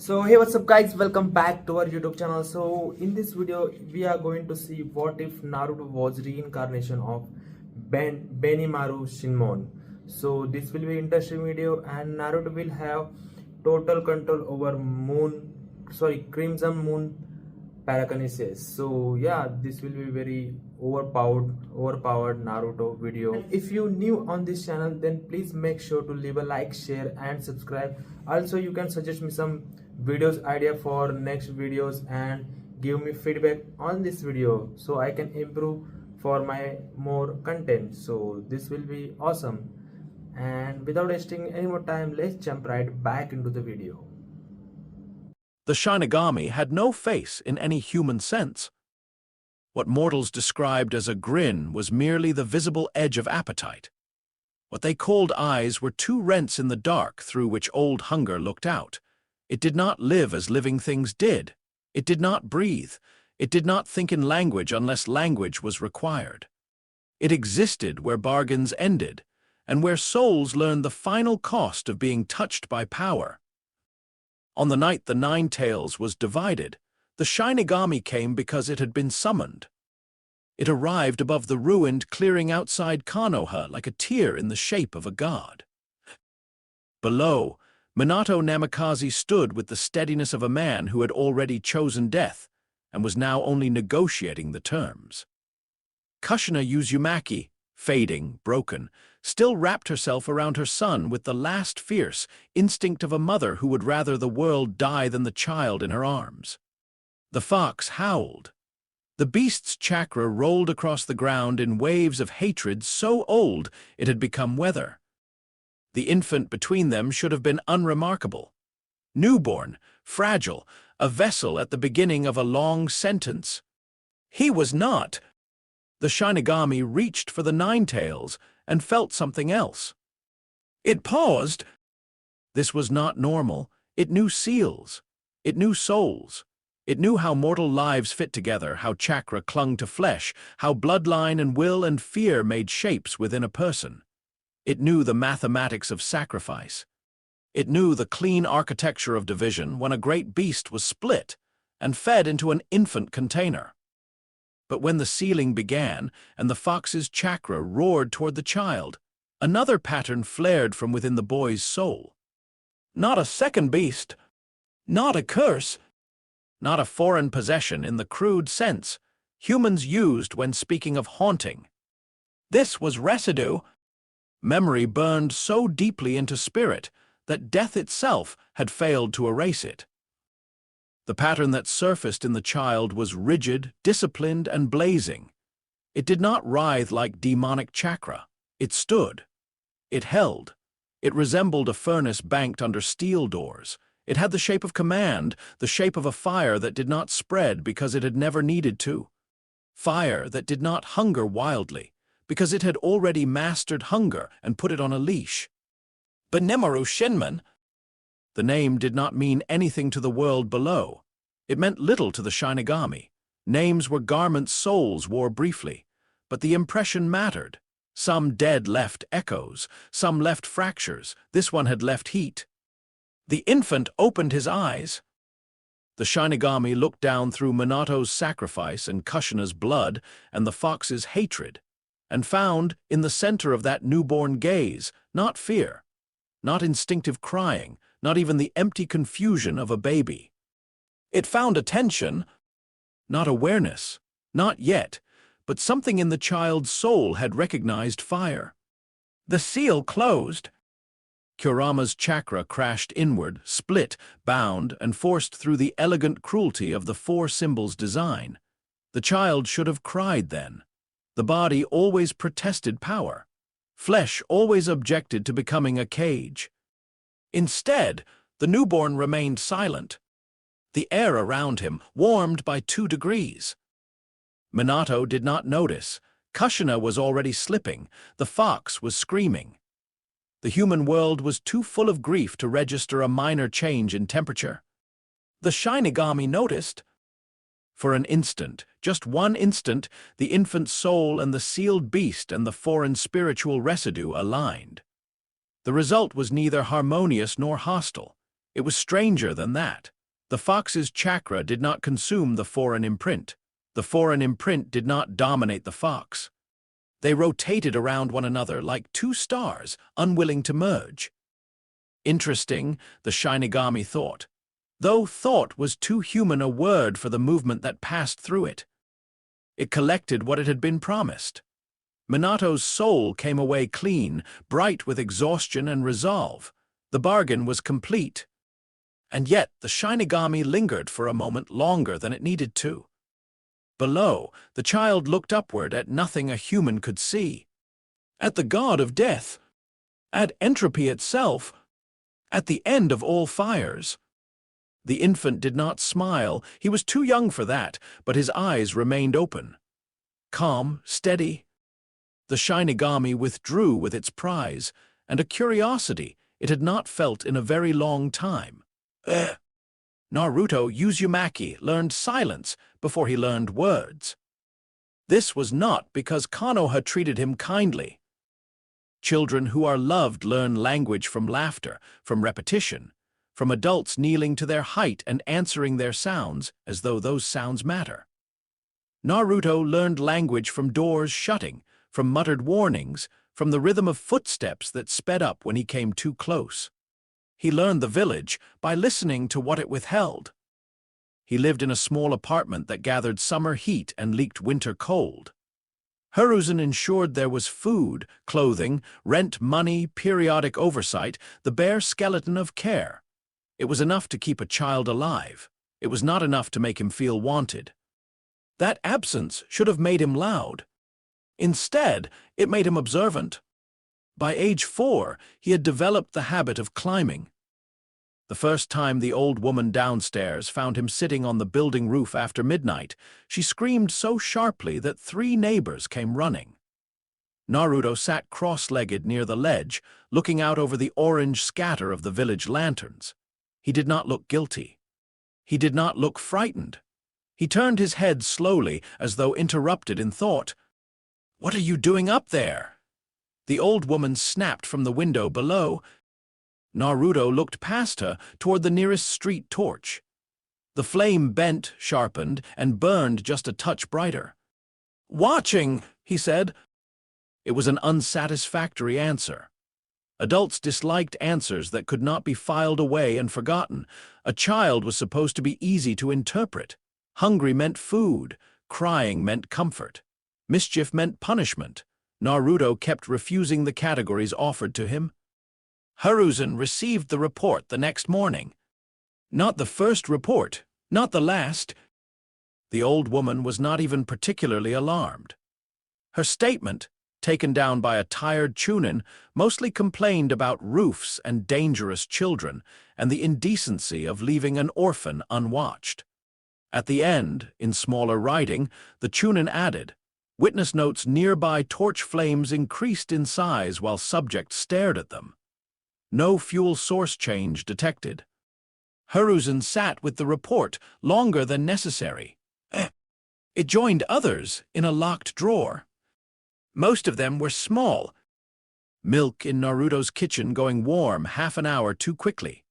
So hey, what's up guys, welcome back to our YouTube channel. So in this video we are going to see what if Naruto was reincarnation of Benimaru Shinmon. So this will be interesting video, and Naruto will have total control over Crimson Moon Parakinesis. So yeah, this will be very overpowered Naruto video. And if you new on this channel, then please make sure to leave a like, share and subscribe. Also you can suggest me some videos idea for next videos and give me feedback on this video so I can improve for my more content. So this will be awesome, and without wasting any more time, let's jump right back into the video. The Shinigami had no face in any human sense. What mortals described as a grin was merely the visible edge of appetite. What they called eyes were two rents in the dark through which old hunger looked out. It did not live as living things did. It did not breathe. It did not think in language unless language was required. It existed where bargains ended, and where souls learned the final cost of being touched by power. On the night the Nine Tails was divided, the Shinigami came because it had been summoned. It arrived above the ruined clearing outside Konoha like a tear in the shape of a god. Below, Minato Namikaze stood with the steadiness of a man who had already chosen death and was now only negotiating the terms. Kushina Uzumaki, fading, broken, still wrapped herself around her son with the last fierce instinct of a mother who would rather the world die than the child in her arms. The fox howled. The beast's chakra rolled across the ground in waves of hatred so old it had become weather. The infant between them should have been unremarkable. Newborn, fragile, a vessel at the beginning of a long sentence. He was not. The Shinigami reached for the Nine Tails and felt something else. It paused. This was not normal. It knew seals. It knew souls. It knew how mortal lives fit together, how chakra clung to flesh, how bloodline and will and fear made shapes within a person. It knew the mathematics of sacrifice. It knew the clean architecture of division when a great beast was split and fed into an infant container. But when the sealing began and the fox's chakra roared toward the child, another pattern flared from within the boy's soul. Not a second beast, not a curse, not a foreign possession in the crude sense humans used when speaking of haunting. This was residue. Memory burned so deeply into spirit that death itself had failed to erase it. The pattern that surfaced in the child was rigid, disciplined, and blazing. It did not writhe like demonic chakra. It stood. It held. It resembled a furnace banked under steel doors. It had the shape of command, the shape of a fire that did not spread because it had never needed to. Fire that did not hunger wildly, because it had already mastered hunger and put it on a leash. Benimaru Shinmon. The name did not mean anything to the world below. It meant little to the Shinigami. Names were garments souls wore briefly, but the impression mattered. Some dead left echoes, some left fractures. This one had left heat. The infant opened his eyes. The Shinigami looked down through Minato's sacrifice and Kushina's blood and the fox's hatred, and found, in the center of that newborn gaze, not fear, not instinctive crying, not even the empty confusion of a baby. It found attention, not awareness, not yet, but something in the child's soul had recognized fire. The seal closed. Kurama's chakra crashed inward, split, bound, and forced through the elegant cruelty of the four symbols' design. The child should have cried then. The body always protested power. Flesh always objected to becoming a cage. Instead, the newborn remained silent. The air around him warmed by 2 degrees. Minato did not notice. Kushina was already slipping. The fox was screaming. The human world was too full of grief to register a minor change in temperature. The Shinigami noticed. For an instant, just one instant, the infant soul and the sealed beast and the foreign spiritual residue aligned. The result was neither harmonious nor hostile. It was stranger than that. The fox's chakra did not consume the foreign imprint. The foreign imprint did not dominate the fox. They rotated around one another like two stars, unwilling to merge. Interesting, the Shinigami thought, though thought was too human a word for the movement that passed through it. It collected what it had been promised. Minato's soul came away clean, bright with exhaustion and resolve. The bargain was complete. And yet the Shinigami lingered for a moment longer than it needed to. Below, the child looked upward at nothing a human could see. At the god of death. At entropy itself. At the end of all fires. The infant did not smile. He was too young for that, but his eyes remained open. Calm, steady. The Shinigami withdrew with its prize, and a curiosity it had not felt in a very long time. Naruto Uzumaki learned silence before he learned words. This was not because Konoha treated him kindly. Children who are loved learn language from laughter, from repetition, from adults kneeling to their height and answering their sounds as though those sounds matter. Naruto learned language from doors shutting, from muttered warnings, from the rhythm of footsteps that sped up when he came too close. He learned the village by listening to what it withheld. He lived in a small apartment that gathered summer heat and leaked winter cold. Hiruzen ensured there was food, clothing, rent money, periodic oversight, the bare skeleton of care. It was enough to keep a child alive. It was not enough to make him feel wanted. That absence should have made him loud. Instead, it made him observant. By age 4, he had developed the habit of climbing. The first time the old woman downstairs found him sitting on the building roof after midnight, she screamed so sharply that 3 neighbors came running. Naruto sat cross-legged near the ledge, looking out over the orange scatter of the village lanterns. He did not look guilty. He did not look frightened. He turned his head slowly, as though interrupted in thought. "What are you doing up there?" The old woman snapped from the window below. Naruto looked past her toward the nearest street torch. The flame bent, sharpened, and burned just a touch brighter. "Watching," he said. It was an unsatisfactory answer. Adults disliked answers that could not be filed away and forgotten. A child was supposed to be easy to interpret. Hungry meant food. Crying meant comfort. Mischief meant punishment. Naruto kept refusing the categories offered to him. Hiruzen received the report the next morning. Not the first report, not the last. The old woman was not even particularly alarmed. Her statement, taken down by a tired Chunin, mostly complained about roofs and dangerous children and the indecency of leaving an orphan unwatched. At the end, in smaller writing, the Chunin added, "Witness notes nearby torch flames increased in size while subjects stared at them. No fuel source change detected." Hiruzen sat with the report longer than necessary. It joined others in a locked drawer. Most of them were small. Milk in Naruto's kitchen going warm half an hour too quickly.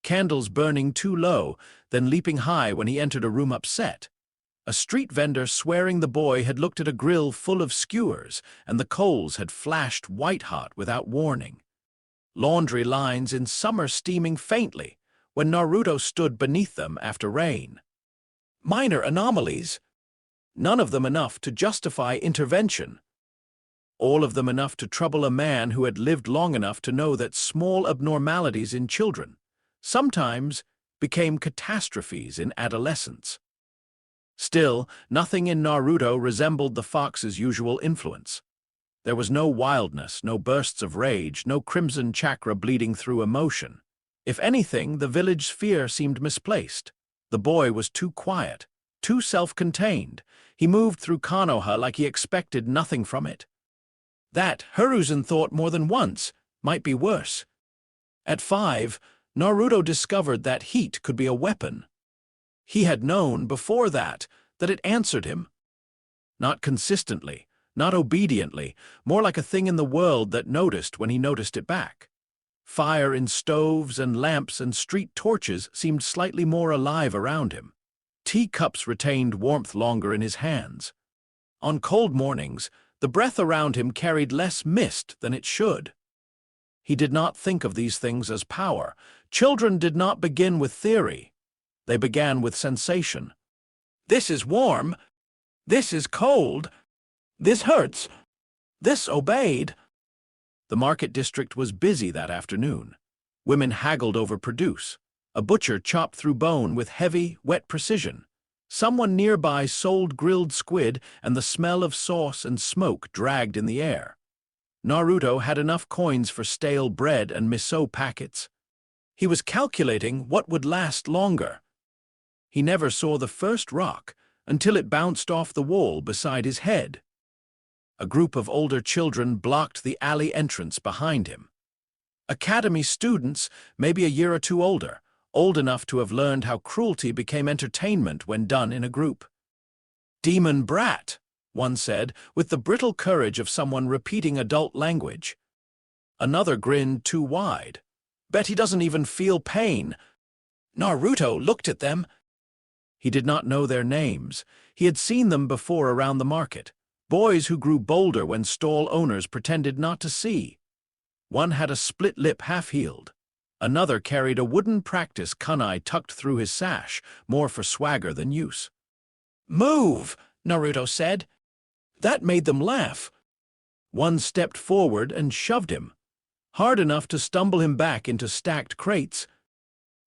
Candles burning too low, then leaping high when he entered a room upset. A street vendor swearing the boy had looked at a grill full of skewers and the coals had flashed white-hot without warning. Laundry lines in summer steaming faintly when Naruto stood beneath them after rain. Minor anomalies. None of them enough to justify intervention. All of them enough to trouble a man who had lived long enough to know that small abnormalities in children sometimes became catastrophes in adolescence. Still, nothing in Naruto resembled the fox's usual influence. There was no wildness, no bursts of rage, no crimson chakra bleeding through emotion. If anything, the village fear seemed misplaced. The boy was too quiet, too self-contained. He moved through Konoha like he expected nothing from it. That, Hiruzen thought more than once, might be worse. At 5, Naruto discovered that heat could be a weapon. He had known, before that it answered him. Not consistently, not obediently, more like a thing in the world that noticed when he noticed it back. Fire in stoves and lamps and street torches seemed slightly more alive around him. Teacups retained warmth longer in his hands. On cold mornings, the breath around him carried less mist than it should. He did not think of these things as power. Children did not begin with theory. They began with sensation. This is warm. This is cold. This hurts. This obeyed. The market district was busy that afternoon. Women haggled over produce. A butcher chopped through bone with heavy, wet precision. Someone nearby sold grilled squid, and the smell of sauce and smoke dragged in the air. Naruto had enough coins for stale bread and miso packets. He was calculating what would last longer. He never saw the first rock until it bounced off the wall beside his head. A group of older children blocked the alley entrance behind him. Academy students, maybe a year or two older, old enough to have learned how cruelty became entertainment when done in a group. "Demon brat," one said, with the brittle courage of someone repeating adult language. Another grinned too wide. "Bet he doesn't even feel pain." Naruto looked at them. He did not know their names. He had seen them before around the market. Boys who grew bolder when stall owners pretended not to see. One had a split lip half-healed. Another carried a wooden practice kunai tucked through his sash, more for swagger than use. "Move," Naruto said. That made them laugh. One stepped forward and shoved him, hard enough to stumble him back into stacked crates.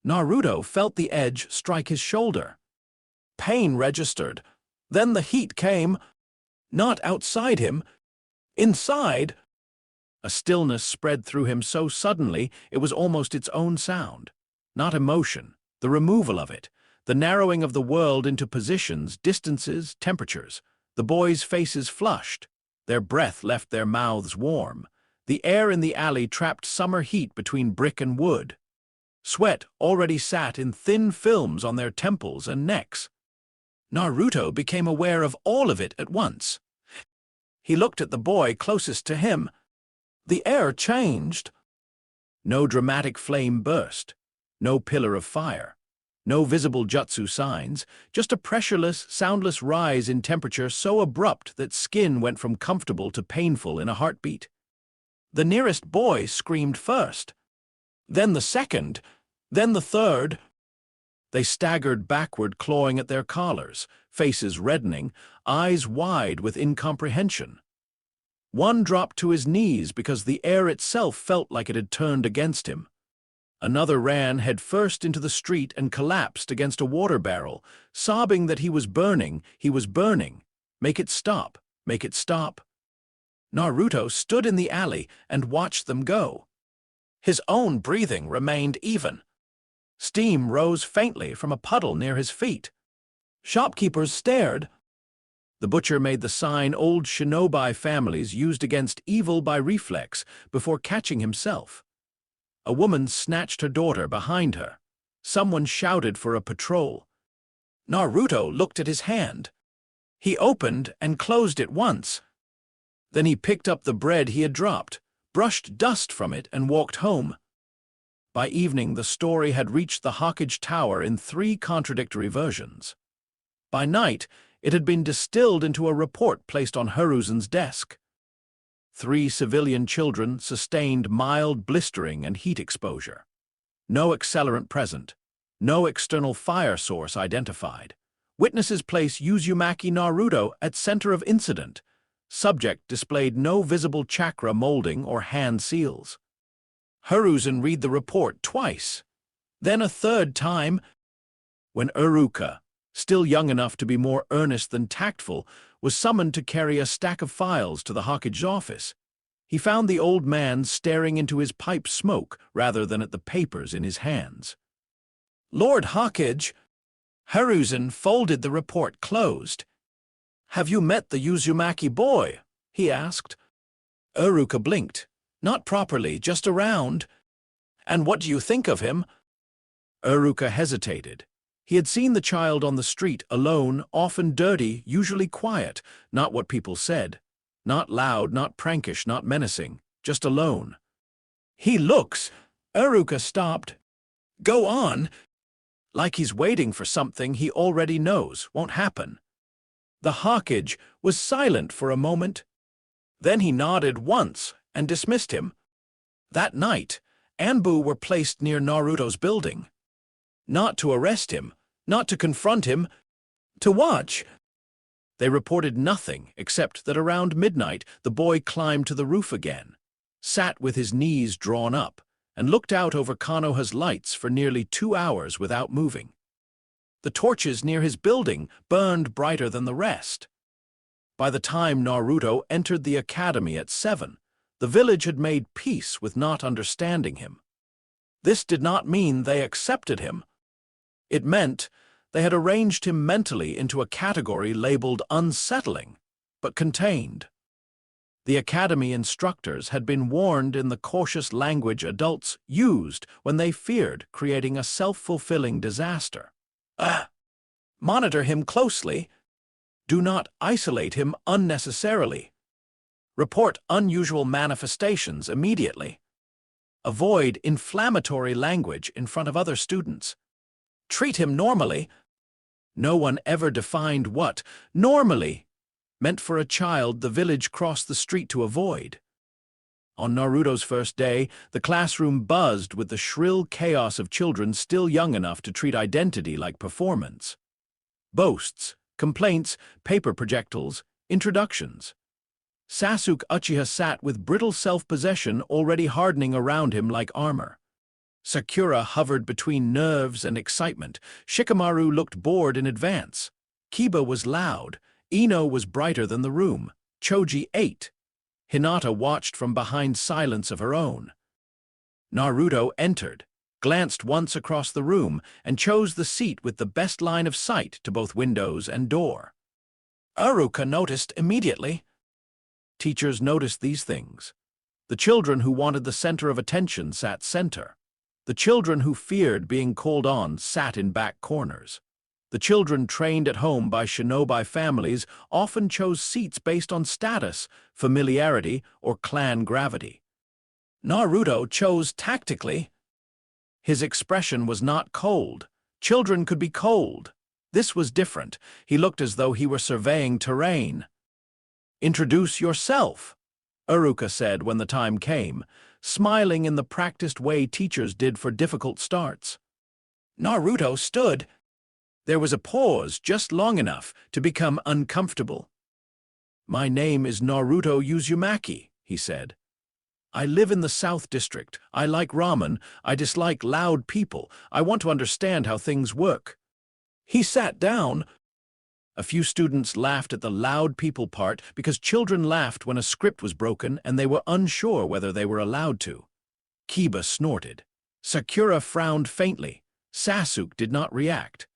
Naruto felt the edge strike his shoulder. Pain registered. Then the heat came. Not outside him. Inside. A stillness spread through him so suddenly it was almost its own sound. Not emotion, the removal of it, the narrowing of the world into positions, distances, temperatures. The boys' faces flushed. Their breath left their mouths warm. The air in the alley trapped summer heat between brick and wood. Sweat already sat in thin films on their temples and necks. Naruto became aware of all of it at once. He looked at the boy closest to him. The air changed. No dramatic flame burst. No pillar of fire. No visible jutsu signs, just a pressureless, soundless rise in temperature so abrupt that skin went from comfortable to painful in a heartbeat. The nearest boy screamed first. Then the second. Then the third. They staggered backward, clawing at their collars, faces reddening, eyes wide with incomprehension. One dropped to his knees because the air itself felt like it had turned against him. Another ran headfirst into the street and collapsed against a water barrel, sobbing that he was burning, Make it stop, make it stop. Naruto stood in the alley and watched them go. His own breathing remained even. Steam rose faintly from a puddle near his feet. Shopkeepers stared. The butcher made the sign old shinobi families used against evil by reflex before catching himself. A woman snatched her daughter behind her. Someone shouted for a patrol. Naruto looked at his hand. He opened and closed it once. Then he picked up the bread he had dropped, brushed dust from it, and walked home. By evening, the story had reached the Hokage Tower in 3 contradictory versions. By night, it had been distilled into a report placed on Hiruzen's desk. 3 civilian children sustained mild blistering and heat exposure. No accelerant present. No external fire source identified. Witnesses place Uzumaki Naruto at center of incident. Subject displayed no visible chakra molding or hand seals. Hiruzen read the report twice, then a third time. When Iruka, still young enough to be more earnest than tactful, was summoned to carry a stack of files to the Hokage's office, he found the old man staring into his pipe smoke rather than at the papers in his hands. "Lord Hokage," Hiruzen folded the report closed. "Have you met the Uzumaki boy?" he asked. Iruka blinked. "Not properly, just around." "And what do you think of him?" Iruka hesitated. He had seen the child on the street, alone, often dirty, usually quiet, not what people said. Not loud, not prankish, not menacing, just alone. "He looks," Iruka stopped. Go on, like he's waiting for something he already knows won't happen. The Hawkage was silent for a moment. Then he nodded once and dismissed him. That night, Anbu were placed near Naruto's building. Not to arrest him, not to confront him, to watch. They reported nothing except that around midnight the boy climbed to the roof again, sat with his knees drawn up, and looked out over Konoha's lights for nearly 2 hours without moving. The torches near his building burned brighter than the rest. By the time Naruto entered the academy at 7, the village had made peace with not understanding him. This did not mean they accepted him. It meant they had arranged him mentally into a category labeled unsettling, but contained. The academy instructors had been warned in the cautious language adults used when they feared creating a self-fulfilling disaster. Monitor him closely. Do not isolate him unnecessarily. Report unusual manifestations immediately. Avoid inflammatory language in front of other students. Treat him normally. No one ever defined what normally meant for a child the village crossed the street to avoid. On Naruto's first day, the classroom buzzed with the shrill chaos of children still young enough to treat identity like performance. Boasts, complaints, paper projectiles, introductions. Sasuke Uchiha sat with brittle self-possession already hardening around him like armor. Sakura hovered between nerves and excitement. Shikamaru looked bored in advance. Kiba was loud. Ino was brighter than the room. Choji ate. Hinata watched from behind silence of her own. Naruto entered, glanced once across the room, and chose the seat with the best line of sight to both windows and door. Iruka noticed immediately. Teachers noticed these things. The children who wanted the center of attention sat center. The children who feared being called on sat in back corners. The children trained at home by shinobi families often chose seats based on status, familiarity, or clan gravity. Naruto chose tactically. His expression was not cold. Children could be cold. This was different. He looked as though he were surveying terrain. Introduce yourself, Iruka said when the time came, smiling in the practiced way teachers did for difficult starts. Naruto stood. There was a pause just long enough to become uncomfortable. My name is Naruto Uzumaki, he said. I live in the South District. I like ramen. I dislike loud people. I want to understand how things work. He sat down. A few students laughed at the loud people part because children laughed when a script was broken and they were unsure whether they were allowed to. Kiba snorted. Sakura frowned faintly. Sasuke did not react.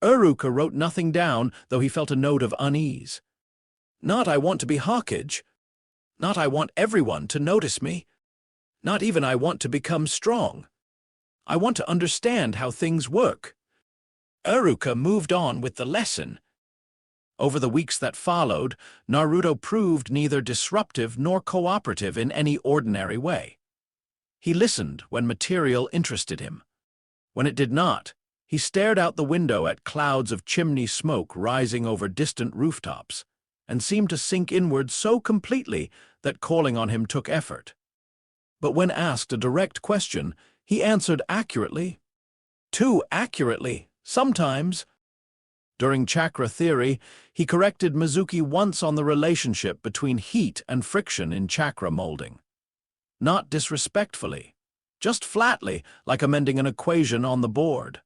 Iruka wrote nothing down, though he felt a note of unease. Not I want to be Hawkage. Not I want everyone to notice me. Not even I want to become strong. I want to understand how things work. Iruka moved on with the lesson. Over the weeks that followed, Naruto proved neither disruptive nor cooperative in any ordinary way. He listened when material interested him. When it did not, he stared out the window at clouds of chimney smoke rising over distant rooftops, and seemed to sink inward so completely that calling on him took effort. But when asked a direct question, he answered accurately. Too accurately, sometimes. During chakra theory, he corrected Mizuki once on the relationship between heat and friction in chakra molding. Not disrespectfully, just flatly, like amending an equation on the board.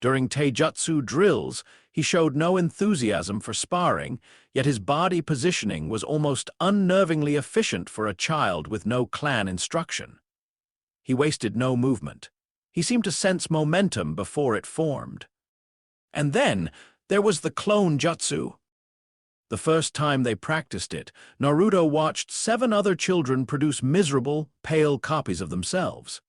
During taijutsu drills, he showed no enthusiasm for sparring, yet his body positioning was almost unnervingly efficient for a child with no clan instruction. He wasted no movement. He seemed to sense momentum before it formed. And then there was the clone jutsu. The first time they practiced it, Naruto watched 7 other children produce miserable, pale copies of themselves.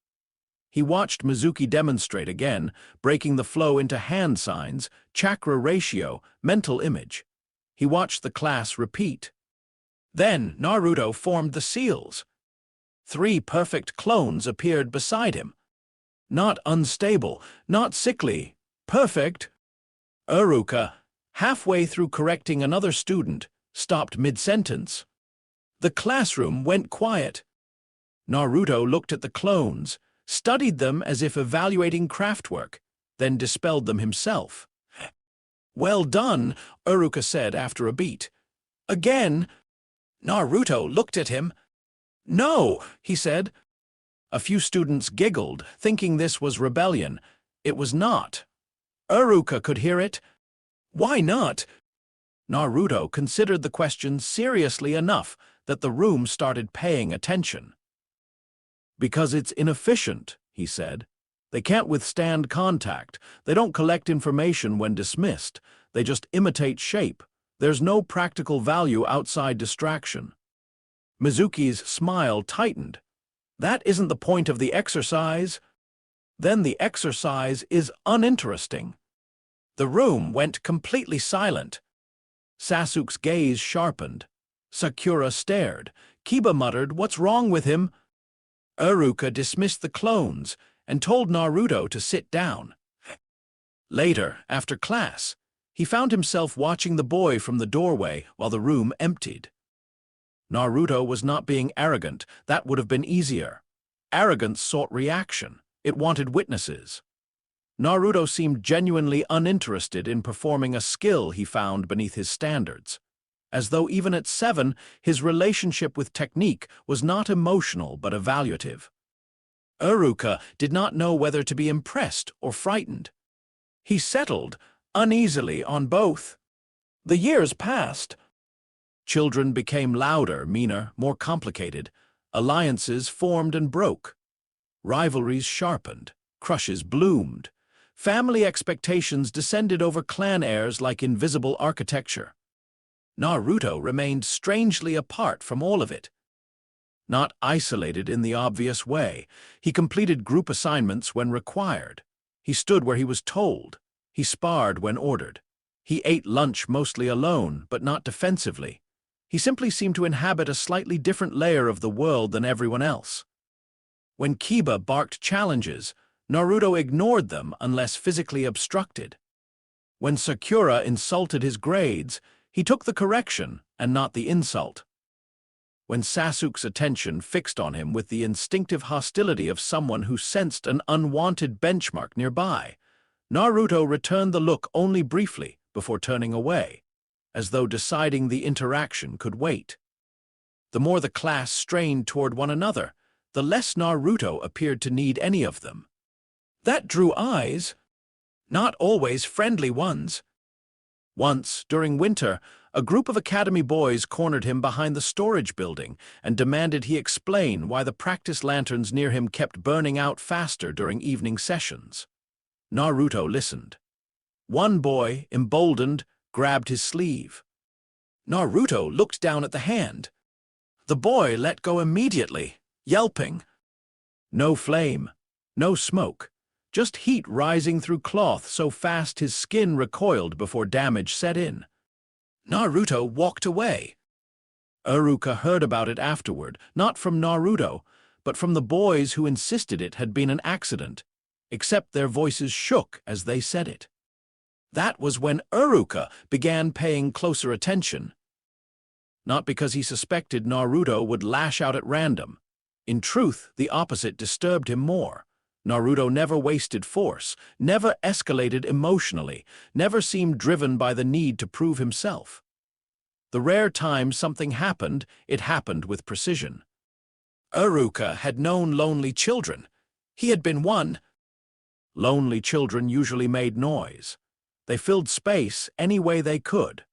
He watched Mizuki demonstrate again, breaking the flow into hand signs, chakra ratio, mental image. He watched the class repeat. Then Naruto formed the seals. 3 perfect clones appeared beside him. Not unstable, not sickly, perfect. Uruka, halfway through correcting another student, stopped mid-sentence. The classroom went quiet. Naruto looked at the clones, studied them as if evaluating craftwork, then dispelled them himself. "Well done," Uruka said after a beat. "Again." Naruto looked at him. "No," he said. A few students giggled, thinking this was rebellion. It was not. Uruka could hear it. "Why not?" Naruto considered the question seriously enough that the room started paying attention. "Because it's inefficient," he said. "They can't withstand contact. They don't collect information when dismissed. They just imitate shape. There's no practical value outside distraction." Mizuki's smile tightened. "That isn't the point of the exercise." "Then the exercise is uninteresting." The room went completely silent. Sasuke's gaze sharpened. Sakura stared. Kiba muttered, "What's wrong with him?" Uruka dismissed the clones and told Naruto to sit down. Later, after class, he found himself watching the boy from the doorway while the room emptied. Naruto was not being arrogant. That would have been easier. Arrogance sought reaction. It wanted witnesses. Naruto seemed genuinely uninterested in performing a skill he found beneath his standards, as though even at 7, his relationship with technique was not emotional but evaluative. Uruka did not know whether to be impressed or frightened. He settled, uneasily, on both. The years passed. Children became louder, meaner, more complicated. Alliances formed and broke. Rivalries sharpened. Crushes bloomed. Family expectations descended over clan heirs like invisible architecture. Naruto remained strangely apart from all of it. Not isolated in the obvious way. He completed group assignments when required. He stood where he was told. He sparred when ordered. He ate lunch mostly alone, but not defensively. He simply seemed to inhabit a slightly different layer of the world than everyone else. When Kiba barked challenges, Naruto ignored them unless physically obstructed. When Sakura insulted his grades, he took the correction and not the insult. When Sasuke's attention fixed on him with the instinctive hostility of someone who sensed an unwanted benchmark nearby, Naruto returned the look only briefly before turning away, as though deciding the interaction could wait. The more the class strained toward one another, the less Naruto appeared to need any of them. That drew eyes, not always friendly ones. Once, during winter, a group of academy boys cornered him behind the storage building and demanded he explain why the practice lanterns near him kept burning out faster during evening sessions. Naruto listened. One boy, emboldened, grabbed his sleeve. Naruto looked down at the hand. The boy let go immediately, yelping. No flame, no smoke, just heat rising through cloth so fast his skin recoiled before damage set in. Naruto walked away. Uruka heard about it afterward, not from Naruto, but from the boys who insisted it had been an accident, except their voices shook as they said it. That was when Uruka began paying closer attention. Not because he suspected Naruto would lash out at random. In truth, the opposite disturbed him more. Naruto never wasted force, never escalated emotionally, never seemed driven by the need to prove himself. The rare time something happened, it happened with precision. Uruka had known lonely children. He had been one. Lonely children usually made noise. They filled space any way they could.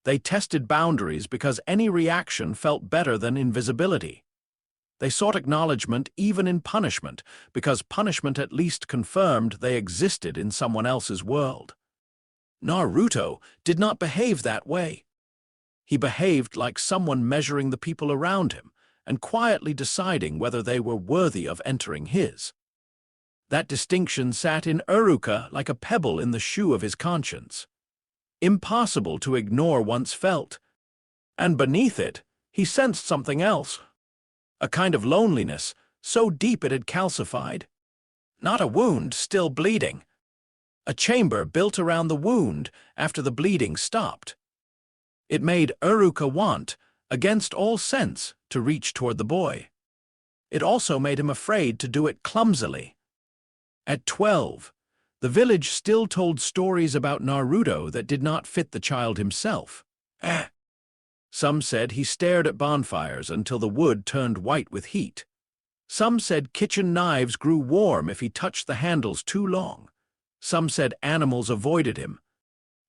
They tested boundaries because any reaction felt better than invisibility. They sought acknowledgement even in punishment, because punishment at least confirmed they existed in someone else's world. Naruto did not behave that way. He behaved like someone measuring the people around him and quietly deciding whether they were worthy of entering his. That distinction sat in Uruka like a pebble in the shoe of his conscience. Impossible to ignore once felt. And beneath it, he sensed something else. A kind of loneliness, so deep it had calcified. Not a wound still bleeding. A chamber built around the wound after the bleeding stopped. It made Iruka want, against all sense, to reach toward the boy. It also made him afraid to do it clumsily. At 12, the village still told stories about Naruto that did not fit the child himself. Some said he stared at bonfires until the wood turned white with heat. Some said kitchen knives grew warm if he touched the handles too long. Some said animals avoided him.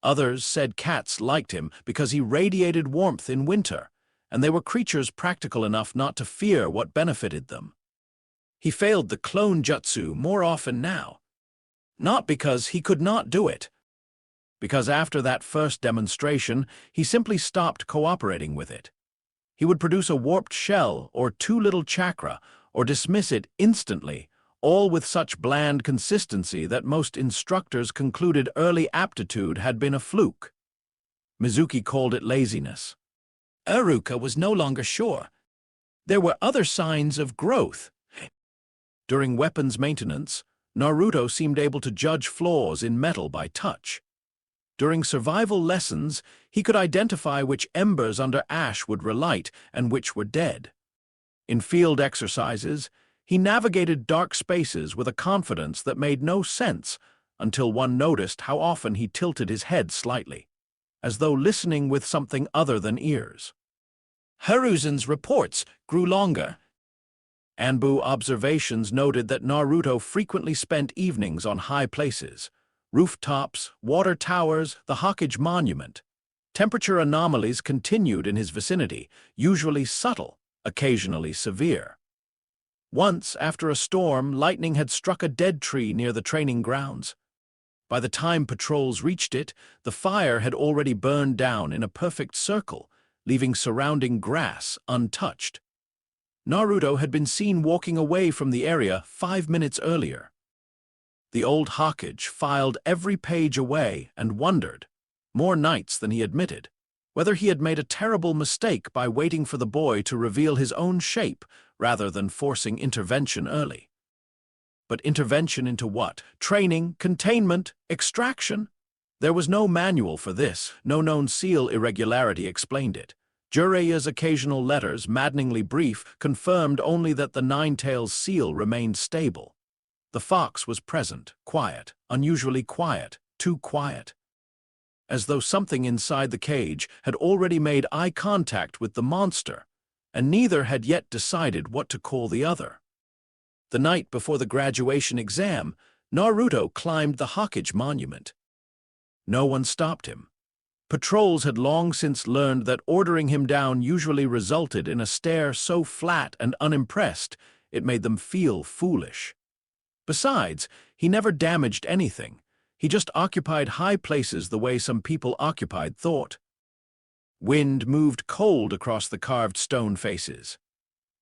Others said cats liked him because he radiated warmth in winter, and they were creatures practical enough not to fear what benefited them. He failed the clone jutsu more often now. Not because he could not do it. Because after that first demonstration, he simply stopped cooperating with it. He would produce a warped shell or too little chakra, or dismiss it instantly, all with such bland consistency that most instructors concluded early aptitude had been a fluke. Mizuki called it laziness. Iruka was no longer sure. There were other signs of growth. During weapons maintenance, Naruto seemed able to judge flaws in metal by touch. During survival lessons, he could identify which embers under ash would relight and which were dead. In field exercises, he navigated dark spaces with a confidence that made no sense until one noticed how often he tilted his head slightly, as though listening with something other than ears. Hiruzen's reports grew longer. Anbu observations noted that Naruto frequently spent evenings on high places, rooftops, water towers, the Hokage Monument. Temperature anomalies continued in his vicinity, usually subtle, occasionally severe. Once, after a storm, lightning had struck a dead tree near the training grounds. By the time patrols reached it, the fire had already burned down in a perfect circle, leaving surrounding grass untouched. Naruto had been seen walking away from the area 5 minutes earlier. The old Hokage filed every page away and wondered, more nights than he admitted, whether he had made a terrible mistake by waiting for the boy to reveal his own shape rather than forcing intervention early. But intervention into what? Training, containment, extraction? There was no manual for this, no known seal irregularity explained it. Jiraiya's occasional letters, maddeningly brief, confirmed only that the Nine-Tails seal remained stable. The fox was present, quiet, unusually quiet, too quiet. As though something inside the cage had already made eye contact with the monster, and neither had yet decided what to call the other. The night before the graduation exam, Naruto climbed the Hokage Monument. No one stopped him. Patrols had long since learned that ordering him down usually resulted in a stare so flat and unimpressed it made them feel foolish. Besides, he never damaged anything. He just occupied high places the way some people occupied thought. Wind moved cold across the carved stone faces.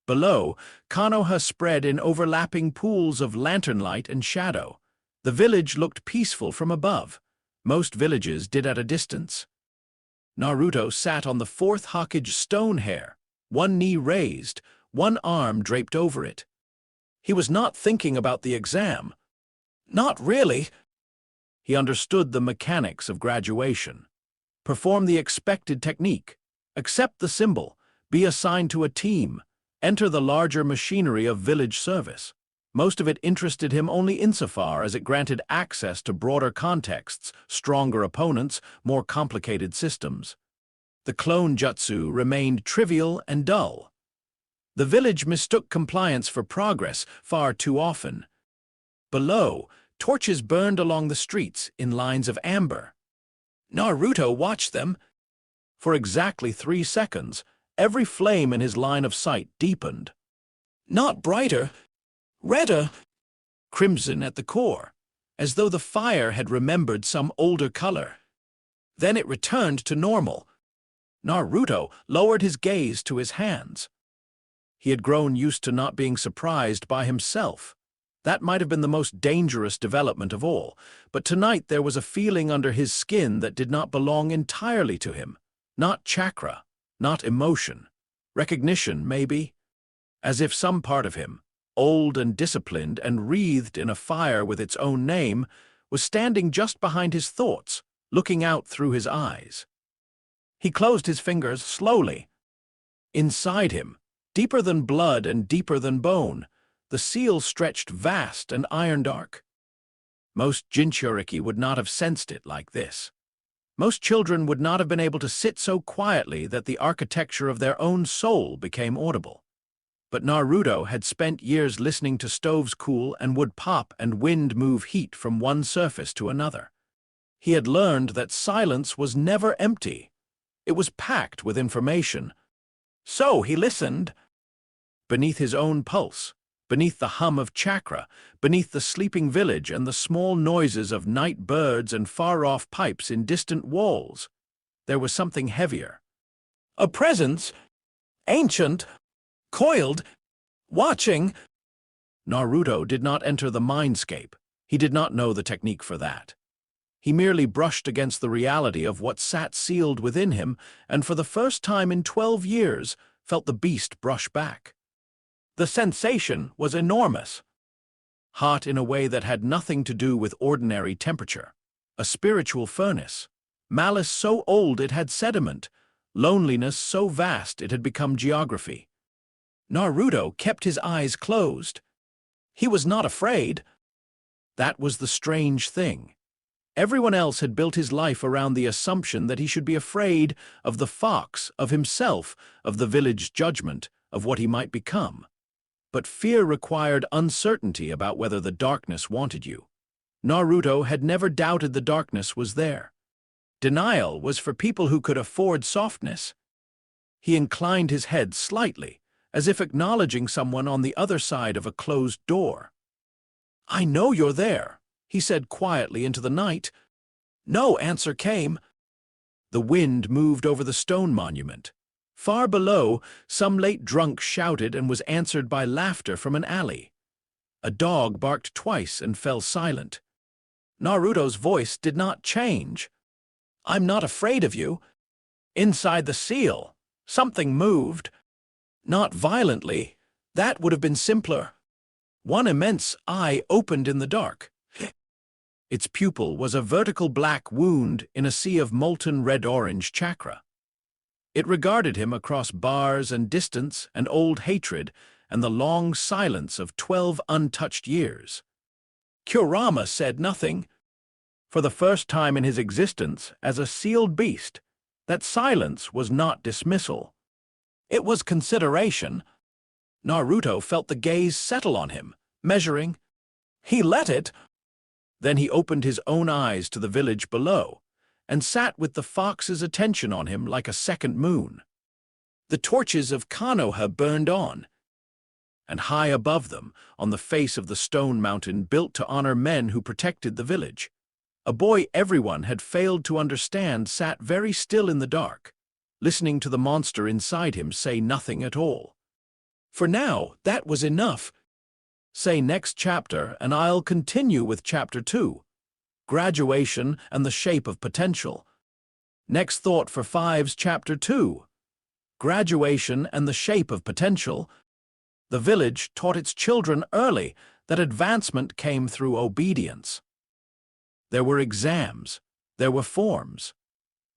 Below, Konoha spread in overlapping pools of lantern light and shadow. The village looked peaceful from above. Most villages did at a distance. Naruto sat on the 4th Hokage stone hair, one knee raised, one arm draped over it. He was not thinking about the exam. Not really. He understood the mechanics of graduation. Perform the expected technique. Accept the symbol. Be assigned to a team. Enter the larger machinery of village service. Most of it interested him only insofar as it granted access to broader contexts, stronger opponents, more complicated systems. The clone jutsu remained trivial and dull. The village mistook compliance for progress far too often. Below, torches burned along the streets in lines of amber. Naruto watched them. For exactly 3 seconds, every flame in his line of sight deepened. Not brighter, redder, crimson at the core, as though the fire had remembered some older color. Then it returned to normal. Naruto lowered his gaze to his hands. He had grown used to not being surprised by himself. That might have been the most dangerous development of all, but tonight there was a feeling under his skin that did not belong entirely to him. Not chakra, not emotion. Recognition, maybe. as if some part of him, old and disciplined and wreathed in a fire with its own name, was standing just behind his thoughts, looking out through his eyes. He closed his fingers slowly. Inside him, deeper than blood and deeper than bone, the seal stretched vast and iron-dark. Most Jinchuriki would not have sensed it like this. Most children would not have been able to sit so quietly that the architecture of their own soul became audible. But Naruto had spent years listening to stoves cool and wood pop and wind move heat from one surface to another. He had learned that silence was never empty. It was packed with information. So he listened. Beneath his own pulse, beneath the hum of chakra, beneath the sleeping village and the small noises of night birds and far-off pipes in distant walls, there was something heavier. A presence, ancient, coiled, watching. Naruto did not enter the mindscape. He did not know the technique for that. He merely brushed against the reality of what sat sealed within him, and for the first time in 12 years felt the beast brush back. The sensation was enormous. Hot in a way that had nothing to do with ordinary temperature. A spiritual furnace. Malice so old it had sediment. Loneliness so vast it had become geography. Naruto kept his eyes closed. He was not afraid. That was the strange thing. Everyone else had built his life around the assumption that he should be afraid of the fox, of himself, of the village judgment, of what he might become. But fear required uncertainty about whether the darkness wanted you. Naruto had never doubted the darkness was there. Denial was for people who could afford softness. He inclined his head slightly, as if acknowledging someone on the other side of a closed door. "I know you're there," he said quietly into the night. No answer came. The wind moved over the stone monument. Far below, some late drunk shouted and was answered by laughter from an alley. A dog barked twice and fell silent. Naruto's voice did not change. "I'm not afraid of you." Inside the seal, something moved. Not violently. That would have been simpler. One immense eye opened in the dark. Its pupil was a vertical black wound in a sea of molten red-orange chakra. It regarded him across bars and distance and old hatred and the long silence of 12 untouched years. Kurama said nothing. For the first time in his existence as a sealed beast, that silence was not dismissal. It was consideration. Naruto felt the gaze settle on him, measuring. He let it. Then he opened his own eyes to the village below, and sat with the fox's attention on him like a second moon. The torches of Konoha burned on, and high above them, on the face of the stone mountain built to honor men who protected the village, a boy everyone had failed to understand sat very still in the dark, listening to the monster inside him say nothing at all. For now, that was enough. Say next chapter, and I'll continue with chapter 2. Graduation and the shape of potential. Next thought for 5's chapter 2. Graduation and the shape of potential. The village taught its children early that advancement came through obedience. There were exams. There were forms.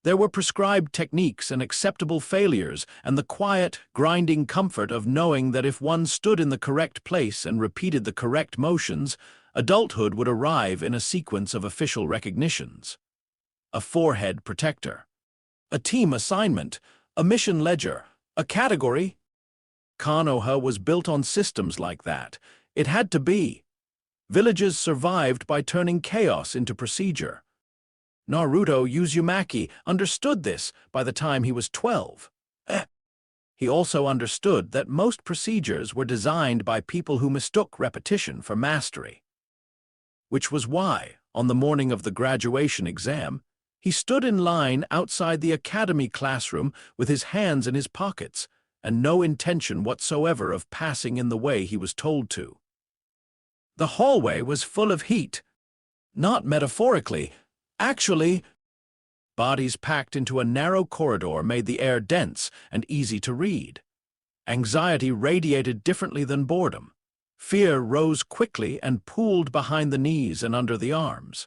There were prescribed techniques and acceptable failures, and the quiet, grinding comfort of knowing that if one stood in the correct place and repeated the correct motions, adulthood would arrive in a sequence of official recognitions. A forehead protector. A team assignment. A mission ledger. A category. Konoha was built on systems like that. It had to be. Villages survived by turning chaos into procedure. Naruto Uzumaki understood this by the time he was 12. He also understood that most procedures were designed by people who mistook repetition for mastery. Which was why, on the morning of the graduation exam, he stood in line outside the academy classroom with his hands in his pockets and no intention whatsoever of passing in the way he was told to. The hallway was full of heat. Not metaphorically. Actually, bodies packed into a narrow corridor made the air dense and easy to read. Anxiety radiated differently than boredom. Fear rose quickly and pooled behind the knees and under the arms.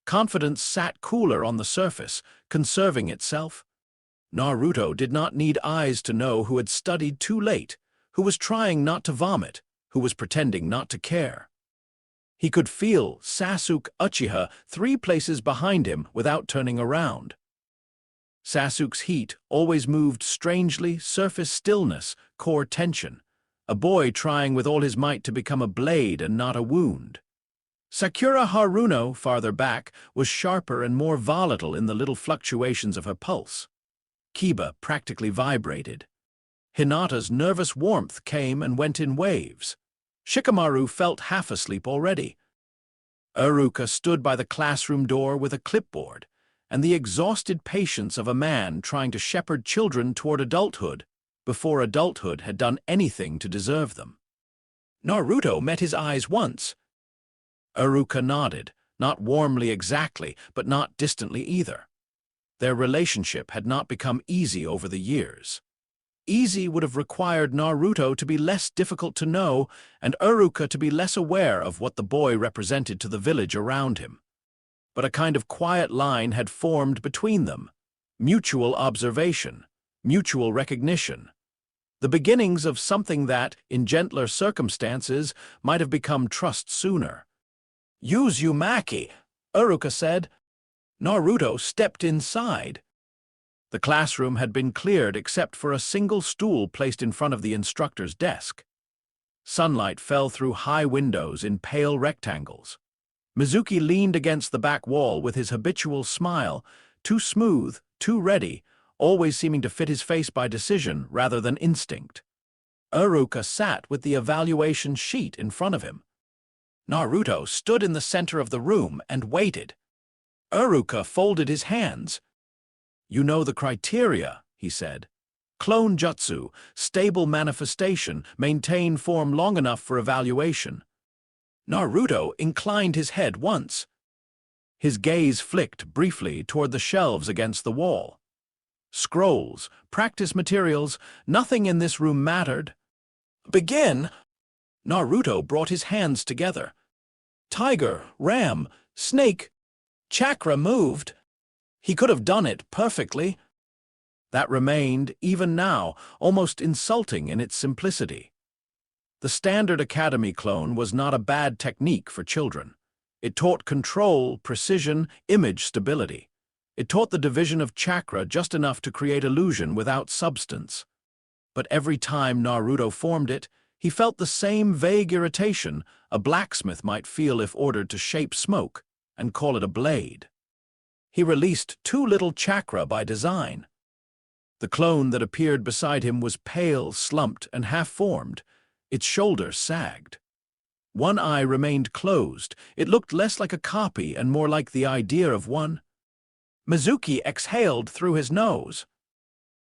Confidence sat cooler on the surface, conserving itself. Naruto did not need eyes to know who had studied too late, who was trying not to vomit, who was pretending not to care. He could feel Sasuke Uchiha 3 places behind him without turning around. Sasuke's heat always moved strangely, surface stillness, core tension. A boy trying with all his might to become a blade and not a wound. Sakura Haruno, farther back, was sharper and more volatile in the little fluctuations of her pulse. Kiba practically vibrated. Hinata's nervous warmth came and went in waves. Shikamaru felt half asleep already. Iruka stood by the classroom door with a clipboard, and the exhausted patience of a man trying to shepherd children toward adulthood before adulthood had done anything to deserve them. Naruto met his eyes once. Iruka nodded, not warmly exactly, but not distantly either. Their relationship had not become easy over the years. Easy would have required Naruto to be less difficult to know and Iruka to be less aware of what the boy represented to the village around him. But a kind of quiet line had formed between them. Mutual observation, mutual recognition. The beginnings of something that, in gentler circumstances, might have become trust sooner. "Use Uzumaki," Iruka said. Naruto stepped inside. The classroom had been cleared except for a single stool placed in front of the instructor's desk. Sunlight fell through high windows in pale rectangles. Mizuki leaned against the back wall with his habitual smile, too smooth, too ready, always seeming to fit his face by decision rather than instinct. Iruka sat with the evaluation sheet in front of him. Naruto stood in the center of the room and waited. Iruka folded his hands. "You know the criteria," he said. "Clone jutsu, stable manifestation, maintain form long enough for evaluation." Naruto inclined his head once. His gaze flicked briefly toward the shelves against the wall. Scrolls, practice materials, nothing in this room mattered. "Begin!" Naruto brought his hands together. Tiger, ram, snake, chakra moved. He could have done it perfectly. That remained, even now, almost insulting in its simplicity. The standard academy clone was not a bad technique for children. It taught control, precision, image stability. It taught the division of chakra just enough to create illusion without substance. But every time Naruto formed it, he felt the same vague irritation a blacksmith might feel if ordered to shape smoke and call it a blade. He released too little chakra by design. The clone that appeared beside him was pale, slumped, and half-formed. Its shoulders sagged. One eye remained closed. It looked less like a copy and more like the idea of one. Mizuki exhaled through his nose.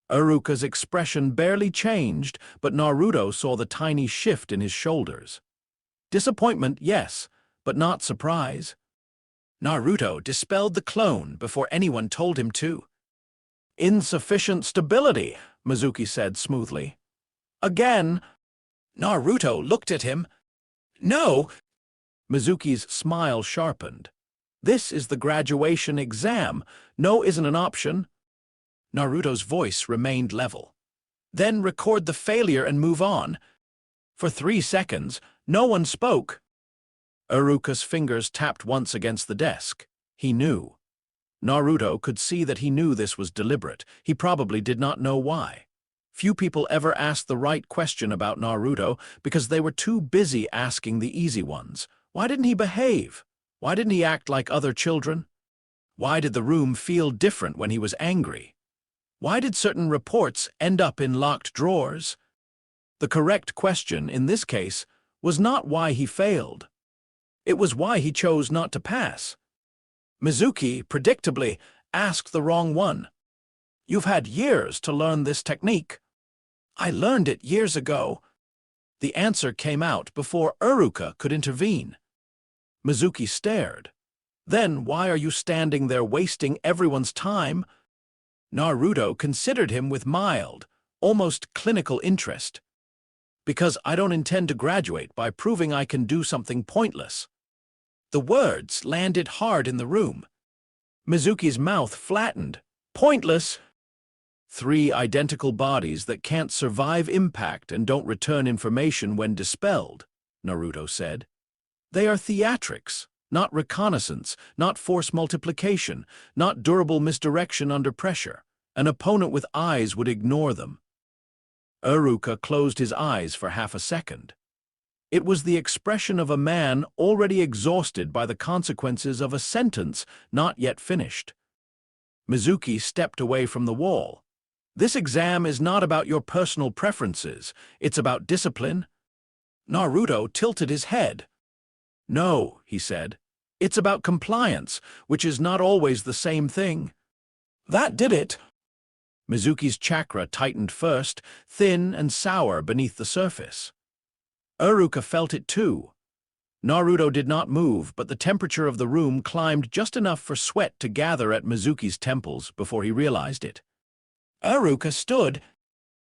Iruka's expression barely changed, but Naruto saw the tiny shift in his shoulders. Disappointment, yes, but not surprise. Naruto dispelled the clone before anyone told him to. "Insufficient stability," Mizuki said smoothly. "Again." Naruto looked at him. "No." Mizuki's smile sharpened. "This is the graduation exam. No isn't an option." Naruto's voice remained level. "Then record the failure and move on." For 3 seconds, no one spoke. Iruka's fingers tapped once against the desk. He knew. Naruto could see that he knew this was deliberate. He probably did not know why. Few people ever asked the right question about Naruto because they were too busy asking the easy ones. Why didn't he behave? Why didn't he act like other children? Why did the room feel different when he was angry? Why did certain reports end up in locked drawers? The correct question in this case was not why he failed. It was why he chose not to pass. Mizuki, predictably, asked the wrong one. "You've had years to learn this technique." "I learned it years ago." The answer came out before Iruka could intervene. Mizuki stared. "Then why are you standing there wasting everyone's time?" Naruto considered him with mild, almost clinical interest. Because I don't intend to graduate by proving I can do something pointless. The words landed hard in the room. Mizuki's mouth flattened. Pointless? 3 identical bodies that can't survive impact and don't return information when dispelled, Naruto said. They are theatrics, not reconnaissance, not force multiplication, not durable misdirection under pressure. An opponent with eyes would ignore them. Iruka closed his eyes for half a second. It was the expression of a man already exhausted by the consequences of a sentence not yet finished. Mizuki stepped away from the wall. This exam is not about your personal preferences, it's about discipline. Naruto tilted his head. No, he said. It's about compliance, which is not always the same thing. That did it. Mizuki's chakra tightened first, thin and sour beneath the surface. Iruka felt it too. Naruto did not move, but the temperature of the room climbed just enough for sweat to gather at Mizuki's temples before he realized it. Iruka stood.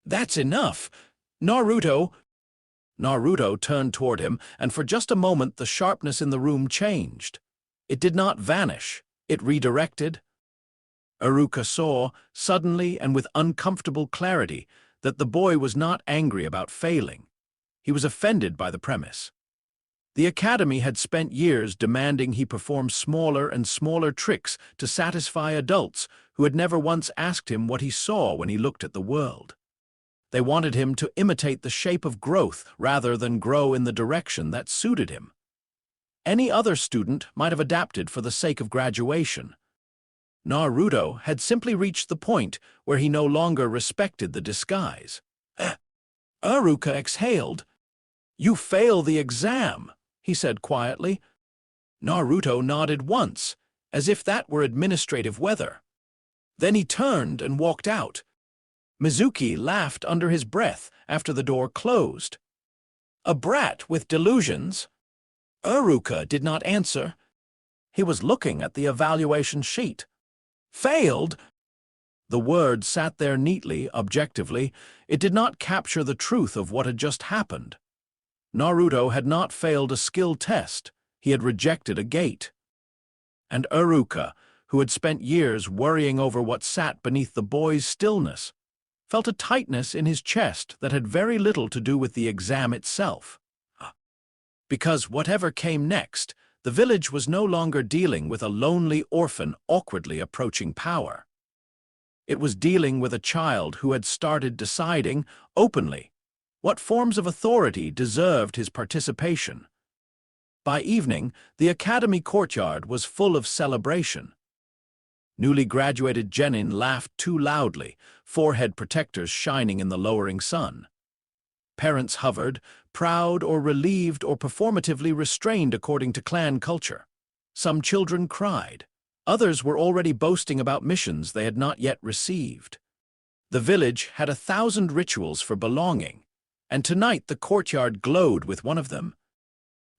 That's enough. Naruto turned toward him, and for just a moment the sharpness in the room changed. It did not vanish. It redirected. Iruka saw, suddenly and with uncomfortable clarity, that the boy was not angry about failing. He was offended by the premise. The academy had spent years demanding he perform smaller and smaller tricks to satisfy adults who had never once asked him what he saw when he looked at the world. They wanted him to imitate the shape of growth rather than grow in the direction that suited him. Any other student might have adapted for the sake of graduation. Naruto had simply reached the point where he no longer respected the disguise. Iruka exhaled. You fail the exam, he said quietly. Naruto nodded once, as if that were administrative weather. Then he turned and walked out. Mizuki laughed under his breath after the door closed. A brat with delusions? Iruka did not answer. He was looking at the evaluation sheet. Failed? The word sat there neatly, objectively. It did not capture the truth of what had just happened. Naruto had not failed a skill test. He had rejected a gate. And Iruka, who had spent years worrying over what sat beneath the boy's stillness, felt a tightness in his chest that had very little to do with the exam itself. Because whatever came next, the village was no longer dealing with a lonely orphan awkwardly approaching power. It was dealing with a child who had started deciding, openly, what forms of authority deserved his participation. By evening, the academy courtyard was full of celebration. Newly graduated genin laughed too loudly, forehead protectors shining in the lowering sun. Parents hovered, proud or relieved or performatively restrained according to clan culture. Some children cried. Others were already boasting about missions they had not yet received. The village had 1,000 rituals for belonging, and tonight the courtyard glowed with one of them.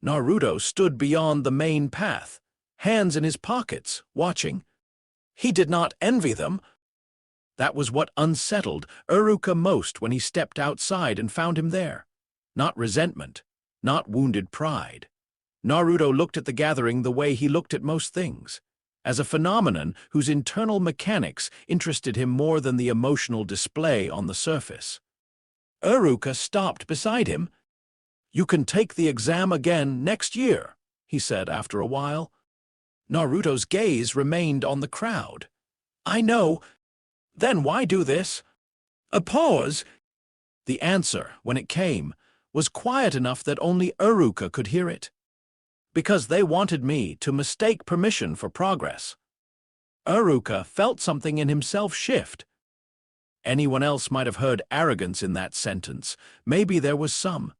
Naruto stood beyond the main path, hands in his pockets, watching. He did not envy them. That was what unsettled Iruka most when he stepped outside and found him there. Not resentment, not wounded pride. Naruto looked at the gathering the way he looked at most things, as a phenomenon whose internal mechanics interested him more than the emotional display on the surface. Iruka stopped beside him. You can take the exam again next year, he said after a while. Naruto's gaze remained on the crowd. I know. Then why do this? A pause. The answer, when it came, was quiet enough that only Iruka could hear it. Because they wanted me to mistake permission for progress. Iruka felt something in himself shift. Anyone else might have heard arrogance in that sentence. Maybe there was some.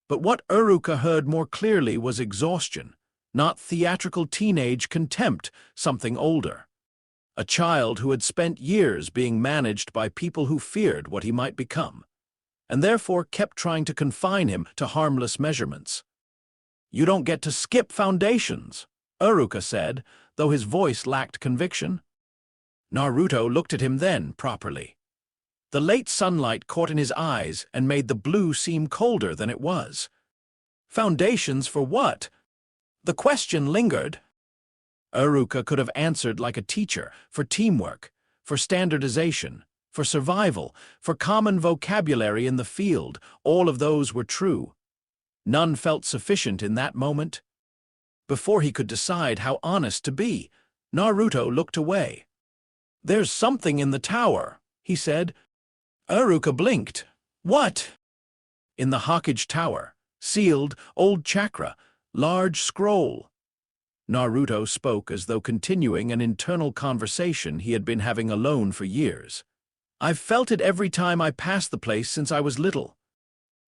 But what Iruka heard more clearly was exhaustion, not theatrical teenage contempt, something older. A child who had spent years being managed by people who feared what he might become, and therefore kept trying to confine him to harmless measurements. You don't get to skip foundations, Iruka said, though his voice lacked conviction. Naruto looked at him then, properly. The late sunlight caught in his eyes and made the blue seem colder than it was. Foundations for what? The question lingered. Iruka could have answered like a teacher, for teamwork, for standardization, for survival, for common vocabulary in the field. All of those were true. None felt sufficient in that moment. Before he could decide how honest to be, Naruto looked away. "There's something in the tower," he said. Iruka blinked. "What?" "In the Hokage Tower. Sealed, old chakra, large scroll." Naruto spoke as though continuing an internal conversation he had been having alone for years. "I've felt it every time I pass the place since I was little."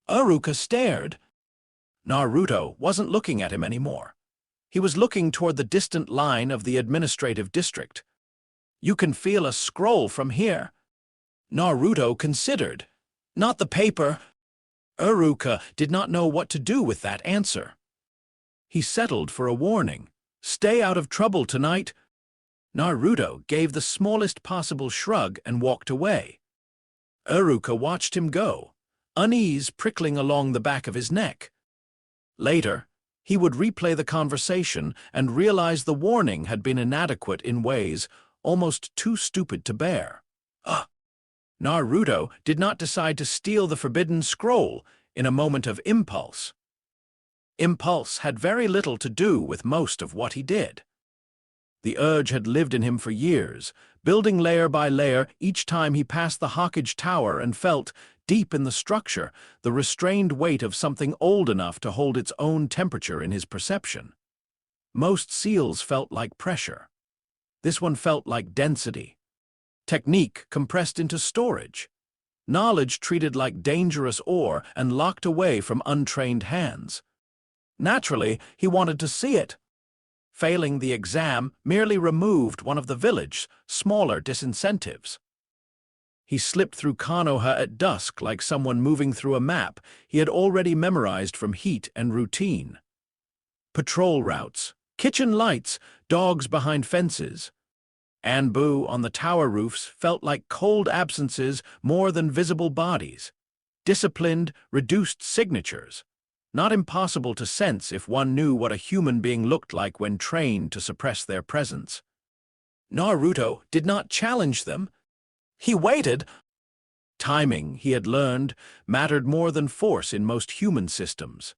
Iruka stared. Naruto wasn't looking at him anymore. He was looking toward the distant line of the administrative district. "You can feel a scroll from here." Naruto considered. "Not the paper." Iruka did not know what to do with that answer. He settled for a warning. "Stay out of trouble tonight." Naruto gave the smallest possible shrug and walked away. Iruka watched him go, unease prickling along the back of his neck. Later, he would replay the conversation and realize the warning had been inadequate in ways almost too stupid to bear. Naruto did not decide to steal the forbidden scroll in a moment of impulse. Impulse had very little to do with most of what he did. The urge had lived in him for years, building layer by layer each time he passed the Hokage Tower and felt, deep in the structure, the restrained weight of something old enough to hold its own temperature in his perception. Most seals felt like pressure. This one felt like density. Technique compressed into storage. Knowledge treated like dangerous ore and locked away from untrained hands. Naturally, he wanted to see it. Failing the exam merely removed one of the village's smaller disincentives. He slipped through Konoha at dusk like someone moving through a map he had already memorized from heat and routine. Patrol routes, kitchen lights, dogs behind fences. Anbu on the tower roofs felt like cold absences more than visible bodies. Disciplined, reduced signatures. Not impossible to sense if one knew what a human being looked like when trained to suppress their presence. Naruto did not challenge them. He waited. Timing, he had learned, mattered more than force in most human systems.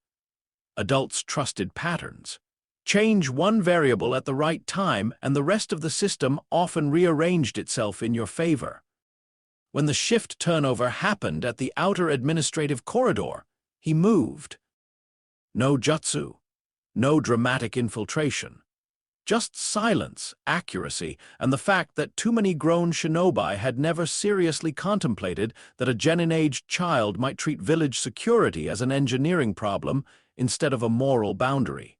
Adults trusted patterns. Change one variable at the right time and the rest of the system often rearranged itself in your favor. When the shift turnover happened at the outer administrative corridor, he moved. No jutsu, no dramatic infiltration. Just silence, accuracy, and the fact that too many grown shinobi had never seriously contemplated that a genin-aged child might treat village security as an engineering problem instead of a moral boundary.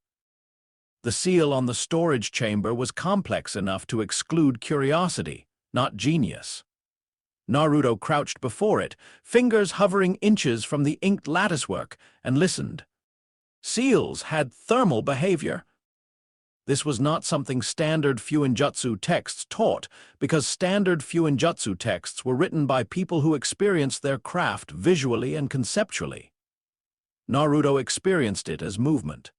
The seal on the storage chamber was complex enough to exclude curiosity, not genius. Naruto crouched before it, fingers hovering inches from the inked latticework, and listened. Seals had thermal behavior. This was not something standard Fuinjutsu texts taught, because standard Fuinjutsu texts were written by people who experienced their craft visually and conceptually. Naruto experienced it as movement.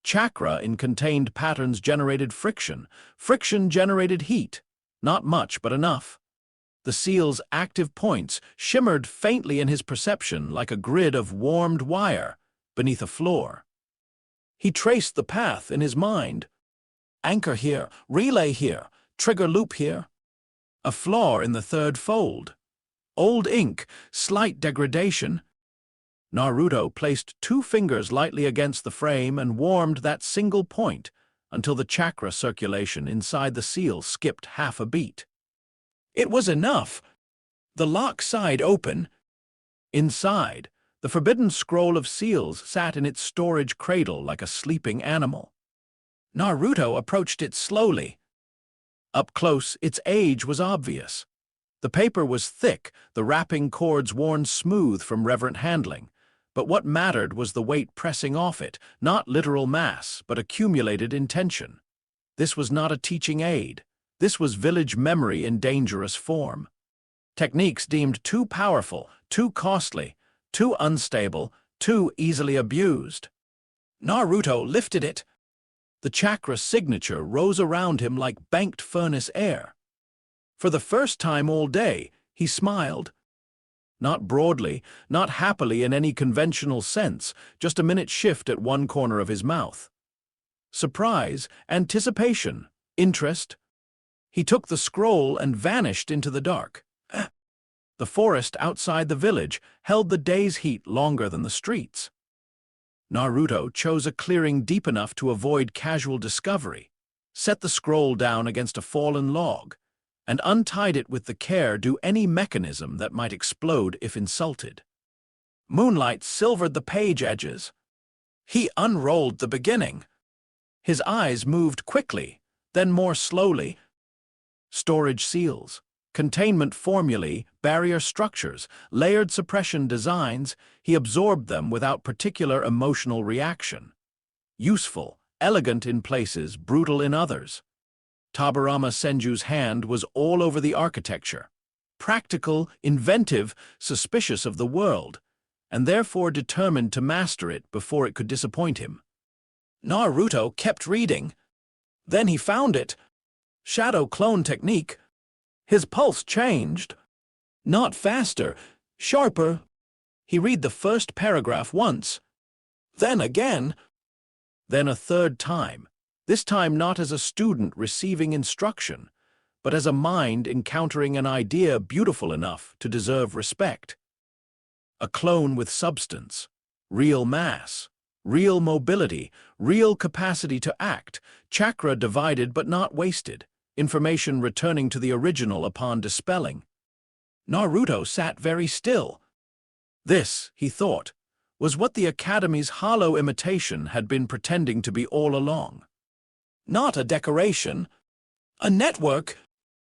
Chakra in contained patterns generated friction. Friction generated heat. Not much, but enough. The seal's active points shimmered faintly in his perception like a grid of warmed wire beneath a floor. He traced the path in his mind. Anchor here, relay here, trigger loop here. A flaw in the third fold. Old ink, slight degradation. Naruto placed 2 fingers lightly against the frame and warmed that single point until the chakra circulation inside the seal skipped half a beat. It was enough. The lock side open. Inside, the forbidden scroll of seals sat in its storage cradle like a sleeping animal. Naruto approached it slowly. Up close, its age was obvious. The paper was thick, the wrapping cords worn smooth from reverent handling. But what mattered was the weight pressing off it, not literal mass, but accumulated intention. This was not a teaching aid. This was village memory in dangerous form. techniques deemed too powerful, too costly, too unstable, too easily abused. Naruto lifted it. The chakra signature rose around him like banked furnace air. For the first time all day, he smiled. Not broadly, not happily in any conventional sense, just a minute shift at one corner of his mouth. Surprise, anticipation, interest. He took the scroll and vanished into the dark. The forest outside the village held the day's heat longer than the streets. Naruto chose a clearing deep enough to avoid casual discovery, set the scroll down against a fallen log, and untied it with the care due any mechanism that might explode if insulted. Moonlight silvered the page edges. He unrolled the beginning. His eyes moved quickly, then more slowly. Storage seals, containment formulae, barrier structures, layered suppression designs, he absorbed them without particular emotional reaction. Useful, elegant in places, brutal in others. Tobirama Senju's hand was all over the architecture. Practical, inventive, suspicious of the world, and therefore determined to master it before it could disappoint him. Naruto kept reading. Then he found it. Shadow clone technique. His pulse changed. Not faster, sharper. He read the first paragraph once. Then again. Then a third time. This time not as a student receiving instruction, but as a mind encountering an idea beautiful enough to deserve respect. A clone with substance, real mass, real mobility, real capacity to act, chakra divided but not wasted, information returning to the original upon dispelling. Naruto sat very still. This, he thought, was what the Academy's hollow imitation had been pretending to be all along. Not a decoration, a network,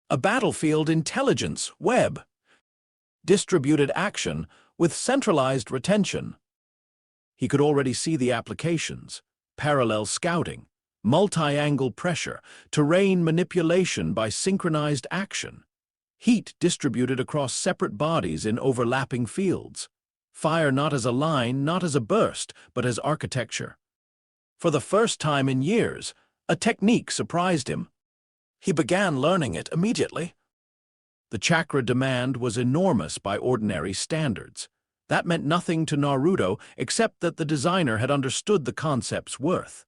a battlefield intelligence web, distributed action with centralized retention. He could already see the applications: parallel scouting, multi-angle pressure, terrain manipulation by synchronized action, heat distributed across separate bodies in overlapping fields, fire not as a line, not as a burst, but as architecture. For the first time in years, a technique surprised him. He began learning it immediately. The chakra demand was enormous by ordinary standards. That meant nothing to Naruto except that the designer had understood the concept's worth.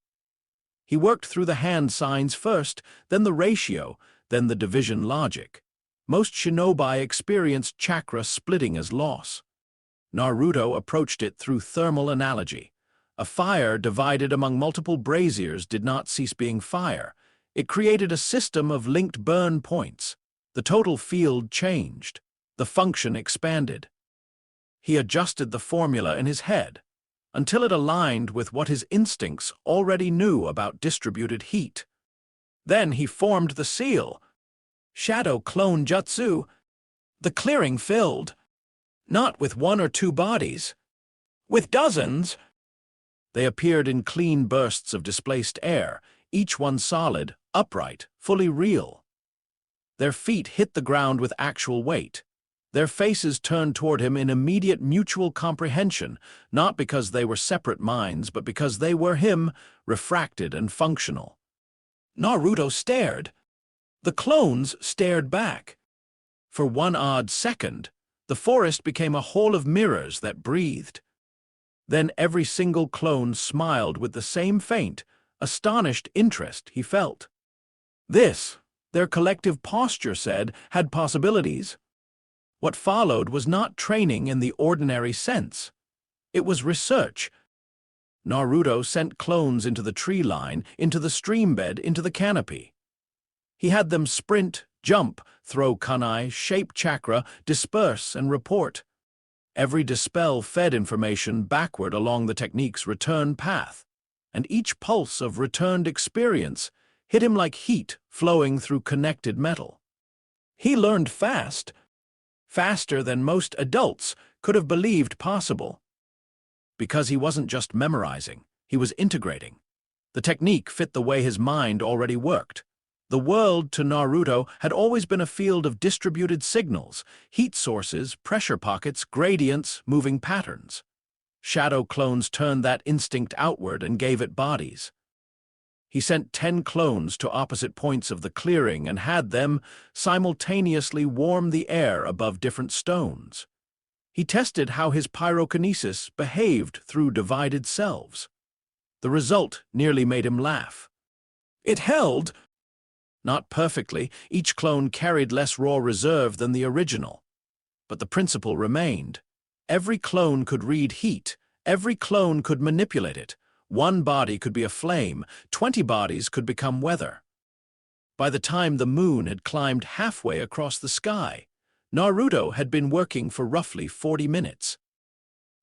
He worked through the hand signs first, then the ratio, then the division logic. Most shinobi experienced chakra splitting as loss. Naruto approached it through thermal analogy. A fire divided among multiple braziers did not cease being fire. It created a system of linked burn points. The total field changed. The function expanded. He adjusted the formula in his head until it aligned with what his instincts already knew about distributed heat. Then he formed the seal. Shadow clone jutsu. The clearing filled. Not with one or two bodies. With dozens. They appeared in clean bursts of displaced air, each one solid, upright, fully real. Their feet hit the ground with actual weight. Their faces turned toward him in immediate mutual comprehension, not because they were separate minds, but because they were him, refracted and functional. Naruto stared. The clones stared back. For one odd second, the forest became a hall of mirrors that breathed. Then every single clone smiled with the same faint, astonished interest he felt. This, their collective posture said, had possibilities. What followed was not training in the ordinary sense. It was research. Naruto sent clones into the tree line, into the stream bed, into the canopy. He had them sprint, jump, throw kunai, shape chakra, disperse, and report. Every dispel fed information backward along the technique's return path, and each pulse of returned experience hit him like heat flowing through connected metal. He learned fast, faster than most adults could have believed possible. Because he wasn't just memorizing, he was integrating. The technique fit the way his mind already worked. The world to Naruto had always been a field of distributed signals, heat sources, pressure pockets, gradients, moving patterns. Shadow clones turned that instinct outward and gave it bodies. He sent 10 clones to opposite points of the clearing and had them simultaneously warm the air above different stones. He tested how his pyrokinesis behaved through divided selves. The result nearly made him laugh. It held! Not perfectly, each clone carried less raw reserve than the original. But the principle remained. Every clone could read heat, every clone could manipulate it. One body could be a flame, 20 bodies could become weather. By the time the moon had climbed halfway across the sky, Naruto had been working for roughly 40 minutes.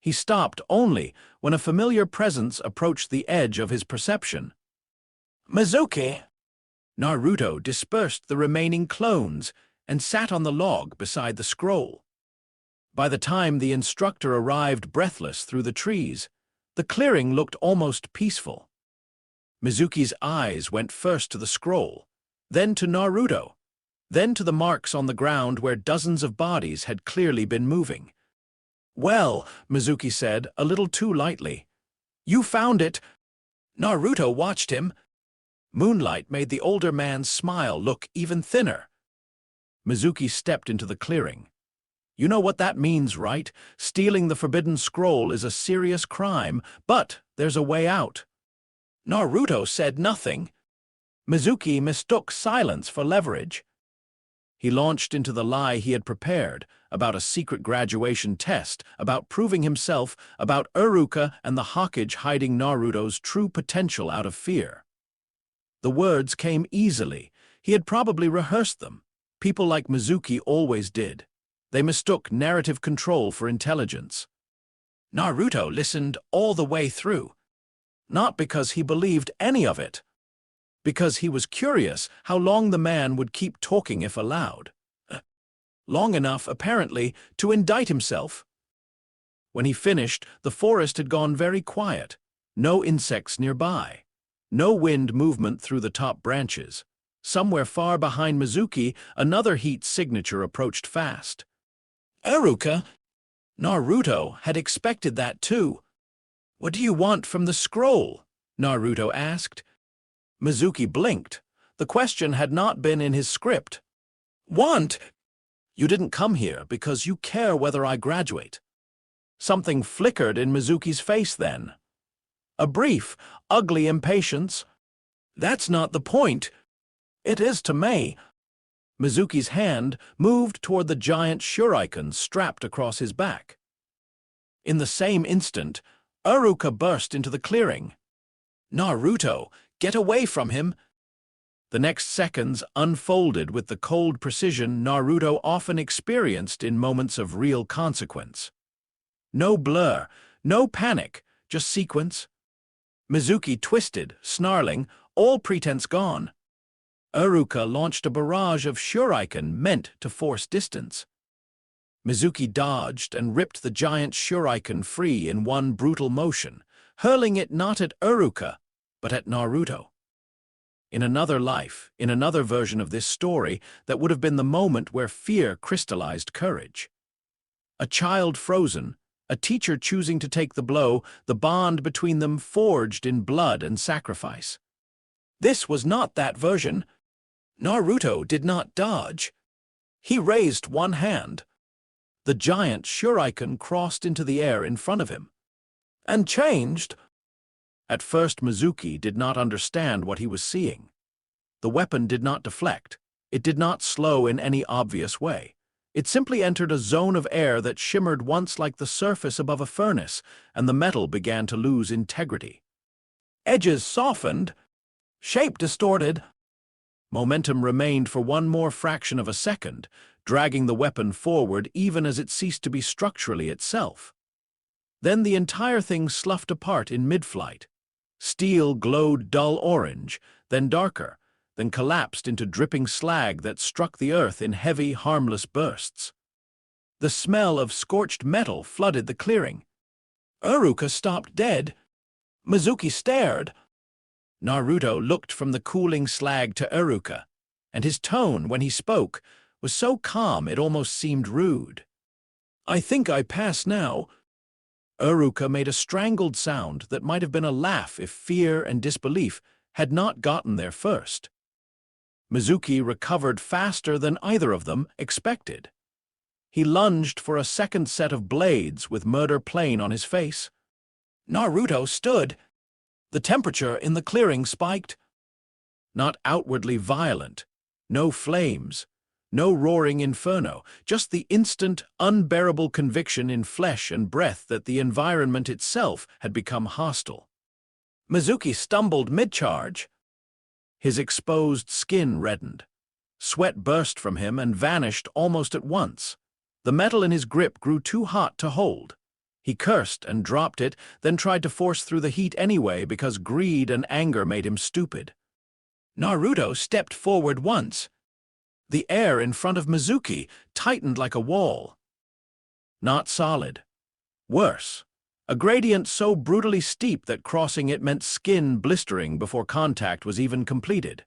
He stopped only when a familiar presence approached the edge of his perception. "Mizuki!" Naruto dispersed the remaining clones and sat on the log beside the scroll. By the time the instructor arrived breathless through the trees, the clearing looked almost peaceful. Mizuki's eyes went first to the scroll, then to Naruto, then to the marks on the ground where dozens of bodies had clearly been moving. "Well," Mizuki said, a little too lightly, "you found it." Naruto watched him. Moonlight made the older man's smile look even thinner. Mizuki stepped into the clearing. "You know what that means, right? Stealing the forbidden scroll is a serious crime, but there's a way out." Naruto said nothing. Mizuki mistook silence for leverage. He launched into the lie he had prepared, about a secret graduation test, about proving himself, about Iruka and the Hokage hiding Naruto's true potential out of fear. The words came easily. He had probably rehearsed them. People like Mizuki always did. They mistook narrative control for intelligence. Naruto listened all the way through. Not because he believed any of it. Because he was curious how long the man would keep talking if allowed. Long enough, apparently, to indict himself. When he finished, the forest had gone very quiet. No insects nearby. No wind movement through the top branches. Somewhere far behind Mizuki, another heat signature approached fast. "Iruka!" Naruto had expected that too. "What do you want from the scroll?" Naruto asked. Mizuki blinked. The question had not been in his script. "Want?" "You didn't come here because you care whether I graduate." Something flickered in Mizuki's face then. A brief, ugly impatience. "That's not the point." "It is to me." Mizuki's hand moved toward the giant shuriken strapped across his back. In the same instant, Iruka burst into the clearing. "Naruto, get away from him!" The next seconds unfolded with the cold precision Naruto often experienced in moments of real consequence. No blur, no panic, just sequence. Mizuki twisted, snarling, all pretense gone. Iruka launched a barrage of shuriken meant to force distance. Mizuki dodged and ripped the giant shuriken free in one brutal motion, hurling it not at Iruka, but at Naruto. In another life, in another version of this story, that would have been the moment where fear crystallized courage. A child frozen, a teacher choosing to take the blow, the bond between them forged in blood and sacrifice. This was not that version. Naruto did not dodge. He raised one hand. The giant shuriken crossed into the air in front of him. And changed. At first Mizuki did not understand what he was seeing. The weapon did not deflect. It did not slow in any obvious way. It simply entered a zone of air that shimmered once like the surface above a furnace, and the metal began to lose integrity. Edges softened, shape distorted. Momentum remained for one more fraction of a second, dragging the weapon forward even as it ceased to be structurally itself. Then the entire thing sloughed apart in mid-flight. Steel glowed dull orange, then darker, then collapsed into dripping slag that struck the earth in heavy, harmless bursts. The smell of scorched metal flooded the clearing. Iruka stopped dead. Mizuki stared. Naruto looked from the cooling slag to Iruka, and his tone when he spoke was so calm it almost seemed rude. "I think I pass now." Uruka made a strangled sound that might have been a laugh if fear and disbelief had not gotten there first. Mizuki recovered faster than either of them expected. He lunged for a second set of blades with murder plain on his face. Naruto stood. The temperature in the clearing spiked. Not outwardly violent, no flames, no roaring inferno, just the instant, unbearable conviction in flesh and breath that the environment itself had become hostile. Mizuki stumbled mid-charge. His exposed skin reddened. Sweat burst from him and vanished almost at once. The metal in his grip grew too hot to hold. He cursed and dropped it, then tried to force through the heat anyway because greed and anger made him stupid. Naruto stepped forward once. The air in front of Mizuki tightened like a wall. Not solid. Worse. A gradient so brutally steep that crossing it meant skin blistering before contact was even completed.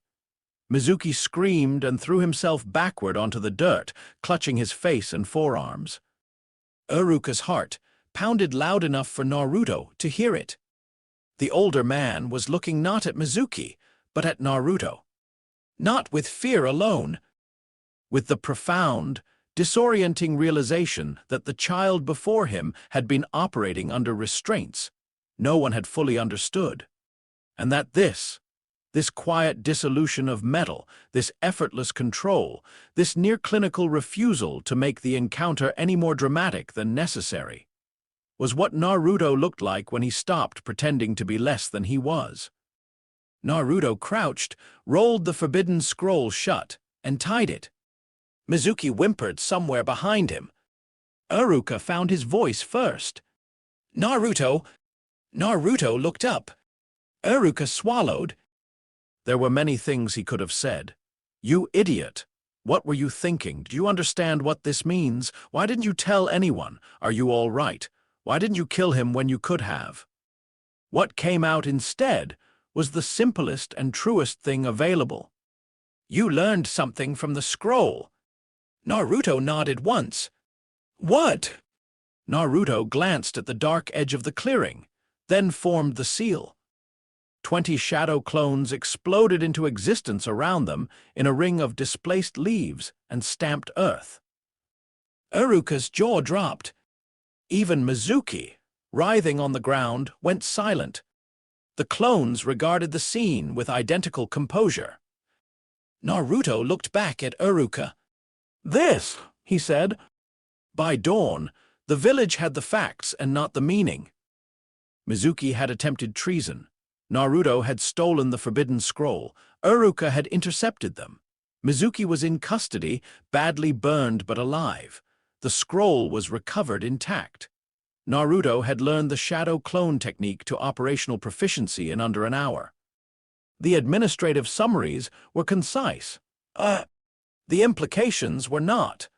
Mizuki screamed and threw himself backward onto the dirt, clutching his face and forearms. Uruka's heart pounded loud enough for Naruto to hear it. The older man was looking not at Mizuki, but at Naruto. Not with fear alone, with the profound, disorienting realization that the child before him had been operating under restraints no one had fully understood, and that this quiet dissolution of metal, this effortless control, this near-clinical refusal to make the encounter any more dramatic than necessary, was what Naruto looked like when he stopped pretending to be less than he was. Naruto crouched, rolled the forbidden scroll shut, and tied it. Mizuki whimpered somewhere behind him. Uruka found his voice first. "Naruto!" Naruto looked up. Uruka swallowed. There were many things he could have said. "You idiot! What were you thinking? Do you understand what this means? Why didn't you tell anyone? Are you all right? Why didn't you kill him when you could have?" What came out instead was the simplest and truest thing available. "You learned something from the scroll." Naruto nodded once. "What?" Naruto glanced at the dark edge of the clearing, then formed the seal. 20 shadow clones exploded into existence around them in a ring of displaced leaves and stamped earth. Uruka's jaw dropped. Even Mizuki, writhing on the ground, went silent. The clones regarded the scene with identical composure. Naruto looked back at Uruka. "This," he said. By dawn, the village had the facts and not the meaning. Mizuki had attempted treason. Naruto had stolen the forbidden scroll. Uruka had intercepted them. Mizuki was in custody, badly burned but alive. The scroll was recovered intact. Naruto had learned the shadow clone technique to operational proficiency in under an hour. The administrative summaries were concise. The implications were not.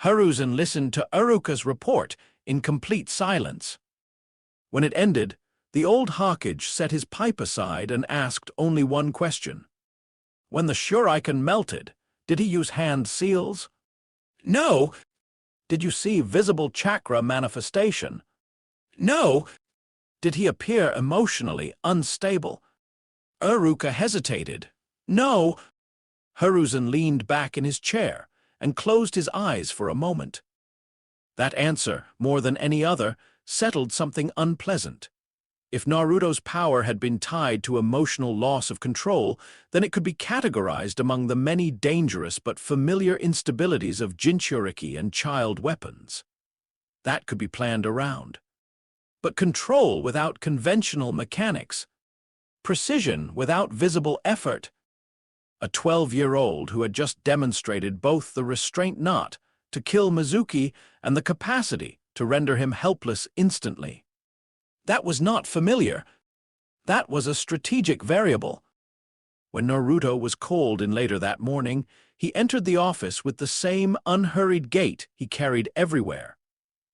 Hiruzen listened to Uruka's report in complete silence. When it ended, the old Hokage set his pipe aside and asked only one question. "When the Shuriken melted, did he use hand seals?" "No." "Did you see visible chakra manifestation?" "No." "Did he appear emotionally unstable?" Uruka hesitated. "No." Hiruzen leaned back in his chair and closed his eyes for a moment. That answer, more than any other, settled something unpleasant. If Naruto's power had been tied to emotional loss of control, then it could be categorized among the many dangerous but familiar instabilities of Jinchuriki and child weapons. That could be planned around. But control without conventional mechanics, precision without visible effort. A 12-year-old who had just demonstrated both the restraint not to kill Mizuki and the capacity to render him helpless instantly. That was not familiar. That was a strategic variable. When Naruto was called in later that morning, he entered the office with the same unhurried gait he carried everywhere,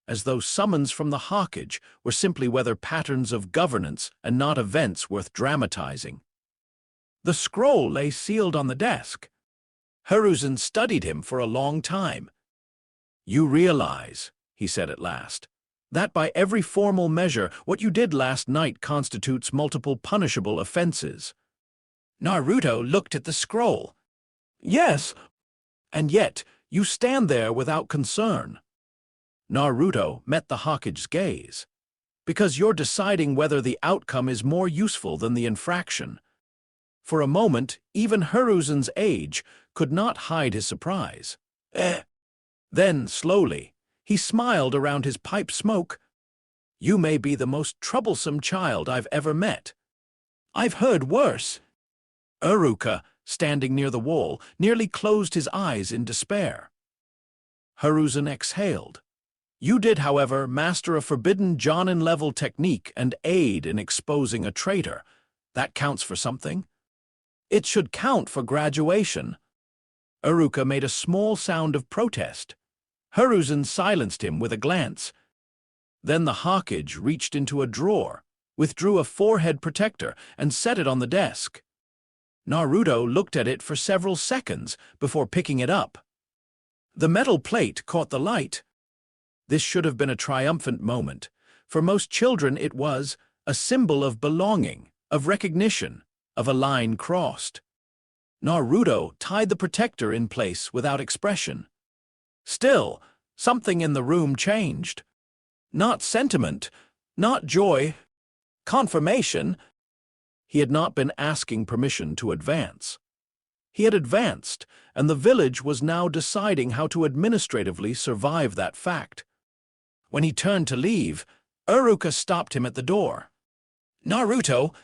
as though summons from the Hokage were simply weather patterns of governance and not events worth dramatizing. The scroll lay sealed on the desk. Hiruzen studied him for a long time. "You realize," he said at last, "that by every formal measure, what you did last night constitutes multiple punishable offenses." Naruto looked at the scroll. "Yes, and yet you stand there without concern." Naruto met the Hokage's gaze. "Because you're deciding whether the outcome is more useful than the infraction." For a moment, even Hiruzen's age could not hide his surprise. Then, slowly, he smiled around his pipe smoke. "You may be the most troublesome child I've ever met. I've heard worse." Iruka, standing near the wall, nearly closed his eyes in despair. Hiruzen exhaled. "You did, however, master a forbidden Jonin-level technique and aid in exposing a traitor. That counts for something." "It should count for graduation." Iruka made a small sound of protest. Hiruzen silenced him with a glance. Then the Hokage reached into a drawer, withdrew a forehead protector, and set it on the desk. Naruto looked at it for several seconds before picking it up. The metal plate caught the light. This should have been a triumphant moment. For most children it was a symbol of belonging, of recognition, of a line crossed. Naruto tied the protector in place without expression. Still, something in the room changed. Not sentiment, not joy, confirmation. He had not been asking permission to advance. He had advanced, and the village was now deciding how to administratively survive that fact. When he turned to leave, Iruka stopped him at the door. "Naruto!"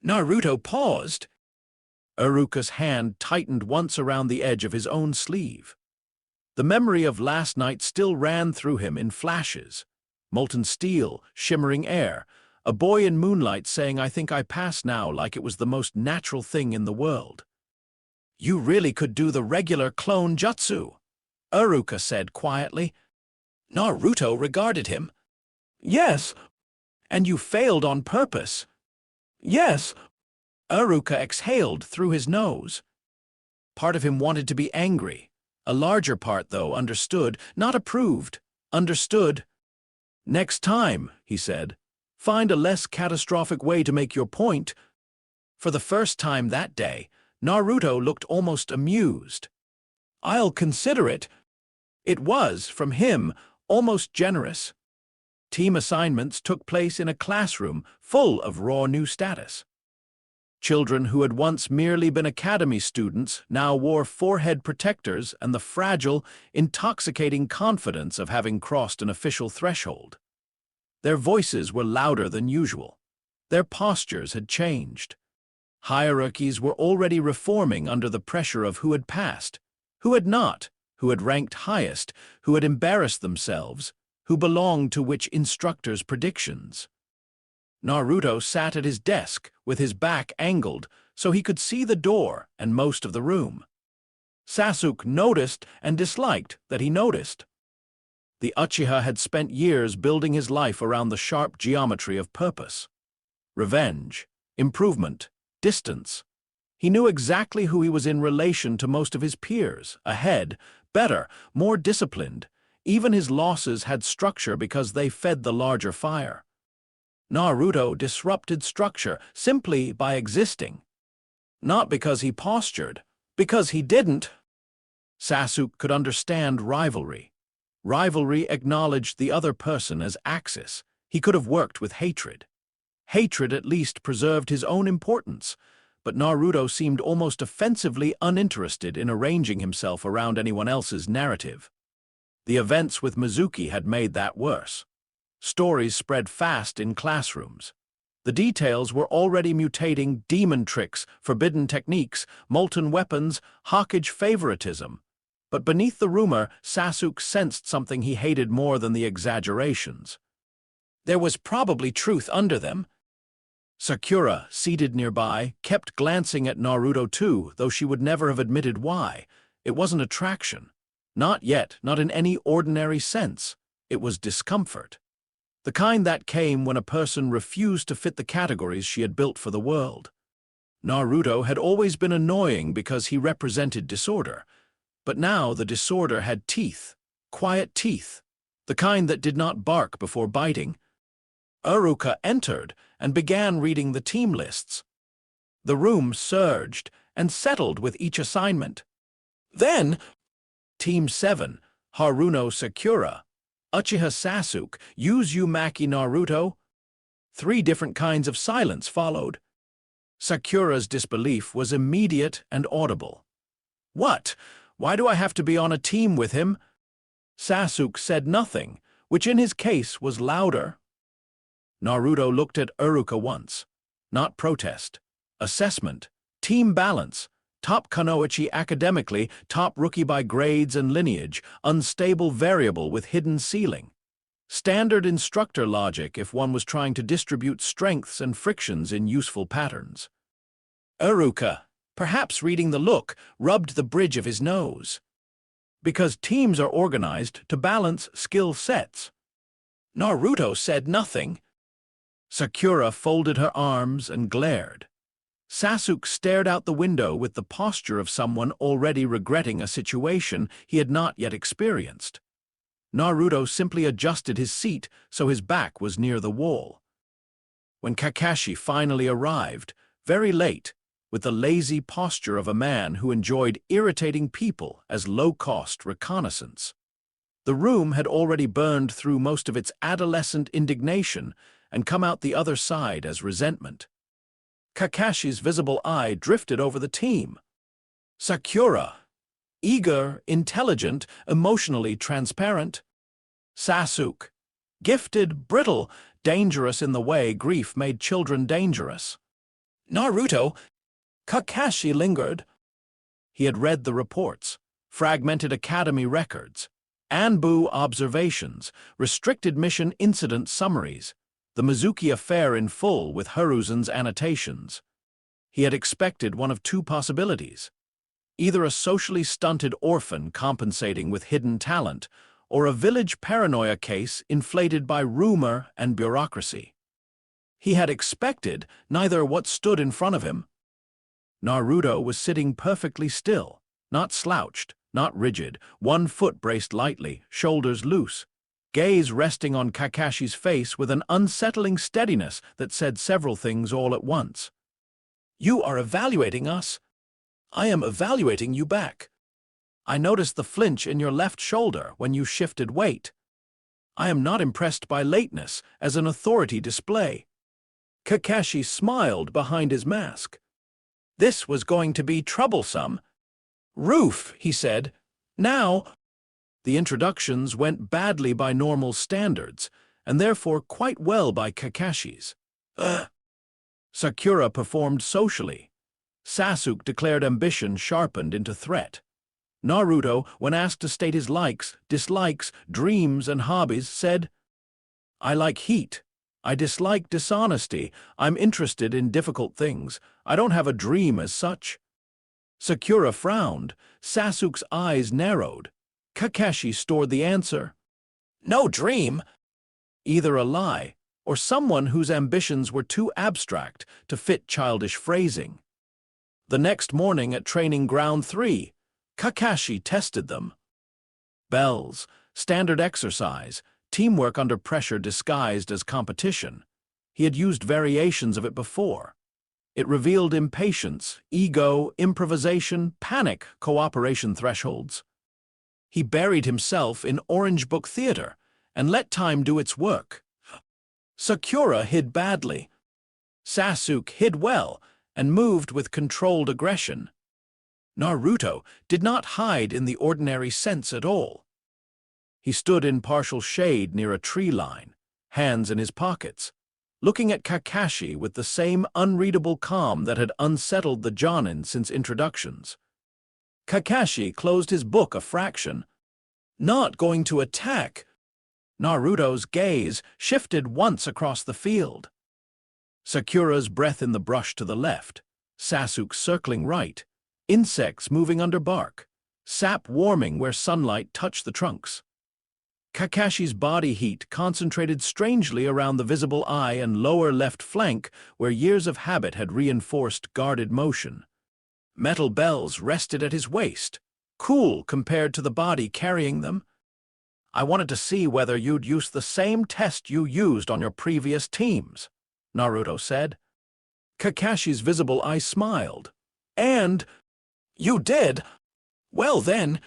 Naruto paused. Iruka's hand tightened once around the edge of his own sleeve. The memory of last night still ran through him in flashes. Molten steel, shimmering air, a boy in moonlight saying, "I think I pass now," like it was the most natural thing in the world. "You really could do the regular clone jutsu," Iruka said quietly. Naruto regarded him. "Yes." "And you failed on purpose." "Yes." Iruka exhaled through his nose. Part of him wanted to be angry. A larger part, though, understood, not approved, understood. "Next time," he said, "find a less catastrophic way to make your point." For the first time that day, Naruto looked almost amused. "I'll consider it." It was, from him, almost generous. Team assignments took place in a classroom full of raw new status. Children who had once merely been academy students now wore forehead protectors and the fragile, intoxicating confidence of having crossed an official threshold. Their voices were louder than usual. Their postures had changed. Hierarchies were already reforming under the pressure of who had passed, who had not, who had ranked highest, who had embarrassed themselves, who belonged to which instructor's predictions. Naruto sat at his desk with his back angled so he could see the door and most of the room. Sasuke noticed and disliked that he noticed. The Uchiha had spent years building his life around the sharp geometry of purpose. Revenge, improvement, distance. He knew exactly who he was in relation to most of his peers, ahead, better, more disciplined. Even his losses had structure because they fed the larger fire. Naruto disrupted structure simply by existing. Not because he postured, because he didn't. Sasuke could understand rivalry. Rivalry acknowledged the other person as axis. He could have worked with hatred. Hatred at least preserved his own importance, but Naruto seemed almost offensively uninterested in arranging himself around anyone else's narrative. The events with Mizuki had made that worse. Stories spread fast in classrooms. The details were already mutating: demon tricks, forbidden techniques, molten weapons, Hokage favoritism. But beneath the rumor, Sasuke sensed something he hated more than the exaggerations. There was probably truth under them. Sakura, seated nearby, kept glancing at Naruto too, though she would never have admitted why. It wasn't attraction. Not yet, not in any ordinary sense. It was discomfort. The kind that came when a person refused to fit the categories she had built for the world. Naruto had always been annoying because he represented disorder, but now the disorder had teeth, quiet teeth, the kind that did not bark before biting. Uruka entered and began reading the team lists. The room surged and settled with each assignment. Then, Team 7, Haruno Sakura, Uchiha Sasuke, Uzumaki Naruto. 3 different kinds of silence followed. Sakura's disbelief was immediate and audible. What? Why do I have to be on a team with him? Sasuke said nothing, which in his case was louder. Naruto looked at Uruka once. Not protest. Assessment. Team balance. Top Kunoichi academically, top rookie by grades and lineage, unstable variable with hidden ceiling. Standard instructor logic if one was trying to distribute strengths and frictions in useful patterns. Uruka, perhaps reading the look, rubbed the bridge of his nose. Because teams are organized to balance skill sets. Naruto said nothing. Sakura folded her arms and glared. Sasuke stared out the window with the posture of someone already regretting a situation he had not yet experienced. Naruto simply adjusted his seat so his back was near the wall. When Kakashi finally arrived, very late, with the lazy posture of a man who enjoyed irritating people as low-cost reconnaissance, the room had already burned through most of its adolescent indignation and come out the other side as resentment. Kakashi's visible eye drifted over the team. Sakura, eager, intelligent, emotionally transparent. Sasuke, gifted, brittle, dangerous in the way grief made children dangerous. Naruto, Kakashi lingered. He had read the reports, fragmented academy records, Anbu observations, restricted mission incident summaries, the Mizuki affair in full with Hiruzen's annotations. He had expected one of 2 possibilities. Either a socially stunted orphan compensating with hidden talent, or a village paranoia case inflated by rumor and bureaucracy. He had expected neither what stood in front of him. Naruto was sitting perfectly still, not slouched, not rigid, one foot braced lightly, shoulders loose, gaze resting on Kakashi's face with an unsettling steadiness that said several things all at once. You are evaluating us. I am evaluating you back. I noticed the flinch in your left shoulder when you shifted weight. I am not impressed by lateness as an authority display. Kakashi smiled behind his mask. This was going to be troublesome. Roof, he said. Now, the introductions went badly by normal standards, and therefore quite well by Kakashi's. Sakura performed socially. Sasuke declared ambition sharpened into threat. Naruto, when asked to state his likes, dislikes, dreams, and hobbies, said, I like heat. I dislike dishonesty. I'm interested in difficult things. I don't have a dream as such. Sakura frowned. Sasuke's eyes narrowed. Kakashi stored the answer. No dream. Either a lie, or someone whose ambitions were too abstract to fit childish phrasing. The next morning at Training Ground 3, Kakashi tested them. Bells, standard exercise, teamwork under pressure disguised as competition. He had used variations of it before. It revealed impatience, ego, improvisation, panic, cooperation thresholds. He buried himself in Orange Book theater and let time do its work. Sakura hid badly. Sasuke hid well and moved with controlled aggression. Naruto did not hide in the ordinary sense at all. He stood in partial shade near a tree line, hands in his pockets, looking at Kakashi with the same unreadable calm that had unsettled the Jonin since introductions. Kakashi closed his book a fraction. Not going to attack. Naruto's gaze shifted once across the field. Sakura's breath in the brush to the left, Sasuke circling right, insects moving under bark, sap warming where sunlight touched the trunks. Kakashi's body heat concentrated strangely around the visible eye and lower left flank where years of habit had reinforced guarded motion. Metal bells rested at his waist, cool compared to the body carrying them. I wanted to see whether you'd use the same test you used on your previous teams, Naruto said. Kakashi's visible eye smiled. And you did? Well then,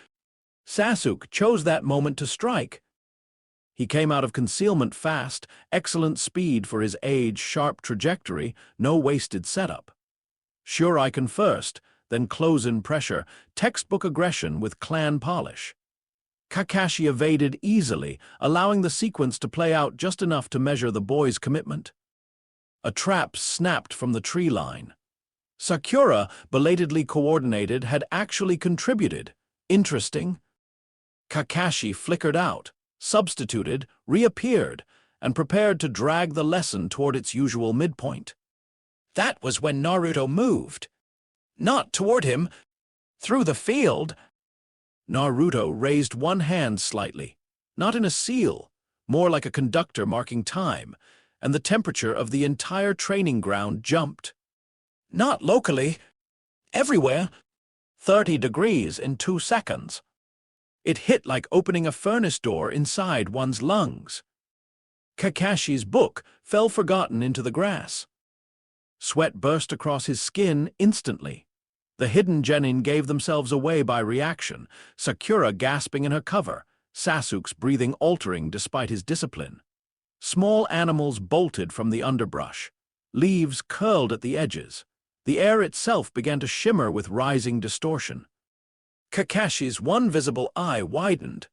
Sasuke chose that moment to strike. He came out of concealment fast, excellent speed for his age, sharp trajectory, no wasted setup. Shuriken first, then close-in pressure, textbook aggression with clan polish. Kakashi evaded easily, allowing the sequence to play out just enough to measure the boy's commitment. A trap snapped from the tree line. Sakura, belatedly coordinated, had actually contributed. Interesting. Kakashi flickered out, substituted, reappeared, and prepared to drag the lesson toward its usual midpoint. That was when Naruto moved. Not toward him, through the field. Naruto raised one hand slightly, not in a seal, more like a conductor marking time, and the temperature of the entire training ground jumped. Not locally, everywhere. 30 degrees in 2 seconds. It hit like opening a furnace door inside one's lungs. Kakashi's book fell forgotten into the grass. Sweat burst across his skin instantly. The hidden genin gave themselves away by reaction, Sakura gasping in her cover, Sasuke's breathing altering despite his discipline. Small animals bolted from the underbrush. Leaves curled at the edges. The air itself began to shimmer with rising distortion. Kakashi's one visible eye widened.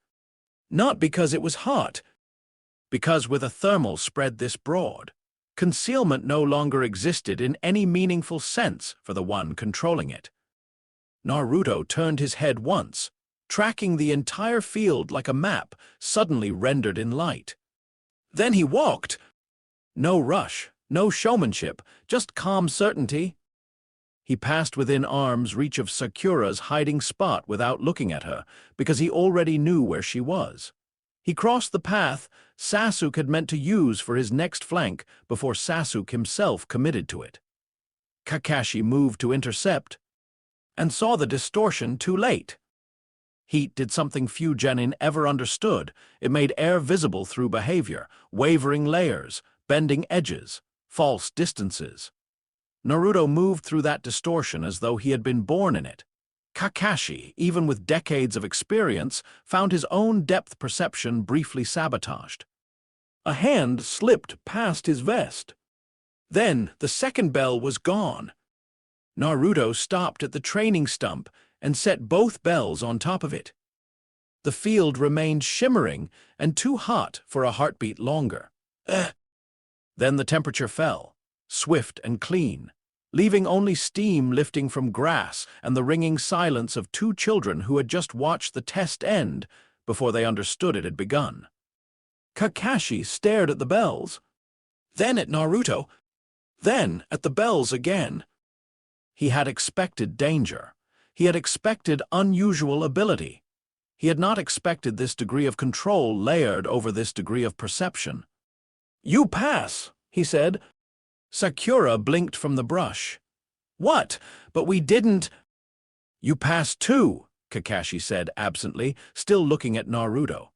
Not because it was hot, because with a thermal spread this broad, concealment no longer existed in any meaningful sense for the one controlling it. Naruto turned his head once, tracking the entire field like a map suddenly rendered in light. Then he walked. No rush, no showmanship, just calm certainty. He passed within arm's reach of Sakura's hiding spot without looking at her, because he already knew where she was. He crossed the path Sasuke had meant to use for his next flank before Sasuke himself committed to it. Kakashi moved to intercept, and saw the distortion too late. Heat did something few genin ever understood. It made air visible through behavior, wavering layers, bending edges, false distances. Naruto moved through that distortion as though he had been born in it. Kakashi, even with decades of experience, found his own depth perception briefly sabotaged. A hand slipped past his vest. Then the second bell was gone. Naruto stopped at the training stump and set both bells on top of it. The field remained shimmering and too hot for a heartbeat longer. Then the temperature fell, swift and clean, leaving only steam lifting from grass and the ringing silence of 2 children who had just watched the test end before they understood it had begun. Kakashi stared at the bells, then at Naruto, then at the bells again. He had expected danger. He had expected unusual ability. He had not expected this degree of control layered over this degree of perception. "You pass," he said. Sakura blinked from the brush. "What? But we didn't—" "You passed too," Kakashi said absently, still looking at Naruto.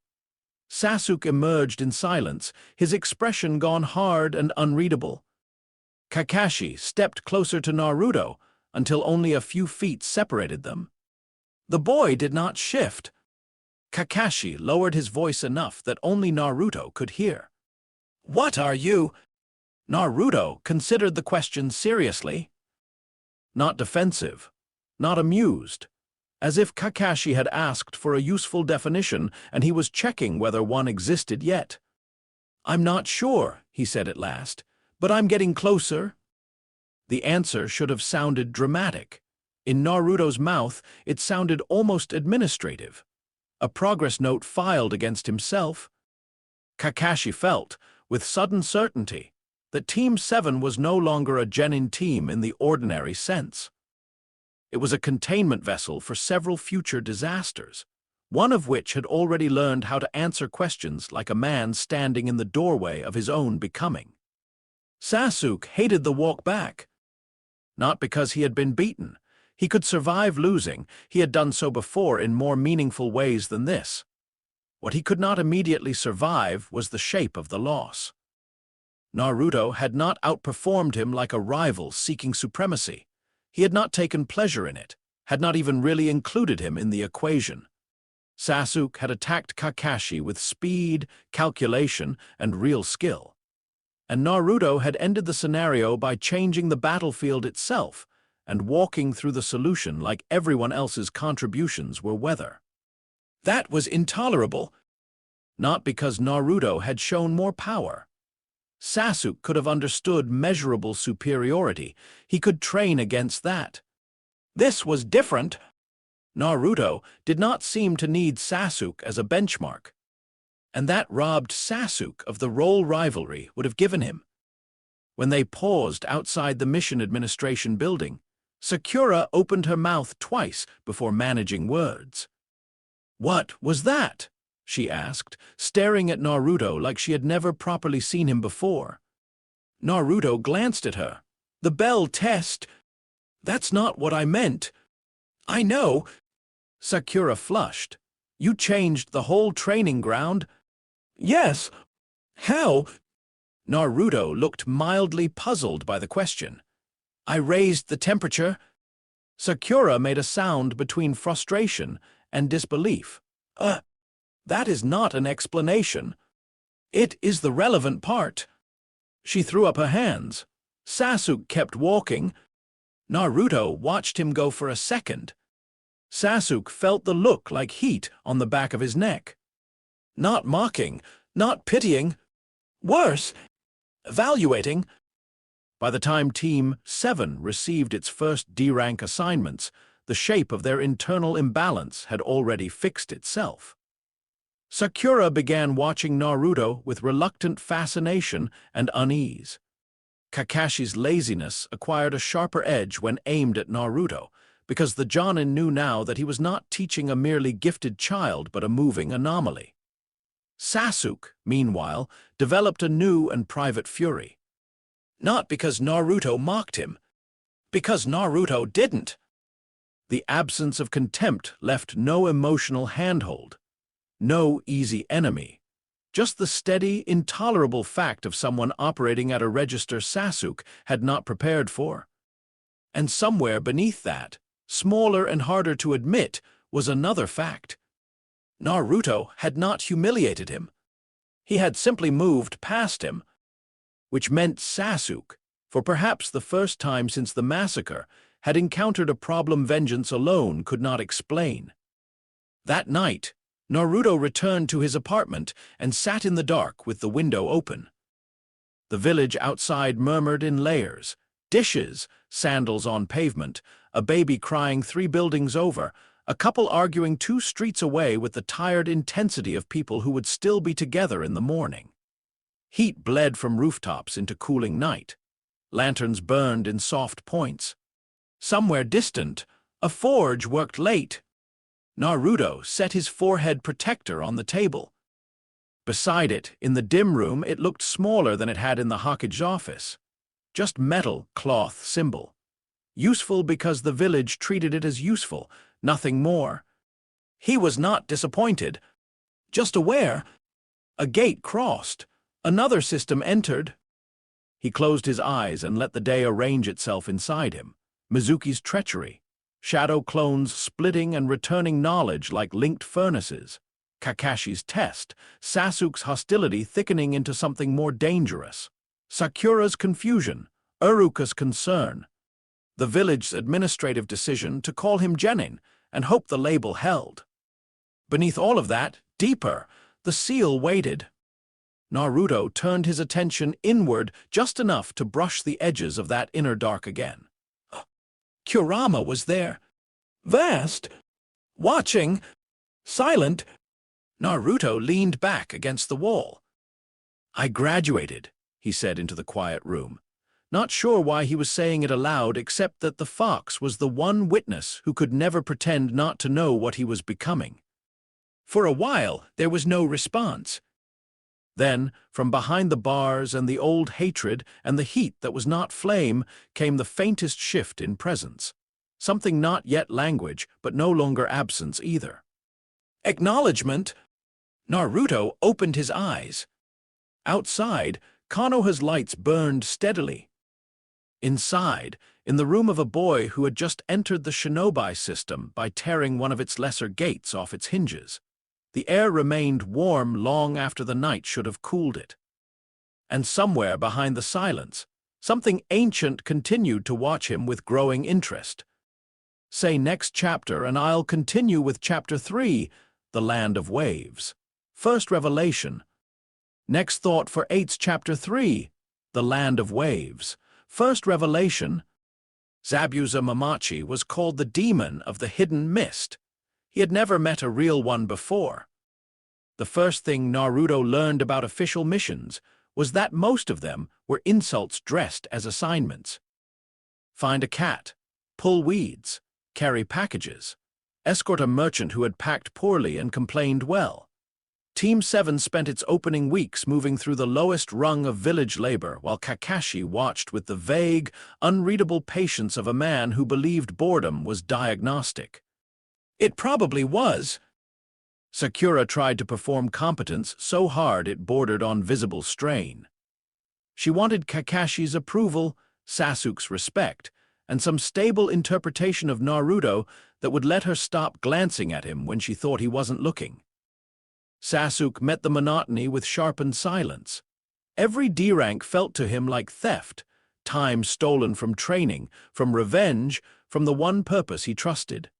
Sasuke emerged in silence, his expression gone hard and unreadable. Kakashi stepped closer to Naruto until only a few feet separated them. The boy did not shift. Kakashi lowered his voice enough that only Naruto could hear. "What are you?" Naruto considered the question seriously. Not defensive, not amused, as if Kakashi had asked for a useful definition and he was checking whether one existed yet. "I'm not sure," he said at last, "but I'm getting closer." The answer should have sounded dramatic. In Naruto's mouth, it sounded almost administrative. A progress note filed against himself. Kakashi felt, with sudden certainty, that Team 7 was no longer a genin team in the ordinary sense. It was a containment vessel for several future disasters, one of which had already learned how to answer questions like a man standing in the doorway of his own becoming. Sasuke hated the walk back. Not because he had been beaten. He could survive losing. He had done so before in more meaningful ways than this. What he could not immediately survive was the shape of the loss. Naruto had not outperformed him like a rival seeking supremacy. He had not taken pleasure in it, had not even really included him in the equation. Sasuke had attacked Kakashi with speed, calculation, and real skill. And Naruto had ended the scenario by changing the battlefield itself and walking through the solution like everyone else's contributions were weather. That was intolerable, not because Naruto had shown more power. Sasuke could have understood measurable superiority. He could train against that. This was different. Naruto did not seem to need Sasuke as a benchmark, and that robbed Sasuke of the role rivalry would have given him. When they paused outside the mission administration building, Sakura opened her mouth twice before managing words. "What was that?" she asked, staring at Naruto like she had never properly seen him before. Naruto glanced at her. "The bell test." "That's not what I meant." "I know." Sakura flushed. "You changed the whole training ground?" "Yes." "How?" Naruto looked mildly puzzled by the question. "I raised the temperature." Sakura made a sound between frustration and disbelief. That is not an explanation." "It is the relevant part." She threw up her hands. Sasuke kept walking. Naruto watched him go for a second. Sasuke felt the look like heat on the back of his neck. Not mocking, not pitying. Worse, evaluating. By the time Team 7 received its first D-rank assignments, the shape of their internal imbalance had already fixed itself. Sakura began watching Naruto with reluctant fascination and unease. Kakashi's laziness acquired a sharper edge when aimed at Naruto, because the Jonin knew now that he was not teaching a merely gifted child but a moving anomaly. Sasuke, meanwhile, developed a new and private fury. Not because Naruto mocked him, because Naruto didn't. The absence of contempt left no emotional handhold. No easy enemy, just the steady, intolerable fact of someone operating at a register Sasuke had not prepared for. And somewhere beneath that, smaller and harder to admit, was another fact. Naruto had not humiliated him. He had simply moved past him, which meant Sasuke, for perhaps the first time since the massacre, had encountered a problem vengeance alone could not explain. That night, Naruto returned to his apartment and sat in the dark with the window open. The village outside murmured in layers. Dishes, sandals on pavement, a baby crying 3 buildings over, a couple arguing 2 streets away with the tired intensity of people who would still be together in the morning. Heat bled from rooftops into cooling night. Lanterns burned in soft points. Somewhere distant, a forge worked late. Naruto set his forehead protector on the table. Beside it, in the dim room, it looked smaller than it had in the Hokage's office. Just metal, cloth, symbol. Useful because the village treated it as useful, nothing more. He was not disappointed, just aware. A gate crossed. Another system entered. He closed his eyes and let the day arrange itself inside him. Mizuki's treachery. Shadow clones splitting and returning knowledge like linked furnaces. Kakashi's test. Sasuke's hostility thickening into something more dangerous. Sakura's confusion. Iruka's concern. The village's administrative decision to call him Genin and hope the label held. Beneath all of that, deeper, the seal waited. Naruto turned his attention inward just enough to brush the edges of that inner dark again. Kurama was there. Vast. Watching. Silent. Naruto leaned back against the wall. "I graduated," he said into the quiet room. Not sure why he was saying it aloud except that the fox was the one witness who could never pretend not to know what he was becoming. For a while, there was no response. Then, from behind the bars and the old hatred and the heat that was not flame, came the faintest shift in presence. Something not yet language, but no longer absence either. Acknowledgement! Naruto opened his eyes. Outside, Konoha's lights burned steadily. Inside, in the room of a boy who had just entered the shinobi system by tearing one of its lesser gates off its hinges, the air remained warm long after the night should have cooled it. And somewhere behind the silence, something ancient continued to watch him with growing interest. Say next chapter and I'll continue with chapter 3, The Land of Waves. First revelation. Next thought for 8's chapter 3, The Land of Waves. First revelation. Zabuza Mamachi was called the demon of the hidden mist. He had never met a real one before. The first thing Naruto learned about official missions was that most of them were insults dressed as assignments. Find a cat, pull weeds, carry packages, escort a merchant who had packed poorly and complained well. Team 7 spent its opening weeks moving through the lowest rung of village labor while Kakashi watched with the vague, unreadable patience of a man who believed boredom was diagnostic. It probably was. Sakura tried to perform competence so hard it bordered on visible strain. She wanted Kakashi's approval, Sasuke's respect, and some stable interpretation of Naruto that would let her stop glancing at him when she thought he wasn't looking. Sasuke met the monotony with sharpened silence. Every D-rank felt to him like theft, time stolen from training, from revenge, from the one purpose he trusted.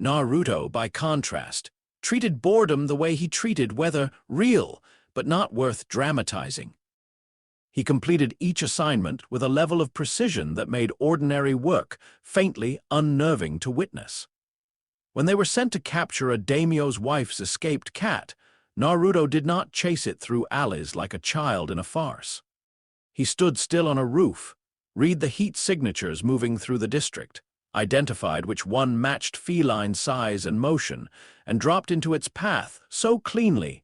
Naruto, by contrast, treated boredom the way he treated weather, real, but not worth dramatizing. He completed each assignment with a level of precision that made ordinary work faintly unnerving to witness. When they were sent to capture a daimyo's wife's escaped cat, Naruto did not chase it through alleys like a child in a farce. He stood still on a roof, read the heat signatures moving through the district, identified which one matched feline size and motion, and dropped into its path so cleanly.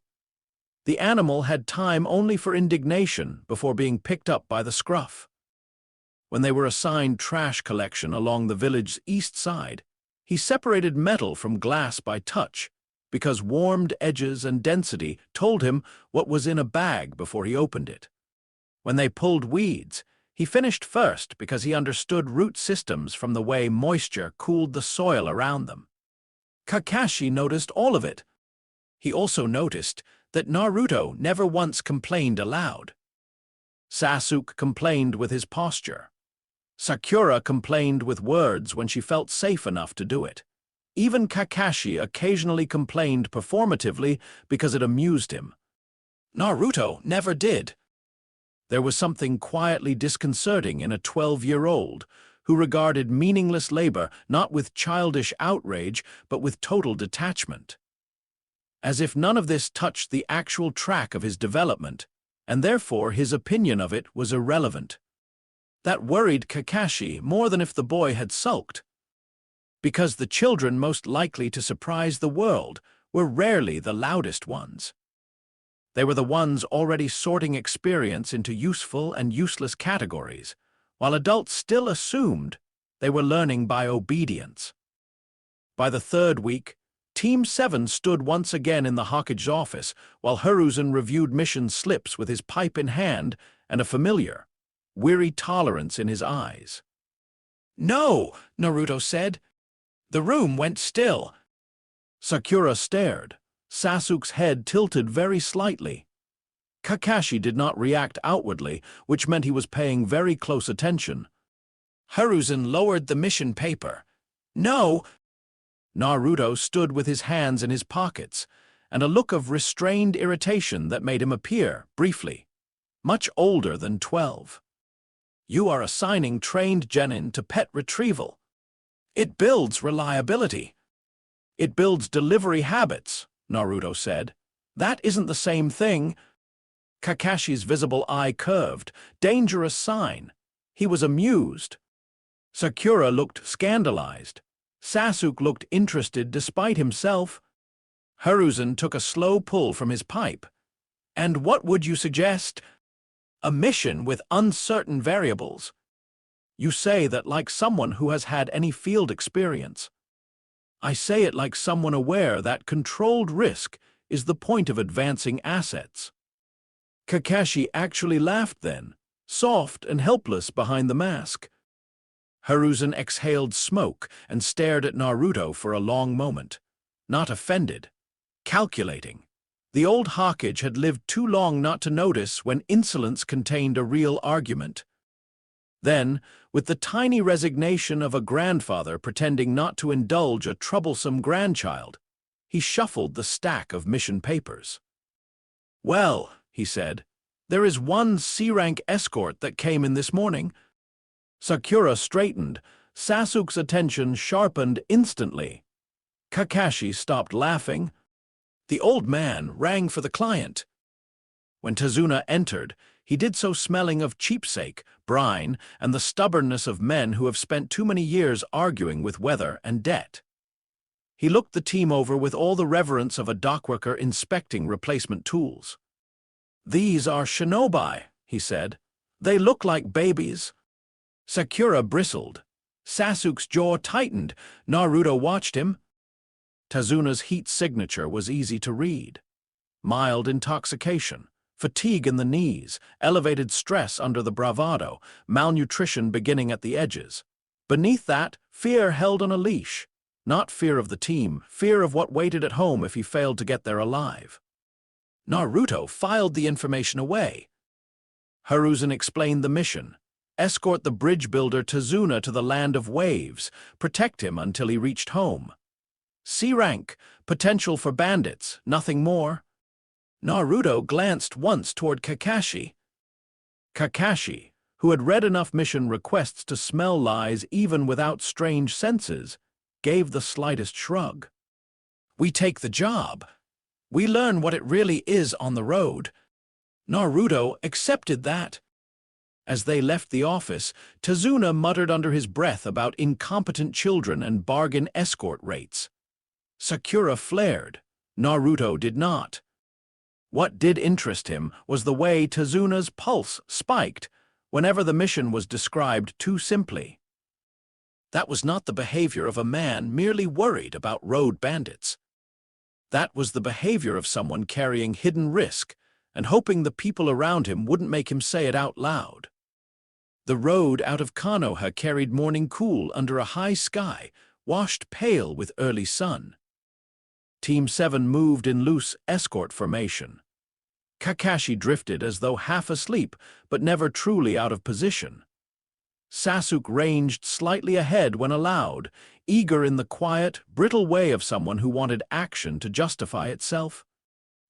The animal had time only for indignation before being picked up by the scruff. When they were assigned trash collection along the village's east side, he separated metal from glass by touch, because warmed edges and density told him what was in a bag before he opened it. When they pulled weeds, he finished first because he understood root systems from the way moisture cooled the soil around them. Kakashi noticed all of it. He also noticed that Naruto never once complained aloud. Sasuke complained with his posture. Sakura complained with words when she felt safe enough to do it. Even Kakashi occasionally complained performatively because it amused him. Naruto never did. There was something quietly disconcerting in a 12-year-old who regarded meaningless labor not with childish outrage but with total detachment. As if none of this touched the actual track of his development, and therefore his opinion of it was irrelevant. That worried Kakashi more than if the boy had sulked, because the children most likely to surprise the world were rarely the loudest ones. They were the ones already sorting experience into useful and useless categories, while adults still assumed they were learning by obedience. By the third week, Team 7 stood once again in the Hokage's office while Hiruzen reviewed mission slips with his pipe in hand and a familiar, weary tolerance in his eyes. "No," Naruto said. The room went still. Sakura stared, Sasuke's head tilted very slightly. Kakashi did not react outwardly, which meant he was paying very close attention. Hiruzen lowered the mission paper. "No." Naruto stood with his hands in his pockets, and a look of restrained irritation that made him appear, briefly, much older than 12. "You are assigning trained genin to pet retrieval. It builds reliability. It builds delivery habits," Naruto said. "That isn't the same thing." Kakashi's visible eye curved, dangerous sign. He was amused. Sakura looked scandalized. Sasuke looked interested despite himself. Hiruzen took a slow pull from his pipe. And what would you suggest? A mission with uncertain variables. You say that like someone who has had any field experience. I say it like someone aware that controlled risk is the point of advancing assets. Kakashi actually laughed then, soft and helpless behind the mask. Hiruzen exhaled smoke and stared at Naruto for a long moment, not offended, calculating. The old Hokage had lived too long not to notice when insolence contained a real argument. Then, with the tiny resignation of a grandfather pretending not to indulge a troublesome grandchild, he shuffled the stack of mission papers. "Well," he said, "there is one C-rank escort that came in this morning." Sakura straightened. Sasuke's attention sharpened instantly. Kakashi stopped laughing. The old man rang for the client. When Tazuna entered, he did so smelling of cheapsake, brine, and the stubbornness of men who have spent too many years arguing with weather and debt. He looked the team over with all the reverence of a dockworker inspecting replacement tools. "These are shinobi," he said. "They look like babies." Sakura bristled. Sasuke's jaw tightened. Naruto watched him. Tazuna's heat signature was easy to read. Mild intoxication, fatigue in the knees, elevated stress under the bravado, malnutrition beginning at the edges. Beneath that, fear held on a leash. Not fear of the team, fear of what waited at home if he failed to get there alive. Naruto filed the information away. Hiruzen explained the mission. Escort the bridge builder Tazuna to the land of waves, protect him until he reached home. C-rank, potential for bandits, nothing more. Naruto glanced once toward Kakashi. Kakashi, who had read enough mission requests to smell lies even without strange senses, gave the slightest shrug. "We take the job. We learn what it really is on the road." Naruto accepted that. As they left the office, Tazuna muttered under his breath about incompetent children and bargain escort rates. Sakura flared. Naruto did not. What did interest him was the way Tazuna's pulse spiked whenever the mission was described too simply. That was not the behavior of a man merely worried about road bandits. That was the behavior of someone carrying hidden risk and hoping the people around him wouldn't make him say it out loud. The road out of Konoha carried morning cool under a high sky, washed pale with early sun. Team 7 moved in loose escort formation. Kakashi drifted as though half asleep, but never truly out of position. Sasuke ranged slightly ahead when allowed, eager in the quiet, brittle way of someone who wanted action to justify itself.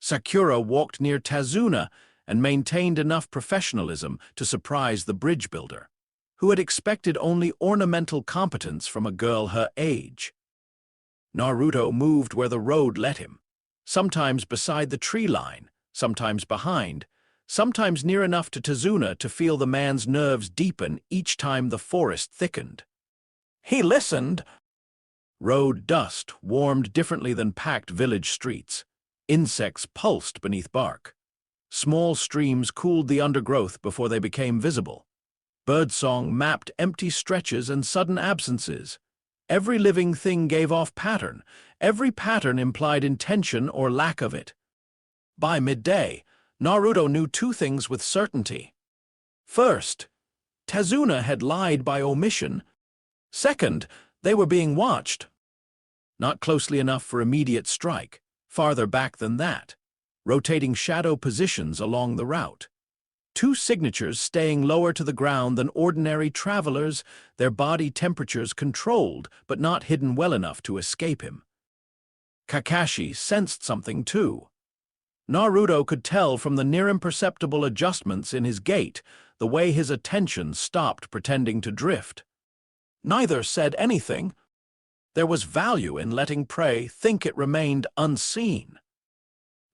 Sakura walked near Tazuna and maintained enough professionalism to surprise the bridge builder, who had expected only ornamental competence from a girl her age. Naruto moved where the road led him, sometimes beside the tree line, sometimes behind, sometimes near enough to Tazuna to feel the man's nerves deepen each time the forest thickened. He listened. Road dust warmed differently than packed village streets. Insects pulsed beneath bark. Small streams cooled the undergrowth before they became visible. Birdsong mapped empty stretches and sudden absences. Every living thing gave off pattern. Every pattern implied intention or lack of it. By midday, Naruto knew two things with certainty. First, Tazuna had lied by omission. Second, they were being watched. Not closely enough for immediate strike, farther back than that, rotating shadow positions along the route. Two signatures staying lower to the ground than ordinary travelers, their body temperatures controlled but not hidden well enough to escape him. Kakashi sensed something too. Naruto could tell from the near-imperceptible adjustments in his gait, the way his attention stopped pretending to drift. Neither said anything. There was value in letting prey think it remained unseen.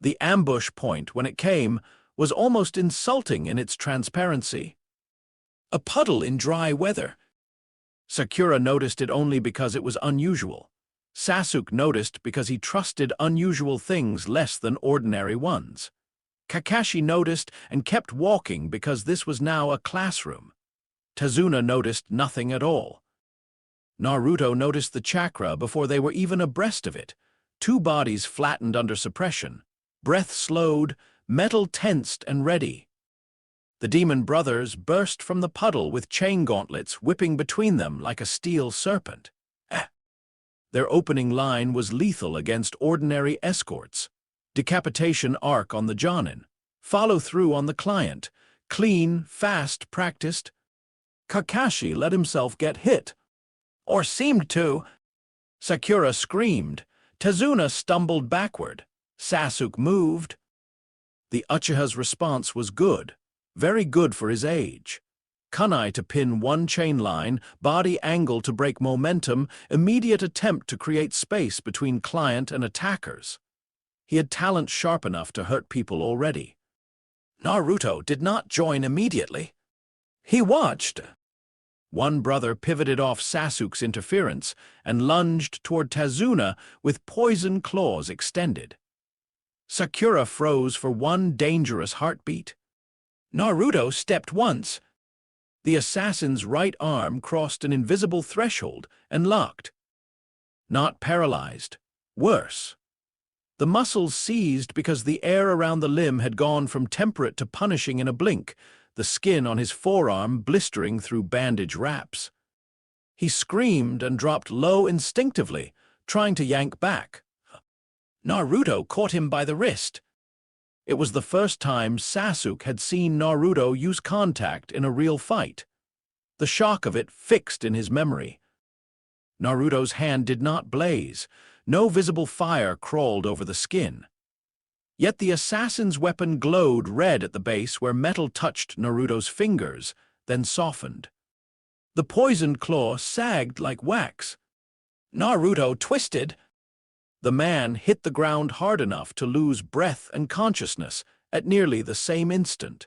The ambush point, when it came, was almost insulting in its transparency. A puddle in dry weather. Sakura noticed it only because it was unusual. Sasuke noticed because he trusted unusual things less than ordinary ones. Kakashi noticed and kept walking because this was now a classroom. Tazuna noticed nothing at all. Naruto noticed the chakra before they were even abreast of it. Two bodies flattened under suppression. Breath slowed, metal tensed and ready. The demon brothers burst from the puddle with chain gauntlets whipping between them like a steel serpent. Their opening line was lethal against ordinary escorts. Decapitation arc on the Jonin. Follow through on the client. Clean, fast, practiced. Kakashi let himself get hit. Or seemed to. Sakura screamed. Tazuna stumbled backward. Sasuke moved. The Uchiha's response was good. Very good for his age. Kunai to pin one chain line, body angle to break momentum, immediate attempt to create space between client and attackers. He had talent sharp enough to hurt people already. Naruto did not join immediately. He watched. One brother pivoted off Sasuke's interference and lunged toward Tazuna with poison claws extended. Sakura froze for one dangerous heartbeat. Naruto stepped once. The assassin's right arm crossed an invisible threshold and locked. Not paralyzed. Worse. The muscles seized because the air around the limb had gone from temperate to punishing in a blink, the skin on his forearm blistering through bandage wraps. He screamed and dropped low instinctively, trying to yank back. Naruto caught him by the wrist. It was the first time Sasuke had seen Naruto use contact in a real fight. The shock of it fixed in his memory. Naruto's hand did not blaze. No visible fire crawled over the skin. Yet the assassin's weapon glowed red at the base where metal touched Naruto's fingers, then softened. The poisoned claw sagged like wax. Naruto twisted. The man hit the ground hard enough to lose breath and consciousness at nearly the same instant.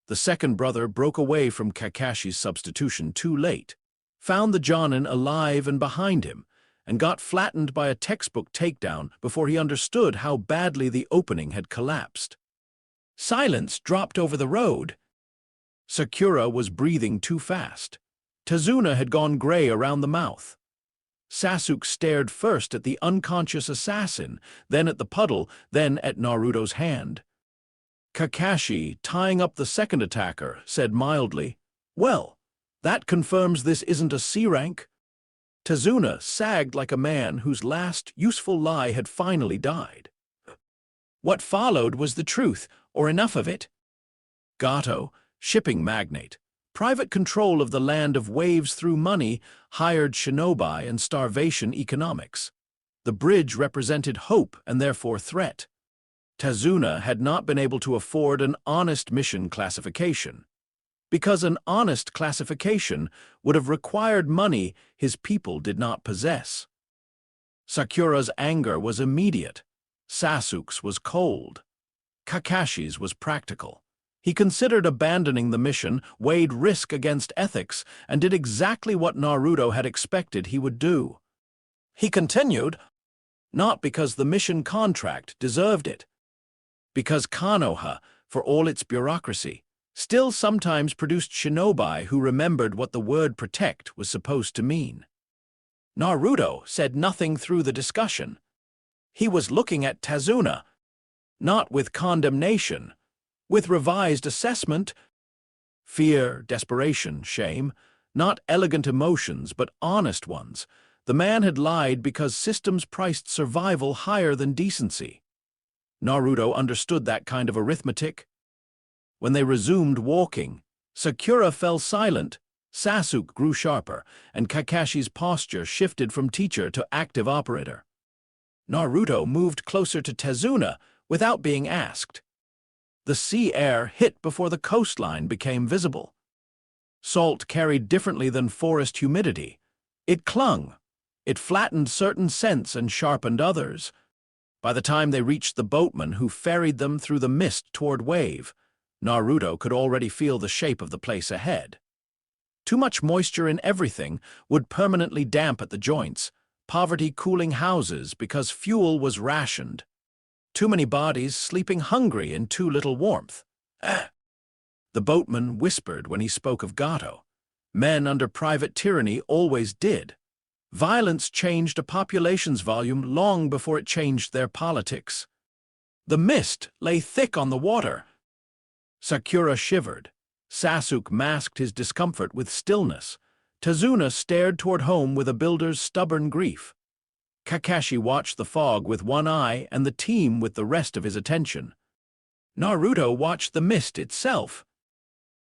The second brother broke away from Kakashi's substitution too late, found the Jonin alive and behind him, and got flattened by a textbook takedown before he understood how badly the opening had collapsed. Silence dropped over the road. Sakura was breathing too fast. Tazuna had gone gray around the mouth. Sasuke stared first at the unconscious assassin, then at the puddle, then at Naruto's hand. Kakashi, tying up the second attacker, said mildly, "Well, that confirms this isn't a C rank." Tazuna sagged like a man whose last useful lie had finally died. What followed was the truth, or enough of it. Gato, shipping magnate, private control of the land of waves through money, hired shinobi and starvation economics. The bridge represented hope and therefore threat. Tazuna had not been able to afford an honest mission classification, because an honest classification would have required money his people did not possess. Sakura's anger was immediate. Sasuke's was cold. Kakashi's was practical. He considered abandoning the mission, weighed risk against ethics, and did exactly what Naruto had expected he would do. He continued, not because the mission contract deserved it, because Konoha, for all its bureaucracy, still sometimes produced shinobi who remembered what the word protect was supposed to mean. Naruto said nothing through the discussion. He was looking at Tazuna, not with condemnation, with revised assessment. Fear, desperation, shame, not elegant emotions but honest ones. The man had lied because systems priced survival higher than decency. Naruto understood that kind of arithmetic. When they resumed walking, Sakura fell silent, Sasuke grew sharper, and Kakashi's posture shifted from teacher to active operator. Naruto moved closer to Tazuna without being asked. The sea air hit before the coastline became visible. Salt carried differently than forest humidity. It clung. It flattened certain scents and sharpened others. By the time they reached the boatman who ferried them through the mist toward wave, Naruto could already feel the shape of the place ahead. Too much moisture in everything would permanently damp at the joints, poverty cooling houses because fuel was rationed. Too many bodies sleeping hungry in too little warmth. The boatman whispered when he spoke of Gato. Men under private tyranny always did. Violence changed a population's volume long before it changed their politics. The mist lay thick on the water. Sakura shivered. Sasuke masked his discomfort with stillness. Tazuna stared toward home with a builder's stubborn grief. Kakashi watched the fog with one eye and the team with the rest of his attention. Naruto watched the mist itself.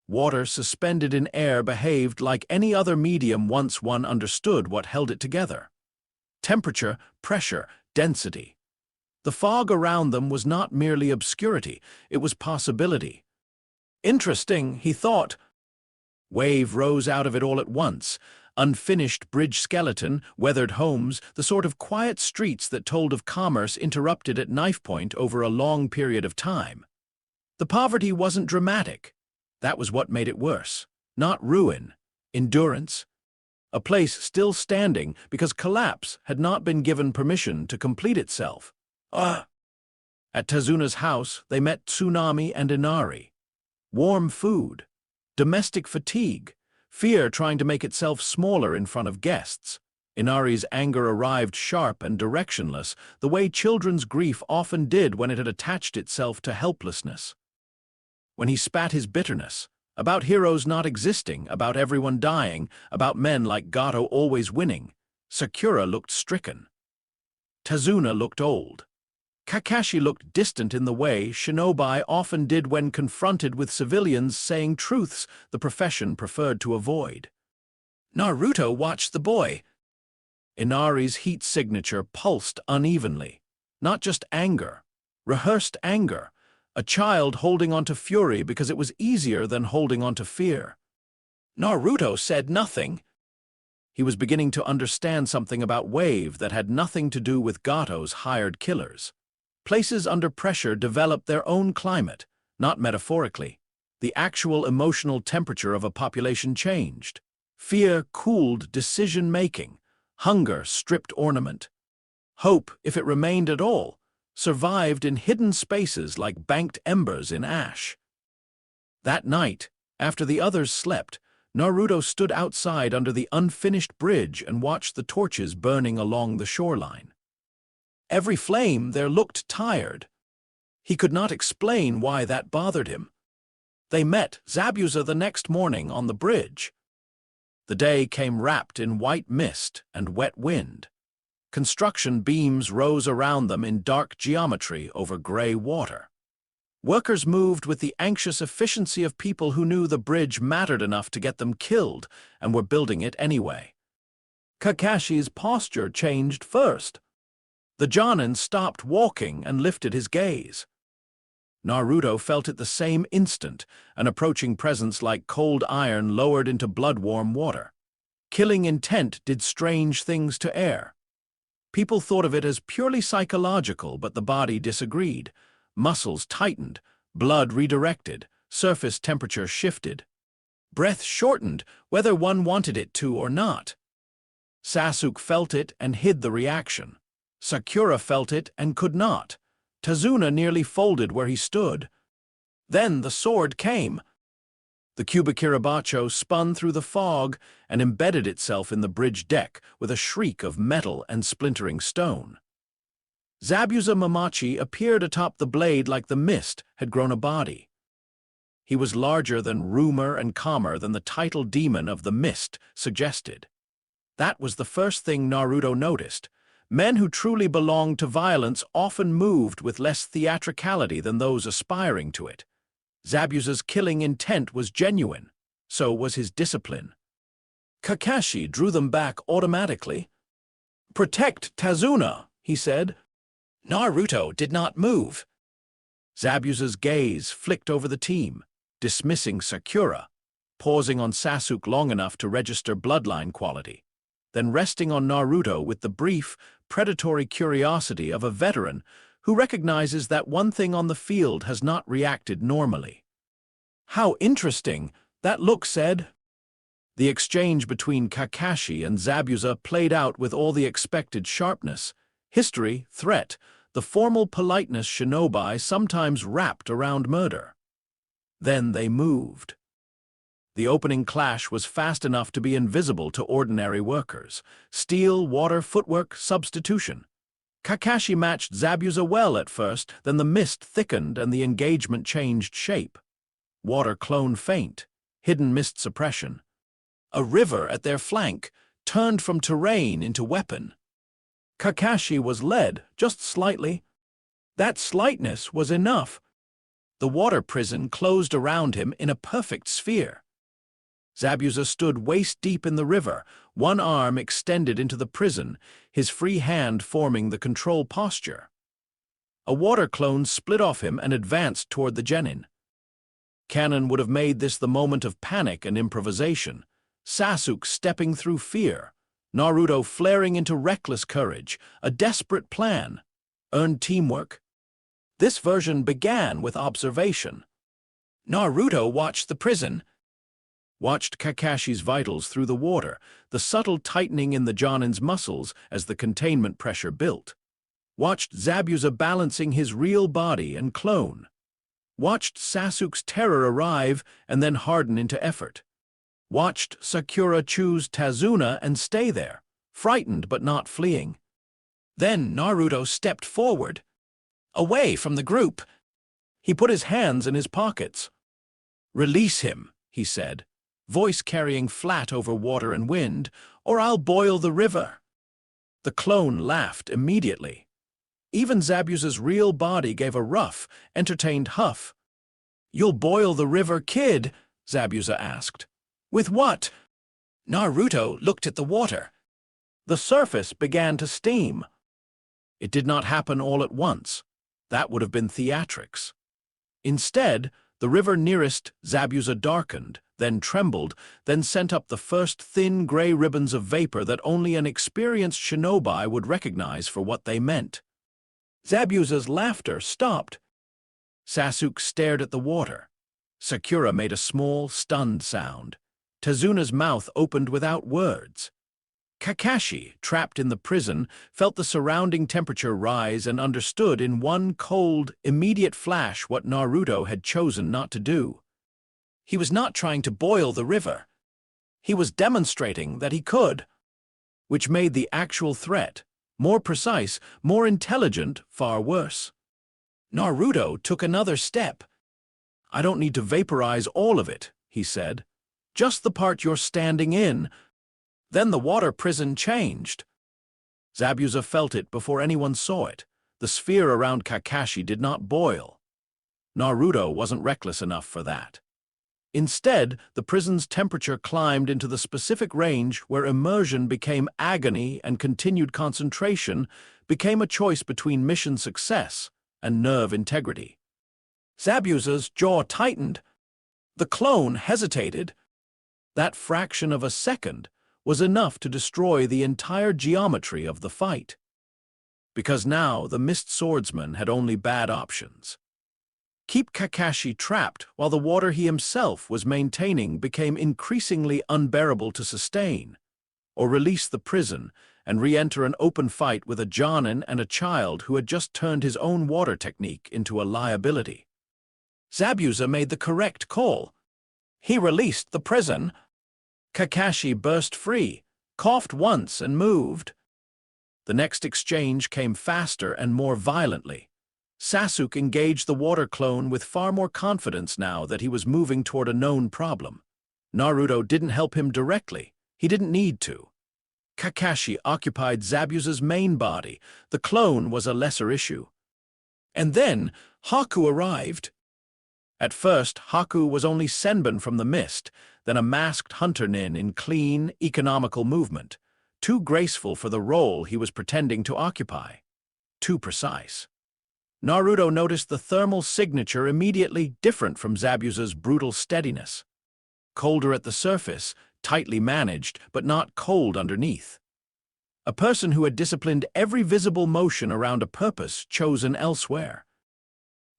Water suspended in air behaved like any other medium once one understood what held it together. Temperature, pressure, density. The fog around them was not merely obscurity, it was possibility. Interesting, he thought. Wave rose out of it all at once. Unfinished bridge skeleton, weathered homes, the sort of quiet streets that told of commerce interrupted at knife point over a long period of time. The poverty wasn't dramatic. That was what made it worse. Not ruin, endurance. A place still standing because collapse had not been given permission to complete itself. At Tazuna's house, they met Tsunami and Inari. Warm food, domestic fatigue, fear trying to make itself smaller in front of guests. Inari's anger arrived sharp and directionless, the way children's grief often did when it had attached itself to helplessness. When he spat his bitterness, about heroes not existing, about everyone dying, about men like Gato always winning, Sakura looked stricken. Tazuna looked old. Kakashi looked distant in the way shinobi often did when confronted with civilians saying truths the profession preferred to avoid. Naruto watched the boy. Inari's heat signature pulsed unevenly. Not just anger, rehearsed anger. A child holding on to fury because it was easier than holding on to fear. Naruto said nothing. He was beginning to understand something about Wave that had nothing to do with Gato's hired killers. Places under pressure develop their own climate, not metaphorically. The actual emotional temperature of a population changed. Fear cooled decision-making. Hunger stripped ornament. Hope, if it remained at all, survived in hidden spaces like banked embers in ash. That night, after the others slept, Naruto stood outside under the unfinished bridge and watched the torches burning along the shoreline. Every flame there looked tired. He could not explain why that bothered him. They met Zabuza the next morning on the bridge. The day came wrapped in white mist and wet wind. Construction beams rose around them in dark geometry over gray water. Workers moved with the anxious efficiency of people who knew the bridge mattered enough to get them killed and were building it anyway. Kakashi's posture changed first. The Jonin stopped walking and lifted his gaze. Naruto felt it the same instant, an approaching presence like cold iron lowered into blood-warm water. Killing intent did strange things to air. People thought of it as purely psychological, but the body disagreed. Muscles tightened, blood redirected, surface temperature shifted. Breath shortened, whether one wanted it to or not. Sasuke felt it and hid the reaction. Sakura felt it and could not. Tazuna nearly folded where he stood. Then the sword came. The Kubikirabacho spun through the fog and embedded itself in the bridge deck with a shriek of metal and splintering stone. Zabuza Mamachi appeared atop the blade like the mist had grown a body. He was larger than roomer and calmer than the title demon of the mist suggested. That was the first thing Naruto noticed. Men who truly belonged to violence often moved with less theatricality than those aspiring to it. Zabuza's killing intent was genuine. So was his discipline. Kakashi drew them back automatically. "Protect Tazuna," he said. Naruto did not move. Zabuza's gaze flicked over the team, dismissing Sakura, pausing on Sasuke long enough to register bloodline quality, then resting on Naruto with the brief, predatory curiosity of a veteran who recognizes that one thing on the field has not reacted normally. "How interesting," that look said. The exchange between Kakashi and Zabuza played out with all the expected sharpness. History, threat, the formal politeness shinobi sometimes wrapped around murder. Then they moved. The opening clash was fast enough to be invisible to ordinary workers. Steel, water, footwork, substitution. Kakashi matched Zabuza well at first, then the mist thickened and the engagement changed shape. Water clone feint, hidden mist suppression. A river at their flank turned from terrain into weapon. Kakashi was led, just slightly. That slightness was enough. The water prison closed around him in a perfect sphere. Zabuza stood waist-deep in the river, one arm extended into the prison, his free hand forming the control posture. A water clone split off him and advanced toward the genin. Canon would have made this the moment of panic and improvisation. Sasuke stepping through fear. Naruto flaring into reckless courage. A desperate plan. Earned teamwork. This version began with observation. Naruto watched the prison, watched Kakashi's vitals through the water, the subtle tightening in the Jonin's muscles as the containment pressure built. Watched Zabuza balancing his real body and clone. Watched Sasuke's terror arrive and then harden into effort. Watched Sakura choose Tazuna and stay there, frightened but not fleeing. Then Naruto stepped forward, away from the group. He put his hands in his pockets. "Release him," he said, voice carrying flat over water and wind, "or I'll boil the river." The clone laughed immediately. Even Zabuza's real body gave a rough, entertained huff. "You'll boil the river, kid?" Zabuza asked. "With what?" Naruto looked at the water. The surface began to steam. It did not happen all at once. That would have been theatrics. Instead, the river nearest Zabuza darkened, then trembled, then sent up the first thin gray ribbons of vapor that only an experienced shinobi would recognize for what they meant. Zabuza's laughter stopped. Sasuke stared at the water. Sakura made a small, stunned sound. Tazuna's mouth opened without words. Kakashi, trapped in the prison, felt the surrounding temperature rise and understood in one cold, immediate flash what Naruto had chosen not to do. He was not trying to boil the river. He was demonstrating that he could, which made the actual threat, more precise, more intelligent, far worse. Naruto took another step. "I don't need to vaporize all of it," he said. "Just the part you're standing in." Then the water prison changed. Zabuza felt it before anyone saw it. The sphere around Kakashi did not boil. Naruto wasn't reckless enough for that. Instead, the prison's temperature climbed into the specific range where immersion became agony and continued concentration became a choice between mission success and nerve integrity. Zabuza's jaw tightened. The clone hesitated. That fraction of a second was enough to destroy the entire geometry of the fight. Because now the Mist Swordsman had only bad options. Keep Kakashi trapped while the water he himself was maintaining became increasingly unbearable to sustain, or release the prison and re-enter an open fight with a Jonin and a child who had just turned his own water technique into a liability. Zabuza made the correct call. He released the prison. Kakashi burst free, coughed once and moved. The next exchange came faster and more violently. Sasuke engaged the water clone with far more confidence now that he was moving toward a known problem. Naruto didn't help him directly. He didn't need to. Kakashi occupied Zabuza's main body. The clone was a lesser issue. And then Haku arrived. At first, Haku was only Senbon from the mist, then a masked hunter nin in clean, economical movement, too graceful for the role he was pretending to occupy. Too precise. Naruto noticed the thermal signature immediately different from Zabuza's brutal steadiness. Colder at the surface, tightly managed, but not cold underneath. A person who had disciplined every visible motion around a purpose chosen elsewhere.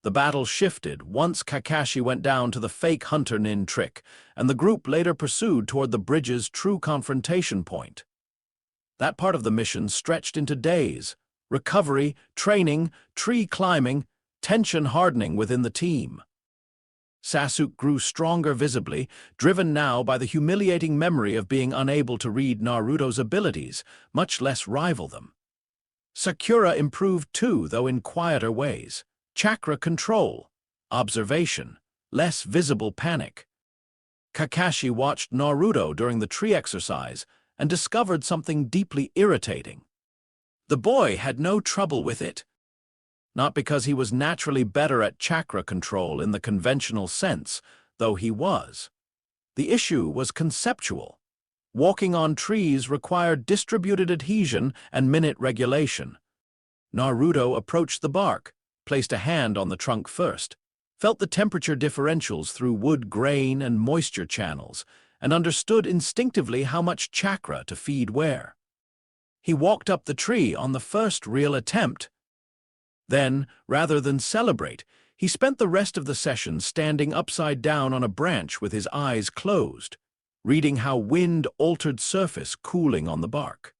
The battle shifted once Kakashi went down to the fake Hunter Nin trick, and the group later pursued toward the bridge's true confrontation point. That part of the mission stretched into days. Recovery, training, tree climbing, tension hardening within the team. Sasuke grew stronger visibly, driven now by the humiliating memory of being unable to read Naruto's abilities, much less rival them. Sakura improved too, though in quieter ways. Chakra control, observation, less visible panic. Kakashi watched Naruto during the tree exercise and discovered something deeply irritating. The boy had no trouble with it. Not because he was naturally better at chakra control in the conventional sense, though he was. The issue was conceptual. Walking on trees required distributed adhesion and minute regulation. Naruto approached the bark, placed a hand on the trunk first, felt the temperature differentials through wood grain and moisture channels, and understood instinctively how much chakra to feed where. He walked up the tree on the first real attempt. Then, rather than celebrate, he spent the rest of the session standing upside down on a branch with his eyes closed, reading how wind altered surface cooling on the bark.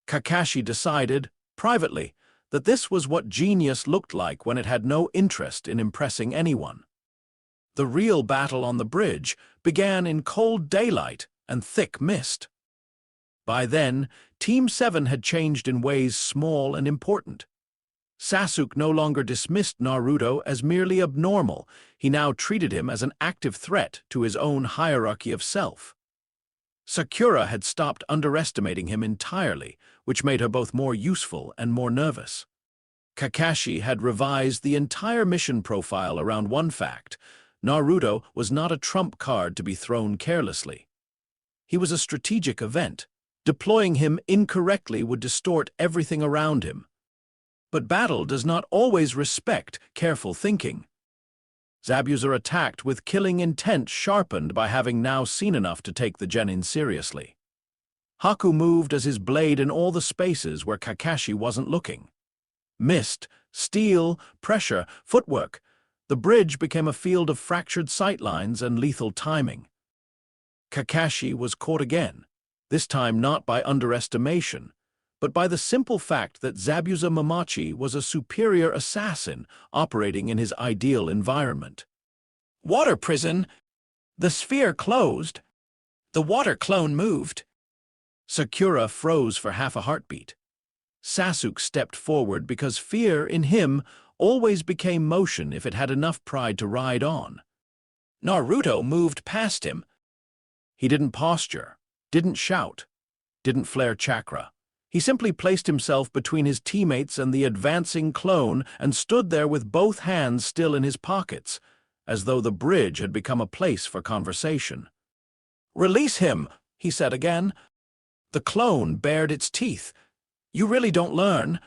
Kakashi decided, privately, that this was what genius looked like when it had no interest in impressing anyone. The real battle on the bridge began in cold daylight and thick mist. By then, Team 7 had changed in ways small and important. Sasuke no longer dismissed Naruto as merely abnormal. He now treated him as an active threat to his own hierarchy of self. Sakura had stopped underestimating him entirely, which made her both more useful and more nervous. Kakashi had revised the entire mission profile around one fact: Naruto was not a trump card to be thrown carelessly. He was a strategic event. Deploying him incorrectly would distort everything around him. But battle does not always respect careful thinking. Zabuza attacked with killing intent sharpened by having now seen enough to take the genin seriously. Haku moved as his blade in all the spaces where Kakashi wasn't looking. Mist, steel, pressure, footwork. The bridge became a field of fractured sightlines and lethal timing. Kakashi was caught again, this time not by underestimation, but by the simple fact that Zabuza Mamachi was a superior assassin operating in his ideal environment. Water prison. The sphere closed. The water clone moved. Sakura froze for half a heartbeat. Sasuke stepped forward because fear in him always became motion if it had enough pride to ride on. Naruto moved past him. He didn't posture, didn't shout, didn't flare chakra. He simply placed himself between his teammates and the advancing clone and stood there with both hands still in his pockets, as though the bridge had become a place for conversation. "Release him," he said again. The clone bared its teeth. "You really don't learn."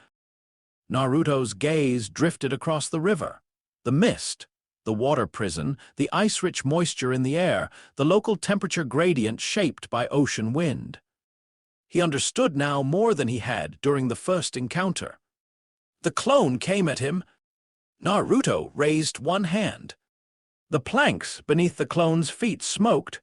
Naruto's gaze drifted across the river. The mist, the water prison, the ice-rich moisture in the air, the local temperature gradient shaped by ocean wind. He understood now more than he had during the first encounter. The clone came at him. Naruto raised one hand. The planks beneath the clone's feet smoked.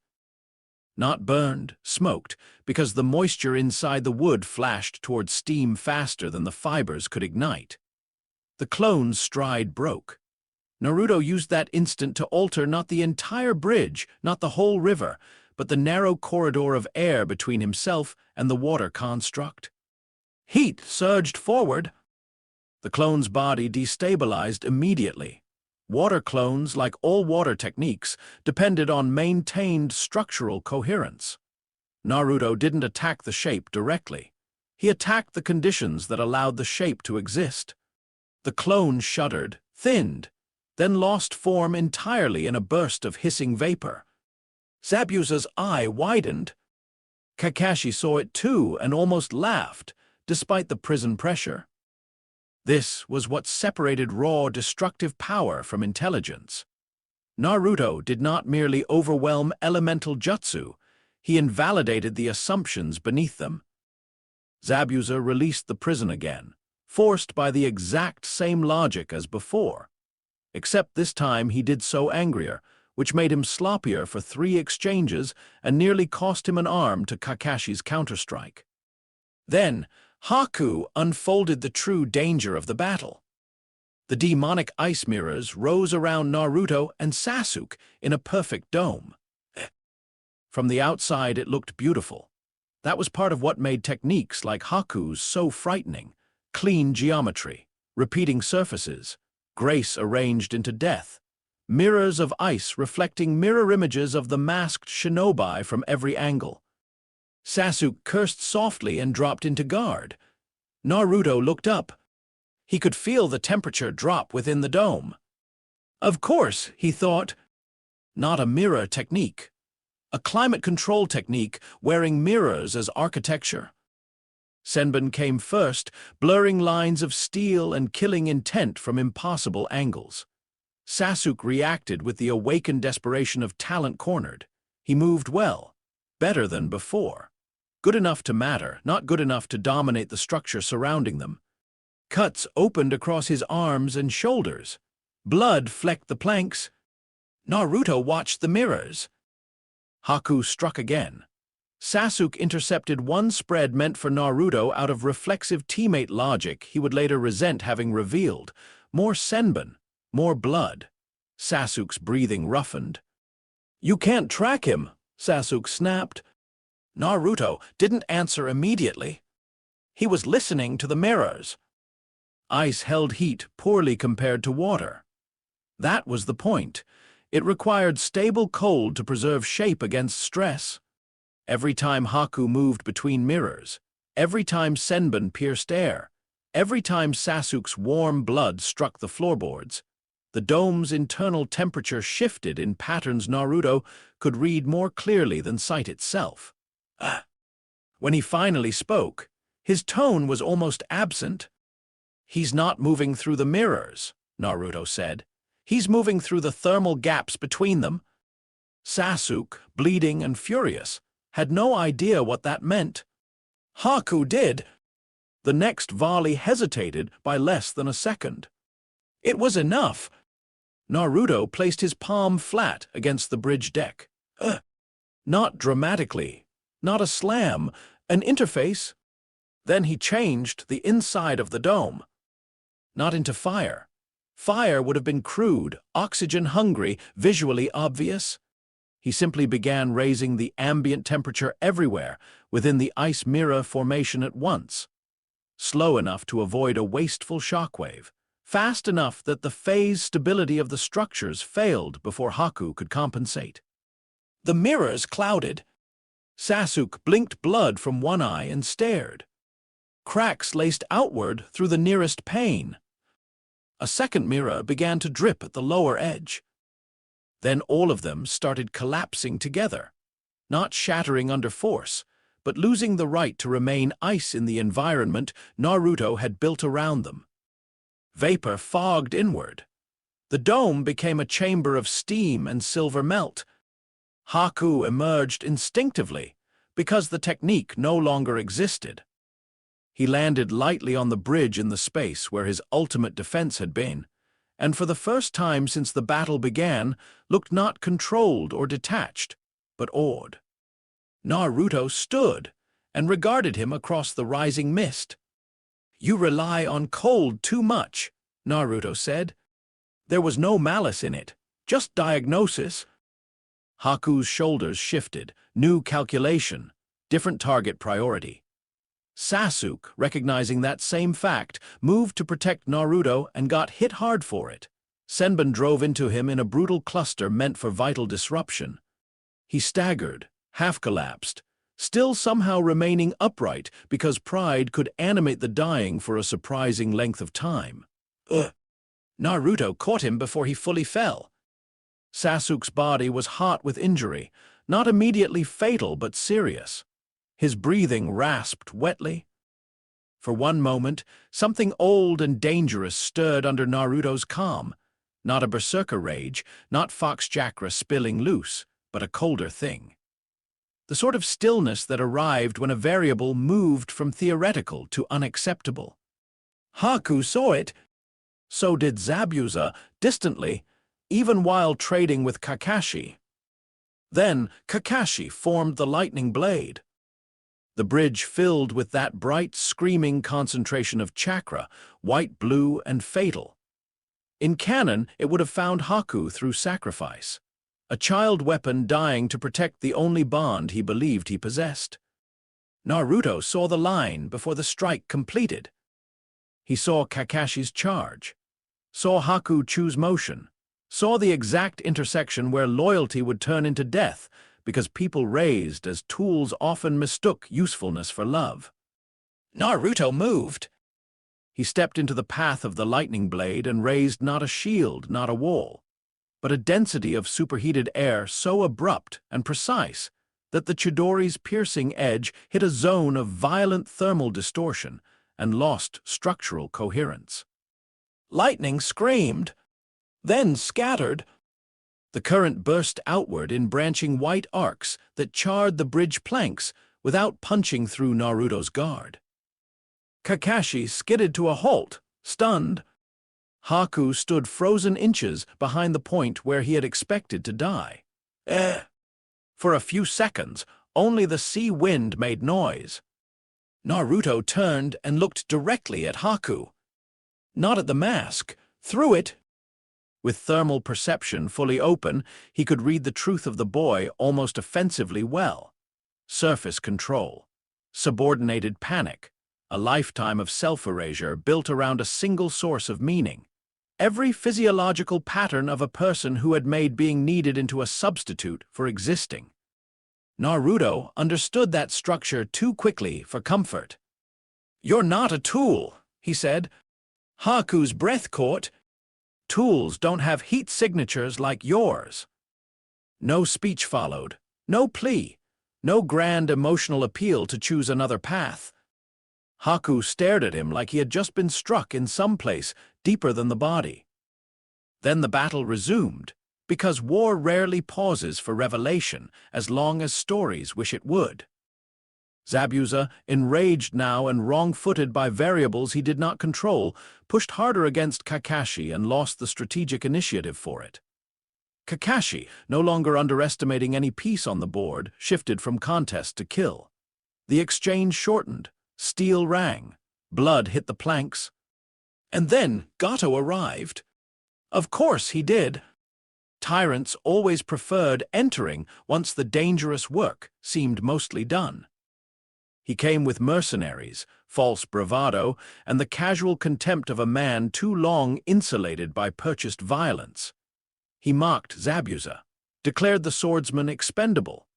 Not burned, smoked, because the moisture inside the wood flashed toward steam faster than the fibers could ignite. The clone's stride broke. Naruto used that instant to alter not the entire bridge, not the whole river, but the narrow corridor of air between himself and the water construct. Heat surged forward. The clone's body destabilized immediately. Water clones, like all water techniques, depended on maintained structural coherence. Naruto didn't attack the shape directly. He attacked the conditions that allowed the shape to exist. The clone shuddered, thinned, then lost form entirely in a burst of hissing vapor. Zabuza's eye widened. Kakashi saw it too and almost laughed, despite the prison pressure. This was what separated raw, destructive power from intelligence. Naruto did not merely overwhelm elemental jutsu, he invalidated the assumptions beneath them. Zabuza released the prison again, forced by the exact same logic as before. Except this time he did so angrier, which made him sloppier for 3 exchanges and nearly cost him an arm to Kakashi's counterstrike. Then, Haku unfolded the true danger of the battle. The demonic ice mirrors rose around Naruto and Sasuke in a perfect dome. From the outside it looked beautiful. That was part of what made techniques like Haku's so frightening. Clean geometry, repeating surfaces, grace arranged into death, mirrors of ice reflecting mirror images of the masked shinobi from every angle. Sasuke cursed softly and dropped into guard. Naruto looked up. He could feel the temperature drop within the dome. Of course, he thought, not a mirror technique. A climate control technique wearing mirrors as architecture. Senbon came first, blurring lines of steel and killing intent from impossible angles. Sasuke reacted with the awakened desperation of talent cornered. He moved well, better than before. Good enough to matter, not good enough to dominate the structure surrounding them. Cuts opened across his arms and shoulders. Blood flecked the planks. Naruto watched the mirrors. Haku struck again. Sasuke intercepted one spread meant for Naruto out of reflexive teammate logic he would later resent having revealed. More Senbon, more blood. Sasuke's breathing roughened. "You can't track him," Sasuke snapped. Naruto didn't answer immediately. He was listening to the mirrors. Ice held heat poorly compared to water. That was the point. It required stable cold to preserve shape against stress. Every time Haku moved between mirrors, every time Senbon pierced air, every time Sasuke's warm blood struck the floorboards, the dome's internal temperature shifted in patterns Naruto could read more clearly than sight itself. When he finally spoke, his tone was almost absent. "He's not moving through the mirrors," Naruto said. "He's moving through the thermal gaps between them." Sasuke, bleeding and furious, had no idea what that meant. Haku did. The next volley hesitated by less than a second. It was enough. Naruto placed his palm flat against the bridge deck. Not dramatically, not a slam, an interface. Then he changed the inside of the dome. Not into fire. Fire would have been crude, oxygen-hungry, visually obvious. He simply began raising the ambient temperature everywhere within the ice mirror formation at once. Slow enough to avoid a wasteful shockwave. Fast enough that the phase stability of the structures failed before Haku could compensate. The mirrors clouded. Sasuke blinked blood from one eye and stared. Cracks laced outward through the nearest pane. A second mirror began to drip at the lower edge. Then all of them started collapsing together, not shattering under force, but losing the right to remain ice in the environment Naruto had built around them. Vapor fogged inward. The dome became a chamber of steam and silver melt. Haku emerged instinctively, because the technique no longer existed. He landed lightly on the bridge in the space where his ultimate defense had been, and for the first time since the battle began, looked not controlled or detached, but awed. Naruto stood and regarded him across the rising mist. "You rely on cold too much," Naruto said. There was no malice in it, just diagnosis. Haku's shoulders shifted, new calculation, different target priority. Sasuke, recognizing that same fact, moved to protect Naruto and got hit hard for it. Senbon drove into him in a brutal cluster meant for vital disruption. He staggered, half-collapsed, still somehow remaining upright because pride could animate the dying for a surprising length of time. Naruto caught him before he fully fell. Sasuke's body was hot with injury, not immediately fatal but serious. His breathing rasped wetly. For one moment, something old and dangerous stirred under Naruto's calm. Not a berserker rage, not fox chakra spilling loose, but a colder thing. The sort of stillness that arrived when a variable moved from theoretical to unacceptable. Haku saw it. So did Zabuza, distantly, even while trading with Kakashi. Then Kakashi formed the lightning blade. The bridge filled with that bright, screaming concentration of chakra, white, blue, and fatal. In canon, it would have found Haku through sacrifice, a child weapon dying to protect the only bond he believed he possessed. Naruto saw the line before the strike completed. He saw Kakashi's charge, saw Haku choose motion, saw the exact intersection where loyalty would turn into death because people raised as tools often mistook usefulness for love. Naruto moved. He stepped into the path of the lightning blade and raised not a shield, not a wall, but a density of superheated air so abrupt and precise that the Chidori's piercing edge hit a zone of violent thermal distortion and lost structural coherence. Lightning screamed, then scattered. The current burst outward in branching white arcs that charred the bridge planks without punching through Naruto's guard. Kakashi skidded to a halt, stunned. Haku stood frozen inches behind the point where he had expected to die. For a few seconds, only the sea wind made noise. Naruto turned and looked directly at Haku. Not at the mask, through it. With thermal perception fully open, he could read the truth of the boy almost offensively well. Surface control, subordinated panic, a lifetime of self-erasure built around a single source of meaning. Every physiological pattern of a person who had made being needed into a substitute for existing. Naruto understood that structure too quickly for comfort. "You're not a tool," he said. Haku's breath caught. "Tools don't have heat signatures like yours." No speech followed, no plea, no grand emotional appeal to choose another path. Haku stared at him like he had just been struck in some place deeper than the body. Then the battle resumed, because war rarely pauses for revelation as long as stories wish it would. Zabuza, enraged now and wrong-footed by variables he did not control, pushed harder against Kakashi and lost the strategic initiative for it. Kakashi, no longer underestimating any piece on the board, shifted from contest to kill. The exchange shortened, steel rang, blood hit the planks. And then Gato arrived. Of course he did. Tyrants always preferred entering once the dangerous work seemed mostly done. He came with mercenaries, false bravado, and the casual contempt of a man too long insulated by purchased violence. He mocked Zabuza, declared the swordsman expendable,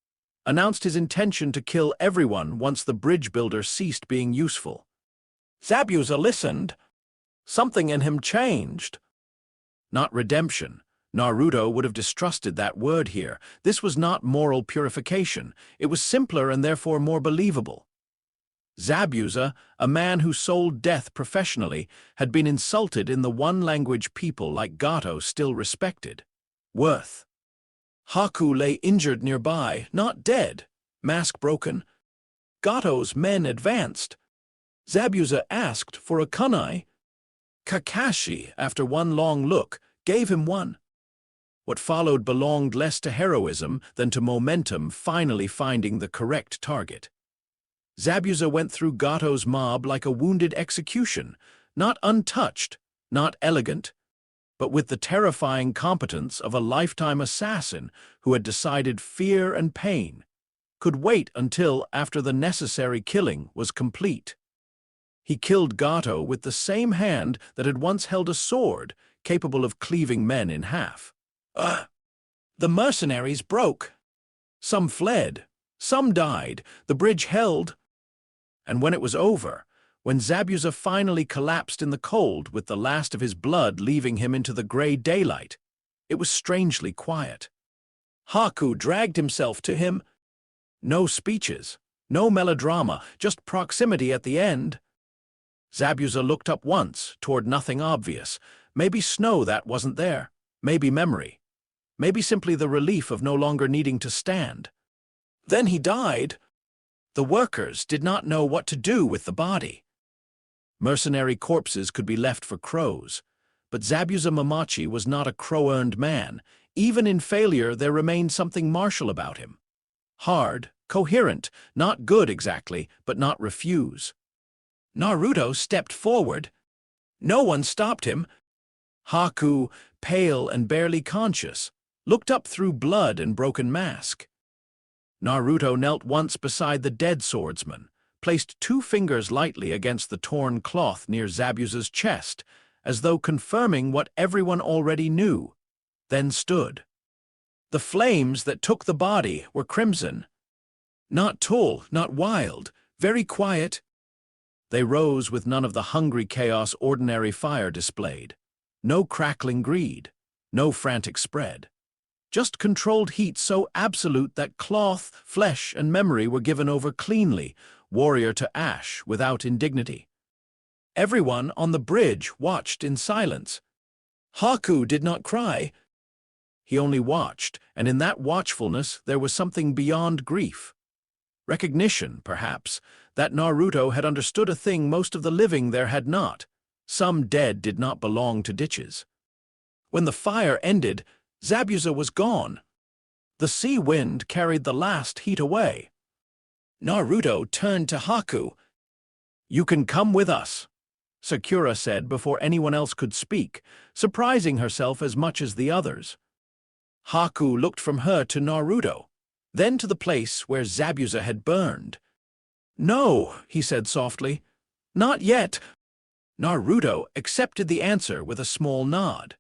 announced his intention to kill everyone once the bridge builder ceased being useful. Zabuza listened. Something in him changed. Not redemption. Naruto would have distrusted that word here. This was not moral purification. It was simpler and therefore more believable. Zabuza, a man who sold death professionally, had been insulted in the one language people like Gato still respected: worth. Haku lay injured nearby, not dead, mask broken. Gato's men advanced. Zabuza asked for a kunai. Kakashi, after one long look, gave him one. What followed belonged less to heroism than to momentum finally finding the correct target. Zabuza went through Gato's mob like a wounded execution, not untouched, not elegant, but with the terrifying competence of a lifetime assassin who had decided fear and pain could wait until after the necessary killing was complete. He killed Gato with the same hand that had once held a sword capable of cleaving men in half. The mercenaries broke. Some fled, some died, the bridge held. And when it was over, when Zabuza finally collapsed in the cold with the last of his blood leaving him into the gray daylight, it was strangely quiet. Haku dragged himself to him. No speeches, no melodrama, just proximity at the end. Zabuza looked up once, toward nothing obvious. Maybe snow that wasn't there, maybe memory, maybe simply the relief of no longer needing to stand. Then he died. The workers did not know what to do with the body. Mercenary corpses could be left for crows, but Zabuza Mamachi was not a crow-earned man. Even in failure, there remained something martial about him. Hard, coherent, not good exactly, but not refuse. Naruto stepped forward. No one stopped him. Haku, pale and barely conscious, looked up through blood and broken mask. Naruto knelt once beside the dead swordsman, placed 2 fingers lightly against the torn cloth near Zabuza's chest, as though confirming what everyone already knew, then stood. The flames that took the body were crimson. Not tall, not wild, very quiet. They rose with none of the hungry chaos ordinary fire displayed. No crackling greed, no frantic spread. Just controlled heat so absolute that cloth, flesh, and memory were given over cleanly, warrior to ash, without indignity. Everyone on the bridge watched in silence. Haku did not cry. He only watched, and in that watchfulness there was something beyond grief. Recognition, perhaps, that Naruto had understood a thing most of the living there had not. Some dead did not belong to ditches. When the fire ended, Zabuza was gone. The sea wind carried the last heat away. Naruto turned to Haku. "You can come with us," Sakura said before anyone else could speak, surprising herself as much as the others. Haku looked from her to Naruto, then to the place where Zabuza had burned. "No," he said softly. "Not yet." Naruto accepted the answer with a small nod.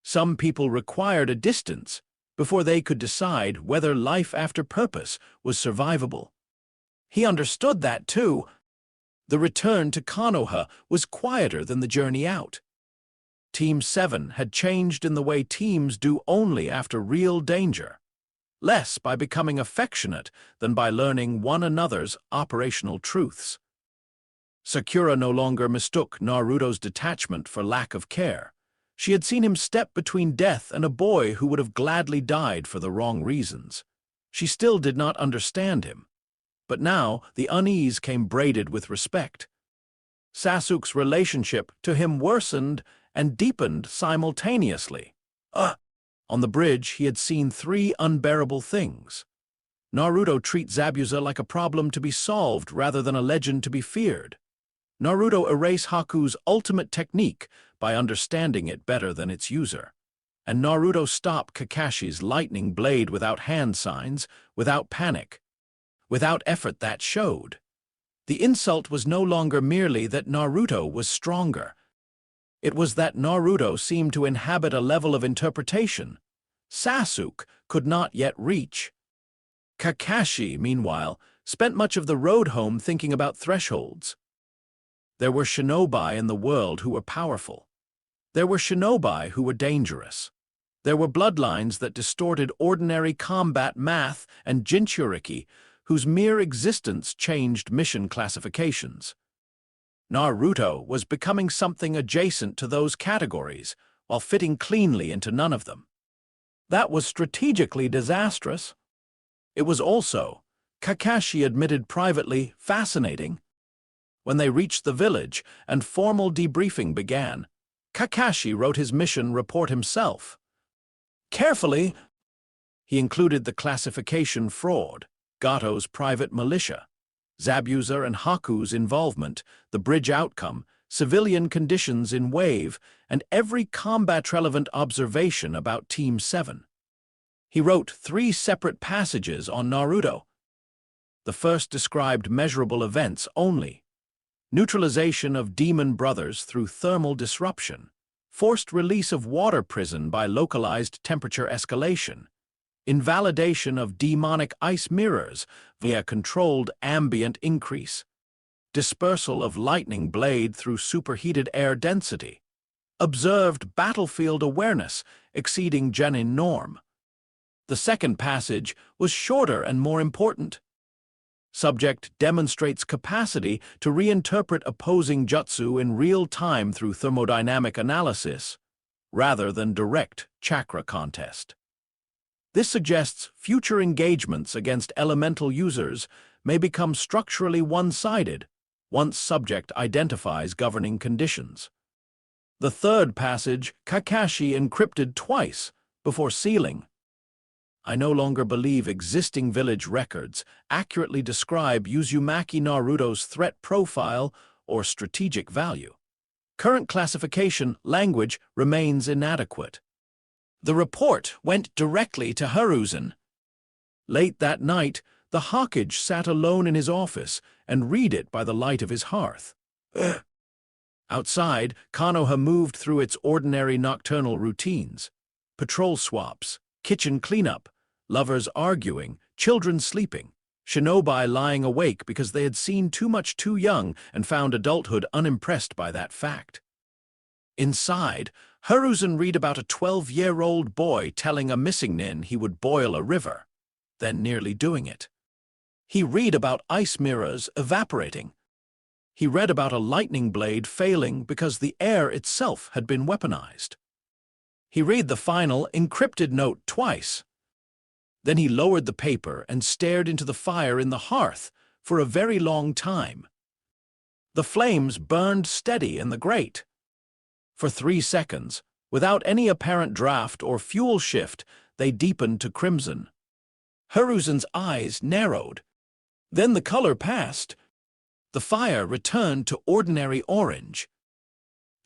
Some people required a distance before they could decide whether life after purpose was survivable. He understood that too. The return to Konoha was quieter than the journey out. Team 7 had changed in the way teams do only after real danger, less by becoming affectionate than by learning one another's operational truths. Sakura no longer mistook Naruto's detachment for lack of care. She had seen him step between death and a boy who would have gladly died for the wrong reasons. She still did not understand him. But now the unease came braided with respect. Sasuke's relationship to him worsened and deepened simultaneously. On the bridge, he had seen 3 unbearable things. Naruto treats Zabuza like a problem to be solved rather than a legend to be feared. Naruto erased Haku's ultimate technique by understanding it better than its user. And Naruto stopped Kakashi's lightning blade without hand signs, without panic, without effort that showed. The insult was no longer merely that Naruto was stronger. It was that Naruto seemed to inhabit a level of interpretation Sasuke could not yet reach. Kakashi, meanwhile, spent much of the road home thinking about thresholds. There were shinobi in the world who were powerful. There were shinobi who were dangerous. There were bloodlines that distorted ordinary combat math and jinchuriki, whose mere existence changed mission classifications. Naruto was becoming something adjacent to those categories, while fitting cleanly into none of them. That was strategically disastrous. It was also, Kakashi admitted privately, fascinating. When they reached the village and formal debriefing began, Kakashi wrote his mission report himself. Carefully, he included the classification fraud, Gato's private militia, Zabuza and Haku's involvement, the bridge outcome, civilian conditions in Wave, and every combat-relevant observation about Team 7. He wrote 3 separate passages on Naruto. The first described measurable events only. Neutralization of demon brothers through thermal disruption, forced release of water prison by localized temperature escalation, invalidation of demonic ice mirrors via controlled ambient increase, dispersal of lightning blade through superheated air density, observed battlefield awareness exceeding genin norm. The second passage was shorter and more important. Subject demonstrates capacity to reinterpret opposing jutsu in real time through thermodynamic analysis, rather than direct chakra contest. This suggests future engagements against elemental users may become structurally one-sided once subject identifies governing conditions. The third passage, Kakashi encrypted twice before sealing. I no longer believe existing village records accurately describe Uzumaki Naruto's threat profile or strategic value. Current classification language remains inadequate. The report went directly to Hiruzen. Late that night, the Hokage sat alone in his office and read it by the light of his hearth. Outside, Konoha moved through its ordinary nocturnal routines. Patrol swaps, kitchen cleanup, lovers arguing, children sleeping, shinobi lying awake because they had seen too much too young and found adulthood unimpressed by that fact. Inside, Hiruzen read about a 12-year-old boy telling a missing nin he would boil a river, then nearly doing it. He read about ice mirrors evaporating. He read about a lightning blade failing because the air itself had been weaponized. He read the final encrypted note twice. Then he lowered the paper and stared into the fire in the hearth for a very long time. The flames burned steady in the grate. For 3 seconds, without any apparent draft or fuel shift, they deepened to crimson. Hiruzen's eyes narrowed. Then the color passed. The fire returned to ordinary orange.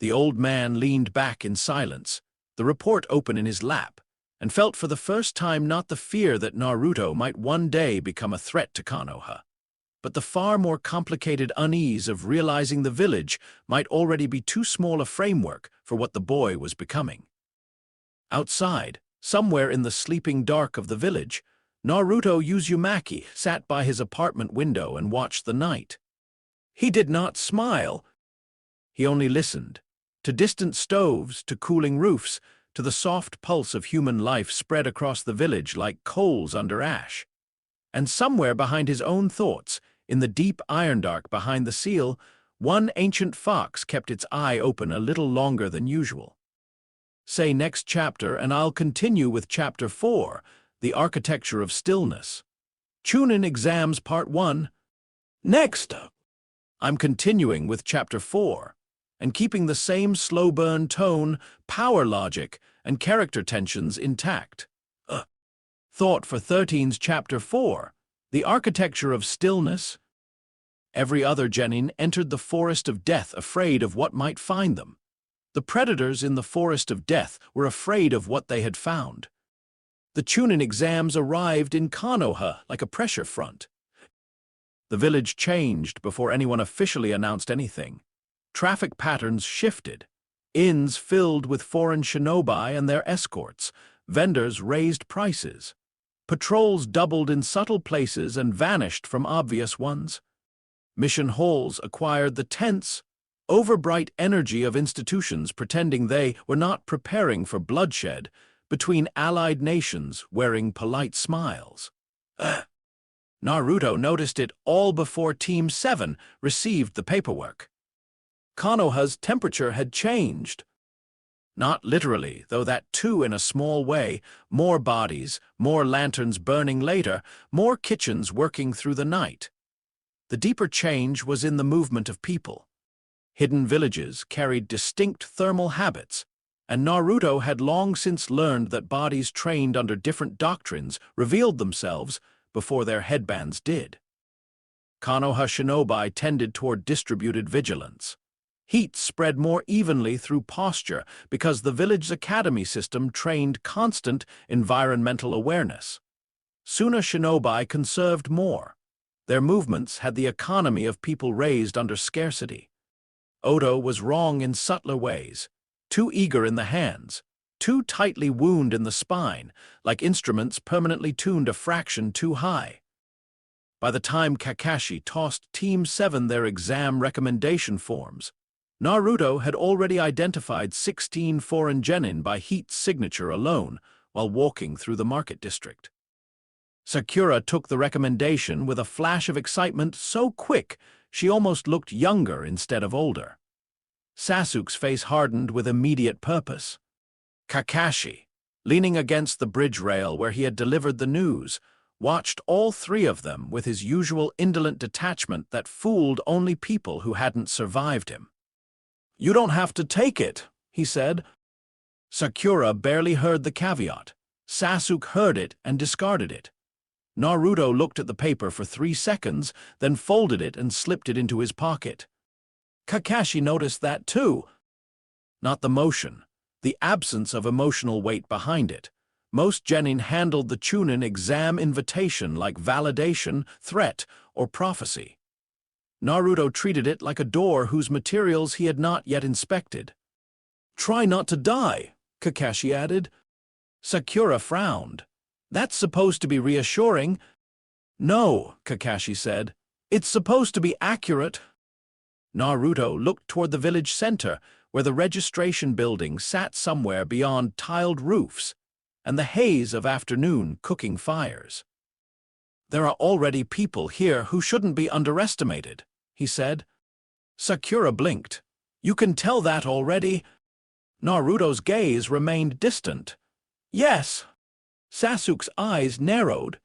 The old man leaned back in silence, the report open in his lap, and felt for the first time not the fear that Naruto might one day become a threat to Konoha, but the far more complicated unease of realizing the village might already be too small a framework for what the boy was becoming. Outside, somewhere in the sleeping dark of the village, Naruto Uzumaki sat by his apartment window and watched the night. He did not smile. He only listened, to distant stoves, to cooling roofs, to the soft pulse of human life spread across the village like coals under ash. And somewhere behind his own thoughts, in the deep irondark behind the seal, one ancient fox kept its eye open a little longer than usual. Say next chapter and I'll continue with Chapter 4, The Architecture of Stillness. Chunin Exams Part 1. Next! I'm continuing with Chapter 4, and keeping the same slow burn tone, power logic, and character tensions intact. Thought for 13's Chapter 4, The Architecture of Stillness. Every other genin entered the forest of death afraid of what might find them. The predators in the forest of death were afraid of what they had found. The Chunin exams arrived in Konoha like a pressure front. The village changed before anyone officially announced anything. Traffic patterns shifted. Inns filled with foreign shinobi and their escorts. Vendors raised prices. Patrols doubled in subtle places and vanished from obvious ones. Mission halls acquired the tense, overbright energy of institutions pretending they were not preparing for bloodshed between allied nations wearing polite smiles. Naruto noticed it all before Team 7 received the paperwork. Konoha's temperature had changed. Not literally, though that too in a small way. More bodies, more lanterns burning later, more kitchens working through the night. The deeper change was in the movement of people. Hidden villages carried distinct thermal habits, and Naruto had long since learned that bodies trained under different doctrines revealed themselves before their headbands did. Konoha shinobi tended toward distributed vigilance. Heat spread more evenly through posture because the village's academy system trained constant environmental awareness. Suna shinobi conserved more. Their movements had the economy of people raised under scarcity. Odo was wrong in subtler ways, too eager in the hands, too tightly wound in the spine, like instruments permanently tuned a fraction too high. By the time Kakashi tossed Team 7 their exam recommendation forms, Naruto had already identified 16 foreign genin by Heat's signature alone while walking through the market district. Sakura took the recommendation with a flash of excitement so quick she almost looked younger instead of older. Sasuke's face hardened with immediate purpose. Kakashi, leaning against the bridge rail where he had delivered the news, watched all three of them with his usual indolent detachment that fooled only people who hadn't survived him. "You don't have to take it," he said. Sakura barely heard the caveat. Sasuke heard it and discarded it. Naruto looked at the paper for 3 seconds, then folded it and slipped it into his pocket. Kakashi noticed that too. Not the motion, the absence of emotional weight behind it. Most genin handled the Chunin exam invitation like validation, threat, or prophecy. Naruto treated it like a door whose materials he had not yet inspected. "Try not to die," Kakashi added. Sakura frowned. "That's supposed to be reassuring." "No," Kakashi said. "It's supposed to be accurate." Naruto looked toward the village center, where the registration building sat somewhere beyond tiled roofs and the haze of afternoon cooking fires. "There are already people here who shouldn't be underestimated," he said. Sakura blinked. "You can tell that already?" Naruto's gaze remained distant. "Yes." Sasuke's eyes narrowed.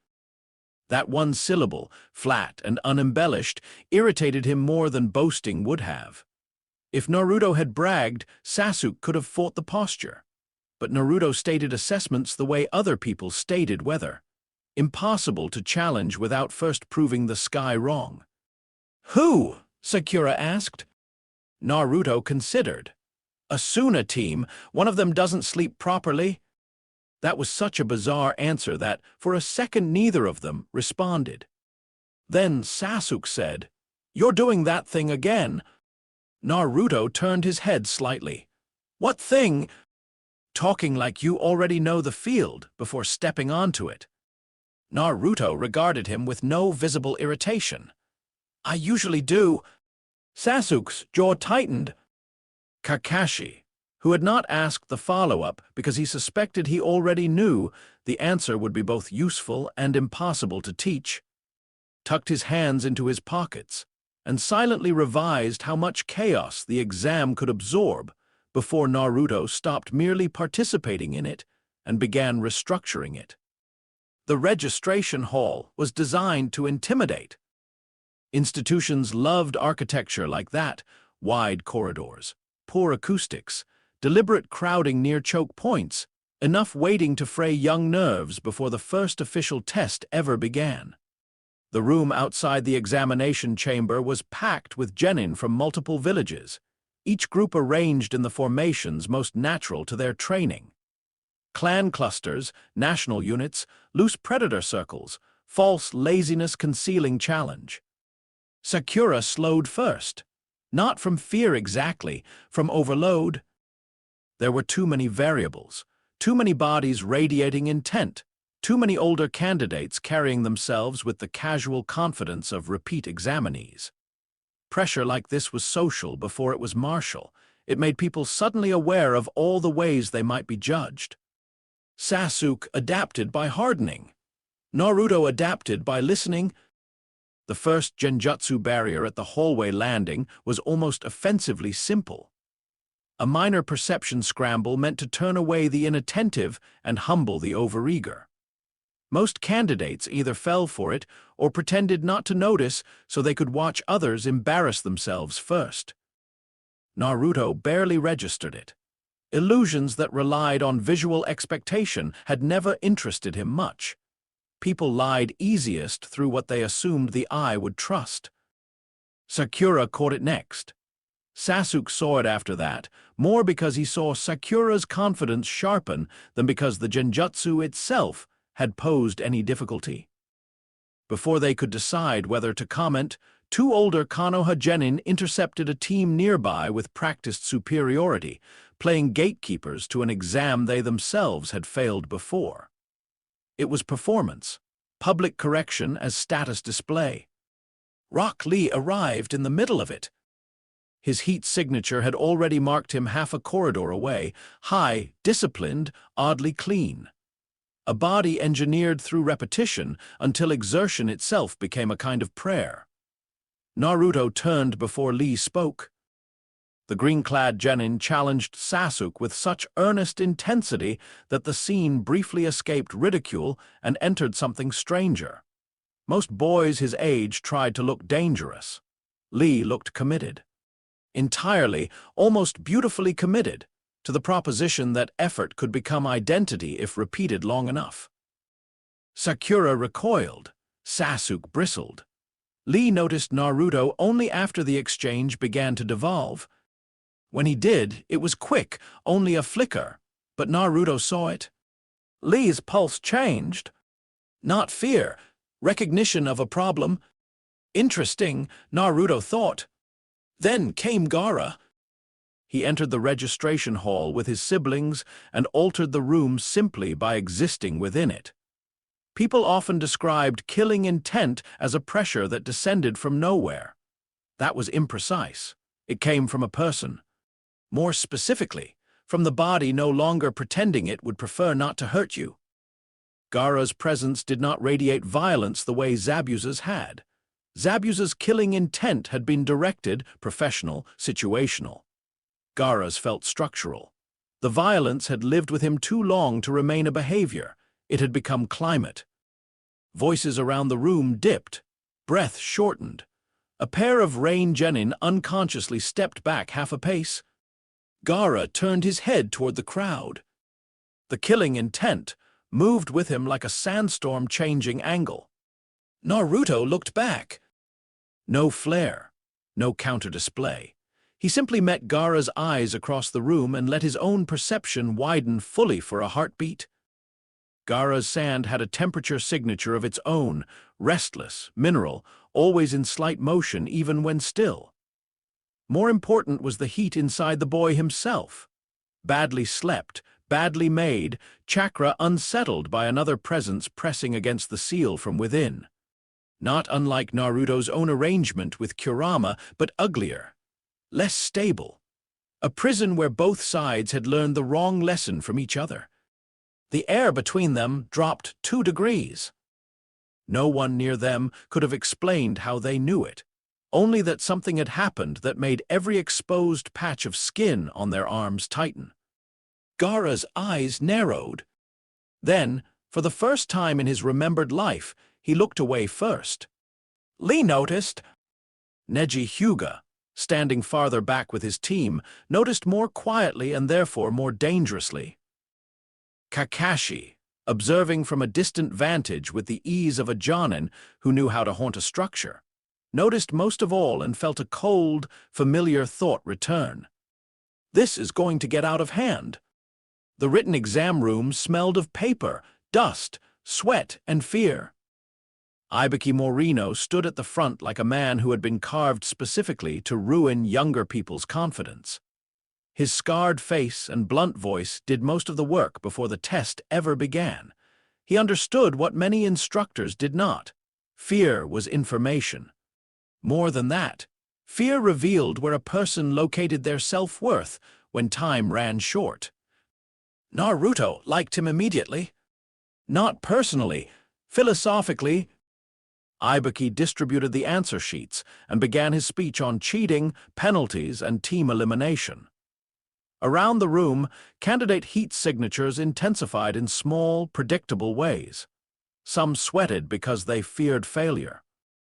That one syllable, flat and unembellished, irritated him more than boasting would have. If Naruto had bragged, Sasuke could have fought the posture. But Naruto stated assessments the way other people stated weather. Impossible to challenge without first proving the sky wrong. "Who?" Sakura asked. Naruto considered. "Asuna team, one of them doesn't sleep properly." That was such a bizarre answer that, for a second, neither of them responded. Then Sasuke said, "You're doing that thing again." Naruto turned his head slightly. "What thing?" "Talking like you already know the field before stepping onto it." Naruto regarded him with no visible irritation. "I usually do." Sasuke's jaw tightened. Kakashi, who had not asked the follow-up because he suspected he already knew the answer would be both useful and impossible to teach, tucked his hands into his pockets and silently revised how much chaos the exam could absorb before Naruto stopped merely participating in it and began restructuring it. The registration hall was designed to intimidate. Institutions loved architecture like that: wide corridors, poor acoustics, deliberate crowding near choke points, enough waiting to fray young nerves before the first official test ever began. The room outside the examination chamber was packed with genin from multiple villages, each group arranged in the formations most natural to their training. Clan clusters, national units, loose predator circles, false laziness concealing challenge. Sakura slowed first. Not from fear exactly, from overload. There were too many variables, too many bodies radiating intent, too many older candidates carrying themselves with the casual confidence of repeat examinees. Pressure like this was social before it was martial. It made people suddenly aware of all the ways they might be judged. Sasuke adapted by hardening. Naruto adapted by listening. The first genjutsu barrier at the hallway landing was almost offensively simple. A minor perception scramble meant to turn away the inattentive and humble the overeager. Most candidates either fell for it or pretended not to notice so they could watch others embarrass themselves first. Naruto barely registered it. Illusions that relied on visual expectation had never interested him much. People lied easiest through what they assumed the eye would trust. Sakura caught it next. Sasuke saw it after that, more because he saw Sakura's confidence sharpen than because the genjutsu itself had posed any difficulty. Before they could decide whether to comment, 2 older Konoha genin intercepted a team nearby with practiced superiority, playing gatekeepers to an exam they themselves had failed before. It was performance, public correction as status display. Rock Lee arrived in the middle of it. His heat signature had already marked him half a corridor away, high, disciplined, oddly clean. A body engineered through repetition until exertion itself became a kind of prayer. Naruto turned before Lee spoke. The green-clad genin challenged Sasuke with such earnest intensity that the scene briefly escaped ridicule and entered something stranger. Most boys his age tried to look dangerous. Lee looked committed. Entirely, almost beautifully committed. to the proposition that effort could become identity if repeated long enough. Sakura recoiled. Sasuke bristled. Lee noticed Naruto only after the exchange began to devolve. When he did, it was quick, only a flicker, but Naruto saw it. Lee's pulse changed. Not fear, recognition of a problem. Interesting, Naruto thought. Then came Gaara. He entered the registration hall with his siblings and altered the room simply by existing within it. People often described killing intent as a pressure that descended from nowhere. That was imprecise. It came from a person. More specifically, from the body no longer pretending it would prefer not to hurt you. Gaara's presence did not radiate violence the way Zabuza's had. Zabuza's killing intent had been directed, professional, situational. Gaara's felt structural. The violence had lived with him too long to remain a behavior. It had become climate. Voices around the room dipped. Breath shortened. A pair of Rain Genin unconsciously stepped back half a pace. Gaara turned his head toward the crowd. The killing intent moved with him like a sandstorm changing angle. Naruto looked back. No flare, no counter-display. He simply met Gaara's eyes across the room and let his own perception widen fully for a heartbeat. Gaara's sand had a temperature signature of its own, restless, mineral, always in slight motion even when still. More important was the heat inside the boy himself. Badly slept, badly made, chakra unsettled by another presence pressing against the seal from within. Not unlike Naruto's own arrangement with Kurama, but uglier, less stable. A prison where both sides had learned the wrong lesson from each other. The air between them dropped 2 degrees. No one near them could have explained how they knew it, only that something had happened that made every exposed patch of skin on their arms tighten. Gaara's eyes narrowed. Then, for the first time in his remembered life, he looked away first. Lee noticed. Neji Hyuga, standing farther back with his team, noticed more quietly and therefore more dangerously. Kakashi, observing from a distant vantage with the ease of a jonin who knew how to haunt a structure, noticed most of all and felt a cold, familiar thought return. This is going to get out of hand. The written exam room smelled of paper, dust, sweat, and fear. Ibiki Morino stood at the front like a man who had been carved specifically to ruin younger people's confidence. His scarred face and blunt voice did most of the work before the test ever began. He understood what many instructors did not. Fear was information. More than that, fear revealed where a person located their self-worth when time ran short. Naruto liked him immediately. Not personally, philosophically. Ibiki distributed the answer sheets and began his speech on cheating, penalties, and team elimination. Around the room, candidate heat signatures intensified in small, predictable ways. Some sweated because they feared failure.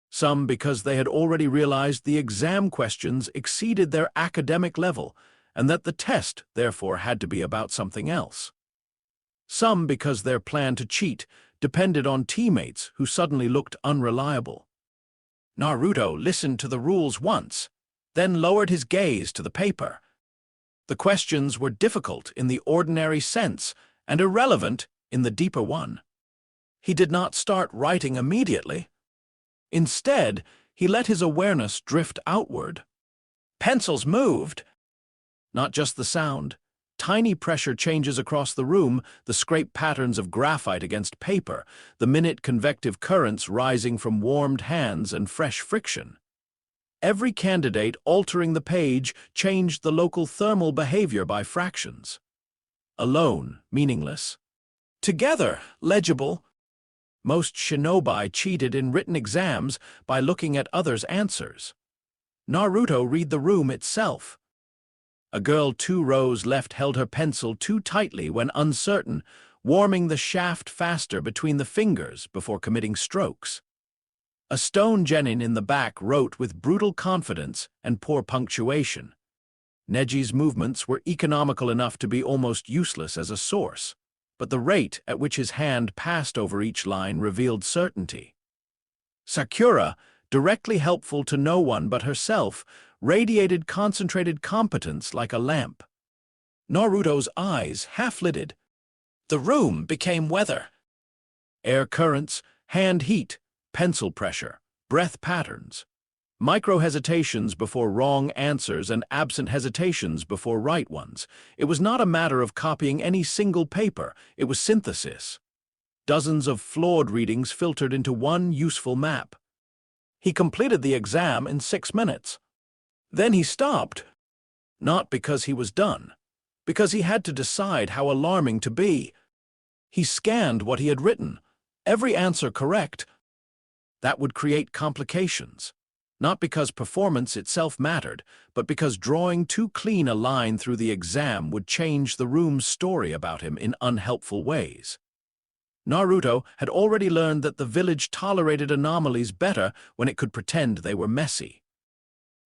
Some because they had already realized the exam questions exceeded their academic level and that the test, therefore, had to be about something else. Some because their plan to cheat depended on teammates who suddenly looked unreliable. Naruto listened to the rules once, then lowered his gaze to the paper. The questions were difficult in the ordinary sense and irrelevant in the deeper one. He did not start writing immediately. Instead, he let his awareness drift outward. Pencils moved. Not just the sound. Tiny pressure changes across the room, the scrape patterns of graphite against paper, the minute convective currents rising from warmed hands and fresh friction. Every candidate altering the page changed the local thermal behavior by fractions. Alone, meaningless. Together, legible. Most shinobi cheated in written exams by looking at others' answers. Naruto read the room itself. A girl 2 rows left held her pencil too tightly when uncertain, warming the shaft faster between the fingers before committing strokes. A stone genin in the back wrote with brutal confidence and poor punctuation. Neji's movements were economical enough to be almost useless as a source, but the rate at which his hand passed over each line revealed certainty. Sakura, directly helpful to no one but herself, radiated concentrated competence like a lamp. Naruto's eyes half-lidded. The room became weather. Air currents, hand heat, pencil pressure, breath patterns. Micro-hesitations before wrong answers and absent hesitations before right ones. It was not a matter of copying any single paper, it was synthesis. Dozens of flawed readings filtered into one useful map. He completed the exam in 6 minutes. Then he stopped. Not because he was done, because he had to decide how alarming to be. He scanned what he had written, every answer correct. That would create complications. Not because performance itself mattered, but because drawing too clean a line through the exam would change the room's story about him in unhelpful ways. Naruto had already learned that the village tolerated anomalies better when it could pretend they were messy.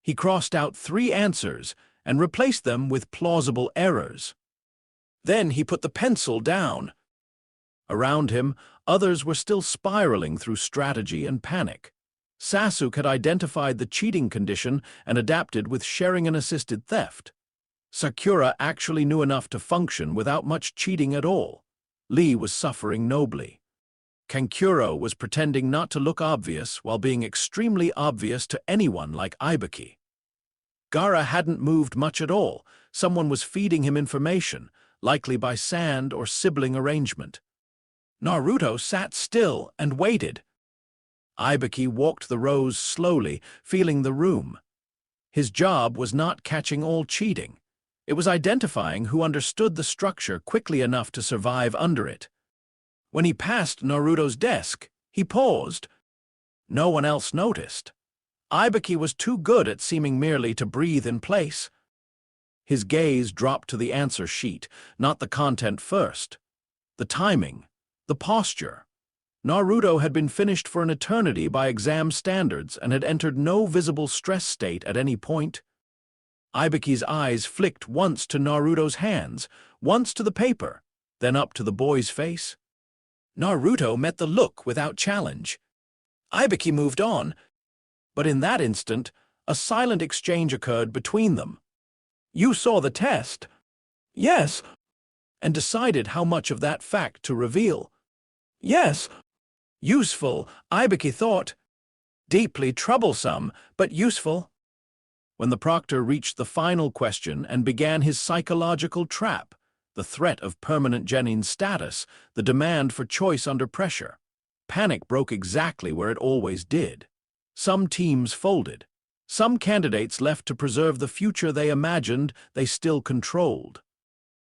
He crossed out 3 answers and replaced them with plausible errors. Then he put the pencil down. Around him, others were still spiraling through strategy and panic. Sasuke had identified the cheating condition and adapted with Sharingan-assisted theft. Sakura actually knew enough to function without much cheating at all. Lee was suffering nobly. Kankuro was pretending not to look obvious while being extremely obvious to anyone like Ibiki. Gaara hadn't moved much at all. Someone was feeding him information, likely by sand or sibling arrangement. Naruto sat still and waited. Ibiki walked the rows slowly, feeling the room. His job was not catching all cheating. It was identifying who understood the structure quickly enough to survive under it. When he passed Naruto's desk, he paused. No one else noticed. Ibiki was too good at seeming merely to breathe in place. His gaze dropped to the answer sheet, not the content first. The timing, the posture. Naruto had been finished for an eternity by exam standards and had entered no visible stress state at any point. Ibiki's eyes flicked once to Naruto's hands, once to the paper, then up to the boy's face. Naruto met the look without challenge. Ibiki moved on, but in that instant, a silent exchange occurred between them. "You saw the test?" "Yes," and decided how much of that fact to reveal. "Yes." Useful, Ibiki thought. Deeply troublesome, but useful. When the proctor reached the final question and began his psychological trap, the threat of permanent genin status, the demand for choice under pressure, panic broke exactly where it always did. Some teams folded. Some candidates left to preserve the future they imagined they still controlled.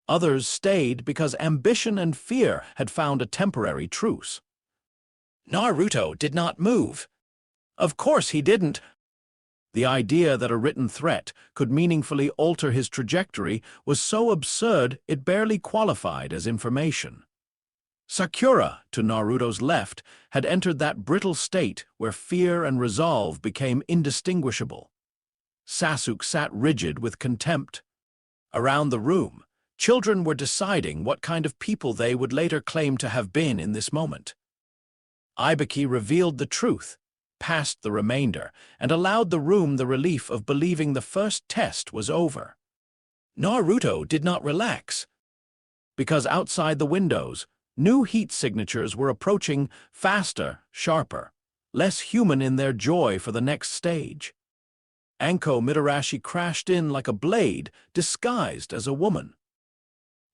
Others stayed because ambition and fear had found a temporary truce. Naruto did not move. Of course he didn't. The idea that a written threat could meaningfully alter his trajectory was so absurd it barely qualified as information. Sakura, to Naruto's left, had entered that brittle state where fear and resolve became indistinguishable. Sasuke sat rigid with contempt. Around the room, children were deciding what kind of people they would later claim to have been in this moment. Ibiki revealed the truth, passed the remainder, and allowed the room the relief of believing the first test was over. Naruto did not relax. Because outside the windows, new heat signatures were approaching faster, sharper, less human in their joy for the next stage. Anko Mitarashi crashed in like a blade, disguised as a woman.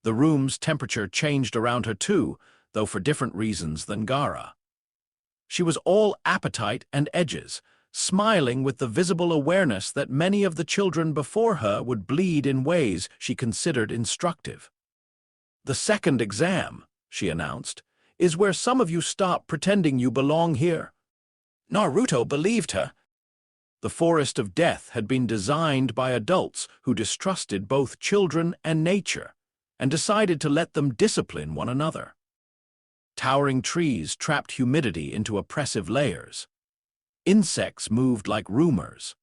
The room's temperature changed around her too, though for different reasons than Gaara. She was all appetite and edges, smiling with the visible awareness that many of the children before her would bleed in ways she considered instructive. "The second exam," she announced, "is where some of you stop pretending you belong here." Naruto believed her. The forest of death had been designed by adults who distrusted both children and nature, and decided to let them discipline one another. Towering trees trapped humidity into oppressive layers. Insects moved like rumors.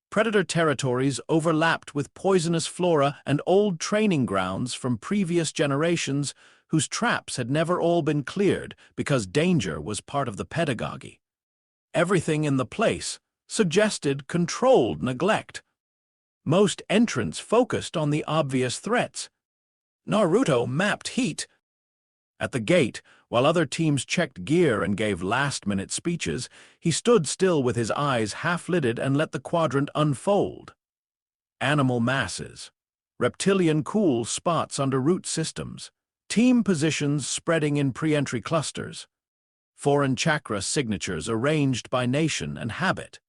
Predator territories overlapped with poisonous flora and old training grounds from previous generations whose traps had never all been cleared because danger was part of the pedagogy. Everything in the place suggested controlled neglect. Most entrants focused on the obvious threats. Naruto mapped heat. At the gate, while other teams checked gear and gave last-minute speeches, he stood still with his eyes half-lidded and let the quadrant unfold. Animal masses, reptilian cool spots under root systems, team positions spreading in pre-entry clusters, foreign chakra signatures arranged by nation and habit.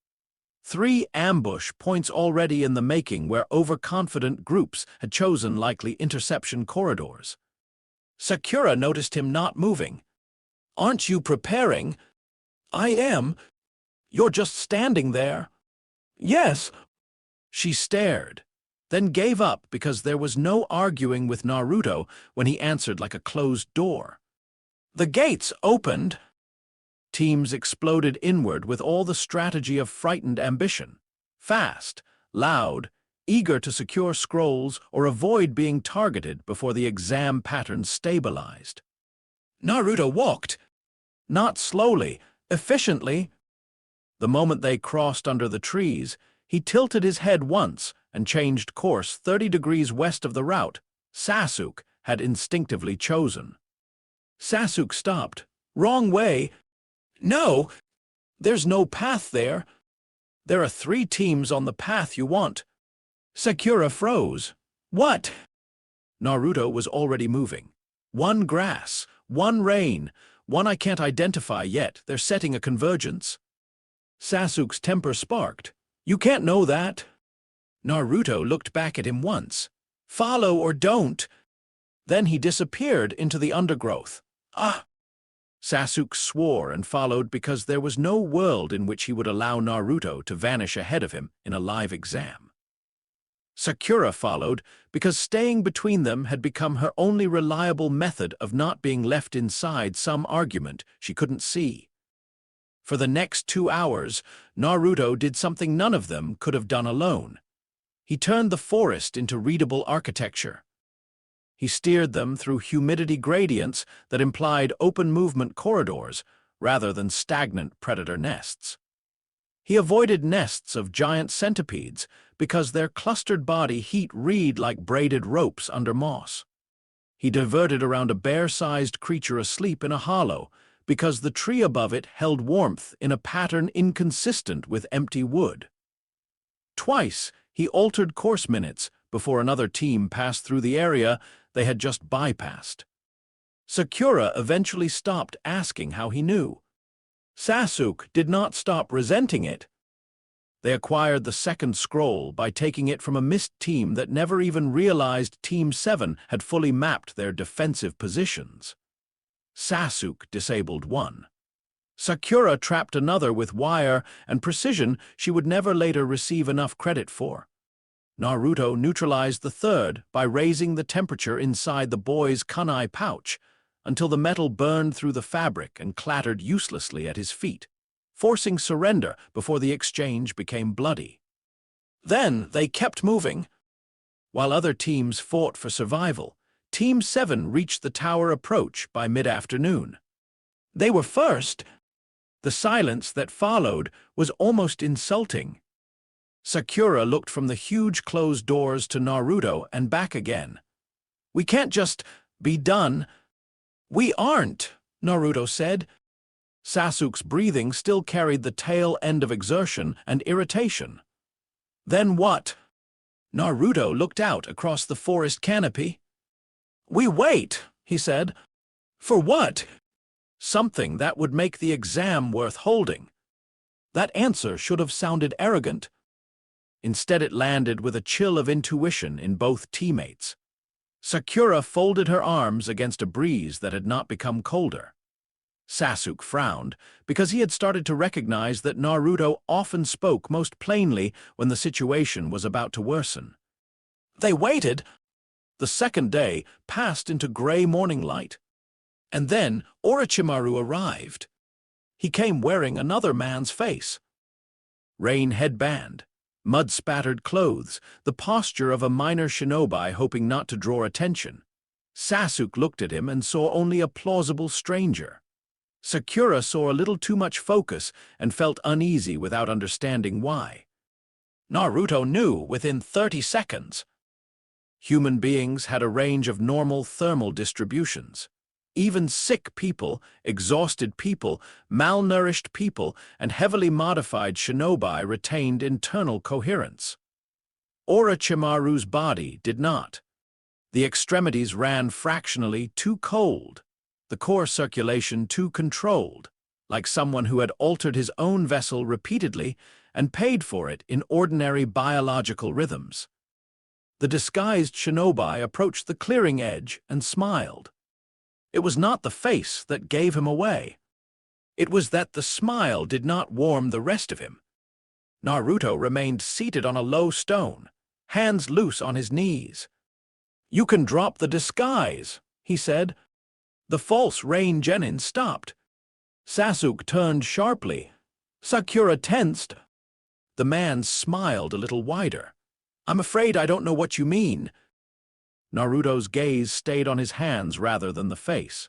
3 ambush points already in the making where overconfident groups had chosen likely interception corridors. Sakura noticed him not moving. "Aren't you preparing?" "I am. You're just standing there." "Yes." She stared, then gave up because there was no arguing with Naruto when he answered like a closed door. The gates opened. Teams exploded inward with all the strategy of frightened ambition. Fast, loud, eager to secure scrolls or avoid being targeted before the exam pattern stabilized. Naruto walked, not slowly, efficiently. The moment they crossed under the trees, he tilted his head once and changed course 30 degrees west of the route Sasuke had instinctively chosen. Sasuke stopped. "Wrong way." "No, there's no path there. There are 3 teams on the path you want." Sakura froze. "What?" Naruto was already moving. "One grass, one rain, one I can't identify yet. They're setting a convergence." Sasuke's temper sparked. "You can't know that." Naruto looked back at him once. "Follow or don't." Then he disappeared into the undergrowth. "Ah!" Sasuke swore and followed because there was no world in which he would allow Naruto to vanish ahead of him in a live exam. Sakura followed because staying between them had become her only reliable method of not being left inside some argument she couldn't see. For the next 2 hours, Naruto did something none of them could have done alone. He turned the forest into readable architecture. He steered them through humidity gradients that implied open movement corridors rather than stagnant predator nests. He avoided nests of giant centipedes because their clustered body heat reed like braided ropes under moss. He diverted around a bear-sized creature asleep in a hollow because the tree above it held warmth in a pattern inconsistent with empty wood. Twice he altered course minutes before another team passed through the area they had just bypassed. Sakura eventually stopped asking how he knew. Sasuke did not stop resenting it. They acquired the second scroll by taking it from a missed team that never even realized Team 7 had fully mapped their defensive positions. Sasuke disabled one. Sakura trapped another with wire and precision she would never later receive enough credit for. Naruto neutralized the third by raising the temperature inside the boy's kunai pouch until the metal burned through the fabric and clattered uselessly at his feet, forcing surrender before the exchange became bloody. Then they kept moving. While other teams fought for survival, Team 7 reached the tower approach by mid-afternoon. They were first. The silence that followed was almost insulting. Sakura looked from the huge closed doors to Naruto and back again. "We can't just be done." "We aren't," Naruto said. Sasuke's breathing still carried the tail end of exertion and irritation. "Then what?" Naruto looked out across the forest canopy. "We wait," he said. "For what?" "Something that would make the exam worth holding." That answer should have sounded arrogant. Instead it landed with a chill of intuition in both teammates. Sakura folded her arms against a breeze that had not become colder. Sasuke frowned because he had started to recognize that Naruto often spoke most plainly when the situation was about to worsen. They waited. The second day passed into gray morning light. And then Orochimaru arrived. He came wearing another man's face. Rain headband, mud-spattered clothes, the posture of a minor shinobi hoping not to draw attention. Sasuke looked at him and saw only a plausible stranger. Sakura saw a little too much focus and felt uneasy without understanding why. Naruto knew within 30 seconds. Human beings had a range of normal thermal distributions. Even sick people, exhausted people, malnourished people, and heavily modified shinobi retained internal coherence. Orochimaru's body did not. The extremities ran fractionally too cold, the core circulation too controlled, like someone who had altered his own vessel repeatedly and paid for it in ordinary biological rhythms. The disguised shinobi approached the clearing edge and smiled. It was not the face that gave him away. It was that the smile did not warm the rest of him. Naruto remained seated on a low stone, hands loose on his knees. "You can drop the disguise," he said. The false Rain Genin stopped. Sasuke turned sharply. Sakura tensed. The man smiled a little wider. "I'm afraid I don't know what you mean." Naruto's gaze stayed on his hands rather than the face.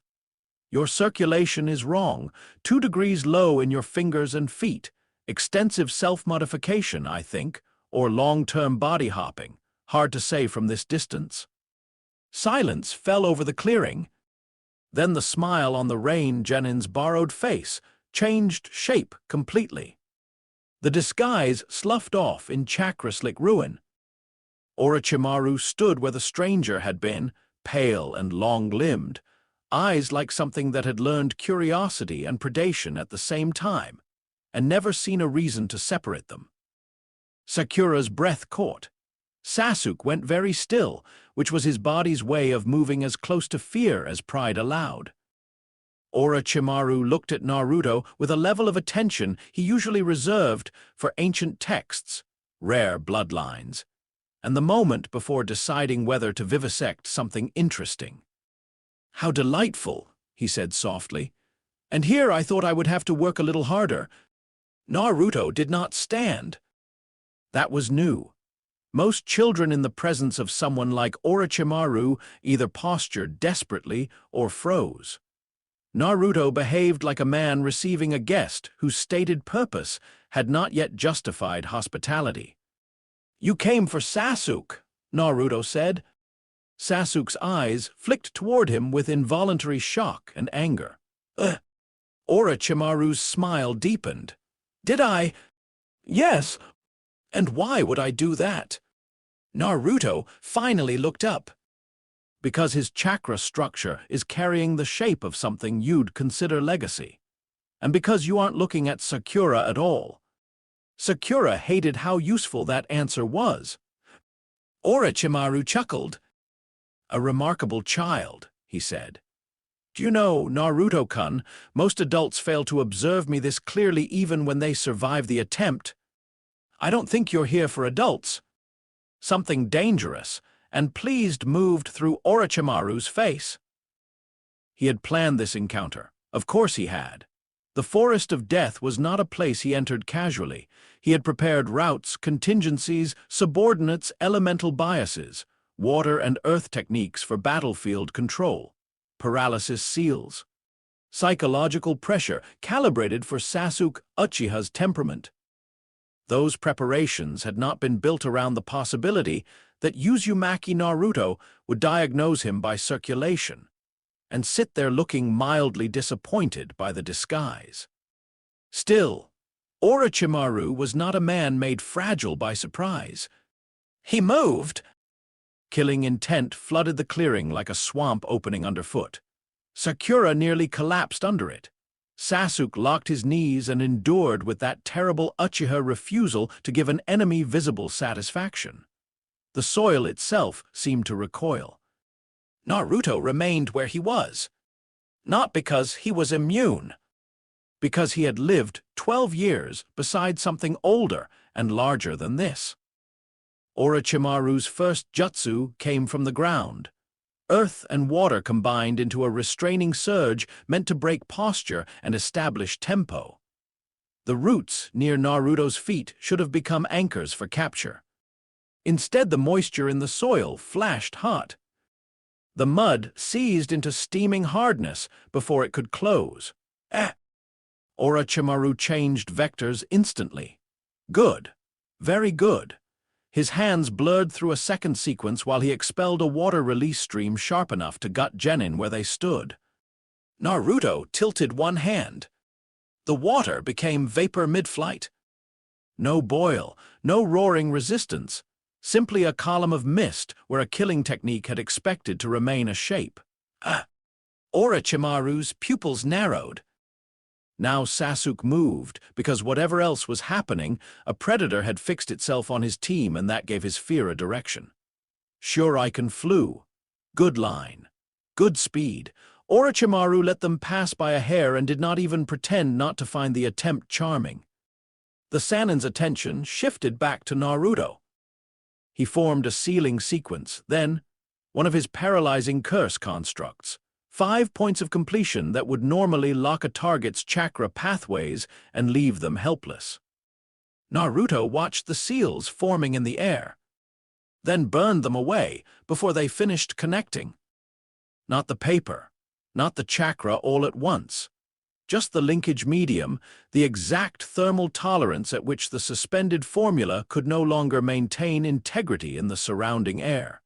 "Your circulation is wrong, 2 degrees low in your fingers and feet. Extensive self-modification, I think, or long-term body hopping. Hard to say from this distance." Silence fell over the clearing. Then the smile on the Rain Genin's borrowed face changed shape completely. The disguise sloughed off in chakra-slick ruin. Orochimaru stood where the stranger had been, pale and long-limbed, eyes like something that had learned curiosity and predation at the same time, and never seen a reason to separate them. Sakura's breath caught. Sasuke went very still, which was his body's way of moving as close to fear as pride allowed. Orochimaru looked at Naruto with a level of attention he usually reserved for ancient texts, rare bloodlines, and the moment before deciding whether to vivisect something interesting. "How delightful," he said softly. "And here I thought I would have to work a little harder." Naruto did not stand. That was new. Most children in the presence of someone like Orochimaru either postured desperately or froze. Naruto behaved like a man receiving a guest whose stated purpose had not yet justified hospitality. "You came for Sasuke," Naruto said. Sasuke's eyes flicked toward him with involuntary shock and anger. Orochimaru's smile deepened. "Did I?" "Yes. And why would I do that?" Naruto finally looked up. "Because his chakra structure is carrying the shape of something you'd consider legacy. And because you aren't looking at Sakura at all." Sakura hated how useful that answer was. Orochimaru chuckled. "A remarkable child," he said. "Do you know, Naruto-kun, most adults fail to observe me this clearly even when they survive the attempt. I don't think you're here for adults." Something dangerous and pleased moved through Orochimaru's face. He had planned this encounter. Of course he had. The Forest of Death was not a place he entered casually. He had prepared routes, contingencies, subordinates, elemental biases, water and earth techniques for battlefield control, paralysis seals, psychological pressure calibrated for Sasuke Uchiha's temperament. Those preparations had not been built around the possibility that Uzumaki Naruto would diagnose him by circulation and sit there looking mildly disappointed by the disguise. Still, Orochimaru was not a man made fragile by surprise. He moved. Killing intent flooded the clearing like a swamp opening underfoot. Sakura nearly collapsed under it. Sasuke locked his knees and endured with that terrible Uchiha refusal to give an enemy visible satisfaction. The soil itself seemed to recoil. Naruto remained where he was. Not because he was immune. Because he had lived 12 years beside something older and larger than this. Orochimaru's first jutsu came from the ground. Earth and water combined into a restraining surge meant to break posture and establish tempo. The roots near Naruto's feet should have become anchors for capture. Instead, the moisture in the soil flashed hot. The mud seized into steaming hardness before it could close. Orochimaru changed vectors instantly. Good. Very good. His hands blurred through a second sequence while he expelled a water release stream sharp enough to gut Genin where they stood. Naruto tilted one hand. The water became vapor mid-flight. No boil, no roaring resistance, simply a column of mist where a killing technique had expected to remain a shape. Orochimaru's pupils narrowed. Now Sasuke moved, because whatever else was happening, a predator had fixed itself on his team and that gave his fear a direction. Shuriken flew. Good line. Good speed. Orochimaru let them pass by a hair and did not even pretend not to find the attempt charming. The Sanin's attention shifted back to Naruto. He formed a sealing sequence, then one of his paralyzing curse constructs. 5 points of completion that would normally lock a target's chakra pathways and leave them helpless. Naruto watched the seals forming in the air, then burned them away before they finished connecting. Not the paper, not the chakra all at once, just the linkage medium, the exact thermal tolerance at which the suspended formula could no longer maintain integrity in the surrounding air.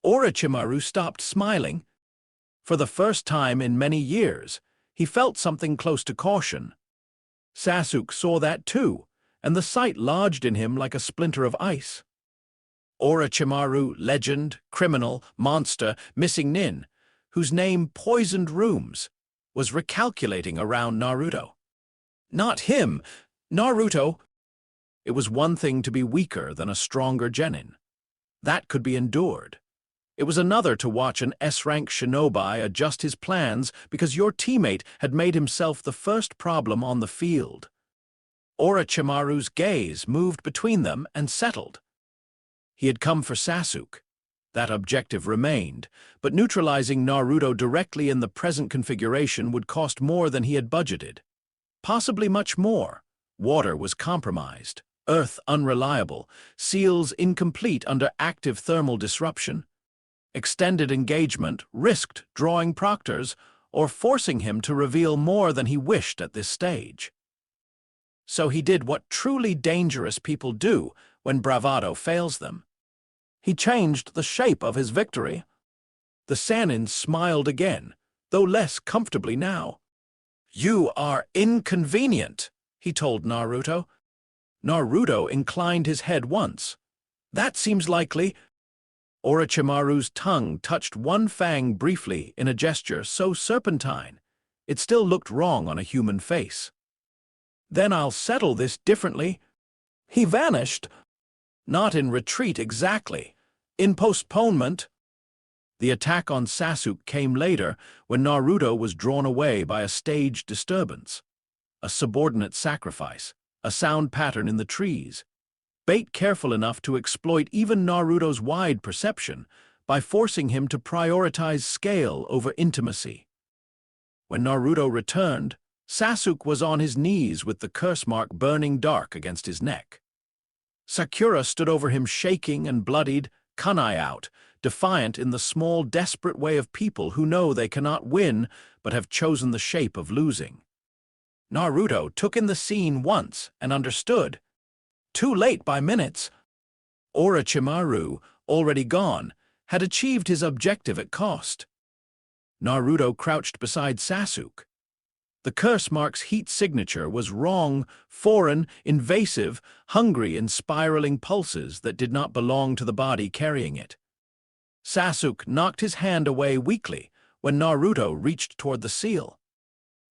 Orochimaru stopped smiling. For the first time in many years, he felt something close to caution. Sasuke saw that too, and the sight lodged in him like a splinter of ice. Orochimaru, legend, criminal, monster, missing nin, whose name poisoned rooms, was recalculating around Naruto. Not him, Naruto. It was one thing to be weaker than a stronger genin. That could be endured. It was another to watch an S-rank shinobi adjust his plans because your teammate had made himself the first problem on the field. Orochimaru's gaze moved between them and settled. He had come for Sasuke. That objective remained, but neutralizing Naruto directly in the present configuration would cost more than he had budgeted. Possibly much more. Water was compromised, earth unreliable, seals incomplete under active thermal disruption. Extended engagement risked drawing proctors or forcing him to reveal more than he wished at this stage. So he did what truly dangerous people do when bravado fails them. He changed the shape of his victory. The Sannin smiled again, though less comfortably now. "You are inconvenient," he told Naruto. Naruto inclined his head once. "That seems likely." Orochimaru's tongue touched one fang briefly in a gesture so serpentine, it still looked wrong on a human face. "Then I'll settle this differently." He vanished. Not in retreat exactly, in postponement. The attack on Sasuke came later when Naruto was drawn away by a staged disturbance. A subordinate sacrifice, a sound pattern in the trees. Bait careful enough to exploit even Naruto's wide perception by forcing him to prioritize scale over intimacy. When Naruto returned, Sasuke was on his knees with the curse mark burning dark against his neck. Sakura stood over him shaking and bloodied, kunai out, defiant in the small, desperate way of people who know they cannot win but have chosen the shape of losing. Naruto took in the scene once and understood. Too late by minutes. Orochimaru, already gone, had achieved his objective at cost. Naruto crouched beside Sasuke. The curse mark's heat signature was wrong, foreign, invasive, hungry in spiraling pulses that did not belong to the body carrying it. Sasuke knocked his hand away weakly when Naruto reached toward the seal.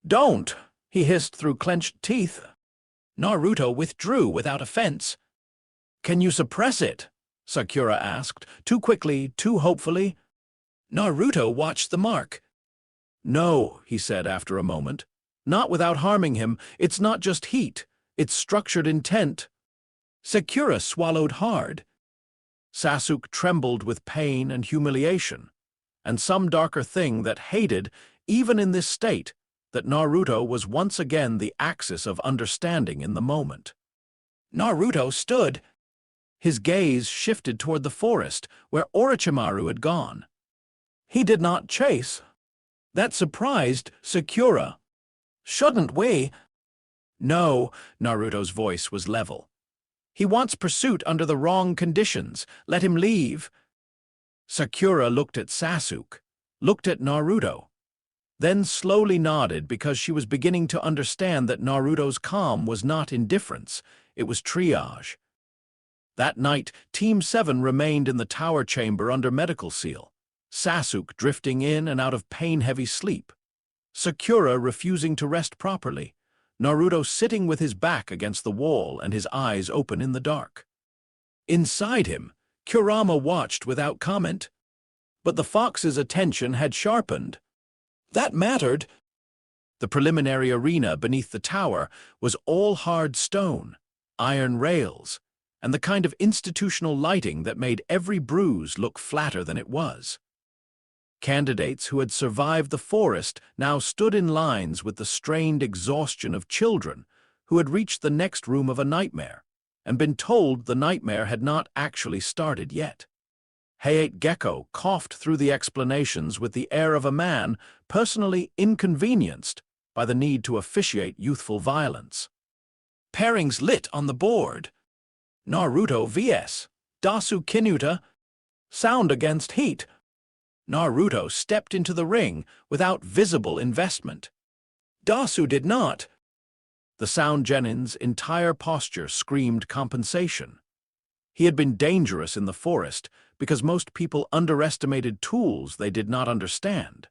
"Don't!" he hissed through clenched teeth. Naruto withdrew without offense. "Can you suppress it?" Sakura asked, too quickly, too hopefully. Naruto watched the mark. "No," he said after a moment. "Not without harming him. It's not just heat. It's structured intent." Sakura swallowed hard. Sasuke trembled with pain and humiliation, and some darker thing that hated, even in this state, that Naruto was once again the axis of understanding in the moment. Naruto stood. His gaze shifted toward the forest, where Orochimaru had gone. He did not chase. That surprised Sakura. Shouldn't we? No, Naruto's voice was level. He wants pursuit under the wrong conditions. Let him leave. Sakura looked at Sasuke, looked at Naruto, then slowly nodded because she was beginning to understand that Naruto's calm was not indifference, it was triage. That night, Team 7 remained in the tower chamber under medical seal, Sasuke drifting in and out of pain-heavy sleep, Sakura refusing to rest properly, Naruto sitting with his back against the wall and his eyes open in the dark. Inside him, Kurama watched without comment. But the fox's attention had sharpened. That mattered. The preliminary arena beneath the tower was all hard stone, iron rails, and the kind of institutional lighting that made every bruise look flatter than it was. Candidates who had survived the forest now stood in lines with the strained exhaustion of children who had reached the next room of a nightmare and been told the nightmare had not actually started yet. Hayate Gecko coughed through the explanations with the air of a man personally inconvenienced by the need to officiate youthful violence. Pairings lit on the board. Naruto vs. Dasu Kinuta. Sound against heat. Naruto stepped into the ring without visible investment. Dasu did not. The Sound Genin's entire posture screamed compensation. He had been dangerous in the forest because most people underestimated tools they did not understand.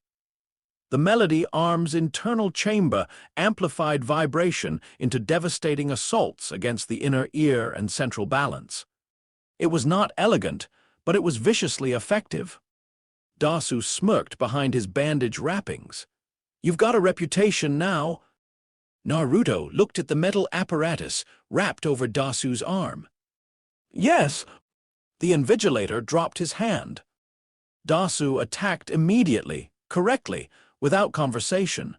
The Melody Arm's internal chamber amplified vibration into devastating assaults against the inner ear and central balance. It was not elegant, but it was viciously effective. Dasu smirked behind his bandage wrappings. You've got a reputation now. Naruto looked at the metal apparatus wrapped over Dasu's arm. Yes. The invigilator dropped his hand. Dasu attacked immediately, correctly, without conversation.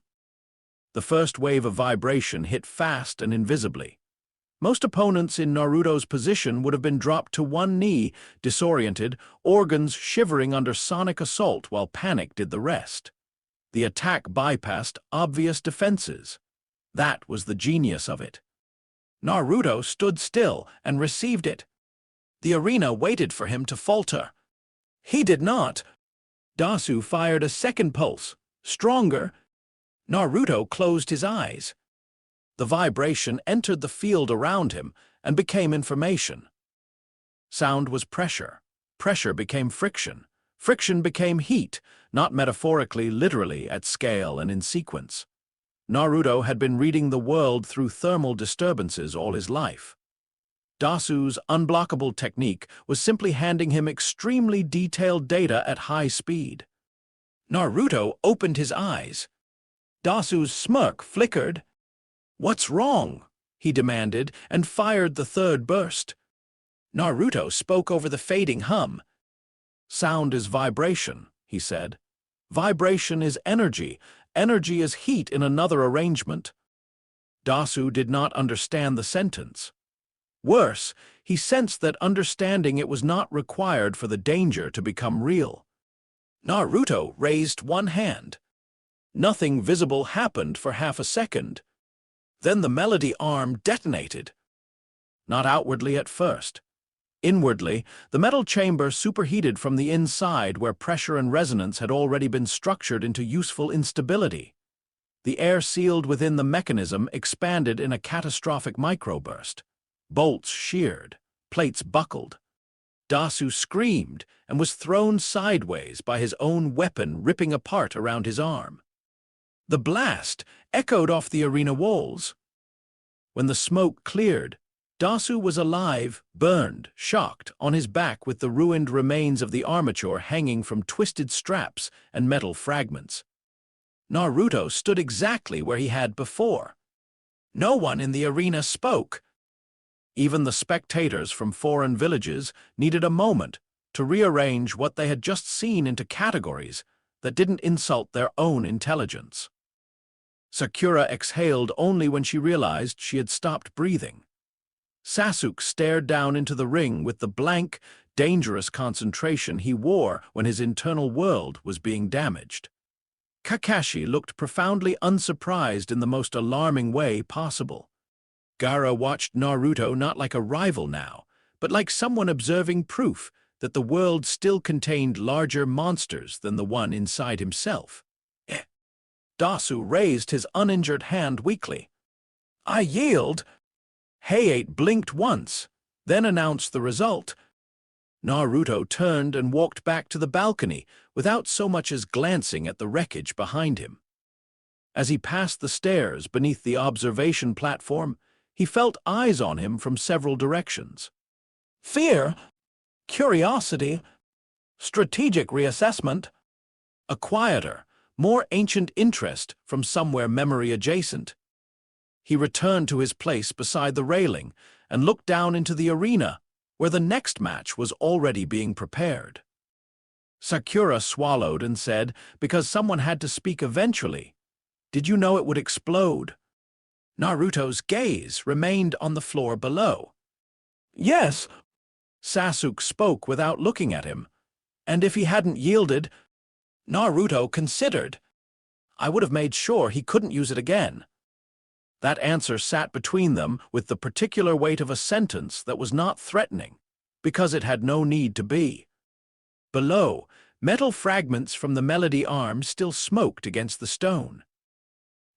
The first wave of vibration hit fast and invisibly. Most opponents in Naruto's position would have been dropped to one knee, disoriented, organs shivering under sonic assault while panic did the rest. The attack bypassed obvious defenses. That was the genius of it. Naruto stood still and received it. The arena waited for him to falter. He did not. Dasu fired a second pulse, stronger. Naruto closed his eyes. The vibration entered the field around him and became information. Sound was pressure. Pressure became friction. Friction became heat, not metaphorically, literally, at scale and in sequence. Naruto had been reading the world through thermal disturbances all his life. Dasu's unblockable technique was simply handing him extremely detailed data at high speed. Naruto opened his eyes. Dasu's smirk flickered. What's wrong? He demanded, and fired the third burst. Naruto spoke over the fading hum. Sound is vibration, he said. Vibration is energy. Energy is heat in another arrangement. Dasu did not understand the sentence. Worse, he sensed that understanding it was not required for the danger to become real. Naruto raised one hand. Nothing visible happened for half a second. Then the Melody Arm detonated. Not outwardly at first. Inwardly, the metal chamber superheated from the inside where pressure and resonance had already been structured into useful instability. The air sealed within the mechanism expanded in a catastrophic microburst. Bolts sheared, plates buckled. Dasu screamed and was thrown sideways by his own weapon ripping apart around his arm. The blast echoed off the arena walls. When the smoke cleared, Dasu was alive, burned, shocked, on his back with the ruined remains of the armature hanging from twisted straps and metal fragments. Naruto stood exactly where he had before. No one in the arena spoke. Even the spectators from foreign villages needed a moment to rearrange what they had just seen into categories that didn't insult their own intelligence. Sakura exhaled only when she realized she had stopped breathing. Sasuke stared down into the ring with the blank, dangerous concentration he wore when his internal world was being damaged. Kakashi looked profoundly unsurprised in the most alarming way possible. Gaara watched Naruto not like a rival now, but like someone observing proof that the world still contained larger monsters than the one inside himself. Dasu raised his uninjured hand weakly. "I yield." Hayate blinked once, then announced the result. Naruto turned and walked back to the balcony without so much as glancing at the wreckage behind him. As he passed the stairs beneath the observation platform, he felt eyes on him from several directions. Fear, curiosity, strategic reassessment, a quieter, more ancient interest from somewhere memory adjacent. He returned to his place beside the railing and looked down into the arena, where the next match was already being prepared. Sakura swallowed and said, because someone had to speak eventually, "Did you know it would explode?" Naruto's gaze remained on the floor below. "Yes," Sasuke spoke without looking at him. "And if he hadn't yielded," Naruto considered, "I would have made sure he couldn't use it again." That answer sat between them with the particular weight of a sentence that was not threatening, because it had no need to be. Below, metal fragments from the Melody arm still smoked against the stone.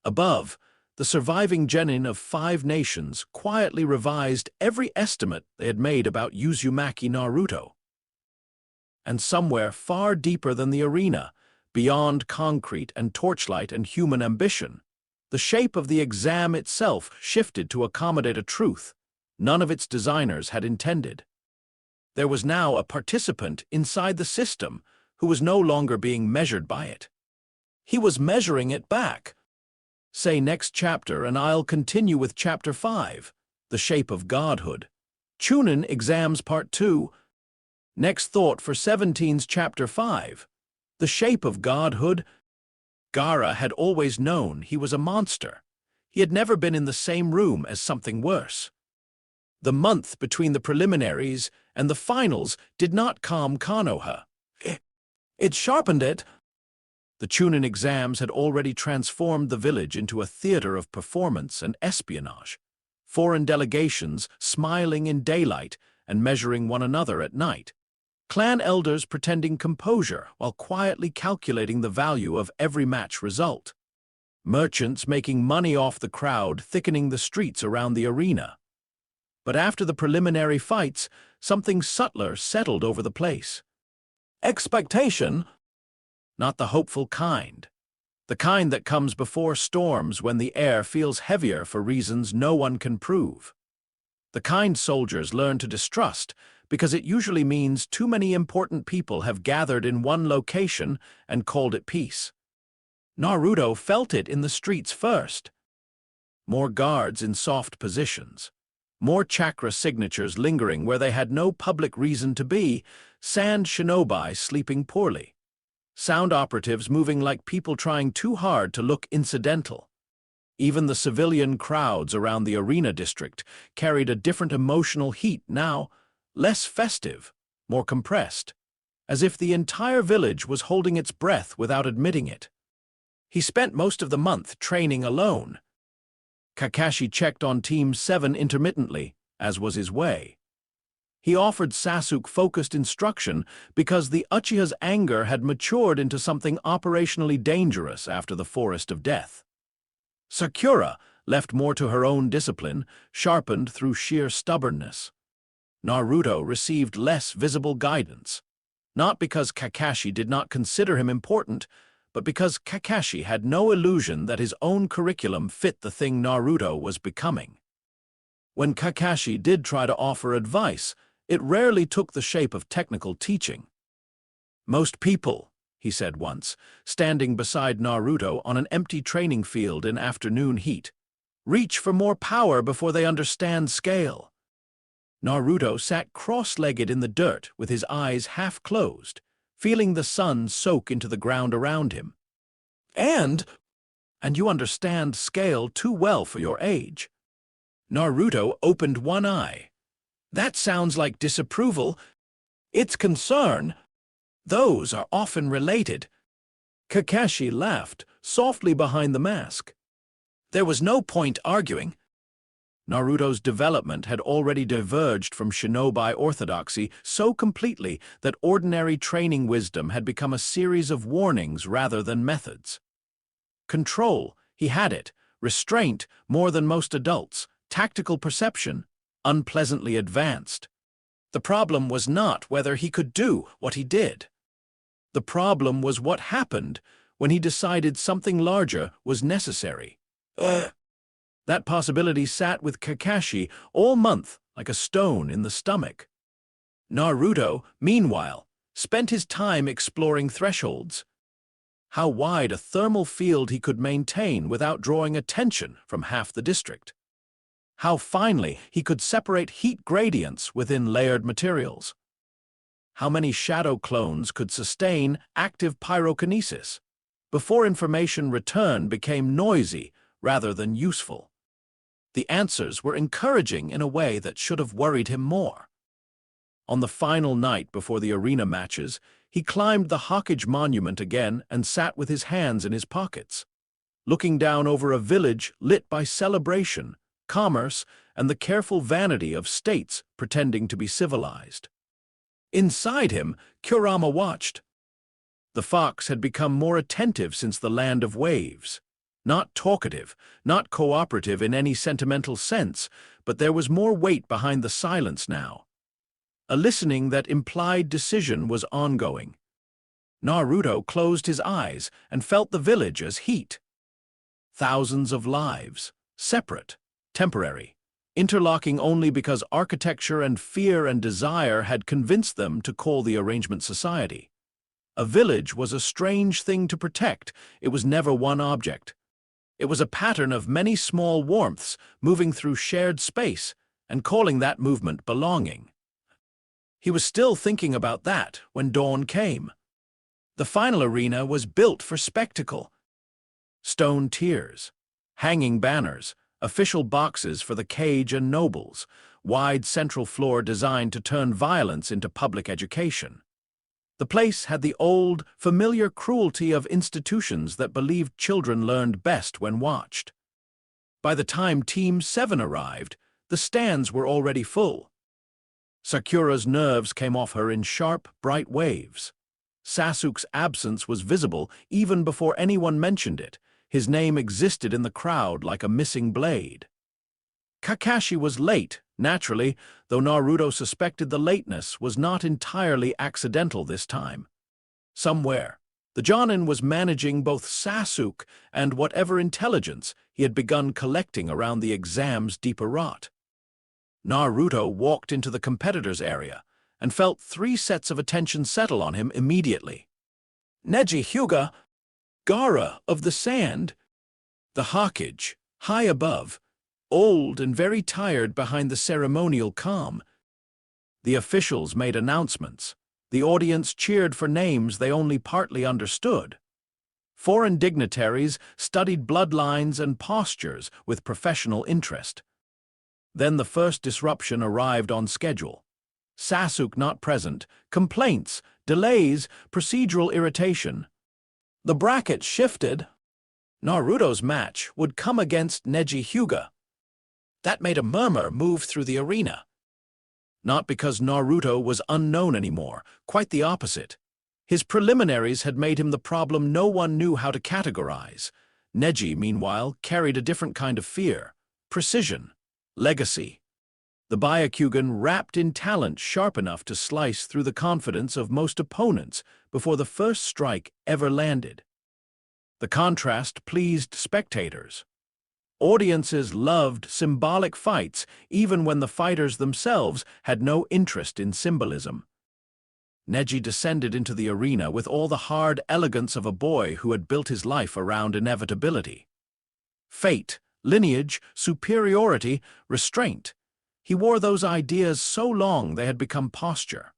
Above, the surviving genin of 5 nations quietly revised every estimate they had made about Uzumaki Naruto. And somewhere far deeper than the arena, beyond concrete and torchlight and human ambition, the shape of the exam itself shifted to accommodate a truth none of its designers had intended. There was now a participant inside the system who was no longer being measured by it. He was measuring it back. Say next chapter and I'll continue with Chapter 5, The Shape of Godhood. Chunin Exams Part 2. Next thought for 17's Chapter 5, The Shape of Godhood. Gaara had always known he was a monster. He had never been in the same room as something worse. The month between the preliminaries and the finals did not calm Konoha. It sharpened it. The Chunin exams had already transformed the village into a theater of performance and espionage. Foreign delegations smiling in daylight and measuring one another at night. Clan elders pretending composure while quietly calculating the value of every match result. Merchants making money off the crowd thickening the streets around the arena. But after the preliminary fights, something subtler settled over the place. Expectation, not the hopeful kind. The kind that comes before storms when the air feels heavier for reasons no one can prove. The kind soldiers learn to distrust because it usually means too many important people have gathered in one location and called it peace. Naruto felt it in the streets first. More guards in soft positions. More chakra signatures lingering where they had no public reason to be, sand shinobi sleeping poorly. Sound operatives moving like people trying too hard to look incidental. Even the civilian crowds around the arena district carried a different emotional heat now, less festive, more compressed, as if the entire village was holding its breath without admitting it. He spent most of the month training alone. Kakashi checked on Team 7 intermittently, as was his way. He offered Sasuke focused instruction because the Uchiha's anger had matured into something operationally dangerous after the Forest of Death. Sakura, left more to her own discipline, sharpened through sheer stubbornness. Naruto received less visible guidance, not because Kakashi did not consider him important, but because Kakashi had no illusion that his own curriculum fit the thing Naruto was becoming. When Kakashi did try to offer advice, it rarely took the shape of technical teaching. "Most people," he said once, standing beside Naruto on an empty training field in afternoon heat, "reach for more power before they understand scale." Naruto sat cross-legged in the dirt with his eyes half closed, feeling the sun soak into the ground around him. "And," and you understand scale too well for your age." Naruto opened one eye. "That sounds like disapproval. It's concern. Those are often related." Kakashi laughed, softly behind the mask. There was no point arguing. Naruto's development had already diverged from shinobi orthodoxy so completely that ordinary training wisdom had become a series of warnings rather than methods. Control, he had it. Restraint, more than most adults. Tactical perception, unpleasantly advanced. The problem was not whether he could do what he did. The problem was what happened when he decided something larger was necessary. That possibility sat with Kakashi all month like a stone in the stomach. Naruto, meanwhile, spent his time exploring thresholds. How wide a thermal field he could maintain without drawing attention from half the district. How finely he could separate heat gradients within layered materials. How many shadow clones could sustain active pyrokinesis before information return became noisy rather than useful. The answers were encouraging in a way that should have worried him more. On the final night before the arena matches, he climbed the Hokage monument again and sat with his hands in his pockets, looking down over a village lit by celebration, commerce, and the careful vanity of states pretending to be civilized. Inside him, Kurama watched. The fox had become more attentive since the Land of Waves. Not talkative, not cooperative in any sentimental sense, but there was more weight behind the silence now. A listening that implied decision was ongoing. Naruto closed his eyes and felt the village as heat. Thousands of lives, separate, temporary, interlocking only because architecture and fear and desire had convinced them to call the arrangement society. A village was a strange thing to protect. It was never one object. It was a pattern of many small warmths moving through shared space and calling that movement belonging. He was still thinking about that when dawn came. The final arena was built for spectacle. Stone tiers, hanging banners, official boxes for the cage and nobles, wide central floor designed to turn violence into public education. The place had the old, familiar cruelty of institutions that believed children learned best when watched. By the time Team 7 arrived, the stands were already full. Sakura's nerves came off her in sharp, bright waves. Sasuke's absence was visible even before anyone mentioned it. His name existed in the crowd like a missing blade. Kakashi was late, naturally, though Naruto suspected the lateness was not entirely accidental this time. Somewhere, the Jonin was managing both Sasuke and whatever intelligence he had begun collecting around the exam's deeper rot. Naruto walked into the competitors' area and felt 3 sets of attention settle on him immediately. Neji Hyuga, Gaara of the Sand, the Hokage, high above, old and very tired behind the ceremonial calm. The officials made announcements. The audience cheered for names they only partly understood. Foreign dignitaries studied bloodlines and postures with professional interest. Then the first disruption arrived on schedule. Sasuke not present, complaints, delays, procedural irritation. The bracket shifted. Naruto's match would come against Neji Hyuga. That made a murmur move through the arena. Not because Naruto was unknown anymore, quite the opposite. His preliminaries had made him the problem no one knew how to categorize. Neji, meanwhile, carried a different kind of fear. Precision. Legacy. The Byakugan wrapped in talent sharp enough to slice through the confidence of most opponents before the first strike ever landed. The contrast pleased spectators. Audiences loved symbolic fights even when the fighters themselves had no interest in symbolism. Neji descended into the arena with all the hard elegance of a boy who had built his life around inevitability. Fate, lineage, superiority, restraint. He wore those ideas so long they had become posture.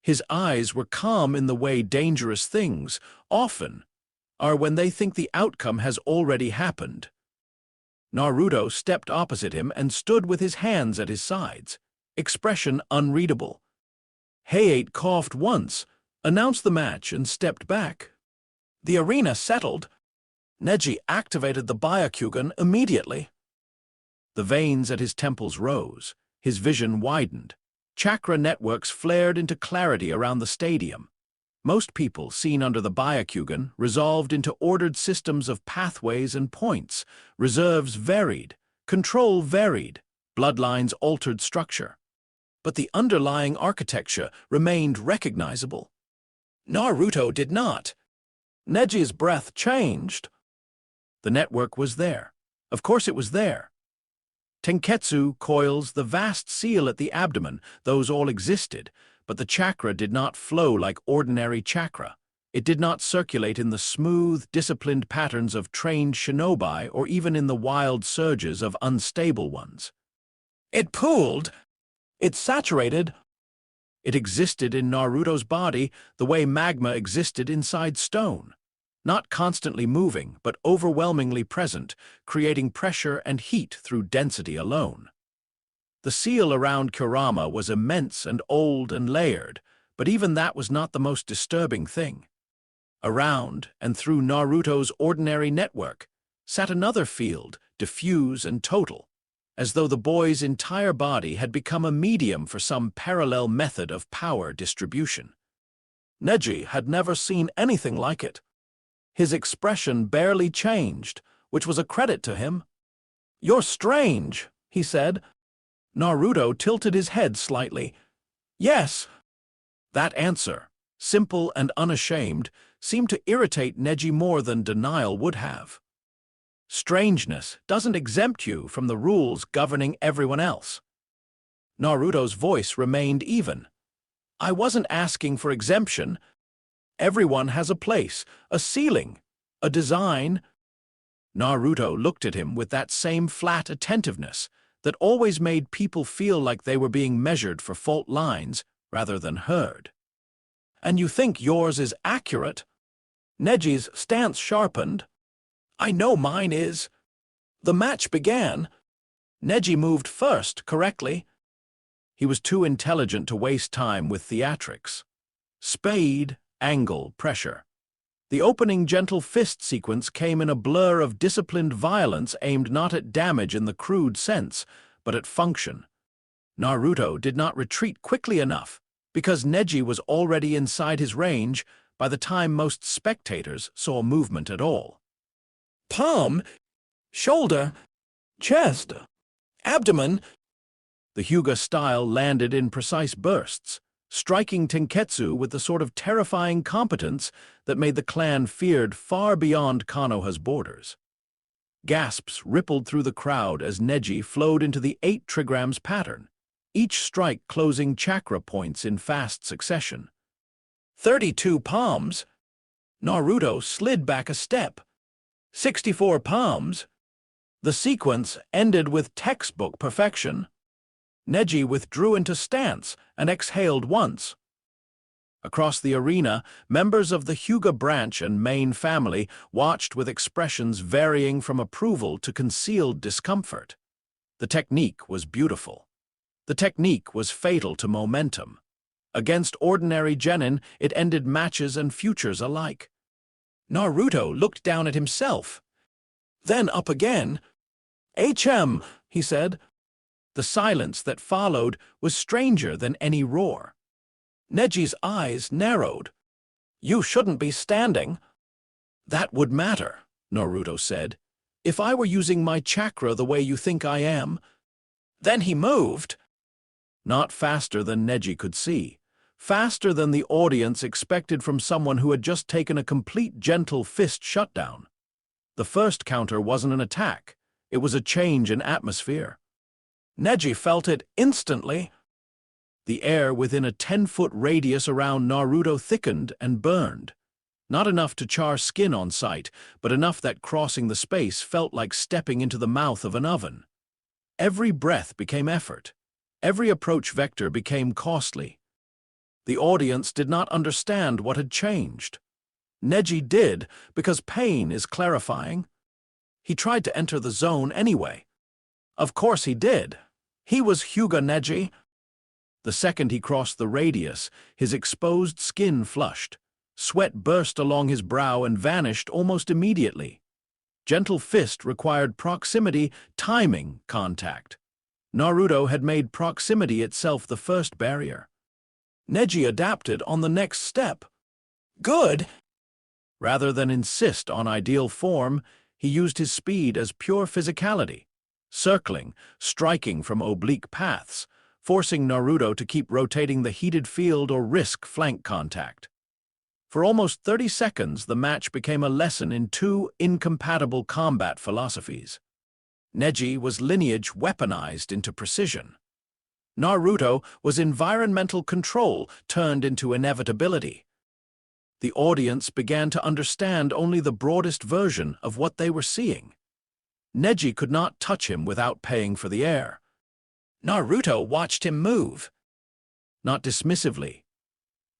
His eyes were calm in the way dangerous things, often, are when they think the outcome has already happened. Naruto stepped opposite him and stood with his hands at his sides, expression unreadable. Hayate coughed once, announced the match, and stepped back. The arena settled. Neji activated the Byakugan immediately. The veins at his temples rose, his vision widened. Chakra networks flared into clarity around the stadium. Most people seen under the Byakugan resolved into ordered systems of pathways and points. Reserves varied, control varied, bloodlines altered structure. But the underlying architecture remained recognizable. Naruto did not. Neji's breath changed. The network was there. Of course it was there. Tenketsu coils, the vast seal at the abdomen, those all existed, but the chakra did not flow like ordinary chakra. It did not circulate in the smooth, disciplined patterns of trained shinobi or even in the wild surges of unstable ones. It pooled. It saturated. It existed in Naruto's body the way magma existed inside stone. Not constantly moving, but overwhelmingly present, creating pressure and heat through density alone. The seal around Kurama was immense and old and layered, but even that was not the most disturbing thing. Around and through Naruto's ordinary network sat another field, diffuse and total, as though the boy's entire body had become a medium for some parallel method of power distribution. Neji had never seen anything like it. His expression barely changed, which was a credit to him. "You're strange," he said. Naruto tilted his head slightly. "Yes." That answer, simple and unashamed, seemed to irritate Neji more than denial would have. Strangeness doesn't exempt you from the rules governing everyone else. Naruto's voice remained even. "I wasn't asking for exemption. Everyone has a place, a ceiling, a design." Naruto looked at him with that same flat attentiveness that always made people feel like they were being measured for fault lines rather than heard. "And you think yours is accurate?" Neji's stance sharpened. "I know mine is." The match began. Neji moved first, correctly. He was too intelligent to waste time with theatrics. Spade, angle, pressure. The opening gentle fist sequence came in a blur of disciplined violence aimed not at damage in the crude sense, but at function. Naruto did not retreat quickly enough, because Neji was already inside his range by the time most spectators saw movement at all. Palm, shoulder, chest, abdomen. The Hyuga style landed in precise bursts, striking Tenketsu with the sort of terrifying competence that made the clan feared far beyond Konoha's borders. Gasps rippled through the crowd as Neji flowed into the 8 trigrams pattern, each strike closing chakra points in fast succession. 32 palms. Naruto slid back a step. 64 palms. The sequence ended with textbook perfection. Neji withdrew into stance and exhaled once. Across the arena, members of the Hyuga branch and main family watched with expressions varying from approval to concealed discomfort. The technique was beautiful. The technique was fatal to momentum. Against ordinary genin, it ended matches and futures alike. Naruto looked down at himself, then up again. "HM," he said. The silence that followed was stranger than any roar. Neji's eyes narrowed. "You shouldn't be standing." "That would matter," Naruto said. "If I were using my chakra the way you think I am." Then he moved. Not faster than Neji could see. Faster than the audience expected from someone who had just taken a complete gentle fist shutdown. The first counter wasn't an attack. It was a change in atmosphere. Neji felt it instantly. The air within a 10-foot radius around Naruto thickened and burned. Not enough to char skin on sight, but enough that crossing the space felt like stepping into the mouth of an oven. Every breath became effort. Every approach vector became costly. The audience did not understand what had changed. Neji did, because pain is clarifying. He tried to enter the zone anyway. Of course he did. He was Hyuga Neji. The second he crossed the radius, his exposed skin flushed. Sweat burst along his brow and vanished almost immediately. Gentle Fist required proximity, timing, contact. Naruto had made proximity itself the first barrier. Neji adapted on the next step. Good! Rather than insist on ideal form, he used his speed as pure physicality, circling, striking from oblique paths, forcing Naruto to keep rotating the heated field or risk flank contact. For almost 30 seconds, the match became a lesson in two incompatible combat philosophies. Neji was lineage weaponized into precision. Naruto was environmental control turned into inevitability. The audience began to understand only the broadest version of what they were seeing. Neji could not touch him without paying for the air. Naruto watched him move. Not dismissively.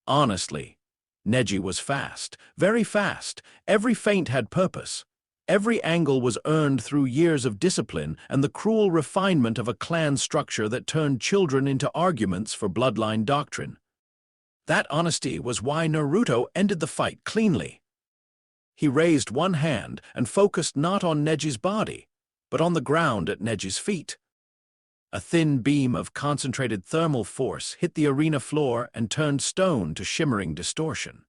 Honestly, Neji was fast, very fast. Every feint had purpose. Every angle was earned through years of discipline and the cruel refinement of a clan structure that turned children into arguments for bloodline doctrine. That honesty was why Naruto ended the fight cleanly. He raised one hand and focused not on Neji's body, but on the ground at Neji's feet. A thin beam of concentrated thermal force hit the arena floor and turned stone to shimmering distortion.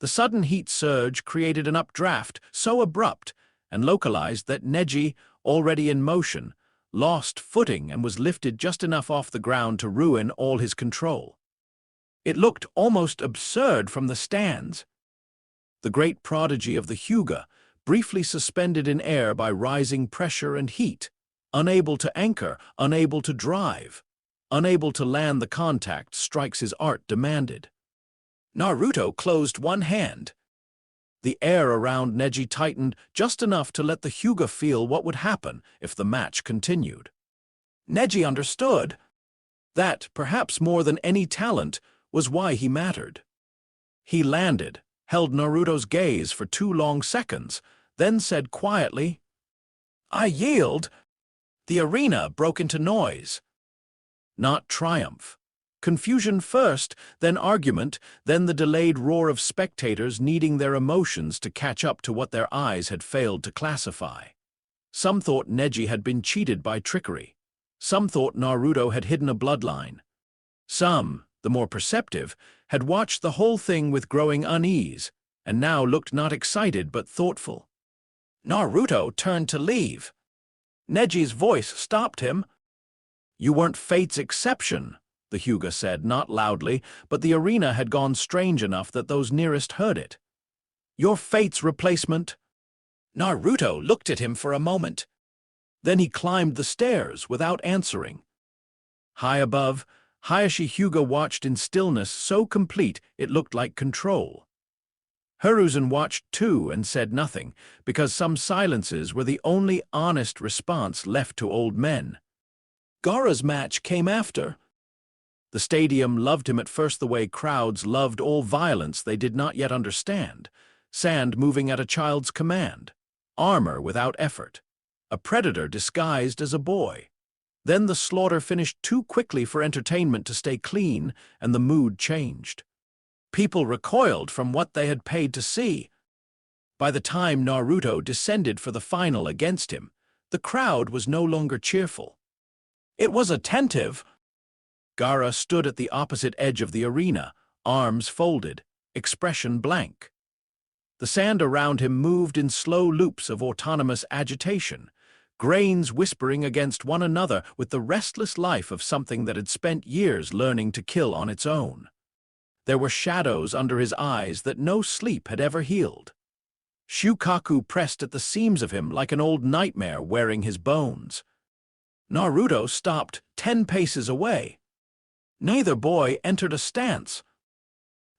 The sudden heat surge created an updraft so abrupt and localized that Neji, already in motion, lost footing and was lifted just enough off the ground to ruin all his control. It looked almost absurd from the stands. The great prodigy of the Hyuga, briefly suspended in air by rising pressure and heat, unable to anchor, unable to drive, unable to land the contact strikes his art demanded. Naruto closed one hand. The air around Neji tightened just enough to let the Hyuga feel what would happen if the match continued. Neji understood. That, perhaps more than any talent, was why he mattered. He landed, held Naruto's gaze for 2 long seconds, then said quietly, "I yield." The arena broke into noise. Not triumph. Confusion first, then argument, then the delayed roar of spectators needing their emotions to catch up to what their eyes had failed to classify. Some thought Neji had been cheated by trickery. Some thought Naruto had hidden a bloodline. Some, the more perceptive, had watched the whole thing with growing unease, and now looked not excited but thoughtful. Naruto turned to leave. Neji's voice stopped him. "You weren't fate's exception," the Hyuga said, not loudly, but the arena had gone strange enough that those nearest heard it. "You're fate's replacement." Naruto looked at him for a moment. Then he climbed the stairs without answering. High above, Hayashi Hyuga watched in stillness so complete it looked like control. Hiruzen watched too and said nothing, because some silences were the only honest response left to old men. Gaara's match came after. The stadium loved him at first the way crowds loved all violence they did not yet understand, sand moving at a child's command, armor without effort, a predator disguised as a boy. Then the slaughter finished too quickly for entertainment to stay clean, and the mood changed. People recoiled from what they had paid to see. By the time Naruto descended for the final against him, the crowd was no longer cheerful. It was attentive. Gaara stood at the opposite edge of the arena, arms folded, expression blank. The sand around him moved in slow loops of autonomous agitation, grains whispering against one another with the restless life of something that had spent years learning to kill on its own. There were shadows under his eyes that no sleep had ever healed. Shukaku pressed at the seams of him like an old nightmare wearing his bones. Naruto stopped 10 paces away. Neither boy entered a stance.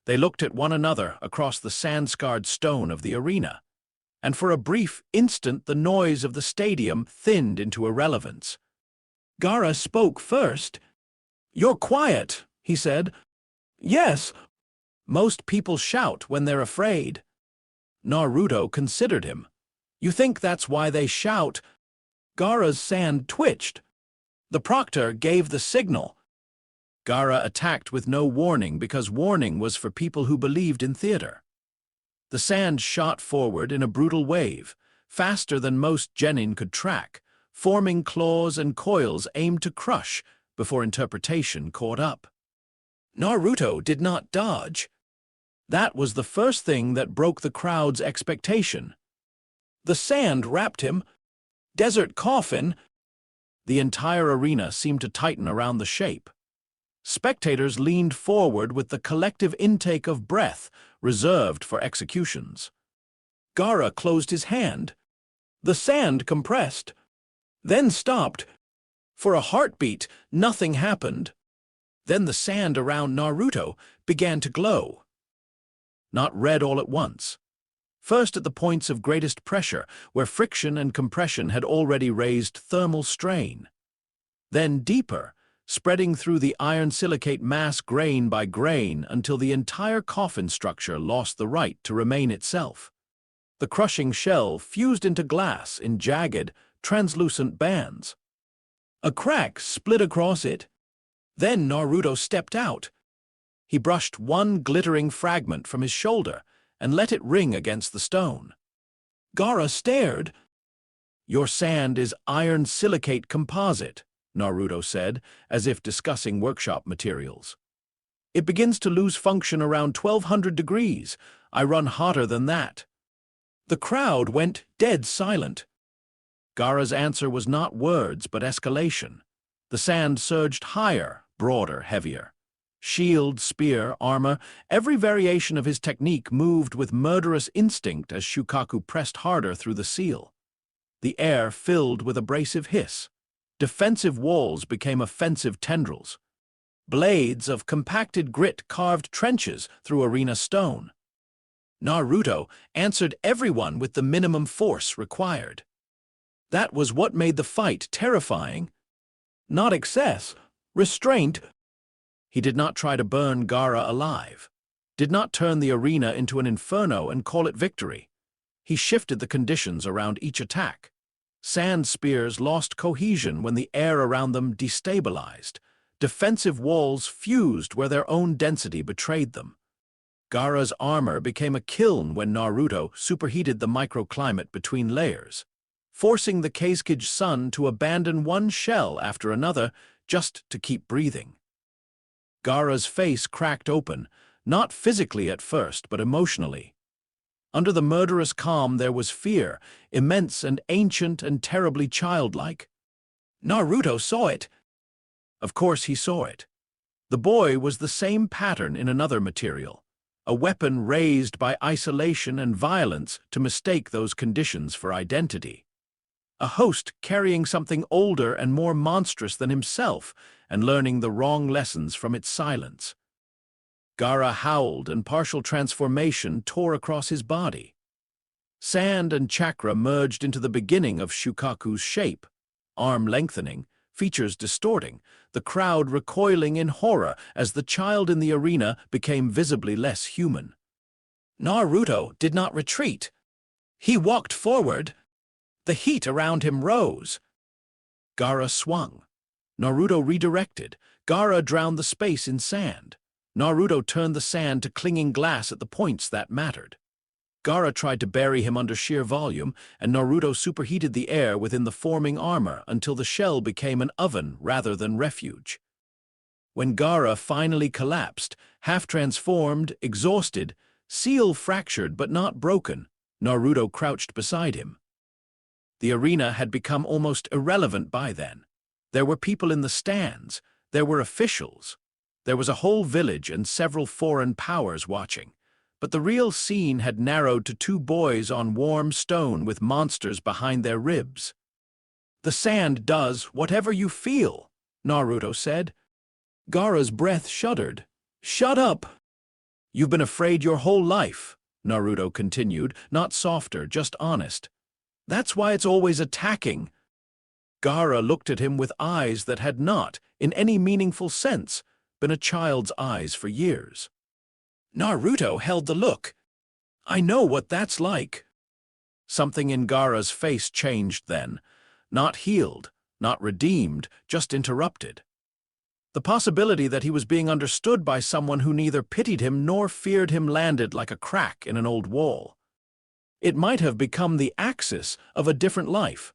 They looked at one another across the sand-scarred stone of the arena, and for a brief instant the noise of the stadium thinned into irrelevance. Gaara spoke first. "You're quiet," he said. "Yes. Most people shout when they're afraid." Naruto considered him. You think that's why they shout? Gaara's sand twitched. The proctor gave the signal. Gaara attacked with no warning because warning was for people who believed in theater. The sand shot forward in a brutal wave, faster than most genin could track, forming claws and coils aimed to crush before interpretation caught up. Naruto did not dodge. That was the first thing that broke the crowd's expectation. The sand wrapped him. Desert coffin. The entire arena seemed to tighten around the shape. Spectators leaned forward with the collective intake of breath reserved for executions. Gaara closed his hand. The sand compressed, then stopped. For a heartbeat, nothing happened. Then the sand around Naruto began to glow. Not red all at once. First at the points of greatest pressure, where friction and compression had already raised thermal strain. Then deeper, spreading through the iron silicate mass grain by grain until the entire coffin structure lost the right to remain itself. The crushing shell fused into glass in jagged, translucent bands. A crack split across it. Then Naruto stepped out. He brushed one glittering fragment from his shoulder and let it ring against the stone. Gaara stared. "Your sand is iron silicate composite," Naruto said, as if discussing workshop materials. "It begins to lose function around 1200 degrees. I run hotter than that." The crowd went dead silent. Gaara's answer was not words, but escalation. The sand surged higher, broader, heavier. Shield, spear, armor, every variation of his technique moved with murderous instinct as Shukaku pressed harder through the seal. The air filled with abrasive hiss. Defensive walls became offensive tendrils. Blades of compacted grit carved trenches through arena stone. Naruto answered everyone with the minimum force required. That was what made the fight terrifying. Not excess, restraint. He did not try to burn Gaara alive, did not turn the arena into an inferno and call it victory. He shifted the conditions around each attack. Sand spears lost cohesion when the air around them destabilized. Defensive walls fused where their own density betrayed them. Gaara's armor became a kiln when Naruto superheated the microclimate between layers, forcing the Kazekage sun to abandon one shell after another just to keep breathing. Gaara's face cracked open, not physically at first, but emotionally. Under the murderous calm there was fear, immense and ancient and terribly childlike. Naruto saw it. Of course he saw it. The boy was the same pattern in another material, a weapon raised by isolation and violence to mistake those conditions for identity. A host carrying something older and more monstrous than himself and learning the wrong lessons from its silence. Gaara howled and partial transformation tore across his body. Sand and chakra merged into the beginning of Shukaku's shape, arm lengthening, features distorting, the crowd recoiling in horror as the child in the arena became visibly less human. Naruto did not retreat. He walked forward. The heat around him rose. Gaara swung. Naruto redirected. Gaara drowned the space in sand. Naruto turned the sand to clinging glass at the points that mattered. Gaara tried to bury him under sheer volume, and Naruto superheated the air within the forming armor until the shell became an oven rather than refuge. When Gaara finally collapsed, half-transformed, exhausted, seal fractured but not broken, Naruto crouched beside him. The arena had become almost irrelevant by then. There were people in the stands, there were officials. There was a whole village and several foreign powers watching. But the real scene had narrowed to two boys on warm stone with monsters behind their ribs. "The sand does whatever you feel," Naruto said. Gaara's breath shuddered. "Shut up!" "You've been afraid your whole life," Naruto continued, not softer, just honest. "That's why it's always attacking." Gaara looked at him with eyes that had not, in any meaningful sense, been a child's eyes for years. Naruto held the look. I know what that's like. Something in Gaara's face changed then. Not healed, not redeemed, just interrupted. The possibility that he was being understood by someone who neither pitied him nor feared him landed like a crack in an old wall. It might have become the axis of a different life.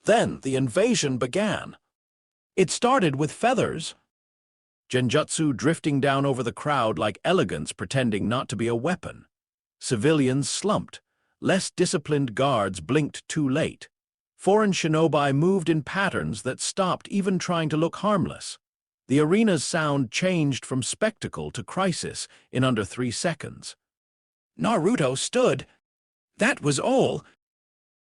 Then the invasion began. It started with feathers. Genjutsu drifting down over the crowd like elegance pretending not to be a weapon. Civilians slumped. Less disciplined guards blinked too late. Foreign shinobi moved in patterns that stopped even trying to look harmless. The arena's sound changed from spectacle to crisis in under 3 seconds. Naruto stood. That was all.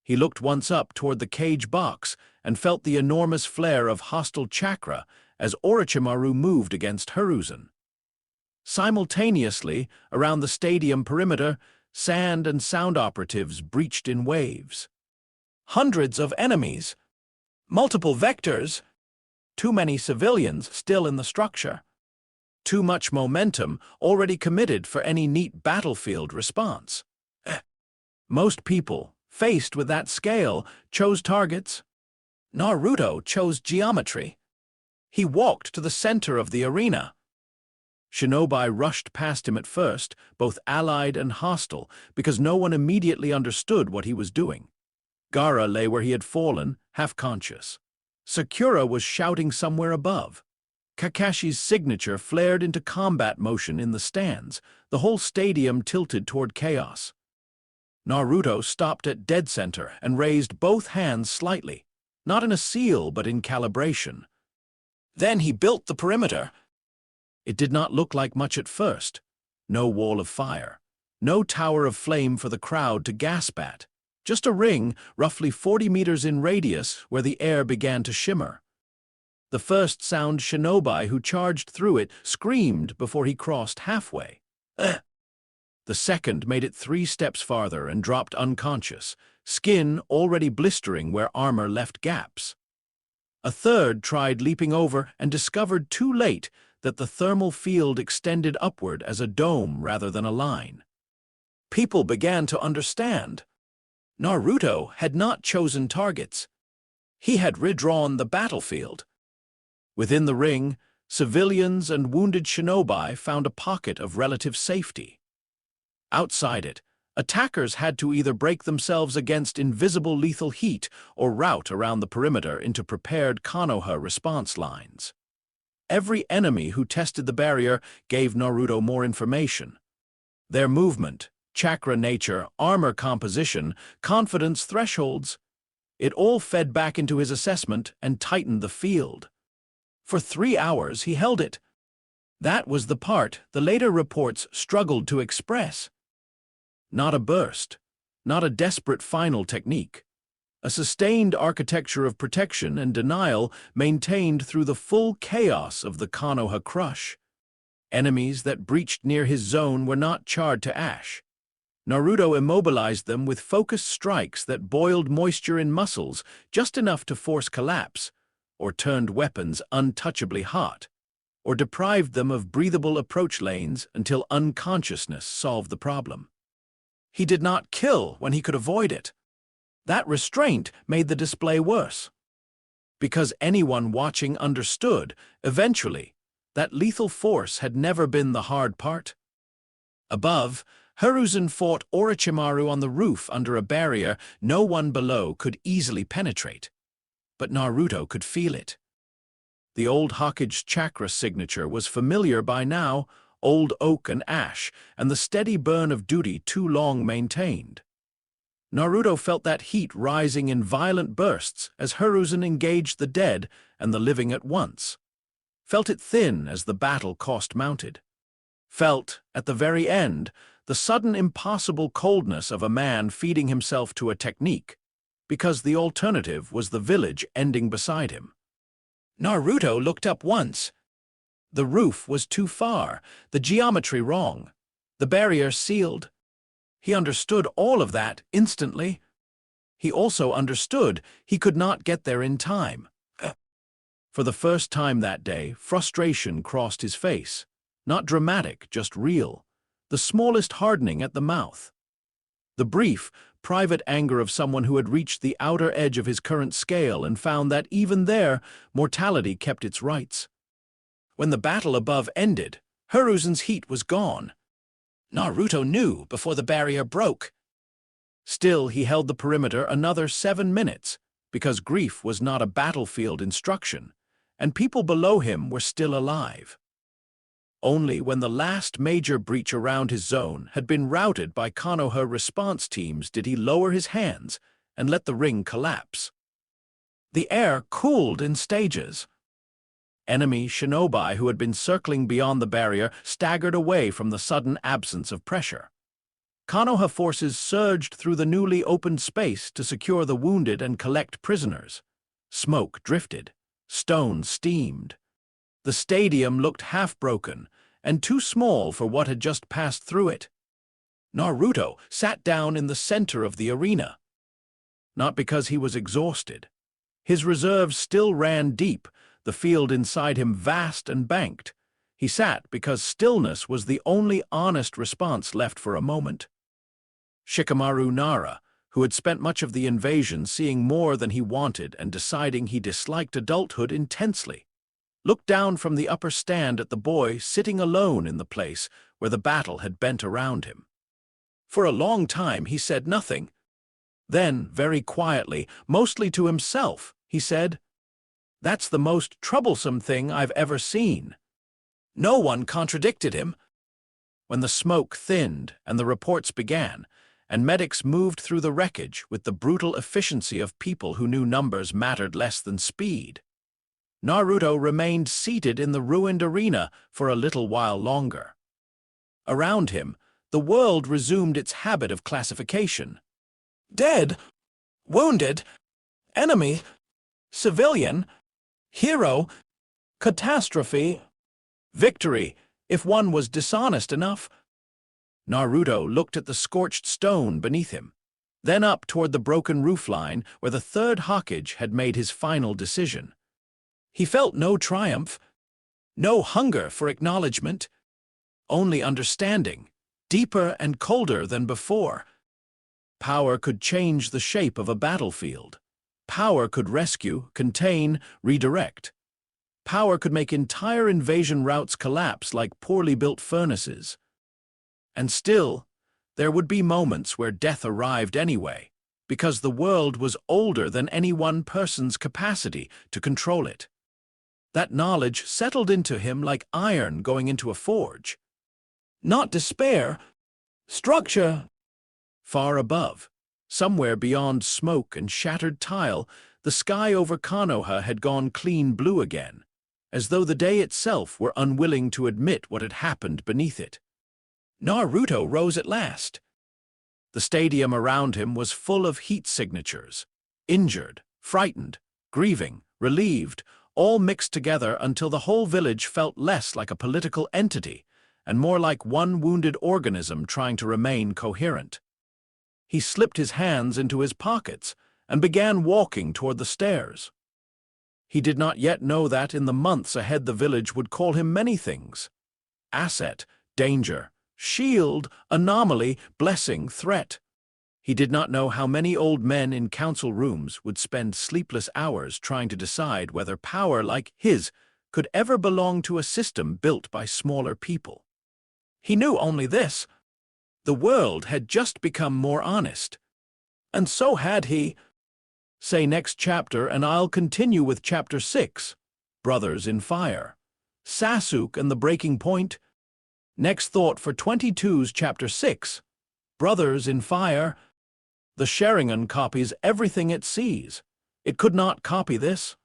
He looked once up toward the cage box and felt the enormous flare of hostile chakra as Orochimaru moved against Hiruzen. Simultaneously, around the stadium perimeter, sand and sound operatives breached in waves. Hundreds of enemies. Multiple vectors. Too many civilians still in the structure. Too much momentum already committed for any neat battlefield response. Most people, faced with that scale, chose targets. Naruto chose geometry. He walked to the center of the arena. Shinobi rushed past him at first, both allied and hostile, because no one immediately understood what he was doing. Gaara lay where he had fallen, half-conscious. Sakura was shouting somewhere above. Kakashi's signature flared into combat motion in the stands, the whole stadium tilted toward chaos. Naruto stopped at dead center and raised both hands slightly, not in a seal but in calibration. Then he built the perimeter. It did not look like much at first. No wall of fire. No tower of flame for the crowd to gasp at. Just a ring, roughly 40 meters in radius, where the air began to shimmer. The first sound shinobi who charged through it screamed before he crossed halfway. The second made it 3 steps farther and dropped unconscious, skin already blistering where armor left gaps. A third tried leaping over and discovered too late that the thermal field extended upward as a dome rather than a line. People began to understand. Naruto had not chosen targets. He had redrawn the battlefield. Within the ring, civilians and wounded shinobi found a pocket of relative safety. Outside it, attackers had to either break themselves against invisible lethal heat or route around the perimeter into prepared Konoha response lines. Every enemy who tested the barrier gave Naruto more information. Their movement, chakra nature, armor composition, confidence thresholds. It all fed back into his assessment and tightened the field. For 3 hours he held it. That was the part the later reports struggled to express. Not a burst, not a desperate final technique. A sustained architecture of protection and denial maintained through the full chaos of the Konoha crush. Enemies that breached near his zone were not charred to ash. Naruto immobilized them with focused strikes that boiled moisture in muscles just enough to force collapse, or turned weapons untouchably hot, or deprived them of breathable approach lanes until unconsciousness solved the problem. He did not kill when he could avoid it. That restraint made the display worse. Because anyone watching understood, eventually, that lethal force had never been the hard part. Above, Hiruzen fought Orochimaru on the roof under a barrier no one below could easily penetrate. But Naruto could feel it. The old Hokage's chakra signature was familiar by now, old oak and ash, and the steady burn of duty too long maintained. Naruto felt that heat rising in violent bursts as Hiruzen engaged the dead and the living at once. Felt it thin as the battle cost mounted. Felt, at the very end, the sudden impossible coldness of a man feeding himself to a technique, because the alternative was the village ending beside him. Naruto looked up once. The roof was too far, the geometry wrong, the barrier sealed. He understood all of that instantly. He also understood he could not get there in time. For the first time that day, frustration crossed his face. Not dramatic, just real. the smallest hardening at the mouth. The brief, private anger of someone who had reached the outer edge of his current scale and found that even there, mortality kept its rights. When the battle above ended, Hiruzen's heat was gone. Naruto knew before the barrier broke. Still, he held the perimeter another 7 minutes, because grief was not a battlefield instruction, and people below him were still alive. Only when the last major breach around his zone had been routed by Konoha response teams did he lower his hands and let the ring collapse. The air cooled in stages. Enemy shinobi who had been circling beyond the barrier staggered away from the sudden absence of pressure. Konoha forces surged through the newly opened space to secure the wounded and collect prisoners. Smoke drifted. Stones steamed. The stadium looked half-broken and too small for what had just passed through it. Naruto sat down in the center of the arena. Not because he was exhausted. His reserves still ran deep, the field inside him vast and banked. He sat because stillness was the only honest response left for a moment. Shikamaru Nara, who had spent much of the invasion seeing more than he wanted and deciding he disliked adulthood intensely, looked down from the upper stand at the boy sitting alone in the place where the battle had bent around him. For a long time he said nothing. Then, very quietly, mostly to himself, he said, "That's the most troublesome thing I've ever seen." No one contradicted him. When the smoke thinned and the reports began, and medics moved through the wreckage with the brutal efficiency of people who knew numbers mattered less than speed, Naruto remained seated in the ruined arena for a little while longer. Around him, the world resumed its habit of classification. Dead, wounded, enemy, civilian, hero, catastrophe, victory, if one was dishonest enough. Naruto looked at the scorched stone beneath him, then up toward the broken roofline where the third Hokage had made his final decision. He felt no triumph, no hunger for acknowledgement, only understanding, deeper and colder than before. Power could change the shape of a battlefield. Power could rescue, contain, redirect. Power could make entire invasion routes collapse like poorly built furnaces. And still, there would be moments where death arrived anyway, because the world was older than any one person's capacity to control it. That knowledge settled into him like iron going into a forge. Not despair, structure. Far above, somewhere beyond smoke and shattered tile, the sky over Konoha had gone clean blue again, as though the day itself were unwilling to admit what had happened beneath it. Naruto rose at last. The stadium around him was full of heat signatures, injured, frightened, grieving, relieved, all mixed together until the whole village felt less like a political entity and more like one wounded organism trying to remain coherent. He slipped his hands into his pockets and began walking toward the stairs. He did not yet know that in the months ahead the village would call him many things: asset, danger, shield, anomaly, blessing, threat. He did not know how many old men in council rooms would spend sleepless hours trying to decide whether power like his could ever belong to a system built by smaller people. He knew only this: the world had just become more honest. And so had he. Say next chapter and I'll continue with chapter 6, Brothers in Fire. Sasuke and the Breaking Point. Next thought for 22's chapter 6, Brothers in Fire. The Sharingan copies everything it sees. It could not copy this.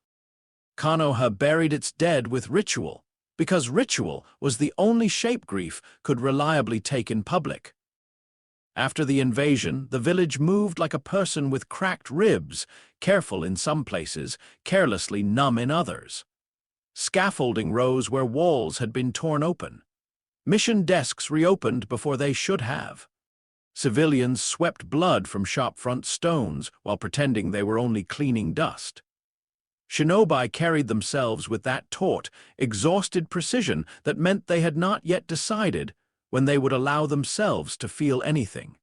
Konoha buried its dead with ritual, because ritual was the only shape grief could reliably take in public. After the invasion, the village moved like a person with cracked ribs, careful in some places, carelessly numb in others. Scaffolding rose where walls had been torn open. Mission desks reopened before they should have. Civilians swept blood from shopfront stones while pretending they were only cleaning dust. Shinobi carried themselves with that taut, exhausted precision that meant they had not yet decided when they would allow themselves to feel anything.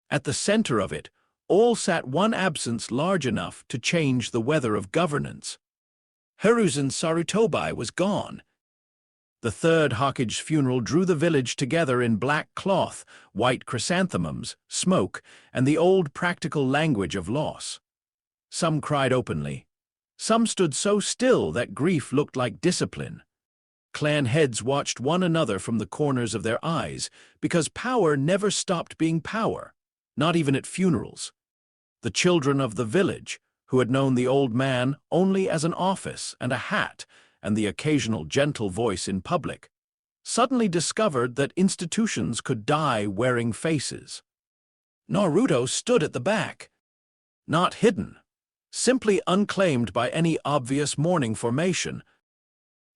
At the center of it all sat one absence large enough to change the weather of governance. Hiruzen Sarutobi was gone. The third Hokage's funeral drew the village together in black cloth, white chrysanthemums, smoke, and the old practical language of loss. Some cried openly. Some stood so still that grief looked like discipline. Clan heads watched one another from the corners of their eyes, because power never stopped being power, not even at funerals. The children of the village, who had known the old man only as an office and a hat and the occasional gentle voice in public, suddenly discovered that institutions could die wearing faces. Naruto stood at the back, not hidden, simply unclaimed by any obvious mourning formation.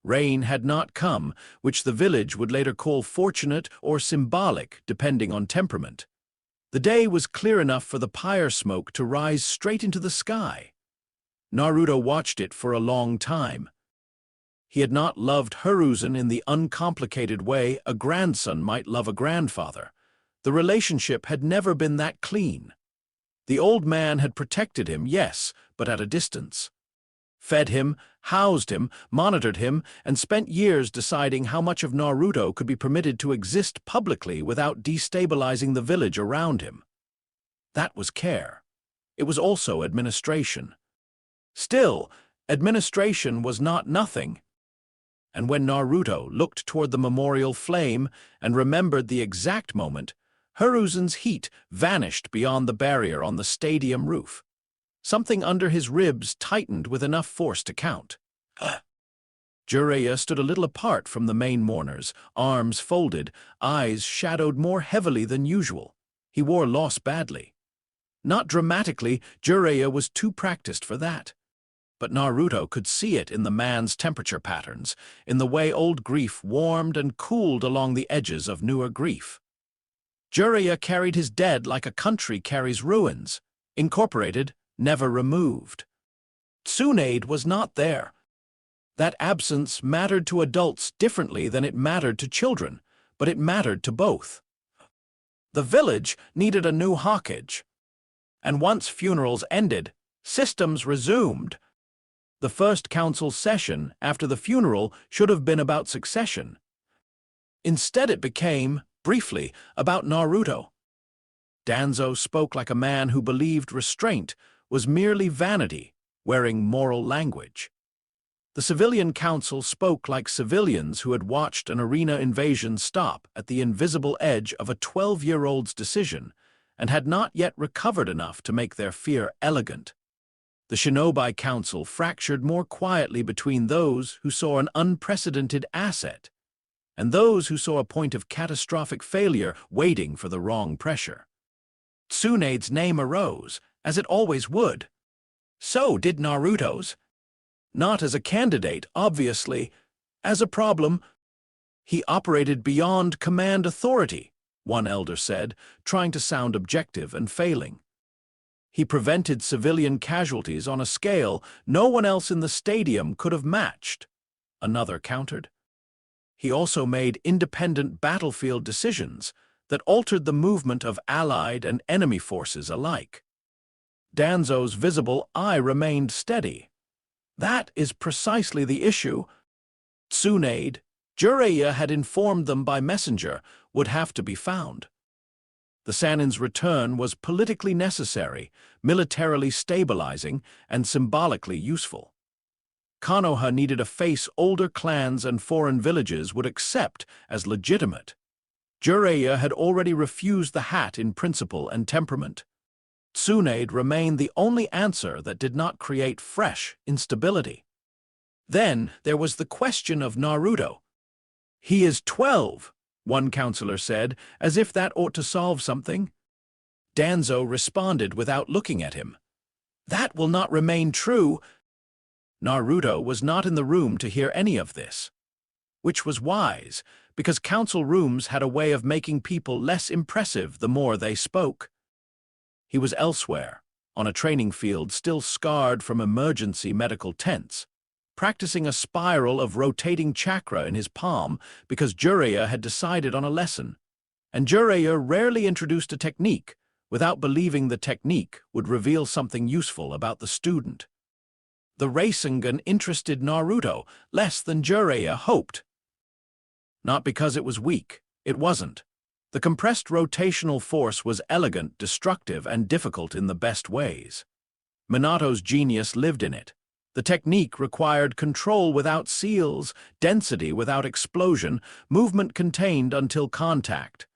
Rain had not come, which the village would later call fortunate or symbolic, depending on temperament. The day was clear enough for the pyre smoke to rise straight into the sky. Naruto watched it for a long time. He had not loved Hiruzen in the uncomplicated way a grandson might love a grandfather. The relationship had never been that clean. The old man had protected him, yes, but at a distance. Fed him, housed him, monitored him, and spent years deciding how much of Naruto could be permitted to exist publicly without destabilizing the village around him. That was care. It was also administration. Still, administration was not nothing. And when Naruto looked toward the memorial flame and remembered the exact moment, Hiruzen's heat vanished beyond the barrier on the stadium roof. Something under his ribs tightened with enough force to count. Jiraiya stood a little apart from the main mourners, arms folded, eyes shadowed more heavily than usual. He wore loss badly. Not dramatically, Jiraiya was too practiced for that. But Naruto could see it in the man's temperature patterns, in the way old grief warmed and cooled along the edges of newer grief. Jiraiya carried his dead like a country carries ruins, incorporated, never removed. Tsunade was not there. That absence mattered to adults differently than it mattered to children, but it mattered to both. The village needed a new Hokage. And once funerals ended, systems resumed. The first council session after the funeral should have been about succession. Instead it became, briefly, about Naruto. Danzo spoke like a man who believed restraint was merely vanity, wearing moral language. The civilian council spoke like civilians who had watched an arena invasion stop at the invisible edge of a 12-year-old's decision and had not yet recovered enough to make their fear elegant. The Shinobi Council fractured more quietly between those who saw an unprecedented asset and those who saw a point of catastrophic failure waiting for the wrong pressure. Tsunade's name arose, as it always would. So did Naruto's. Not as a candidate, obviously. As a problem, he operated beyond command authority, one elder said, trying to sound objective and failing. He prevented civilian casualties on a scale no one else in the stadium could have matched, another countered. He also made independent battlefield decisions that altered the movement of allied and enemy forces alike. Danzo's visible eye remained steady. That is precisely the issue. Tsunade, Jiraiya had informed them by messenger, would have to be found. The Sannin's return was politically necessary, militarily stabilizing, and symbolically useful. Konoha needed a face older clans and foreign villages would accept as legitimate. Jiraiya had already refused the hat in principle and temperament. Tsunade remained the only answer that did not create fresh instability. Then there was the question of Naruto. "He is 12, one counselor said, as if that ought to solve something. Danzo responded without looking at him. "That will not remain true." Naruto was not in the room to hear any of this, which was wise, because council rooms had a way of making people less impressive the more they spoke. He was elsewhere, on a training field still scarred from emergency medical tents, practicing a spiral of rotating chakra in his palm because Jiraiya had decided on a lesson, and Jiraiya rarely introduced a technique without believing the technique would reveal something useful about the student. The Rasengan interested Naruto less than Jiraiya hoped. Not because it was weak, it wasn't. The compressed rotational force was elegant, destructive, and difficult in the best ways. Minato's genius lived in it. The technique required control without seals, density without explosion, movement contained until contact.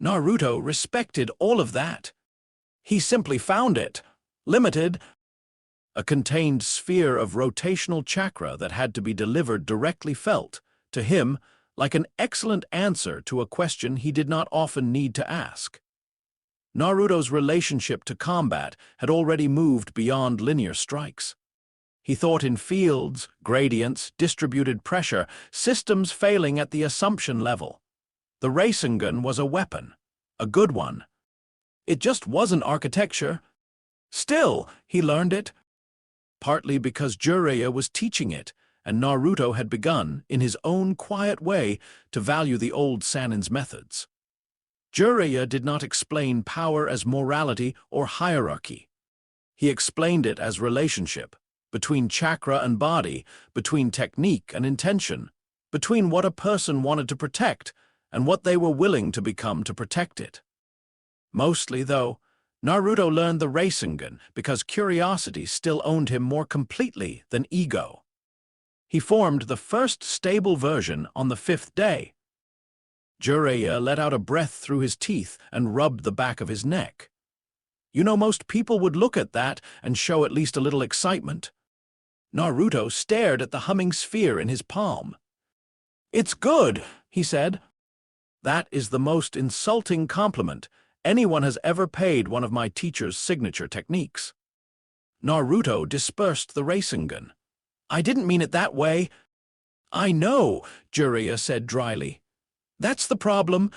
Naruto respected all of that. He simply found it limited, a contained sphere of rotational chakra that had to be delivered directly felt, to him, like an excellent answer to a question he did not often need to ask. Naruto's relationship to combat had already moved beyond linear strikes. He thought in fields, gradients, distributed pressure, systems failing at the assumption level. The Rasengan was a weapon, a good one. It just wasn't architecture. Still, he learned it, partly because Jiraiya was teaching it, and Naruto had begun, in his own quiet way, to value the old Sanin's methods. Jiraiya did not explain power as morality or hierarchy. He explained it as relationship, between chakra and body, between technique and intention, between what a person wanted to protect and what they were willing to become to protect it. Mostly, though, Naruto learned the Rasengan because curiosity still owned him more completely than ego. He formed the first stable version on the 5th day. Jiraiya let out a breath through his teeth and rubbed the back of his neck. You know, most people would look at that and show at least a little excitement. Naruto stared at the humming sphere in his palm. "It's good," he said. "That is the most insulting compliment anyone has ever paid one of my teacher's signature techniques." Naruto dispersed the Rasengan. "I didn't mean it that way." "I know," Jiraiya said dryly. "That's the problem."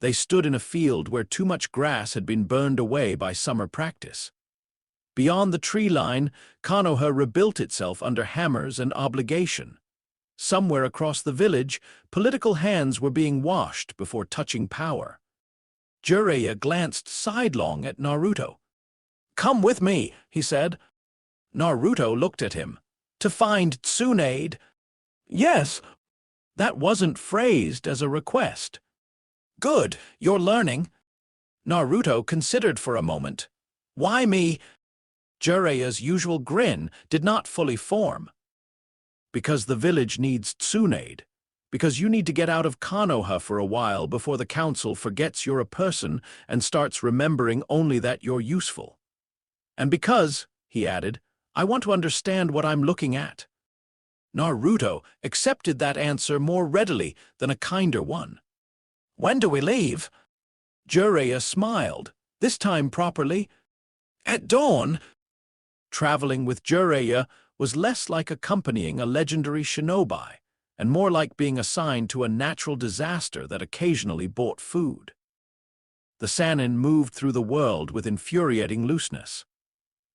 They stood in a field where too much grass had been burned away by summer practice. Beyond the tree line, Konoha rebuilt itself under hammers and obligation. Somewhere across the village, political hands were being washed before touching power. Jiraiya glanced sidelong at Naruto. "Come with me," he said. Naruto looked at him. "To find Tsunade?" "Yes." That wasn't phrased as a request. "Good, you're learning." Naruto considered for a moment. "Why me?" Jiraiya's usual grin did not fully form. "Because the village needs Tsunade. Because you need to get out of Konoha for a while before the council forgets you're a person and starts remembering only that you're useful. And because," he added, "I want to understand what I'm looking at." Naruto accepted that answer more readily than a kinder one. "When do we leave?" Jiraiya smiled, this time properly. "At dawn." Traveling with Jiraiya was less like accompanying a legendary shinobi, and more like being assigned to a natural disaster that occasionally brought food. The Sannin moved through the world with infuriating looseness.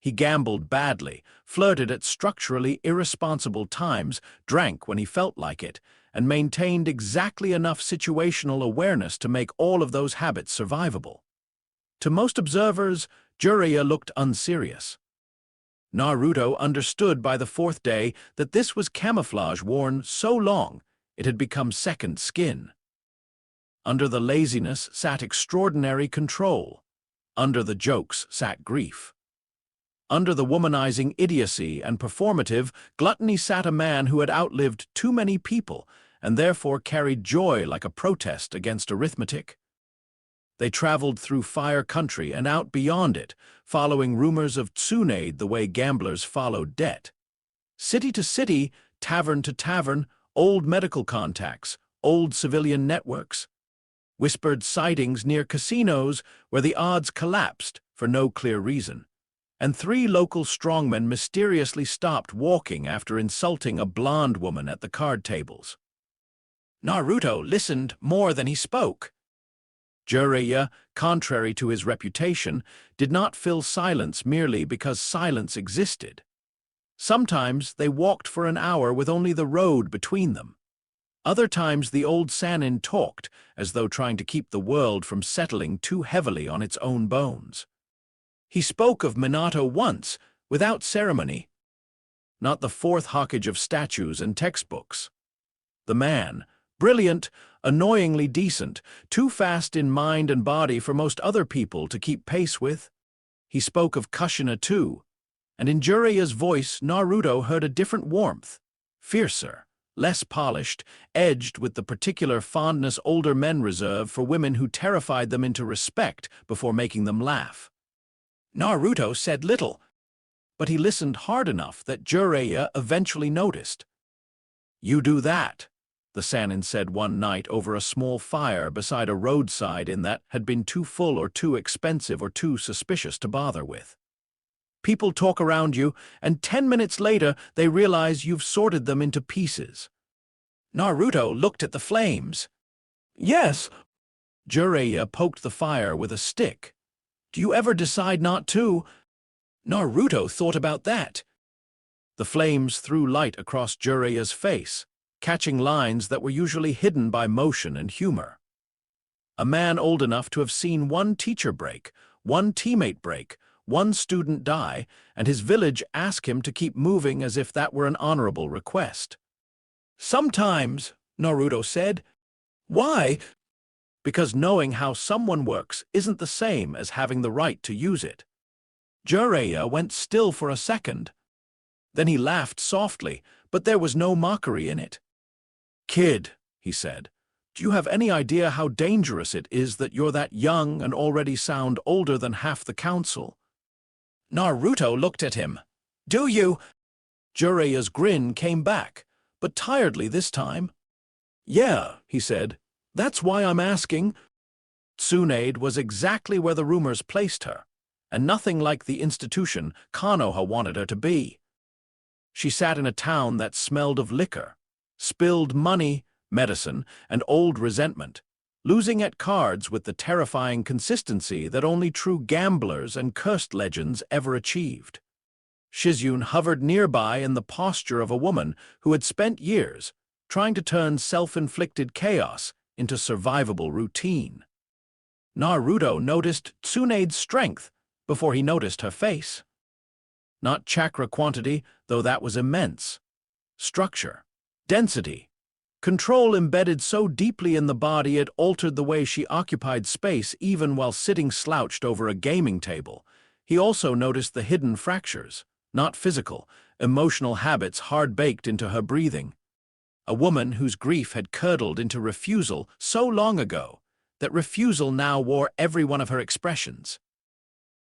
He gambled badly, flirted at structurally irresponsible times, drank when he felt like it, and maintained exactly enough situational awareness to make all of those habits survivable. To most observers, Jiraiya looked unserious. Naruto understood by the 4th day that this was camouflage worn so long it had become second skin. Under the laziness sat extraordinary control. Under the jokes sat grief. Under the womanizing idiocy and performative gluttony sat a man who had outlived too many people and therefore carried joy like a protest against arithmetic. They traveled through Fire Country and out beyond it, following rumors of Tsunade the way gamblers followed debt. City to city, tavern to tavern, old medical contacts, old civilian networks. Whispered sightings near casinos where the odds collapsed for no clear reason. And 3 local strongmen mysteriously stopped walking after insulting a blonde woman at the card tables. Naruto listened more than he spoke. Jiraiya, contrary to his reputation, did not fill silence merely because silence existed. Sometimes they walked for an hour with only the road between them. Other times the old Sanin talked, as though trying to keep the world from settling too heavily on its own bones. He spoke of Minato once, without ceremony. Not the fourth Hokage of statues and textbooks. The man, brilliant, annoyingly decent, too fast in mind and body for most other people to keep pace with. He spoke of Kushina too, and in Jiraiya's voice Naruto heard a different warmth, fiercer, less polished, edged with the particular fondness older men reserve for women who terrified them into respect before making them laugh. Naruto said little, but he listened hard enough that Jiraiya eventually noticed. "You do that," the Sanin said one night over a small fire beside a roadside inn that had been too full or too expensive or too suspicious to bother with. "People talk around you, and 10 minutes later they realize you've sorted them into pieces." Naruto looked at the flames. "Yes." Jiraiya poked the fire with a stick. "Do you ever decide not to?" Naruto thought about that. The flames threw light across Jiraiya's face, catching lines that were usually hidden by motion and humor. A man old enough to have seen one teacher break, one teammate break, one student die, and his village ask him to keep moving as if that were an honorable request. "Sometimes," Naruto said. "Why?" "Because knowing how someone works isn't the same as having the right to use it." Jiraiya went still for a second. Then he laughed softly, but there was no mockery in it. "Kid," he said, "do you have any idea how dangerous it is that you're that young and already sound older than half the council?" Naruto looked at him. "Do you?" Jiraiya's grin came back, but tiredly this time. "Yeah," he said, "that's why I'm asking." Tsunade was exactly where the rumors placed her, and nothing like the institution Konoha wanted her to be. She sat in a town that smelled of liquor, spilled money, medicine, and old resentment, losing at cards with the terrifying consistency that only true gamblers and cursed legends ever achieved. Shizune hovered nearby in the posture of a woman who had spent years trying to turn self-inflicted chaos into survivable routine. Naruto noticed Tsunade's strength before he noticed her face. Not chakra quantity, though that was immense. Structure, density, control embedded so deeply in the body it altered the way she occupied space even while sitting slouched over a gaming table. He also noticed the hidden fractures, not physical, emotional habits hard-baked into her breathing. A woman whose grief had curdled into refusal so long ago that refusal now wore every one of her expressions.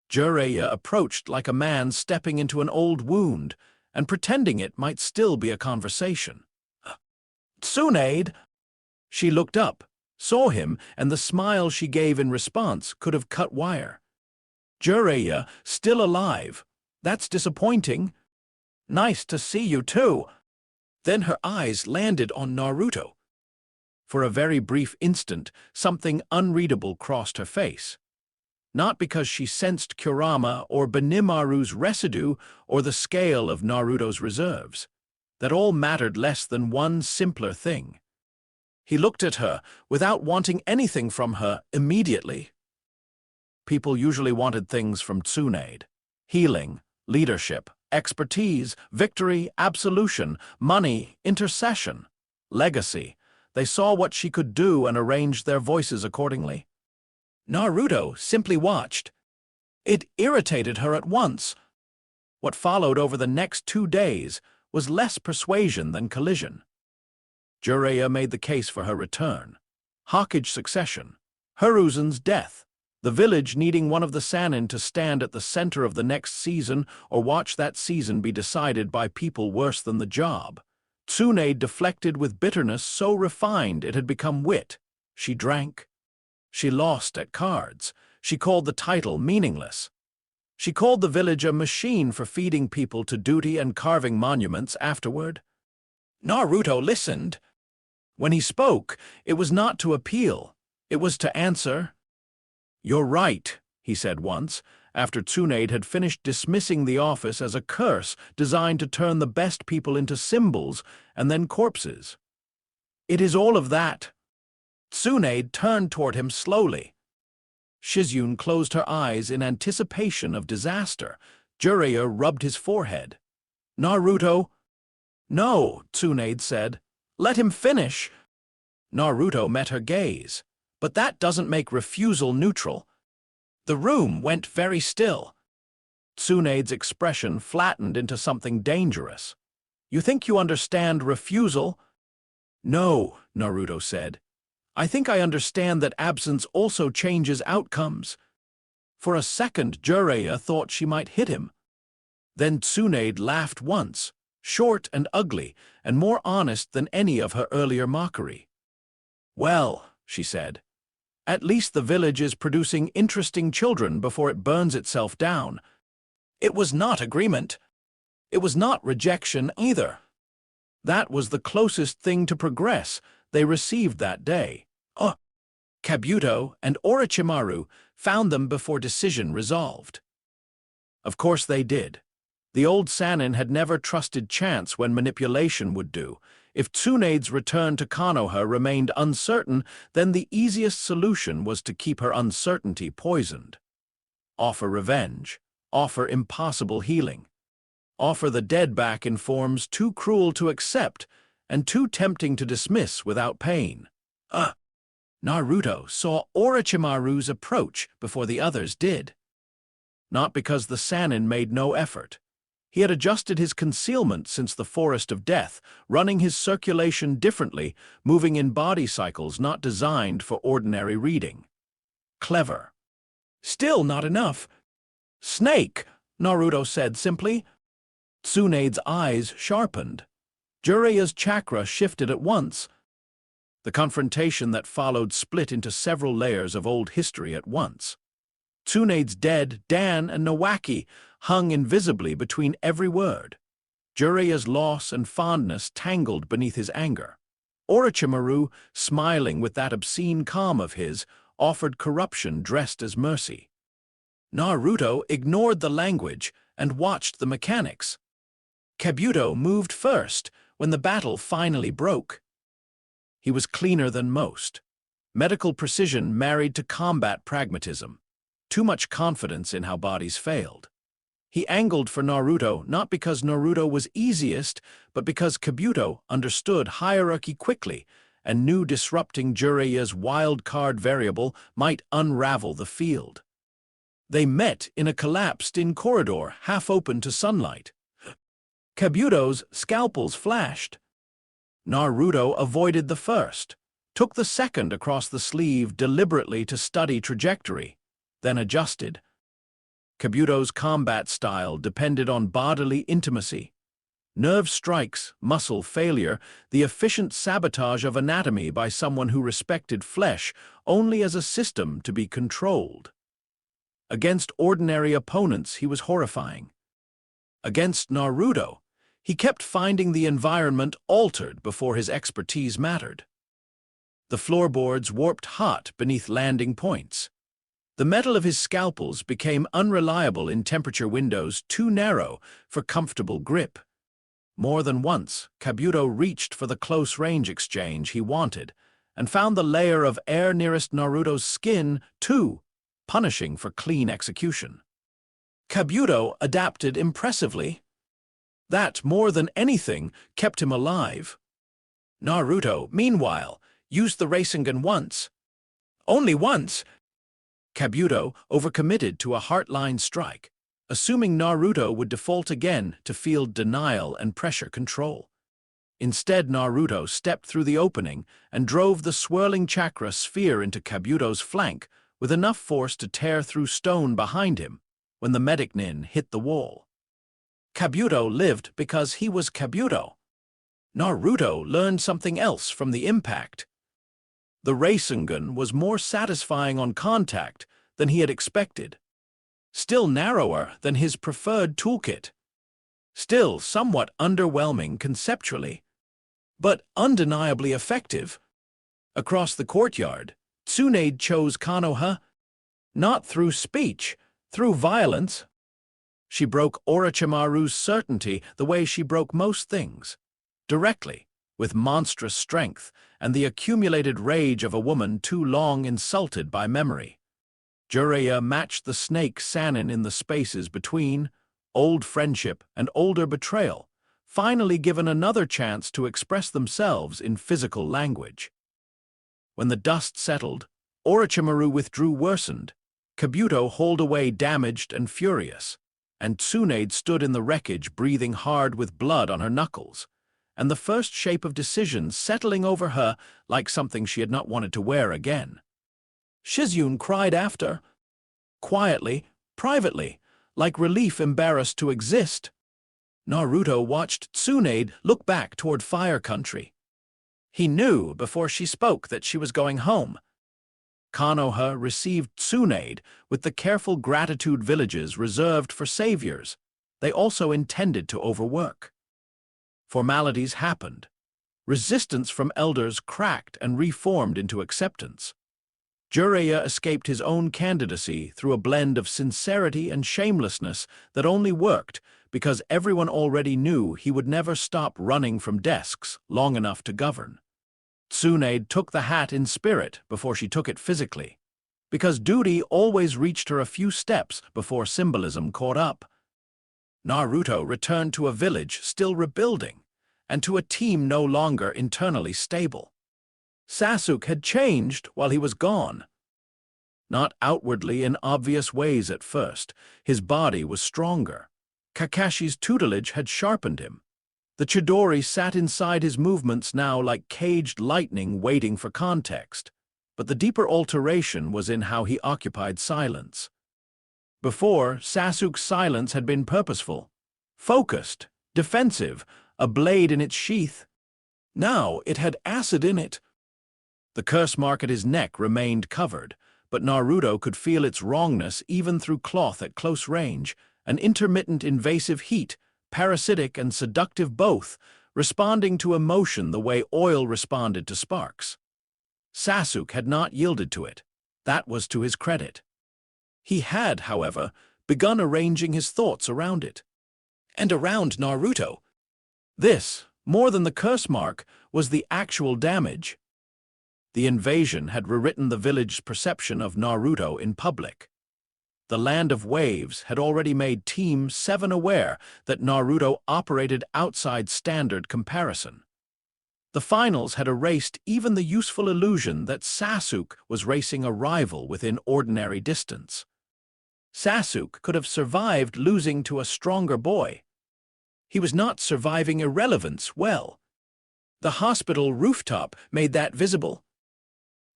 Jiraiya approached like a man stepping into an old wound and pretending it might still be a conversation. "Tsunade!" She looked up, saw him, and the smile she gave in response could have cut wire. "Jiraiya, still alive. That's disappointing." "Nice to see you too." Then her eyes landed on Naruto. For a very brief instant, something unreadable crossed her face. Not because she sensed Kurama or Benimaru's residue or the scale of Naruto's reserves. That all mattered less than one simpler thing. He looked at her without wanting anything from her immediately. People usually wanted things from Tsunade: healing, leadership, expertise, victory, absolution, money, intercession, legacy. They saw what she could do and arranged their voices accordingly. Naruto simply watched. It irritated her at once. What followed over the next 2 days was less persuasion than collision. Jiraiya made the case for her return. Hokage succession, Hiruzen's death, the village needing one of the Sannin to stand at the center of the next season or watch that season be decided by people worse than the job. Tsunade deflected with bitterness so refined it had become wit. She drank. She lost at cards. She called the title meaningless. She called the village a machine for feeding people to duty and carving monuments afterward. Naruto listened. When he spoke, it was not to appeal. It was to answer. "You're right," he said once, after Tsunade had finished dismissing the office as a curse designed to turn the best people into symbols and then corpses. It is all of that. Tsunade turned toward him slowly. Shizune closed her eyes in anticipation of disaster. Jiraiya rubbed his forehead. Naruto? No, Tsunade said. Let him finish. Naruto met her gaze. But that doesn't make refusal neutral. The room went very still. Tsunade's expression flattened into something dangerous. You think you understand refusal? No, Naruto said. I think I understand that absence also changes outcomes. For a second, Jiraiya thought she might hit him. Then Tsunade laughed once, short and ugly, and more honest than any of her earlier mockery. Well, she said, at least the village is producing interesting children before it burns itself down. It was not agreement. It was not rejection either. That was the closest thing to progress they received that day. Kabuto and Orochimaru found them before decision resolved. Of course they did. The old Sannin had never trusted chance when manipulation would do. If Tsunade's return to Konoha remained uncertain, then the easiest solution was to keep her uncertainty poisoned. Offer revenge. Offer impossible healing. Offer the dead back in forms too cruel to accept and too tempting to dismiss without pain. Naruto saw Orochimaru's approach before the others did. Not because the Sannin made no effort. He had adjusted his concealment since the Forest of Death, running his circulation differently, moving in body cycles not designed for ordinary reading. Clever. Still not enough. Snake, Naruto said simply. Tsunade's eyes sharpened. Jiraiya's chakra shifted at once. The confrontation that followed split into several layers of old history at once. Tsunade's dead, Dan and Nawaki hung invisibly between every word. Jiraiya's loss and fondness tangled beneath his anger. Orochimaru, smiling with that obscene calm of his, offered corruption dressed as mercy. Naruto ignored the language and watched the mechanics. Kabuto moved first when the battle finally broke. He was cleaner than most. Medical precision married to combat pragmatism. Too much confidence in how bodies failed. He angled for Naruto not because Naruto was easiest, but because Kabuto understood hierarchy quickly and knew disrupting Jiraiya's wild card variable might unravel the field. They met in a collapsed-in corridor half open to sunlight. Kabuto's scalpels flashed. Naruto avoided the first, took the second across the sleeve deliberately to study trajectory, then adjusted. Kabuto's combat style depended on bodily intimacy. Nerve strikes, muscle failure, the efficient sabotage of anatomy by someone who respected flesh only as a system to be controlled. Against ordinary opponents, he was horrifying. Against Naruto, he kept finding the environment altered before his expertise mattered. The floorboards warped hot beneath landing points. The metal of his scalpels became unreliable in temperature windows too narrow for comfortable grip. More than once, Kabuto reached for the close-range exchange he wanted and found the layer of air nearest Naruto's skin, too, punishing for clean execution. Kabuto adapted impressively. That, more than anything, kept him alive. Naruto, meanwhile, used the Rasengan once. Only once! Kabuto overcommitted to a heartline strike, assuming Naruto would default again to field denial and pressure control. Instead, Naruto stepped through the opening and drove the swirling chakra sphere into Kabuto's flank with enough force to tear through stone behind him when the medic nin hit the wall. Kabuto lived because he was Kabuto. Naruto learned something else from the impact. The Rasengan was more satisfying on contact than he had expected. Still narrower than his preferred toolkit. Still somewhat underwhelming conceptually, but undeniably effective. Across the courtyard, Tsunade chose Konoha, not through speech, Through violence, she broke Orochimaru's certainty the way she broke most things, directly, with monstrous strength and the accumulated rage of a woman too long insulted by memory. Jiraiya matched the snake Sannin in the spaces between old friendship and older betrayal, finally given another chance to express themselves in physical language. When the dust settled, Orochimaru withdrew worsened, Kabuto holed away damaged and furious, and Tsunade stood in the wreckage breathing hard with blood on her knuckles, and the first shape of decision settling over her like something she had not wanted to wear again. Shizune cried after, quietly, privately, like relief embarrassed to exist. Naruto watched Tsunade look back toward Fire Country. He knew before she spoke that she was going home. Konoha received Tsunade with the careful gratitude villages reserved for saviors they also intended to overwork. Formalities happened. Resistance from elders cracked and reformed into acceptance. Jiraiya escaped his own candidacy through a blend of sincerity and shamelessness that only worked because everyone already knew he would never stop running from desks long enough to govern. Tsunade took the hat in spirit before she took it physically, because duty always reached her a few steps before symbolism caught up. Naruto returned to a village still rebuilding, and to a team no longer internally stable. Sasuke had changed while he was gone. Not outwardly in obvious ways at first, his body was stronger. Kakashi's tutelage had sharpened him. The Chidori sat inside his movements now like caged lightning waiting for context, but the deeper alteration was in how he occupied silence. Before, Sasuke's silence had been purposeful, focused, defensive, a blade in its sheath. Now it had acid in it. The curse mark at his neck remained covered, but Naruto could feel its wrongness even through cloth at close range, an intermittent invasive heat, parasitic and seductive both, responding to emotion the way oil responded to sparks. Sasuke had not yielded to it. That was to his credit. He had, however, begun arranging his thoughts around it. And around Naruto. This, more than the curse mark, was the actual damage. The invasion had rewritten the village's perception of Naruto in public. The Land of Waves had already made Team 7 aware that Naruto operated outside standard comparison. The finals had erased even the useful illusion that Sasuke was racing a rival within ordinary distance. Sasuke could have survived losing to a stronger boy. He was not surviving irrelevance well. The hospital rooftop made that visible.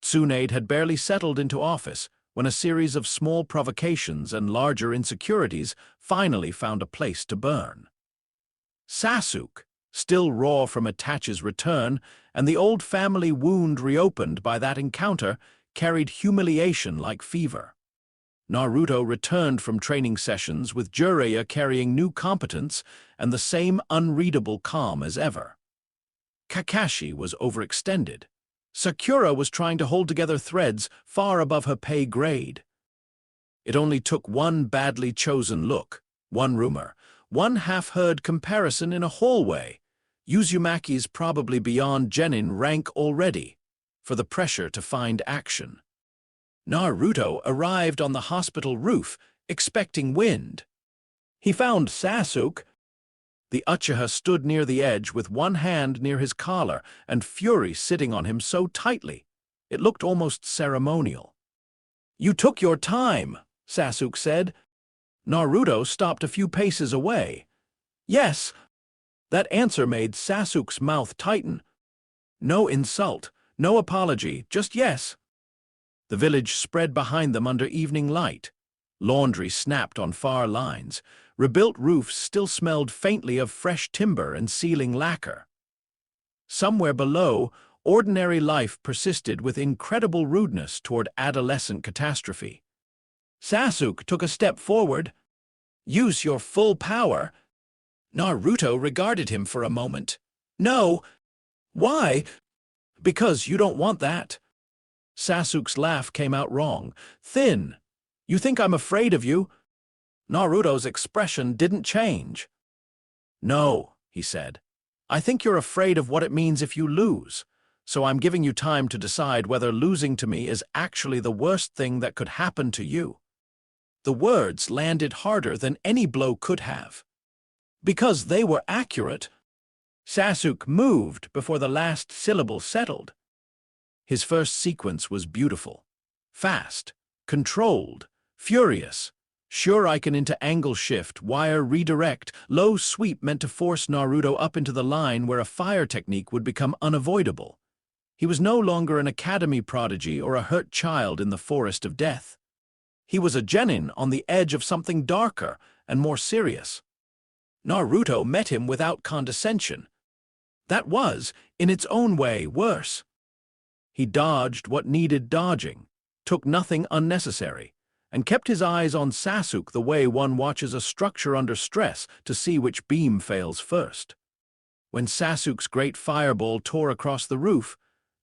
Tsunade had barely settled into office when a series of small provocations and larger insecurities finally found a place to burn. Sasuke, still raw from Itachi's return, and the old family wound reopened by that encounter, carried humiliation like fever. Naruto returned from training sessions with Jiraiya carrying new competence and the same unreadable calm as ever. Kakashi was overextended. Sakura was trying to hold together threads far above her pay grade. It only took one badly chosen look, one rumor, one half-heard comparison in a hallway. Uzumaki's probably beyond Genin rank already, for the pressure to find action. Naruto arrived on the hospital roof, expecting wind. He found Sasuke. The Uchiha stood near the edge with one hand near his collar and fury sitting on him so tightly. It looked almost ceremonial. "You took your time," Sasuke said. Naruto stopped a few paces away. "Yes." That answer made Sasuke's mouth tighten. No insult, no apology, just yes. The village spread behind them under evening light. Laundry snapped on far lines. Rebuilt roofs still smelled faintly of fresh timber and ceiling lacquer. Somewhere below, ordinary life persisted with incredible rudeness toward adolescent catastrophe. Sasuke took a step forward. "Use your full power." Naruto regarded him for a moment. "No." "Why?" "Because you don't want that." Sasuke's laugh came out wrong. "Thin. You think I'm afraid of you? Naruto's expression didn't change. "No," he said. "I think you're afraid of what it means if you lose, so I'm giving you time to decide whether losing to me is actually the worst thing that could happen to you." The words landed harder than any blow could have. Because they were accurate, Sasuke moved before the last syllable settled. His first sequence was beautiful. Fast, controlled, furious. Shuriken into angle shift, wire redirect, low sweep meant to force Naruto up into the line where a fire technique would become unavoidable. He was no longer an academy prodigy or a hurt child in the forest of death. He was a genin on the edge of something darker and more serious. Naruto met him without condescension. That was, in its own way, worse. He dodged what needed dodging, took nothing unnecessary, and kept his eyes on Sasuke the way one watches a structure under stress to see which beam fails first. When Sasuke's great fireball tore across the roof,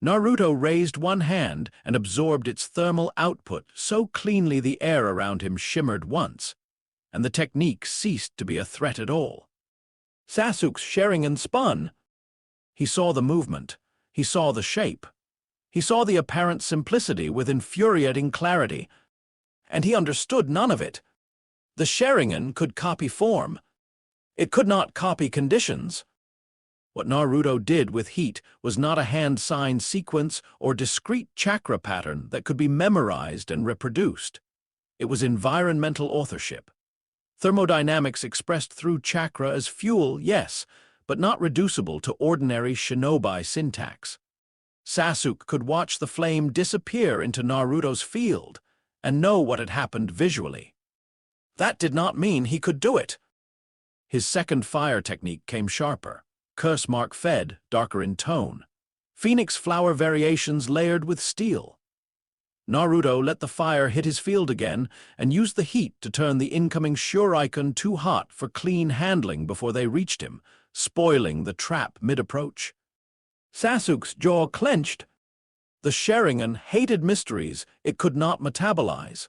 Naruto raised one hand and absorbed its thermal output so cleanly the air around him shimmered once, and the technique ceased to be a threat at all. Sasuke's Sharingan spun. He saw the movement. He saw the shape. He saw the apparent simplicity with infuriating clarity, and he understood none of it. The Sharingan could copy form. It could not copy conditions. What Naruto did with heat was not a hand-signed sequence or discrete chakra pattern that could be memorized and reproduced. It was environmental authorship. Thermodynamics expressed through chakra as fuel, yes, but not reducible to ordinary shinobi syntax. Sasuke could watch the flame disappear into Naruto's field and know what had happened visually. That did not mean he could do it. His second fire technique came sharper, curse mark fed, darker in tone, phoenix flower variations layered with steel. Naruto let the fire hit his field again and used the heat to turn the incoming Shuriken too hot for clean handling before they reached him, spoiling the trap mid-approach. Sasuke's jaw clenched. The Sharingan hated mysteries it could not metabolize.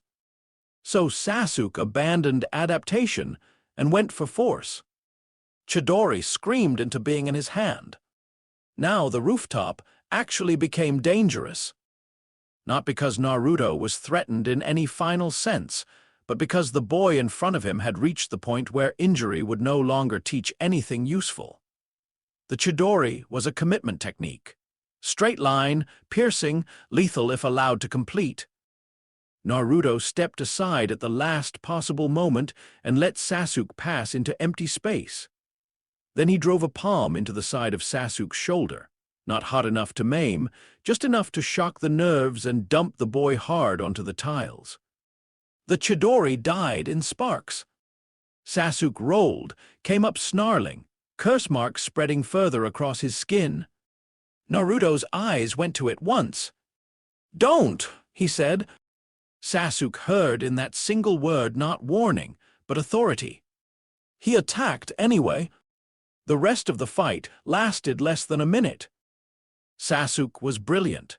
So Sasuke abandoned adaptation and went for force. Chidori screamed into being in his hand. Now the rooftop actually became dangerous. Not because Naruto was threatened in any final sense, but because the boy in front of him had reached the point where injury would no longer teach anything useful. The Chidori was a commitment technique. Straight line, piercing, lethal if allowed to complete. Naruto stepped aside at the last possible moment and let Sasuke pass into empty space. Then he drove a palm into the side of Sasuke's shoulder, not hot enough to maim, just enough to shock the nerves and dump the boy hard onto the tiles. The Chidori died in sparks. Sasuke rolled, came up snarling, curse marks spreading further across his skin. Naruto's eyes went to it once. "Don't," he said. Sasuke heard in that single word not warning, but authority. He attacked anyway. The rest of the fight lasted less than a minute. Sasuke was brilliant.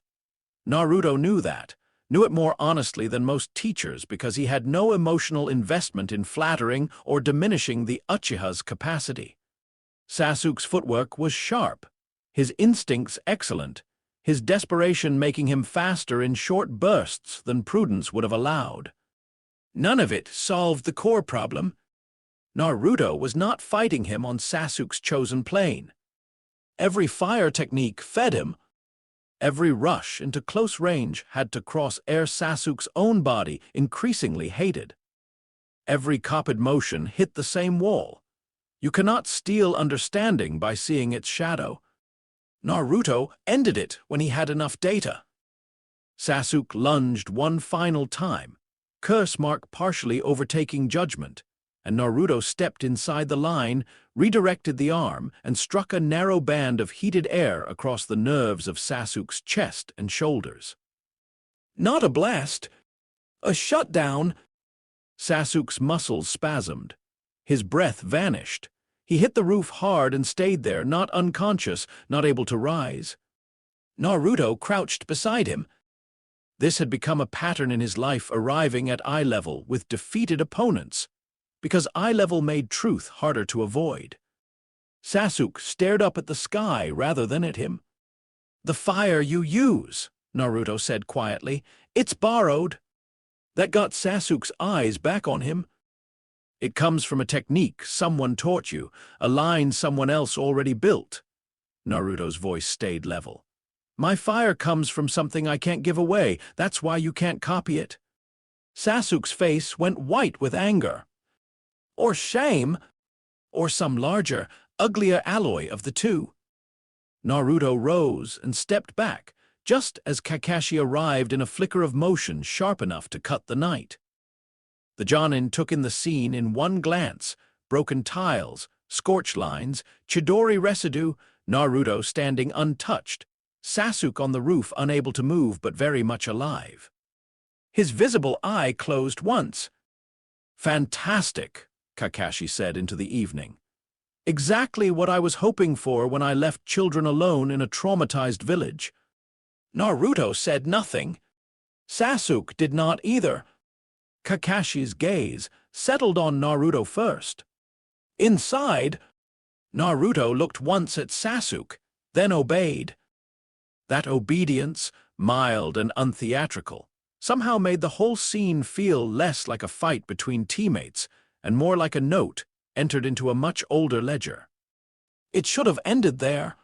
Naruto knew that, knew it more honestly than most teachers because he had no emotional investment in flattering or diminishing the Uchiha's capacity. Sasuke's footwork was sharp, his instincts excellent, his desperation making him faster in short bursts than prudence would have allowed. None of it solved the core problem. Naruto was not fighting him on Sasuke's chosen plane. Every fire technique fed him. Every rush into close range had to cross ere Sasuke's own body increasingly hated. Every copied motion hit the same wall. You cannot steal understanding by seeing its shadow. Naruto ended it when he had enough data. Sasuke lunged one final time, curse mark partially overtaking judgment, and Naruto stepped inside the line, redirected the arm, and struck a narrow band of heated air across the nerves of Sasuke's chest and shoulders. Not a blast, a shutdown. Sasuke's muscles spasmed. His breath vanished. He hit the roof hard and stayed there, not unconscious, not able to rise. Naruto crouched beside him. This had become a pattern in his life, arriving at eye level with defeated opponents. because eye level made truth harder to avoid. Sasuke stared up at the sky rather than at him. "The fire you use," Naruto said quietly, "it's borrowed." That got Sasuke's eyes back on him. "It comes from a technique someone taught you, a line someone else already built." Naruto's voice stayed level. "My fire comes from something I can't give away, that's why you can't copy it." Sasuke's face went white with anger. Or shame, or some larger, uglier alloy of the two. Naruto rose and stepped back, just as Kakashi arrived in a flicker of motion sharp enough to cut the night. The Jonin took in the scene in one glance: broken tiles, scorch lines, Chidori residue, Naruto standing untouched, Sasuke on the roof unable to move but very much alive. His visible eye closed once. "Fantastic," Kakashi said into the evening. "Exactly what I was hoping for when I left children alone in a traumatized village." Naruto said nothing. Sasuke did not either. Kakashi's gaze settled on Naruto first. Inside, Naruto looked once at Sasuke, then obeyed. That obedience, mild and untheatrical, somehow made the whole scene feel less like a fight between teammates and more like a note entered into a much older ledger. It should have ended there.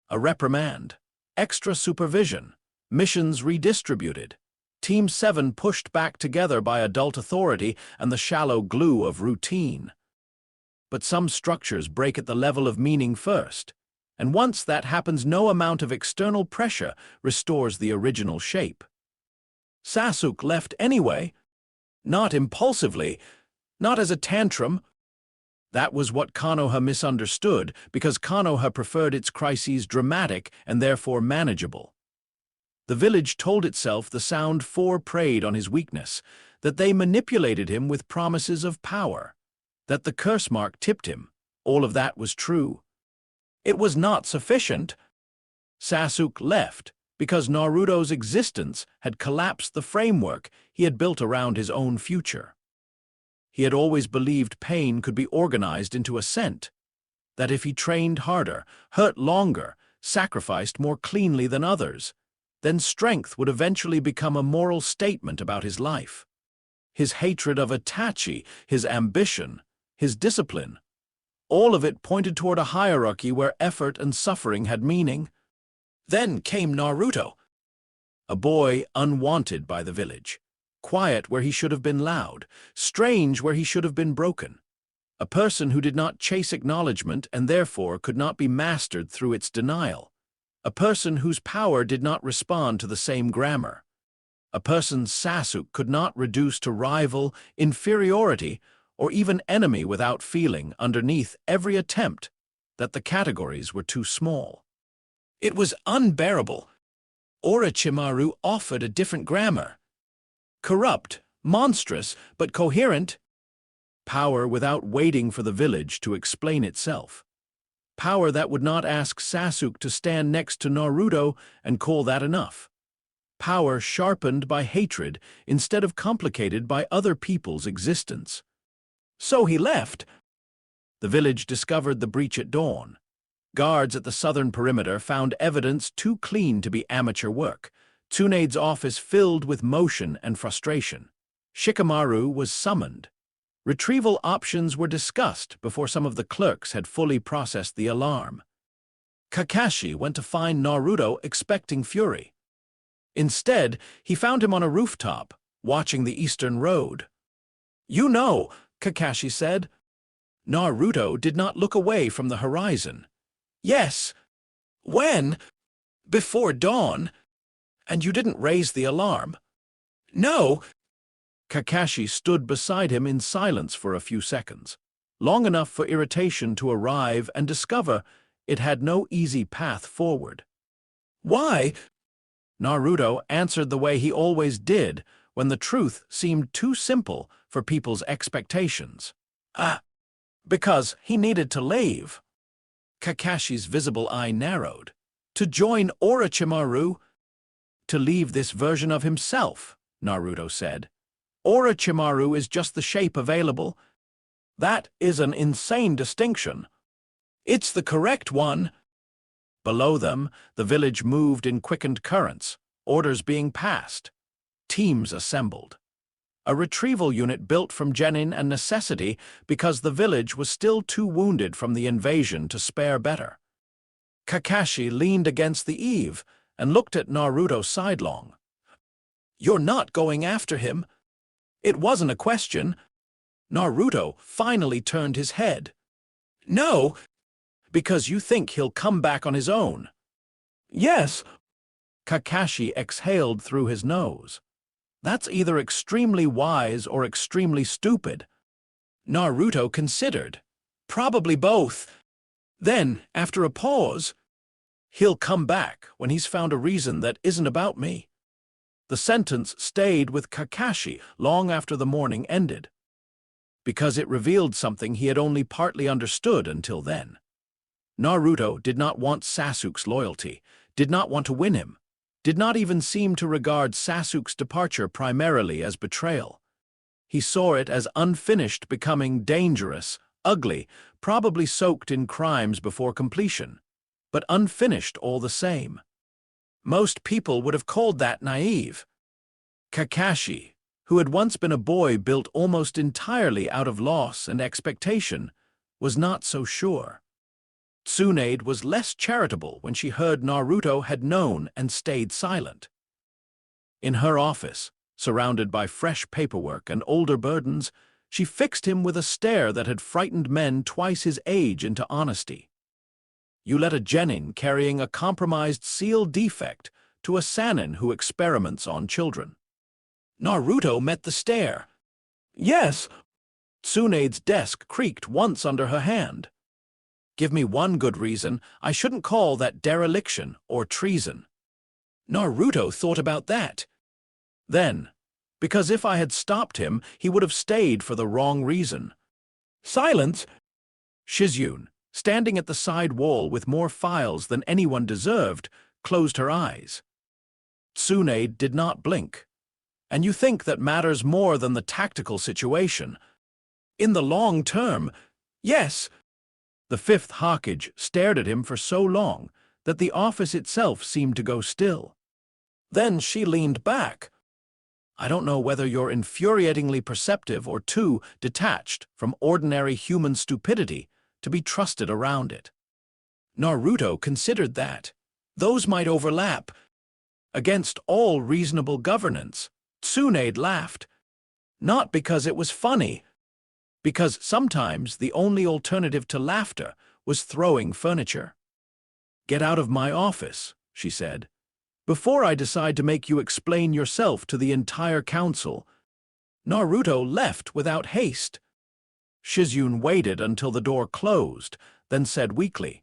A reprimand, extra supervision, missions redistributed, Team 7 pushed back together by adult authority and the shallow glue of routine. But some structures break at the level of meaning first, and once that happens, no amount of external pressure restores the original shape. Sasuke left anyway, not impulsively, not as a tantrum. That was what Konoha misunderstood, because Konoha preferred its crises dramatic and therefore manageable. The village told itself the Sound Four preyed on his weakness, that they manipulated him with promises of power, that the curse mark tipped him. All of that was true. It was not sufficient. Sasuke left because Naruto's existence had collapsed the framework he had built around his own future. He had always believed pain could be organized into ascent, that if he trained harder, hurt longer, sacrificed more cleanly than others, then strength would eventually become a moral statement about his life. His hatred of Itachi, his ambition, his discipline, all of it pointed toward a hierarchy where effort and suffering had meaning. Then came Naruto, a boy unwanted by the village, quiet where he should have been loud, strange where he should have been broken, a person who did not chase acknowledgement and therefore could not be mastered through its denial, a person whose power did not respond to the same grammar, a person Sasuke could not reduce to rival, inferiority, or even enemy without feeling underneath every attempt that the categories were too small. It was unbearable. Orochimaru offered a different grammar. Corrupt, monstrous, but coherent. Power without waiting for the village to explain itself. Power that would not ask Sasuke to stand next to Naruto and call that enough. Power sharpened by hatred instead of complicated by other people's existence. So he left. The village discovered the breach at dawn. Guards at the southern perimeter found evidence too clean to be amateur work. Tsunade's office filled with motion and frustration. Shikamaru was summoned. Retrieval options were discussed before some of the clerks had fully processed the alarm. Kakashi went to find Naruto expecting fury. Instead, he found him on a rooftop, watching the eastern road. "You know," Kakashi said. Naruto did not look away from the horizon. "Yes." "When?" "Before dawn." "And you didn't raise the alarm?" "No." Kakashi stood beside him in silence for a few seconds, long enough for irritation to arrive and discover it had no easy path forward. "Why?" Naruto answered the way he always did when the truth seemed too simple for people's expectations. Because he needed to leave." Kakashi's visible eye narrowed. "To join Orochimaru?" "To leave this version of himself," Naruto said. "Orochimaru is just the shape available. That is an insane distinction. It's the correct one. Below them, the village moved in quickened currents, orders being passed. Teams assembled. A retrieval unit built from genin and necessity because the village was still too wounded from the invasion to spare better. Kakashi leaned against the eave and looked at Naruto sidelong. "You're not going after him?" It wasn't a question. Naruto finally turned his head. "No, because you think he'll come back on his own." "Yes." Kakashi exhaled through his nose. "That's either extremely wise or extremely stupid." Naruto considered. "Probably both." Then, after a pause, "He'll come back when he's found a reason that isn't about me." The sentence stayed with Kakashi long after the morning ended, because it revealed something he had only partly understood until then. Naruto did not want Sasuke's loyalty, did not want to win him, did not even seem to regard Sasuke's departure primarily as betrayal. He saw it as unfinished, becoming dangerous, ugly, probably soaked in crimes before completion, but unfinished all the same. Most people would have called that naive. Kakashi, who had once been a boy built almost entirely out of loss and expectation, was not so sure. Tsunade was less charitable when she heard Naruto had known and stayed silent. In her office, surrounded by fresh paperwork and older burdens, she fixed him with a stare that had frightened men twice his age into honesty. "You let a genin carrying a compromised seal defect to a sannin who experiments on children." Naruto met the stare. "Yes." Tsunade's desk creaked once under her hand. "Give me one good reason I shouldn't call that dereliction or treason." Naruto thought about that. Then, because if I had stopped him, he would have stayed for the wrong reason. "Silence!" Shizune, standing at the side wall with more files than anyone deserved, closed her eyes. Tsunade did not blink. "And you think that matters more than the tactical situation?" "In the long term, yes." The fifth Hokage stared at him for so long that the office itself seemed to go still. Then she leaned back. "I don't know whether you're infuriatingly perceptive or too detached from ordinary human stupidity to be trusted around it." Naruto considered that. Those might overlap. Against all reasonable governance, Tsunade laughed. Not because it was funny, because sometimes the only alternative to laughter was throwing furniture. "Get out of my office," she said, "before I decide to make you explain yourself to the entire council." Naruto left without haste. Shizune waited until the door closed, then said weakly,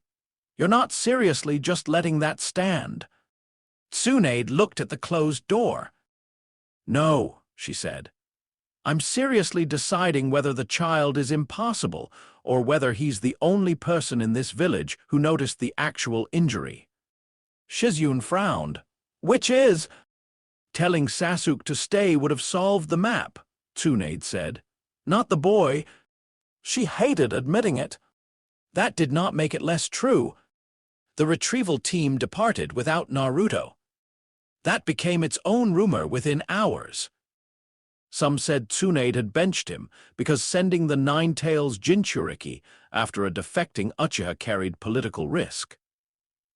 "You're not seriously just letting that stand?" Tsunade looked at the closed door. "No," she said. "I'm seriously deciding whether the child is impossible or whether he's the only person in this village who noticed the actual injury." Shizune frowned. "Which is?" "Telling Sasuke to stay would have solved the map," Tsunade said. "Not the boy." She hated admitting it. That did not make it less true. The retrieval team departed without Naruto. That became its own rumor within hours. Some said Tsunade had benched him because sending the Nine-Tails Jinchuriki after a defecting Uchiha carried political risk.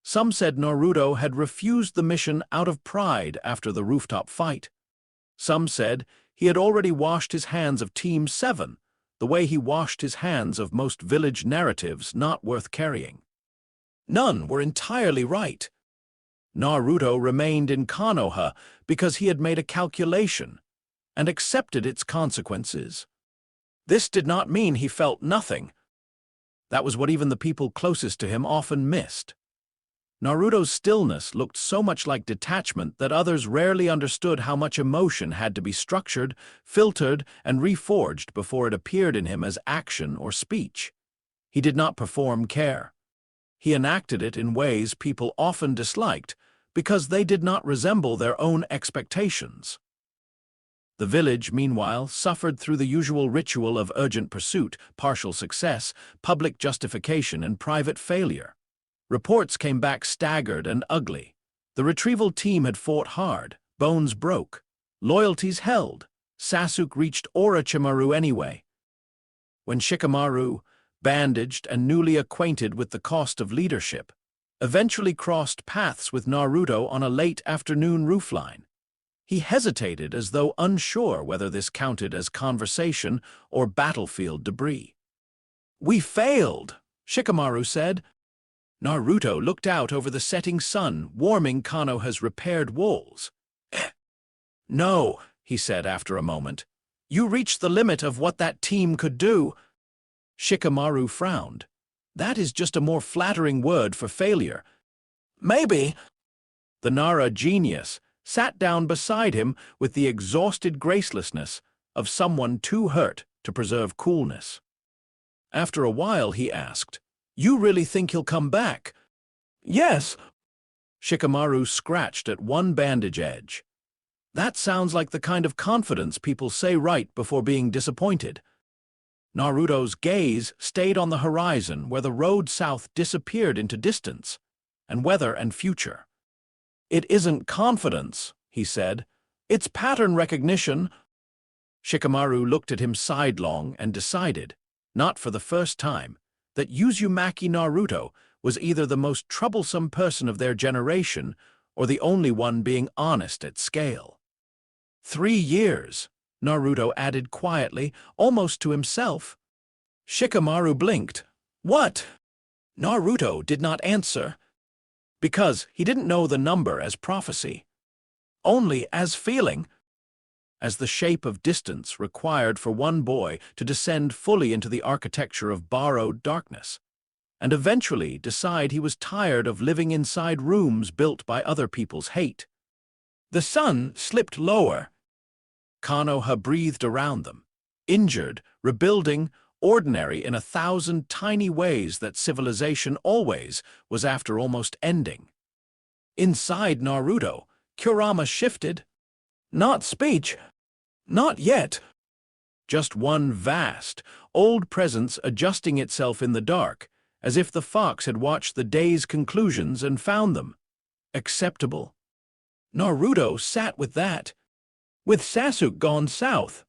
Some said Naruto had refused the mission out of pride after the rooftop fight. Some said he had already washed his hands of Team 7, the way he washed his hands of most village narratives not worth carrying. None were entirely right. Naruto remained in Konoha because he had made a calculation and accepted its consequences. This did not mean he felt nothing. That was what even the people closest to him often missed. Naruto's stillness looked so much like detachment that others rarely understood how much emotion had to be structured, filtered, and reforged before it appeared in him as action or speech. He did not perform care. He enacted it in ways people often disliked because they did not resemble their own expectations. The village, meanwhile, suffered through the usual ritual of urgent pursuit, partial success, public justification, and private failure. Reports came back staggered and ugly. The retrieval team had fought hard, bones broke, loyalties held. Sasuke reached Orochimaru anyway. When Shikamaru, bandaged and newly acquainted with the cost of leadership, eventually crossed paths with Naruto on a late afternoon roofline, he hesitated as though unsure whether this counted as conversation or battlefield debris. "We failed," Shikamaru said. Naruto looked out over the setting sun, warming Konoha's repaired walls. "No," he said after a moment. "You reached the limit of what that team could do." Shikamaru frowned. "That is just a more flattering word for failure." "Maybe." The Nara genius sat down beside him with the exhausted gracelessness of someone too hurt to preserve coolness. After a while, he asked, "You really think he'll come back?" "Yes." Shikamaru scratched at one bandage edge. "That sounds like the kind of confidence people say right before being disappointed." Naruto's gaze stayed on the horizon where the road south disappeared into distance, and weather and future. "It isn't confidence," he said. "It's pattern recognition." Shikamaru looked at him sidelong and decided, not for the first time, that Uzumaki Naruto was either the most troublesome person of their generation or the only one being honest at scale. 3 years, Naruto added quietly, almost to himself. Shikamaru blinked. "What?" Naruto did not answer, because he didn't know the number as prophecy, only as feeling, as the shape of distance required for one boy to descend fully into the architecture of borrowed darkness, and eventually decide he was tired of living inside rooms built by other people's hate. The sun slipped lower. Konoha breathed around them, injured, rebuilding, ordinary in 1,000 tiny ways that civilization always was after almost ending. Inside Naruto, Kurama shifted. Not speech. Not yet. Just one vast, old presence adjusting itself in the dark, as if the fox had watched the day's conclusions and found them acceptable. Naruto sat with that. With Sasuke gone south.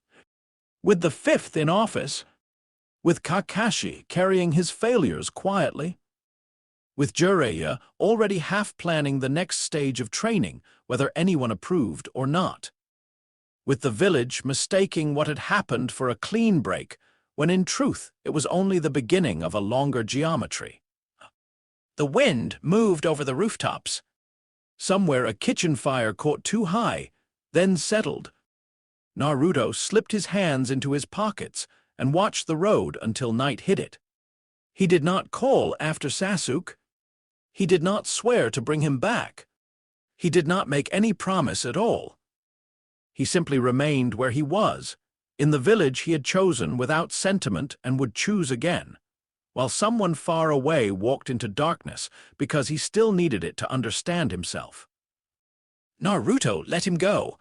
With the 5th in office. With Kakashi carrying his failures quietly. With Jiraiya already half-planning the next stage of training, whether anyone approved or not. With the village mistaking what had happened for a clean break, when in truth it was only the beginning of a longer geometry. The wind moved over the rooftops. Somewhere a kitchen fire caught too high, then settled. Naruto slipped his hands into his pockets and watched the road until night hit it. He did not call after Sasuke. He did not swear to bring him back. He did not make any promise at all. He simply remained where he was, in the village he had chosen without sentiment and would choose again, while someone far away walked into darkness because he still needed it to understand himself. Naruto let him go.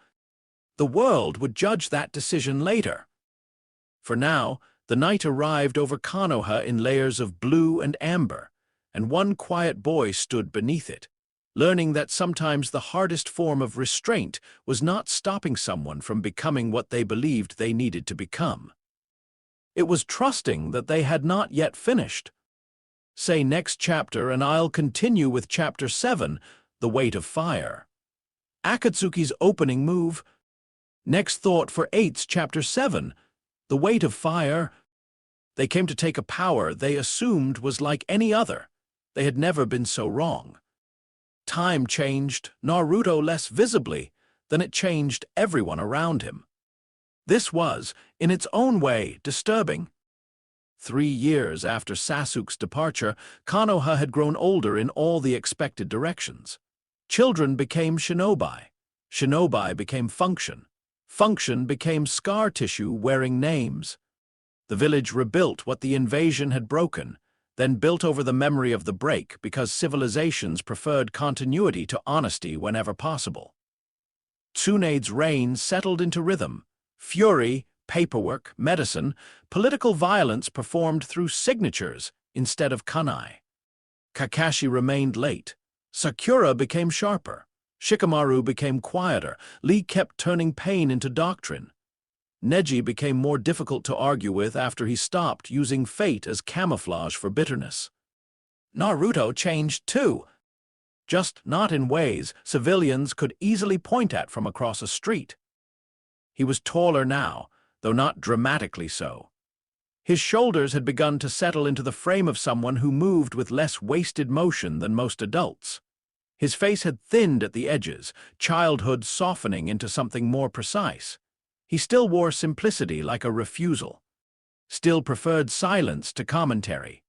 The world would judge that decision later. For now, the night arrived over Konoha in layers of blue and amber, and one quiet boy stood beneath it, learning that sometimes the hardest form of restraint was not stopping someone from becoming what they believed they needed to become. It was trusting that they had not yet finished. Say next chapter and I'll continue with Chapter 7, The Weight of Fire. Akatsuki's opening move. Next thought for 8's Chapter 7, The Weight of Fire. They came to take a power they assumed was like any other. They had never been so wrong. Time changed Naruto less visibly than it changed everyone around him. This was, in its own way, disturbing. 3 years after Sasuke's departure, Konoha had grown older in all the expected directions. Children became shinobi. Shinobi became function. Function became scar tissue wearing names. The village rebuilt what the invasion had broken, then built over the memory of the break because civilizations preferred continuity to honesty whenever possible. Tsunade's reign settled into rhythm. Fury, paperwork, medicine, political violence performed through signatures instead of kunai. Kakashi remained late. Sakura became sharper. Shikamaru became quieter. Lee kept turning pain into doctrine. Neji became more difficult to argue with after he stopped using fate as camouflage for bitterness. Naruto changed too, just not in ways civilians could easily point at from across a street. He was taller now, though not dramatically so. His shoulders had begun to settle into the frame of someone who moved with less wasted motion than most adults. His face had thinned at the edges, childhood softening into something more precise. He still wore simplicity like a refusal. Still preferred silence to commentary.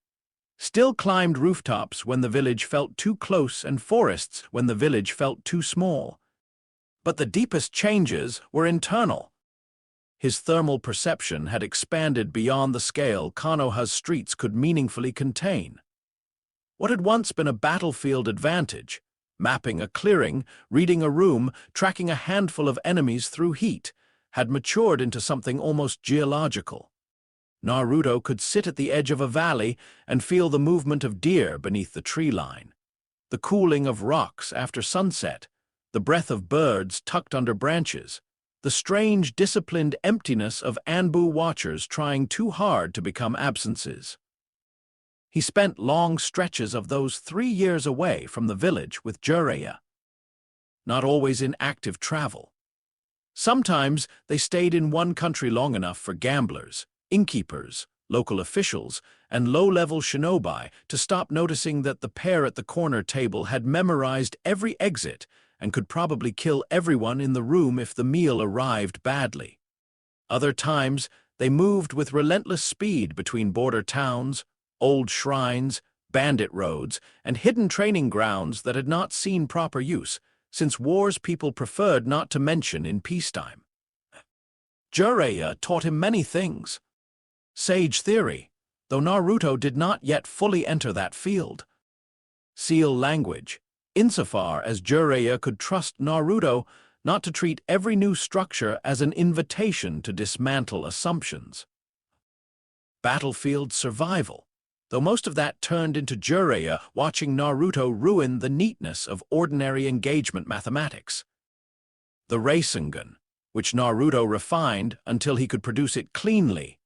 Still climbed rooftops when the village felt too close and forests when the village felt too small. But the deepest changes were internal. His thermal perception had expanded beyond the scale Konoha's streets could meaningfully contain. What had once been a battlefield advantage, mapping a clearing, reading a room, tracking a handful of enemies through heat, had matured into something almost geological. Naruto could sit at the edge of a valley and feel the movement of deer beneath the tree line, the cooling of rocks after sunset, the breath of birds tucked under branches, the strange, disciplined emptiness of Anbu watchers trying too hard to become absences. He spent long stretches of those 3 years away from the village with Jiraiya, not always in active travel. Sometimes they stayed in one country long enough for gamblers, innkeepers, local officials, and low-level shinobi to stop noticing that the pair at the corner table had memorized every exit and could probably kill everyone in the room if the meal arrived badly. Other times, they moved with relentless speed between border towns, old shrines, bandit roads, and hidden training grounds that had not seen proper use, since wars people preferred not to mention in peacetime. Jiraiya taught him many things. Sage theory, though Naruto did not yet fully enter that field. Seal language, insofar as Jiraiya could trust Naruto not to treat every new structure as an invitation to dismantle assumptions. Battlefield survival, though most of that turned into Jiraiya watching Naruto ruin the neatness of ordinary engagement mathematics. The Rasengan, which Naruto refined until he could produce it cleanly,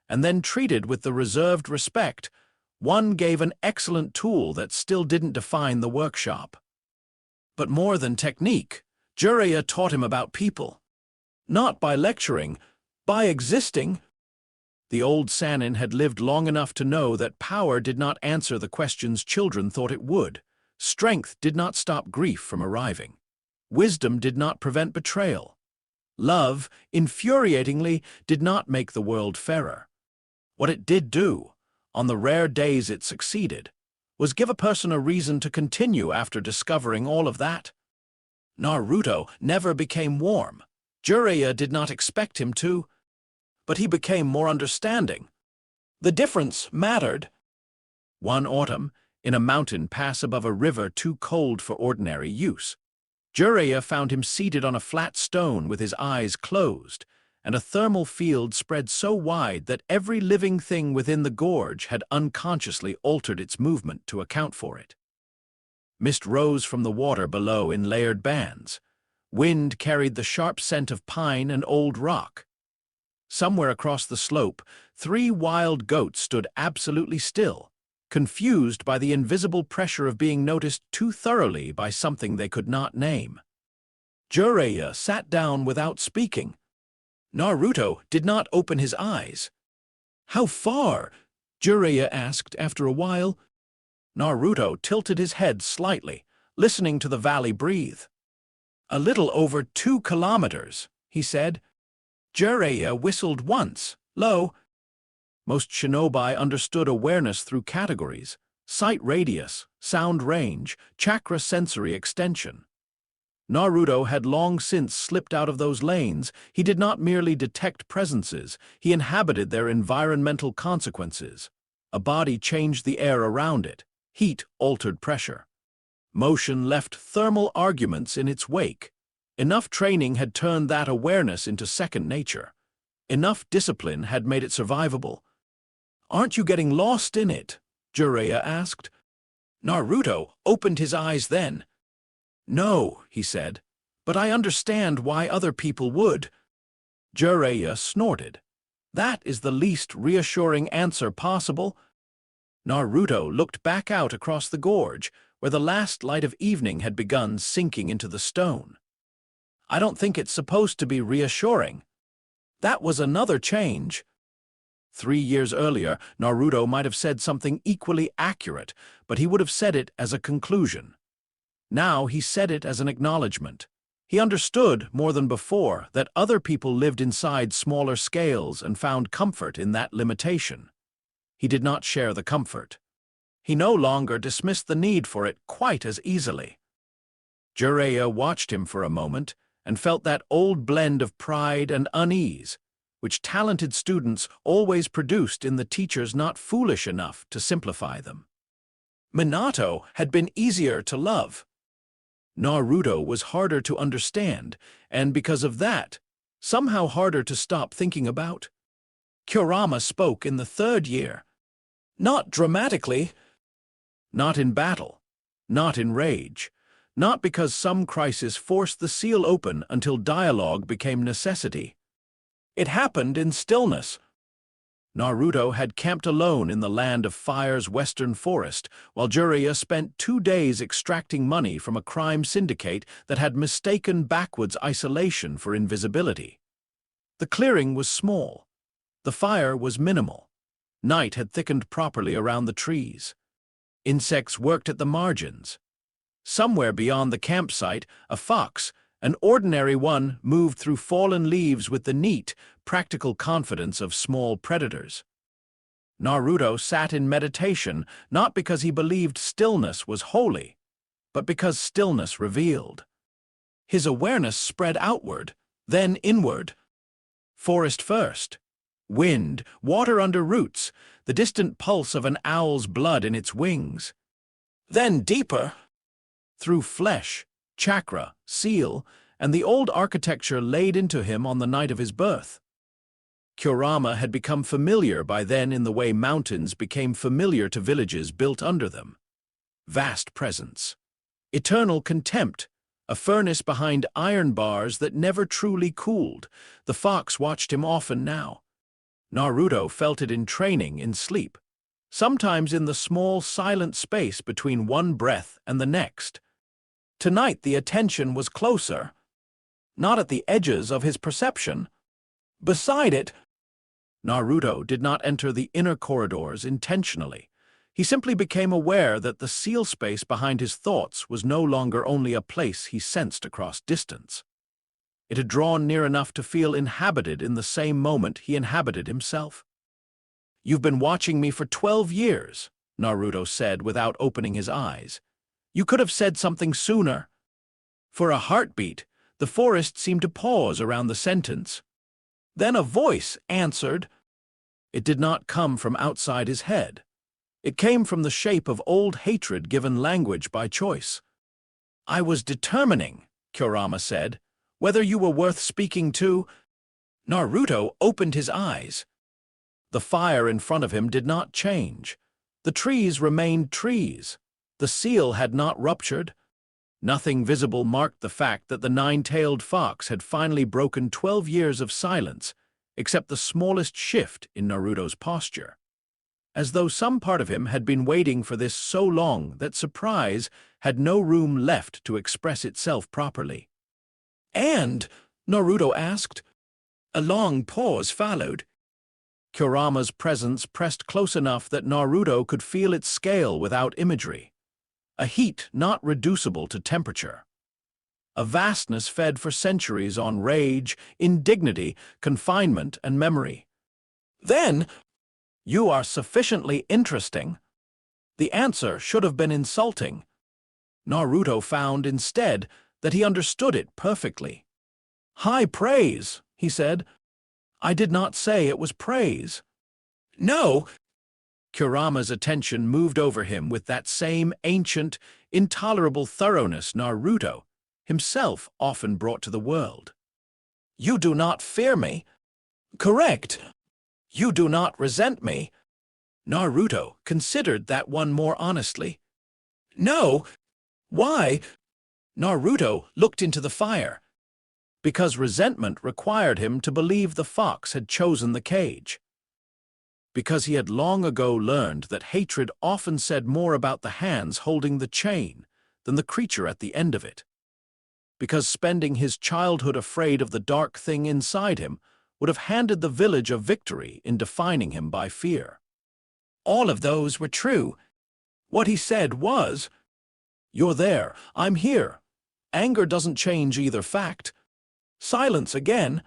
and then treated with the reserved respect one gave an excellent tool that still didn't define the workshop. But more than technique, Jiraiya taught him about people. Not by lecturing, by existing. The old Sannin had lived long enough to know that power did not answer the questions children thought it would. Strength did not stop grief from arriving. Wisdom did not prevent betrayal. Love, infuriatingly, did not make the world fairer. What it did do, on the rare days it succeeded, was give a person a reason to continue after discovering all of that. Naruto never became warm. Jiraiya did not expect him to, but he became more understanding. The difference mattered. One autumn, in a mountain pass above a river too cold for ordinary use, Jiraiya found him seated on a flat stone with his eyes closed, and a thermal field spread so wide that every living thing within the gorge had unconsciously altered its movement to account for it. Mist rose from the water below in layered bands. Wind carried the sharp scent of pine and old rock. Somewhere across the slope, 3 wild goats stood absolutely still, confused by the invisible pressure of being noticed too thoroughly by something they could not name. Jiraiya sat down without speaking. Naruto did not open his eyes. "How far?" Jiraiya asked after a while. Naruto tilted his head slightly, listening to the valley breathe. "A little over 2 kilometers," he said. Jiraiya whistled once, low. Most shinobi understood awareness through categories: sight radius, sound range, chakra sensory extension. Naruto had long since slipped out of those lanes. He did not merely detect presences, he inhabited their environmental consequences. A body changed the air around it. Heat altered pressure. Motion left thermal arguments in its wake. Enough training had turned that awareness into second nature. Enough discipline had made it survivable. "Aren't you getting lost in it?" Jiraiya asked. Naruto opened his eyes then. "No," he said, "but I understand why other people would." Jiraiya snorted. "That is the least reassuring answer possible." Naruto looked back out across the gorge, where the last light of evening had begun sinking into the stone. "I don't think it's supposed to be reassuring." That was another change. 3 years earlier, Naruto might have said something equally accurate, but he would have said it as a conclusion. Now he said it as an acknowledgement. He understood, more than before, that other people lived inside smaller scales and found comfort in that limitation. He did not share the comfort. He no longer dismissed the need for it quite as easily. Jiraiya watched him for a moment and felt that old blend of pride and unease, which talented students always produced in the teachers not foolish enough to simplify them. Minato had been easier to love. Naruto was harder to understand, and because of that, somehow harder to stop thinking about. Kurama spoke in the 3rd year. Not dramatically, not in battle, not in rage, not because some crisis forced the seal open until dialogue became necessity. It happened in stillness. Naruto had camped alone in the land of Fire's western forest, while Jiraiya spent 2 days extracting money from a crime syndicate that had mistaken backwoods isolation for invisibility. The clearing was small. The fire was minimal. Night had thickened properly around the trees. Insects worked at the margins. Somewhere beyond the campsite, a fox, an ordinary one, moved through fallen leaves with the neat, practical confidence of small predators. Naruto sat in meditation not because he believed stillness was holy, but because stillness revealed. His awareness spread outward, then inward. Forest first. Wind, water under roots, the distant pulse of an owl's blood in its wings. Then deeper, through flesh, chakra, seal, and the old architecture laid into him on the night of his birth. Kurama had become familiar by then in the way mountains became familiar to villages built under them. Vast presence. Eternal contempt. A furnace behind iron bars that never truly cooled. The fox watched him often now. Naruto felt it in training, in sleep. Sometimes in the small, silent space between one breath and the next. Tonight the attention was closer. Not at the edges of his perception. Beside it. Naruto did not enter the inner corridors intentionally. He simply became aware that the seal space behind his thoughts was no longer only a place he sensed across distance. It had drawn near enough to feel inhabited in the same moment he inhabited himself. "You've been watching me for 12 years, Naruto said without opening his eyes. "You could have said something sooner." For a heartbeat, the forest seemed to pause around the sentence. Then a voice answered. It did not come from outside his head. It came from the shape of old hatred given language by choice. "I was determining," Kurama said, "whether you were worth speaking to." Naruto opened his eyes. The fire in front of him did not change. The trees remained trees. The seal had not ruptured. Nothing visible marked the fact that the nine-tailed fox had finally broken 12 years of silence, except the smallest shift in Naruto's posture. As though some part of him had been waiting for this so long that surprise had no room left to express itself properly. "And?" Naruto asked. A long pause followed. Kurama's presence pressed close enough that Naruto could feel its scale without imagery. A heat not reducible to temperature. A vastness fed for centuries on rage, indignity, confinement, and memory. "Then, you are sufficiently interesting." The answer should have been insulting. Naruto found instead that he understood it perfectly. "High praise," he said. "I did not say it was praise." "No." Kurama's attention moved over him with that same ancient, intolerable thoroughness Naruto himself often brought to the world. "You do not fear me." Correct. You do not resent me. Naruto considered that one more honestly. No. Why? Naruto looked into the fire. Because resentment required him to believe the fox had chosen the cage. Because he had long ago learned that hatred often said more about the hands holding the chain than the creature at the end of it. Because spending his childhood afraid of the dark thing inside him would have handed the village a victory in defining him by fear. All of those were true. What he said was, "You're there, I'm here." Anger doesn't change either fact. Silence again.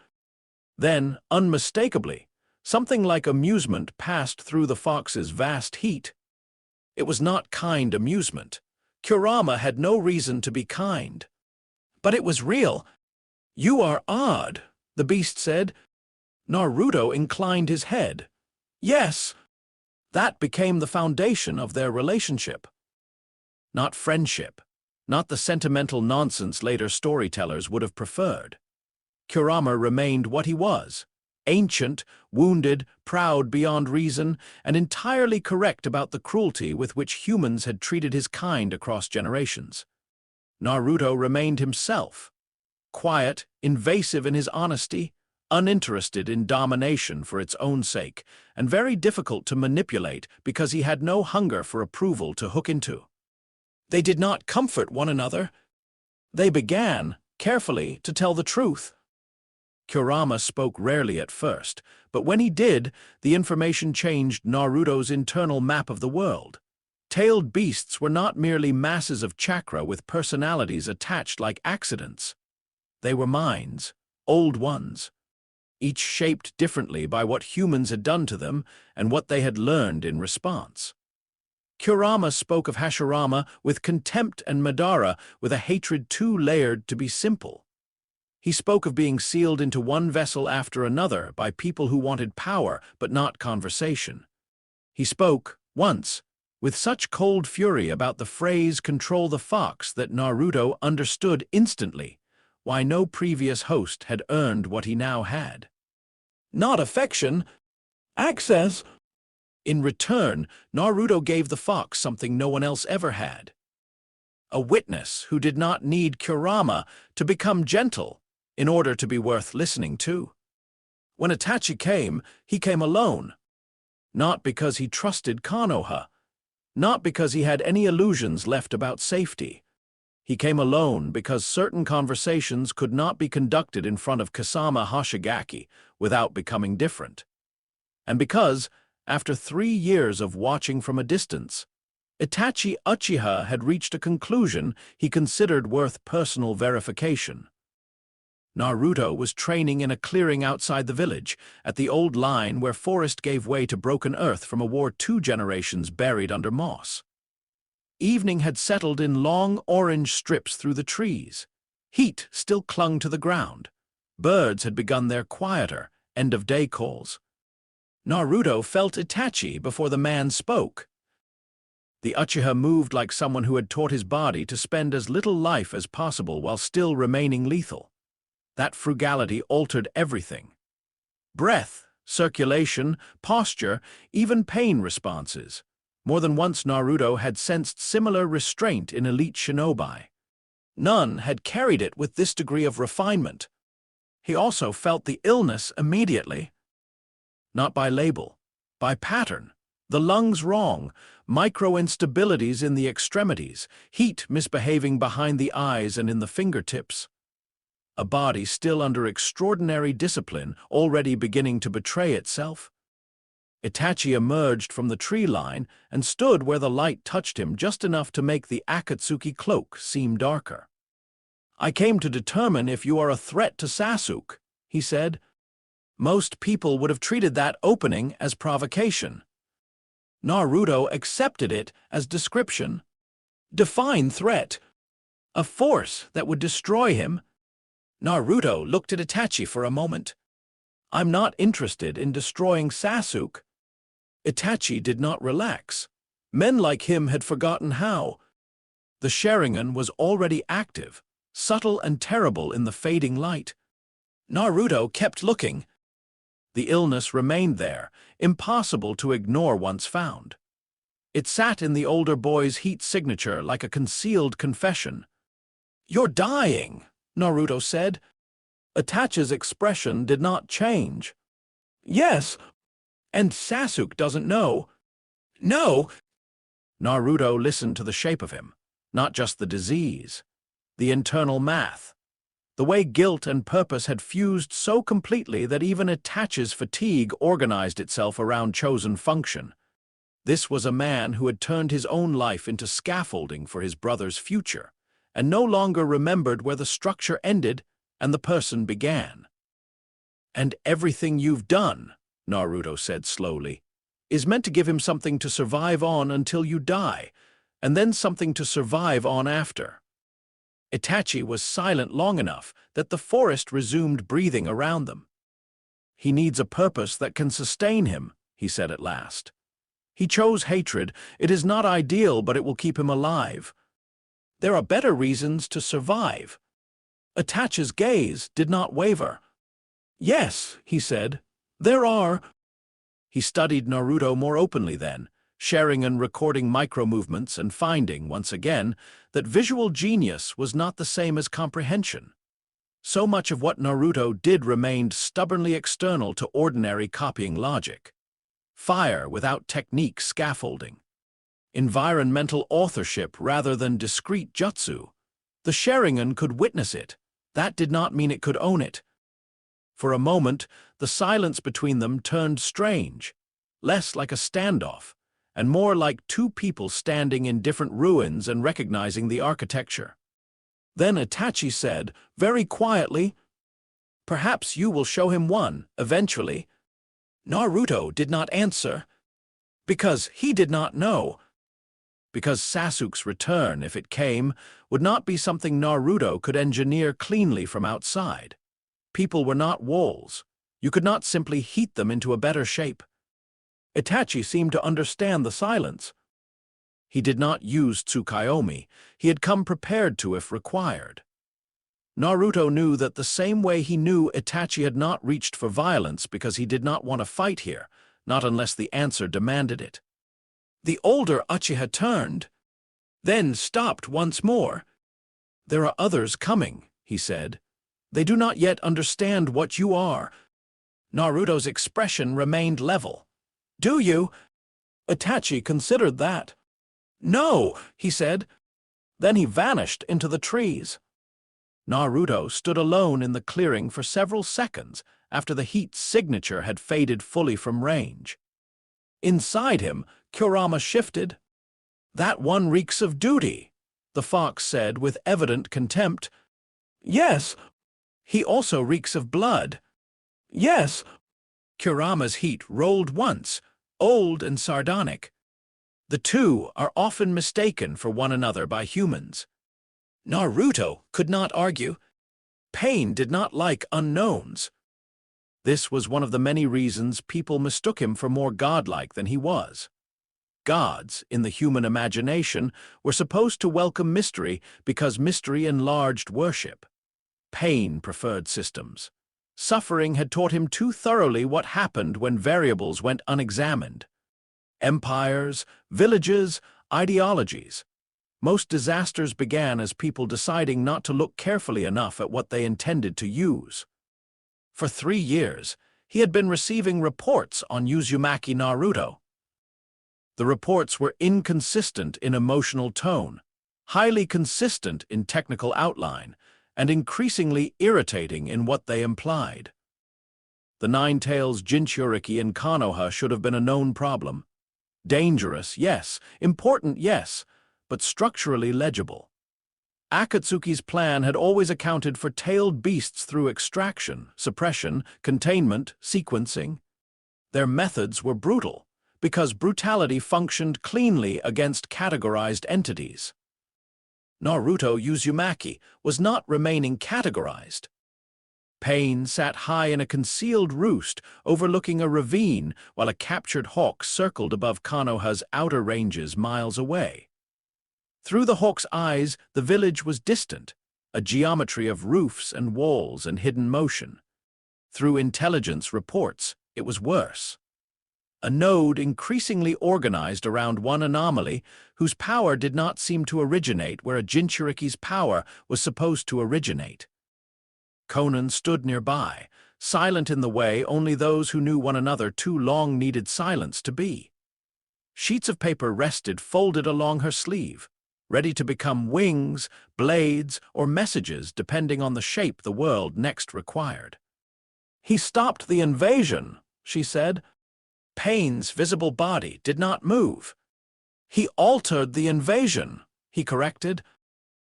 Then, unmistakably, something like amusement passed through the fox's vast heat. It was not kind amusement. Kurama had no reason to be kind. But it was real. "You are odd," the beast said. Naruto inclined his head. Yes. That became the foundation of their relationship. Not friendship, not the sentimental nonsense later storytellers would have preferred. Kurama remained what he was, ancient, wounded, proud beyond reason, and entirely correct about the cruelty with which humans had treated his kind across generations. Naruto remained himself, quiet, invasive in his honesty, uninterested in domination for its own sake, and very difficult to manipulate because he had no hunger for approval to hook into. They did not comfort one another. They began, carefully, to tell the truth. Kurama spoke rarely at first, but when he did, the information changed Naruto's internal map of the world. Tailed beasts were not merely masses of chakra with personalities attached like accidents. They were minds, old ones, each shaped differently by what humans had done to them and what they had learned in response. Kurama spoke of Hashirama with contempt and Madara with a hatred too layered to be simple. He spoke of being sealed into one vessel after another by people who wanted power but not conversation. He spoke, once, with such cold fury about the phrase "control the fox" that Naruto understood instantly why no previous host had earned what he now had. Not affection, access. In return, Naruto gave the fox something no one else ever had. A witness who did not need Kurama to become gentle in order to be worth listening to. When Itachi came, he came alone. Not because he trusted Konoha, not because he had any illusions left about safety. He came alone because certain conversations could not be conducted in front of Kasama Hoshigaki without becoming different. And because, after 3 years of watching from a distance, Itachi Uchiha had reached a conclusion he considered worth personal verification. Naruto was training in a clearing outside the village, at the old line where forest gave way to broken earth from a war 2 generations buried under moss. Evening had settled in long orange strips through the trees. Heat still clung to the ground. Birds had begun their quieter, end-of-day calls. Naruto felt Itachi before the man spoke. The Uchiha moved like someone who had taught his body to spend as little life as possible while still remaining lethal. That frugality altered everything. Breath, circulation, posture, even pain responses. More than once Naruto had sensed similar restraint in elite shinobi. None had carried it with this degree of refinement. He also felt the illness immediately. Not by label, by pattern. The lungs wrong, micro-instabilities in the extremities, heat misbehaving behind the eyes and in the fingertips. A body still under extraordinary discipline, already beginning to betray itself. Itachi emerged from the tree line and stood where the light touched him just enough to make the Akatsuki cloak seem darker. "I came to determine if you are a threat to Sasuke," he said. Most people would have treated that opening as provocation. Naruto accepted it as description. Define threat. A force that would destroy him. Naruto looked at Itachi for a moment. "I'm not interested in destroying Sasuke." Itachi did not relax. Men like him had forgotten how. The Sharingan was already active, subtle and terrible in the fading light. Naruto kept looking. The illness remained there, impossible to ignore once found. It sat in the older boy's heat signature like a concealed confession. "You're dying," Naruto said. Itachi's expression did not change. "Yes, and Sasuke doesn't know." "No." Naruto listened to the shape of him, not just the disease, the internal math. The way guilt and purpose had fused so completely that even Itachi's fatigue organized itself around chosen function. This was a man who had turned his own life into scaffolding for his brother's future, and no longer remembered where the structure ended and the person began. "And everything you've done," Naruto said slowly, "is meant to give him something to survive on until you die, and then something to survive on after." Itachi was silent long enough that the forest resumed breathing around them. "He needs a purpose that can sustain him," he said at last. "He chose hatred. It is not ideal, but it will keep him alive. There are better reasons to survive." Itachi's gaze did not waver. "Yes," he said, "there are." He studied Naruto more openly then, sharing and recording micro-movements and finding, once again, that visual genius was not the same as comprehension. So much of what Naruto did remained stubbornly external to ordinary copying logic. Fire without technique scaffolding. Environmental authorship rather than discrete jutsu. The Sharingan could witness it. That did not mean it could own it. For a moment, the silence between them turned strange, less like a standoff, and more like two people standing in different ruins and recognizing the architecture. Then Itachi said, very quietly, "Perhaps you will show him one, eventually." Naruto did not answer, because he did not know. Because Sasuke's return, if it came, would not be something Naruto could engineer cleanly from outside. People were not walls. You could not simply heat them into a better shape. Itachi seemed to understand the silence. He did not use Tsukuyomi. He had come prepared to if required. Naruto knew that the same way he knew Itachi had not reached for violence because he did not want to fight here, not unless the answer demanded it. The older Uchiha turned, then stopped once more. "There are others coming," he said. "They do not yet understand what you are." Naruto's expression remained level. "Do you?" Itachi considered that. "No," he said. Then he vanished into the trees. Naruto stood alone in the clearing for several seconds after the heat's signature had faded fully from range. Inside him, Kurama shifted. "That one reeks of duty," the fox said with evident contempt. "Yes." "He also reeks of blood." "Yes." Kurama's heat rolled once, old and sardonic. The two are often mistaken for one another by humans. Naruto could not argue. Pain did not like unknowns. This was one of the many reasons people mistook him for more godlike than he was. Gods, in the human imagination, were supposed to welcome mystery because mystery enlarged worship. Pain preferred systems. Suffering had taught him too thoroughly what happened when variables went unexamined. Empires, villages, ideologies. Most disasters began as people deciding not to look carefully enough at what they intended to use. For 3 years, he had been receiving reports on Uzumaki Naruto. The reports were inconsistent in emotional tone, highly consistent in technical outline, and increasingly irritating in what they implied. The Nine-Tails Jinchuriki in Konoha should have been a known problem. Dangerous, yes. Important, yes. But structurally legible. Akatsuki's plan had always accounted for tailed beasts through extraction, suppression, containment, sequencing. Their methods were brutal, because brutality functioned cleanly against categorized entities. Naruto Uzumaki was not remaining categorized. Pain sat high in a concealed roost overlooking a ravine while a captured hawk circled above Konoha's outer ranges miles away. Through the hawk's eyes, the village was distant, a geometry of roofs and walls and hidden motion. Through intelligence reports, it was worse. A node increasingly organized around one anomaly whose power did not seem to originate where a Jinchuriki's power was supposed to originate. Conan stood nearby, silent in the way only those who knew one another too long needed silence to be. Sheets of paper rested folded along her sleeve, ready to become wings, blades, or messages depending on the shape the world next required. "He stopped the invasion," she said. Pain's visible body did not move. "He altered the invasion," he corrected.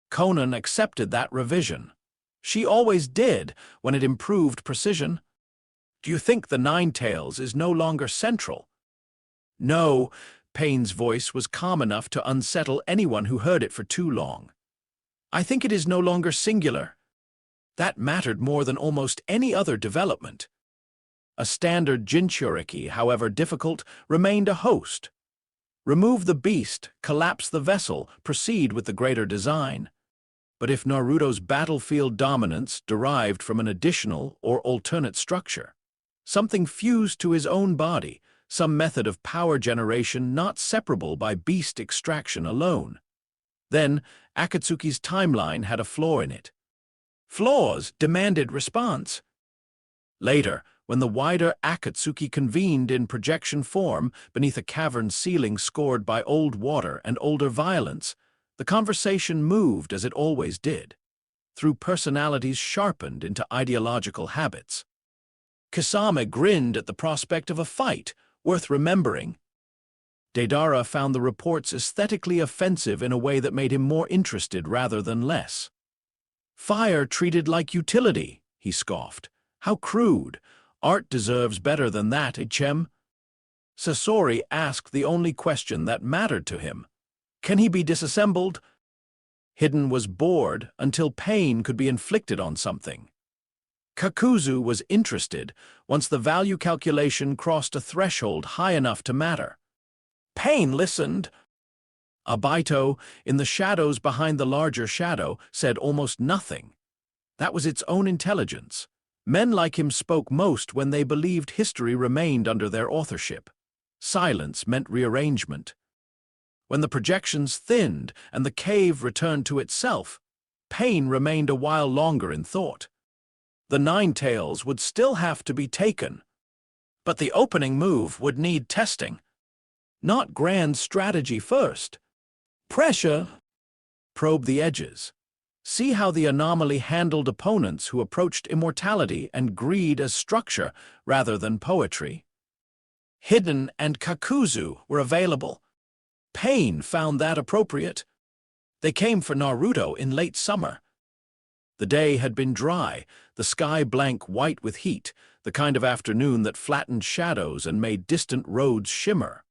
Conan accepted that revision. She always did when it improved precision. "Do you think the Nine-Tails is no longer central?" "No," Pain's voice was calm enough to unsettle anyone who heard it for too long. "I think it is no longer singular." That mattered more than almost any other development. A standard Jinchuriki, however difficult, remained a host. Remove the beast, collapse the vessel, proceed with the greater design. But if Naruto's battlefield dominance derived from an additional or alternate structure, something fused to his own body, some method of power generation not separable by beast extraction alone, then Akatsuki's timeline had a flaw in it. Flaws demanded response. Later, when the wider Akatsuki convened in projection form beneath a cavern ceiling scored by old water and older violence, the conversation moved as it always did, through personalities sharpened into ideological habits. Kisame grinned at the prospect of a fight, worth remembering. Deidara found the reports aesthetically offensive in a way that made him more interested rather than less. "Fire treated like utility," he scoffed. "How crude. Art deserves better than that, Ichem." Sasori asked the only question that mattered to him. Can he be disassembled? Hidden was bored until pain could be inflicted on something. Kakuzu was interested once the value calculation crossed a threshold high enough to matter. Pain listened. Abaito, in the shadows behind the larger shadow, said almost nothing. That was its own intelligence. Men like him spoke most when they believed history remained under their authorship. Silence meant rearrangement. When the projections thinned and the cave returned to itself, Pain remained a while longer in thought. The Nine-Tails would still have to be taken, but the opening move would need testing. Not grand strategy first. Pressure. Probe the edges. See how the anomaly handled opponents who approached immortality and greed as structure rather than poetry. Hidden and Kakuzu were available. Pain found that appropriate. They came for Naruto in late summer. The day had been dry, the sky blank white with heat, the kind of afternoon that flattened shadows and made distant roads shimmer.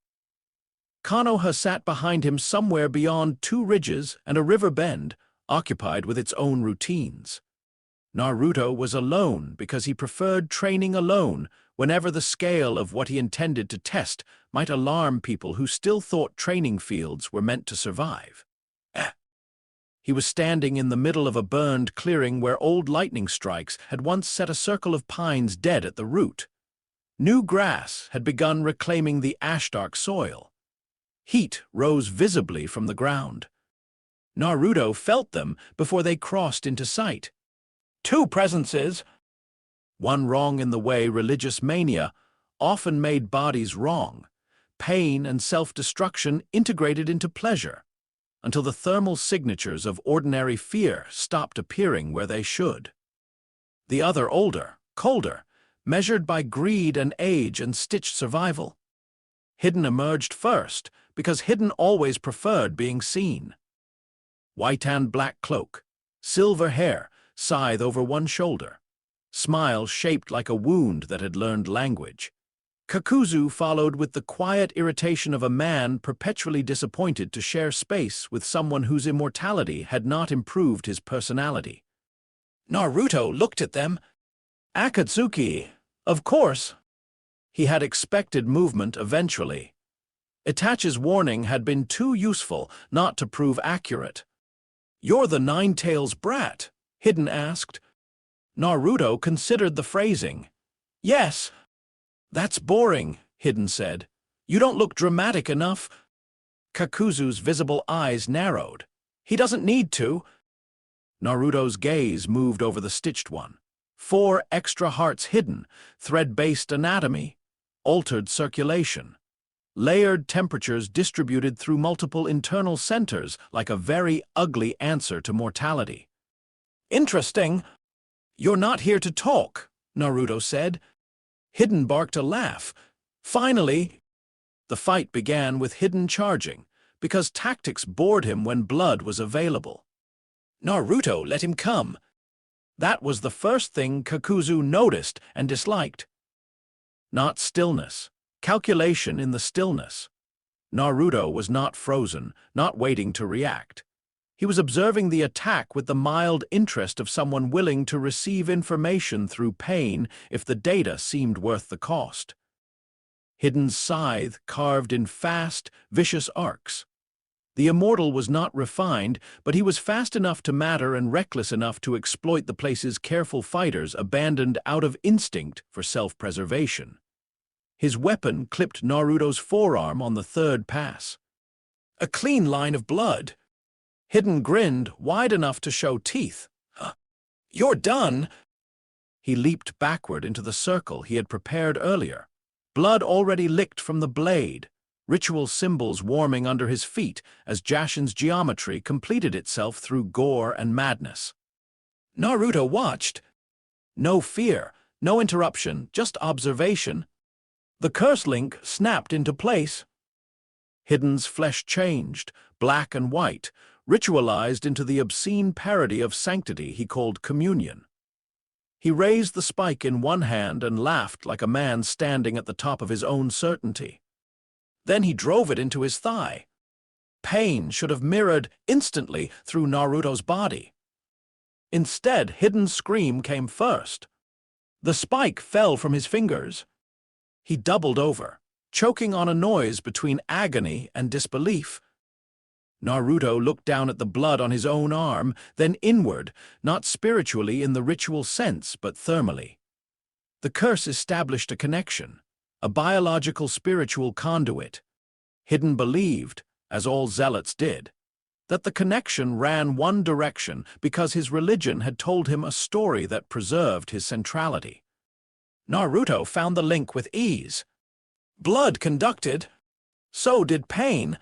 Konoha sat behind him somewhere beyond two ridges and a river bend, occupied with its own routines. Naruto was alone because he preferred training alone whenever the scale of what he intended to test might alarm people who still thought training fields were meant to survive. He was standing in the middle of a burned clearing where old lightning strikes had once set a circle of pines dead at the root. New grass had begun reclaiming the ash-dark soil. Heat rose visibly from the ground. Naruto felt them before they crossed into sight. Two presences. One wrong in the way religious mania often made bodies wrong. Pain and self-destruction integrated into pleasure, until the thermal signatures of ordinary fear stopped appearing where they should. The other older, colder, measured by greed and age and stitched survival. Hidden emerged first, because Hidden always preferred being seen. White and black cloak, silver hair, scythe over one shoulder, smile shaped like a wound that had learned language. Kakuzu followed with the quiet irritation of a man perpetually disappointed to share space with someone whose immortality had not improved his personality. Naruto looked at them. Akatsuki, of course. He had expected movement eventually. Itachi's warning had been too useful not to prove accurate. "You're the Nine-Tails brat?" Hidden asked. Naruto considered the phrasing. "Yes." That's boring, Hidden said. You don't look dramatic enough. Kakuzu's visible eyes narrowed. He doesn't need to. Naruto's gaze moved over the stitched one. 4 extra hearts hidden, thread-based anatomy, altered circulation, layered temperatures distributed through multiple internal centers like a very ugly answer to mortality. Interesting. You're not here to talk, Naruto said. Hidden barked a laugh. Finally, the fight began with Hidden charging, because tactics bored him when blood was available. Naruto let him come. That was the first thing Kakuzu noticed and disliked. Not stillness, calculation in the stillness. Naruto was not frozen, not waiting to react. He was observing the attack with the mild interest of someone willing to receive information through pain if the data seemed worth the cost. Hidden's scythe carved in fast, vicious arcs. The immortal was not refined, but he was fast enough to matter and reckless enough to exploit the place's careful fighters abandoned out of instinct for self-preservation. His weapon clipped Naruto's forearm on the 3rd pass. A clean line of blood. Hidden grinned wide enough to show teeth. You're done! He leaped backward into the circle he had prepared earlier. Blood already licked from the blade, ritual symbols warming under his feet as Jashin's geometry completed itself through gore and madness. Naruto watched. No fear, no interruption, just observation. The curse link snapped into place. Hidden's flesh changed, black and white, ritualized into the obscene parody of sanctity he called communion. He raised the spike in one hand and laughed like a man standing at the top of his own certainty. Then he drove it into his thigh. Pain should have mirrored instantly through Naruto's body. Instead, Hidden's scream came first. The spike fell from his fingers. He doubled over, choking on a noise between agony and disbelief. Naruto looked down at the blood on his own arm, then inward, not spiritually in the ritual sense, but thermally. The curse established a connection, a biological spiritual conduit. Hidden believed, as all zealots did, that the connection ran one direction because his religion had told him a story that preserved his centrality. Naruto found the link with ease. Blood conducted. So did pain.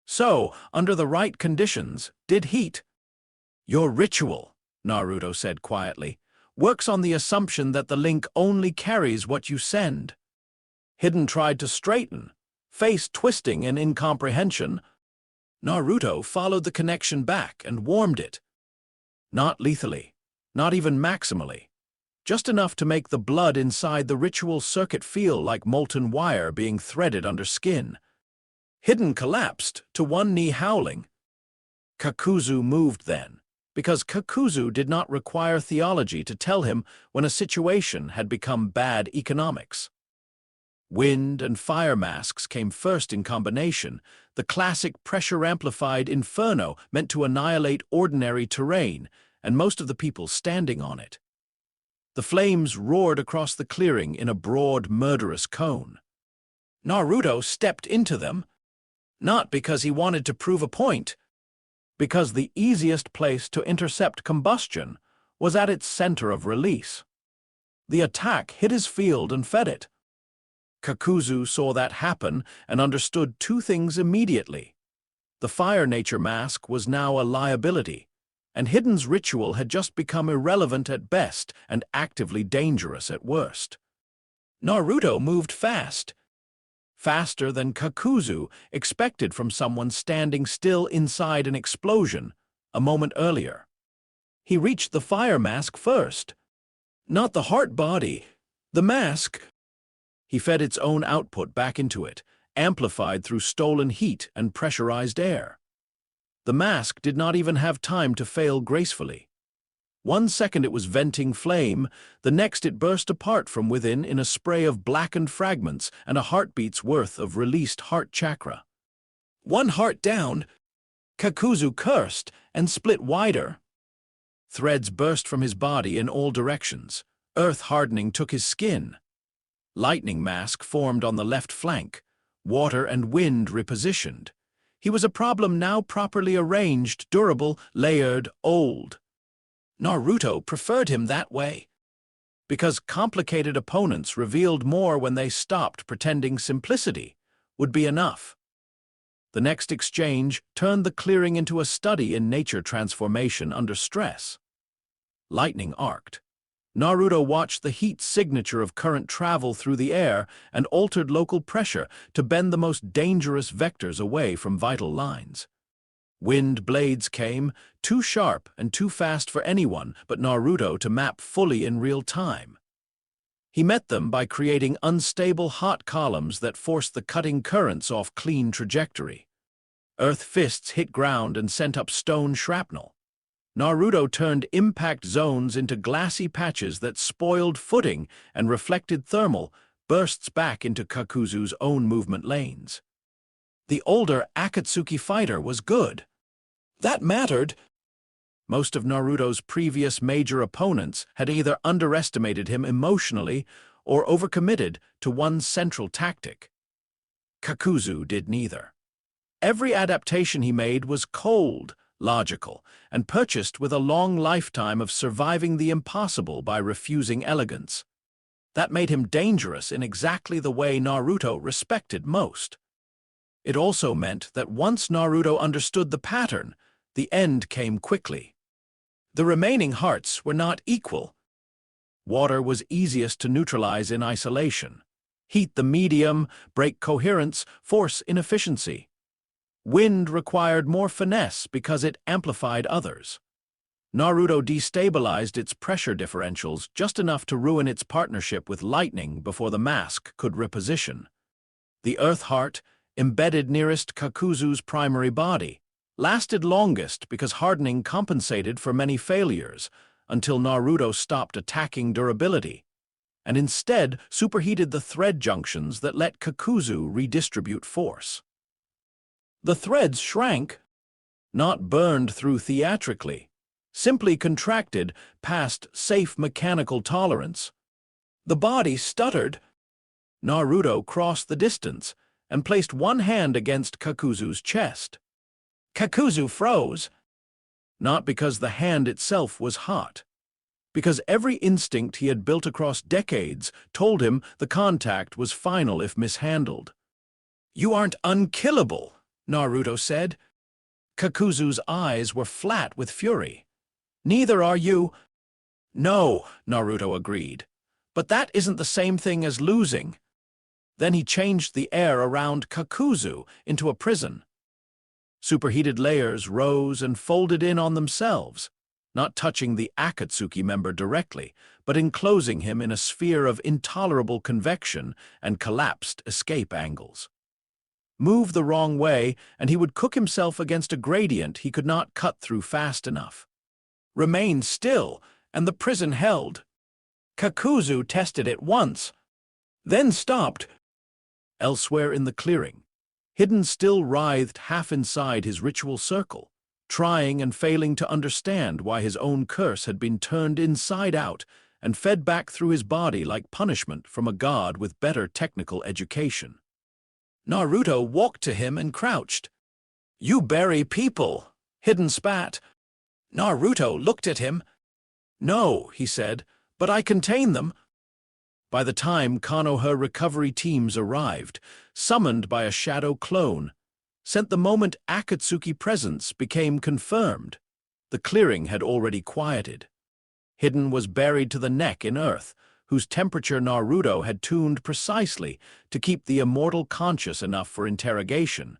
So, under the right conditions, did heat. Your ritual, Naruto said quietly, works on the assumption that the link only carries what you send. Hidden tried to straighten, face twisting in incomprehension. Naruto followed the connection back and warmed it. Not lethally, not even maximally, just enough to make the blood inside the ritual circuit feel like molten wire being threaded under skin. Hidden collapsed, to one knee howling. Kakuzu moved then, because Kakuzu did not require theology to tell him when a situation had become bad economics. Wind and fire masks came first in combination, the classic pressure-amplified inferno meant to annihilate ordinary terrain and most of the people standing on it. The flames roared across the clearing in a broad, murderous cone. Naruto stepped into them, not because he wanted to prove a point, because the easiest place to intercept combustion was at its center of release. The attack hit his field and fed it. Kakuzu saw that happen and understood 2 things immediately. The fire nature mask was now a liability, and Hidden's ritual had just become irrelevant at best and actively dangerous at worst. Naruto moved fast. Faster than Kakuzu expected from someone standing still inside an explosion a moment earlier. He reached the fire mask first. Not the heart body, the mask. He fed its own output back into it, amplified through stolen heat and pressurized air. The mask did not even have time to fail gracefully. 1 second it was venting flame, the next it burst apart from within in a spray of blackened fragments and a heartbeat's worth of released heart chakra. 1 heart down, Kakuzu cursed and split wider. Threads burst from his body in all directions. Earth hardening took his skin. Lightning mask formed on the left flank, water and wind repositioned. He was a problem now properly arranged, durable, layered, old. Naruto preferred him that way, because complicated opponents revealed more when they stopped pretending simplicity would be enough. The next exchange turned the clearing into a study in nature transformation under stress. Lightning arced. Naruto watched the heat signature of current travel through the air and altered local pressure to bend the most dangerous vectors away from vital lines. Wind blades came, too sharp and too fast for anyone but Naruto to map fully in real time. He met them by creating unstable hot columns that forced the cutting currents off clean trajectory. Earth fists hit ground and sent up stone shrapnel. Naruto turned impact zones into glassy patches that spoiled footing and reflected thermal bursts back into Kakuzu's own movement lanes. The older Akatsuki fighter was good. That mattered. Most of Naruto's previous major opponents had either underestimated him emotionally or overcommitted to one central tactic. Kakuzu did neither. Every adaptation he made was cold, logical, and purchased with a long lifetime of surviving the impossible by refusing elegance. That made him dangerous in exactly the way Naruto respected most. It also meant that once Naruto understood the pattern, the end came quickly. The remaining hearts were not equal. Water was easiest to neutralize in isolation. Heat the medium, break coherence, force inefficiency. Wind required more finesse because it amplified others. Naruto destabilized its pressure differentials just enough to ruin its partnership with lightning before the mask could reposition. The Earth Heart, embedded nearest Kakuzu's primary body, lasted longest because hardening compensated for many failures until Naruto stopped attacking durability, and instead superheated the thread junctions that let Kakuzu redistribute force. The threads shrank, not burned through theatrically, simply contracted past safe mechanical tolerance. The body stuttered. Naruto crossed the distance and placed one hand against Kakuzu's chest. Kakuzu froze, not because the hand itself was hot, because every instinct he had built across decades told him the contact was final if mishandled. "You aren't unkillable," Naruto said. Kakuzu's eyes were flat with fury. "Neither are you." "No," Naruto agreed, "but that isn't the same thing as losing." Then he changed the air around Kakuzu into a prison. Superheated layers rose and folded in on themselves, not touching the Akatsuki member directly, but enclosing him in a sphere of intolerable convection and collapsed escape angles. Move the wrong way, and he would cook himself against a gradient he could not cut through fast enough. Remain still, and the prison held. Kakuzu tested it once, then stopped. Elsewhere in the clearing, Hidden still writhed half inside his ritual circle, trying and failing to understand why his own curse had been turned inside out and fed back through his body like punishment from a god with better technical education. Naruto walked to him and crouched. "You bury people," Hidden spat. Naruto looked at him. "No," he said, "but I contain them." By the time Konoha recovery teams arrived, summoned by a shadow clone, sent the moment Akatsuki presence became confirmed, the clearing had already quieted. Hidden was buried to the neck in earth, whose temperature Naruto had tuned precisely to keep the immortal conscious enough for interrogation,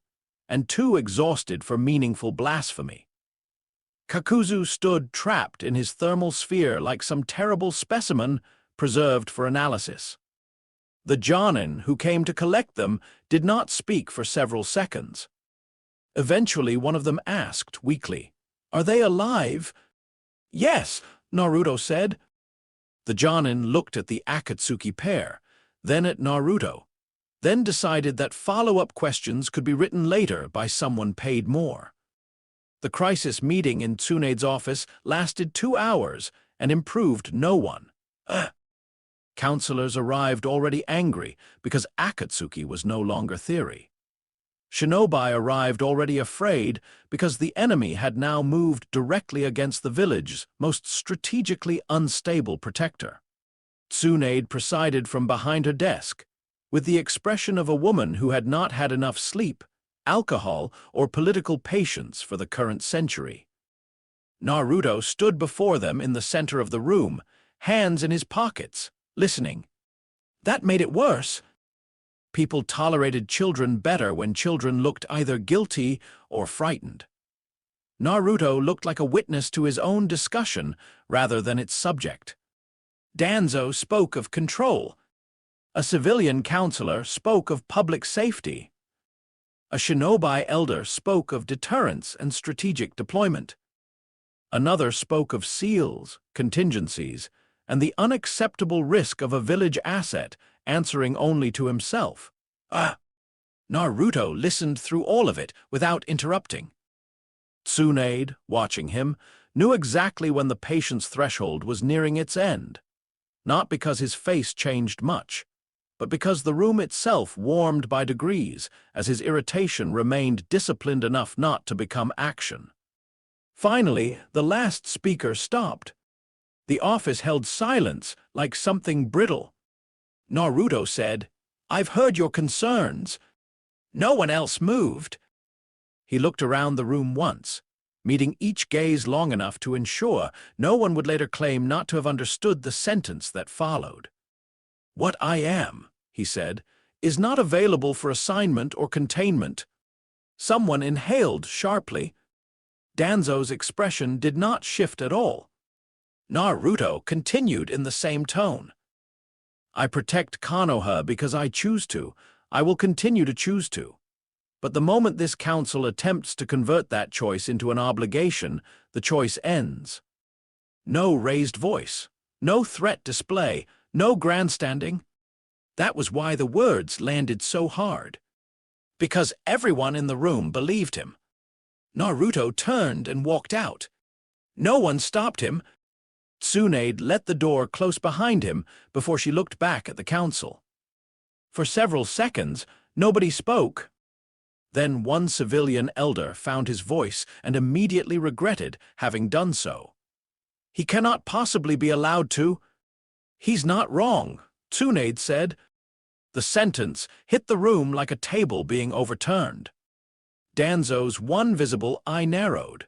and too exhausted for meaningful blasphemy. Kakuzu stood trapped in his thermal sphere like some terrible specimen preserved for analysis. The Jonin who came to collect them did not speak for several seconds. Eventually one of them asked weakly, "Are they alive?" "Yes," Naruto said. The Jonin looked at the Akatsuki pair, then at Naruto, then decided that follow-up questions could be written later by someone paid more. The crisis meeting in Tsunede's office lasted 2 hours and improved no one. Counselors arrived already angry because Akatsuki was no longer theory. Shinobi arrived already afraid because the enemy had now moved directly against the village's most strategically unstable protector. Tsunade presided from behind her desk, with the expression of a woman who had not had enough sleep, alcohol, or political patience for the current century. Naruto stood before them in the center of the room, hands in his pockets, listening. That made it worse. People tolerated children better when children looked either guilty or frightened. Naruto looked like a witness to his own discussion rather than its subject. Danzo spoke of control. A civilian counselor spoke of public safety. A shinobi elder spoke of deterrence and strategic deployment. Another spoke of seals, contingencies, and the unacceptable risk of a village asset answering only to himself. Naruto listened through all of it without interrupting. Tsunade, watching him, knew exactly when the patience threshold was nearing its end. Not because his face changed much, but because the room itself warmed by degrees as his irritation remained disciplined enough not to become action. Finally, the last speaker stopped. The office held silence like something brittle. Naruto said, "I've heard your concerns." No one else moved. He looked around the room once, meeting each gaze long enough to ensure no one would later claim not to have understood the sentence that followed. "What I am," he said, "is not available for assignment or containment." Someone inhaled sharply. Danzo's expression did not shift at all. Naruto continued in the same tone. "I protect Konoha because I choose to. I will continue to choose to. But the moment this council attempts to convert that choice into an obligation, the choice ends. No raised voice, no threat display, no grandstanding." That was why the words landed so hard. Because everyone in the room believed him. Naruto turned and walked out. No one stopped him. Tsunade let the door close behind him before she looked back at the council. For several seconds, nobody spoke. Then one civilian elder found his voice and immediately regretted having done so. "He cannot possibly be allowed to." "He's not wrong," Tsunade said. The sentence hit the room like a table being overturned. Danzo's one visible eye narrowed.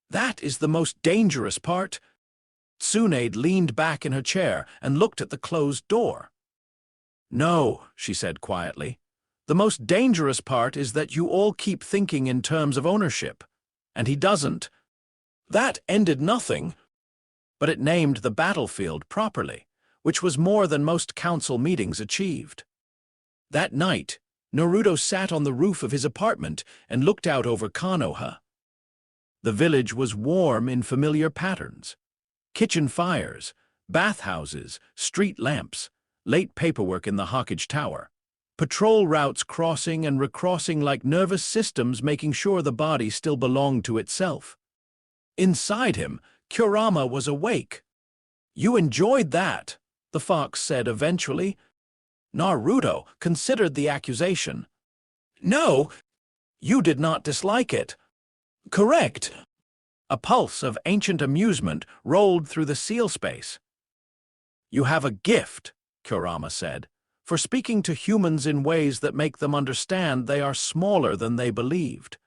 "That is the most dangerous part." Tsunade leaned back in her chair and looked at the closed door. "No," she said quietly. "The most dangerous part is that you all keep thinking in terms of ownership, and he doesn't." That ended nothing, but it named the battlefield properly, which was more than most council meetings achieved. That night, Naruto sat on the roof of his apartment and looked out over Konoha. The village was warm in familiar patterns. Kitchen fires, bathhouses, street lamps, late paperwork in the Hawkage Tower. Patrol routes crossing and recrossing like nervous systems making sure the body still belonged to itself. Inside him, Kurama was awake. "You enjoyed that," the fox said eventually. Naruto considered the accusation. "No, you did not dislike it." "Correct." A pulse of ancient amusement rolled through the seal space. "You have a gift," Kurama said, "for speaking to humans in ways that make them understand they are smaller than they believed."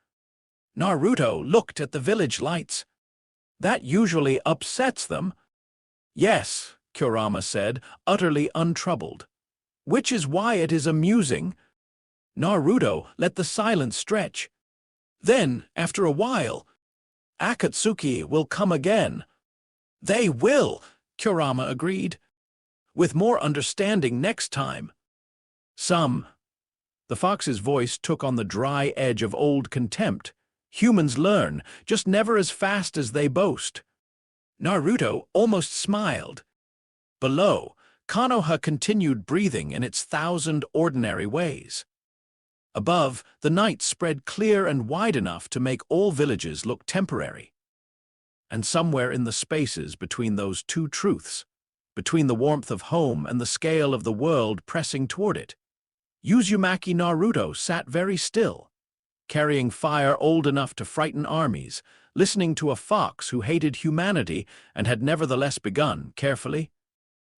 Naruto looked at the village lights. "That usually upsets them." "Yes," Kurama said, utterly untroubled. "Which is why it is amusing." Naruto let the silence stretch. Then, after a while, "Akatsuki will come again." "They will," Kurama agreed. "With more understanding next time." "Some." The fox's voice took on the dry edge of old contempt. "Humans learn, just never as fast as they boast." Naruto almost smiled. Below, Konoha continued breathing in its 1,000 ordinary ways. Above, the night spread clear and wide enough to make all villages look temporary. And somewhere in the spaces between those two truths, between the warmth of home and the scale of the world pressing toward it. Uzumaki Naruto sat very still, carrying fire old enough to frighten armies, listening to a fox who hated humanity and had nevertheless begun, carefully,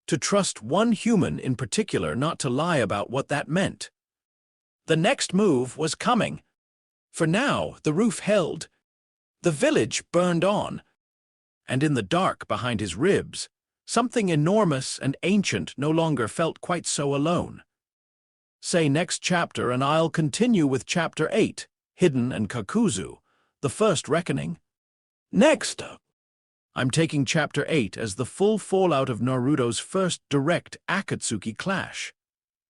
to trust one human in particular not to lie about what that meant. The next move was coming. For now, the roof held. The village burned on. And in the dark behind his ribs, something enormous and ancient no longer felt quite so alone. Say next chapter and I'll continue with Chapter 8, Hidden and Kakuzu, the first reckoning. Next! I'm taking Chapter 8 as the full fallout of Naruto's first direct Akatsuki clash.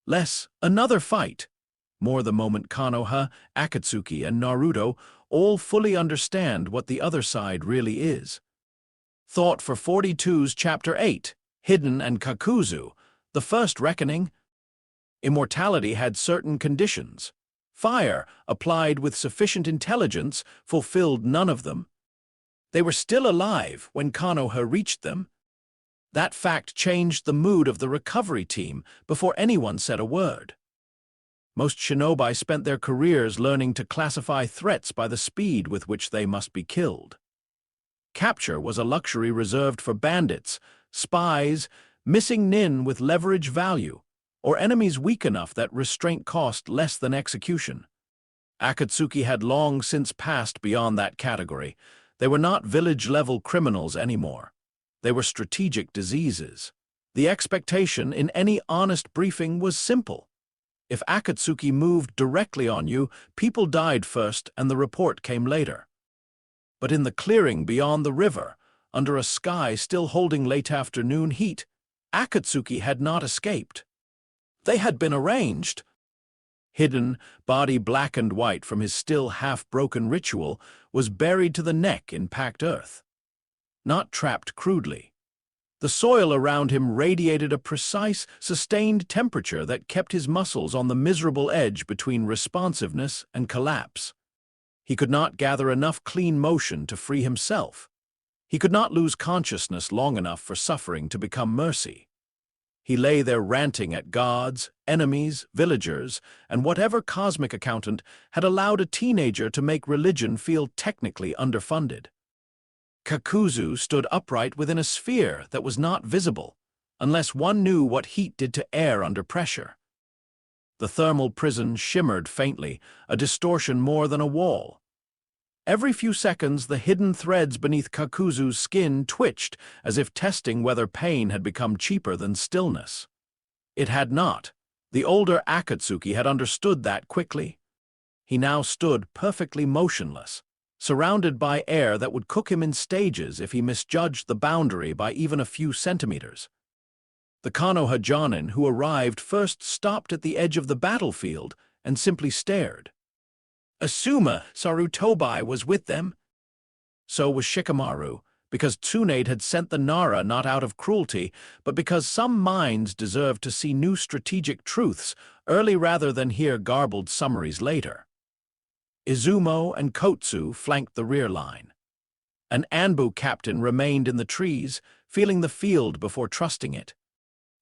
Less, another fight. More the moment Konoha, Akatsuki, and Naruto all fully understand what the other side really is. Thought for 42's Chapter 8, Hidden and Kakuzu, the first reckoning. Immortality had certain conditions. Fire, applied with sufficient intelligence, fulfilled none of them. They were still alive when Konoha reached them. That fact changed the mood of the recovery team before anyone said a word. Most shinobi spent their careers learning to classify threats by the speed with which they must be killed. Capture was a luxury reserved for bandits, spies, missing nin with leverage value, or enemies weak enough that restraint cost less than execution. Akatsuki had long since passed beyond that category. They were not village-level criminals anymore. They were strategic diseases. The expectation in any honest briefing was simple. If Akatsuki moved directly on you, people died first and the report came later. But in the clearing beyond the river, under a sky still holding late afternoon heat, Akatsuki had not escaped. They had been arranged. Hidden, body black and white from his still half-broken ritual, was buried to the neck in packed earth. Not trapped crudely. The soil around him radiated a precise, sustained temperature that kept his muscles on the miserable edge between responsiveness and collapse. He could not gather enough clean motion to free himself. He could not lose consciousness long enough for suffering to become mercy. He lay there ranting at gods, enemies, villagers, and whatever cosmic accountant had allowed a teenager to make religion feel technically underfunded. Kakuzu stood upright within a sphere that was not visible, unless one knew what heat did to air under pressure. The thermal prison shimmered faintly, a distortion more than a wall. Every few seconds, the hidden threads beneath Kakuzu's skin twitched, as if testing whether pain had become cheaper than stillness. It had not. The older Akatsuki had understood that quickly. He now stood perfectly motionless, surrounded by air that would cook him in stages if he misjudged the boundary by even a few centimeters. The Konoha Jonin who arrived first stopped at the edge of the battlefield and simply stared. Asuma Sarutobi was with them. So was Shikamaru, because Tsunade had sent the Nara not out of cruelty, but because some minds deserved to see new strategic truths early rather than hear garbled summaries later. Izumo and Kotsu flanked the rear line. An Anbu captain remained in the trees, feeling the field before trusting it.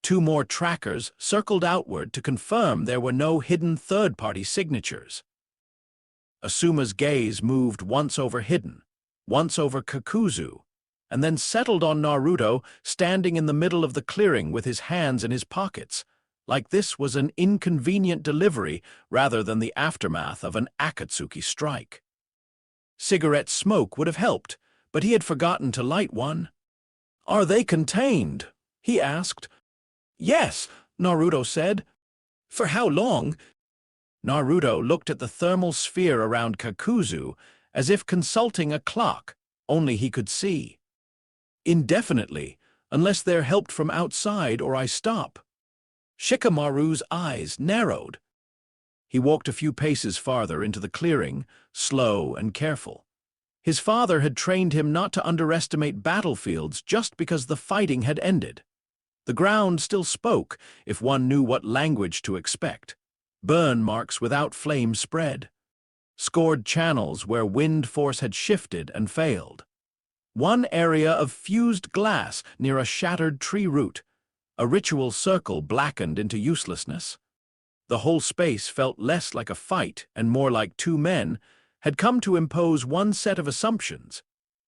Two more trackers circled outward to confirm there were no hidden third-party signatures. Asuma's gaze moved once over Hidden, once over Kakuzu, and then settled on Naruto standing in the middle of the clearing with his hands in his pockets, like this was an inconvenient delivery rather than the aftermath of an Akatsuki strike. Cigarette smoke would have helped, but he had forgotten to light one. "Are they contained?" he asked. "Yes," Naruto said. "For how long?" Naruto looked at the thermal sphere around Kakuzu as if consulting a clock, only he could see. "Indefinitely, unless they're helped from outside or I stop." Shikamaru's eyes narrowed. He walked a few paces farther into the clearing, slow and careful. His father had trained him not to underestimate battlefields just because the fighting had ended. The ground still spoke if one knew what language to expect. Burn marks without flame spread. Scored channels where wind force had shifted and failed. One area of fused glass near a shattered tree root, A ritual circle blackened into uselessness. The whole space felt less like a fight and more like two men had come to impose one set of assumptions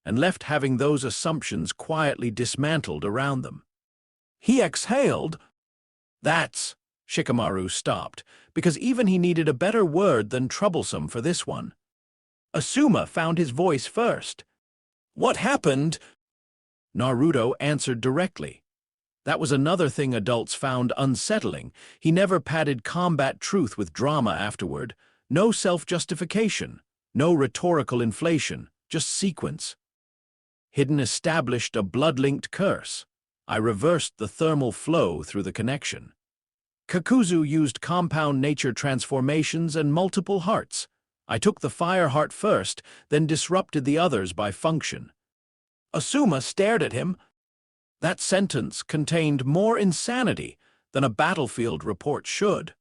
and left having those assumptions quietly dismantled around them. He exhaled. That's... Shikamaru stopped, because even he needed a better word than troublesome for this one. Asuma found his voice first. What happened? Naruto answered directly. That was another thing adults found unsettling. He never padded combat truth with drama afterward. No self-justification, no rhetorical inflation, just sequence. Hidden established a blood-linked curse. I reversed the thermal flow through the connection. Kakuzu used compound nature transformations and multiple hearts. I took the fire heart first, then disrupted the others by function. Asuma stared at him. That sentence contained more insanity than a battlefield report should.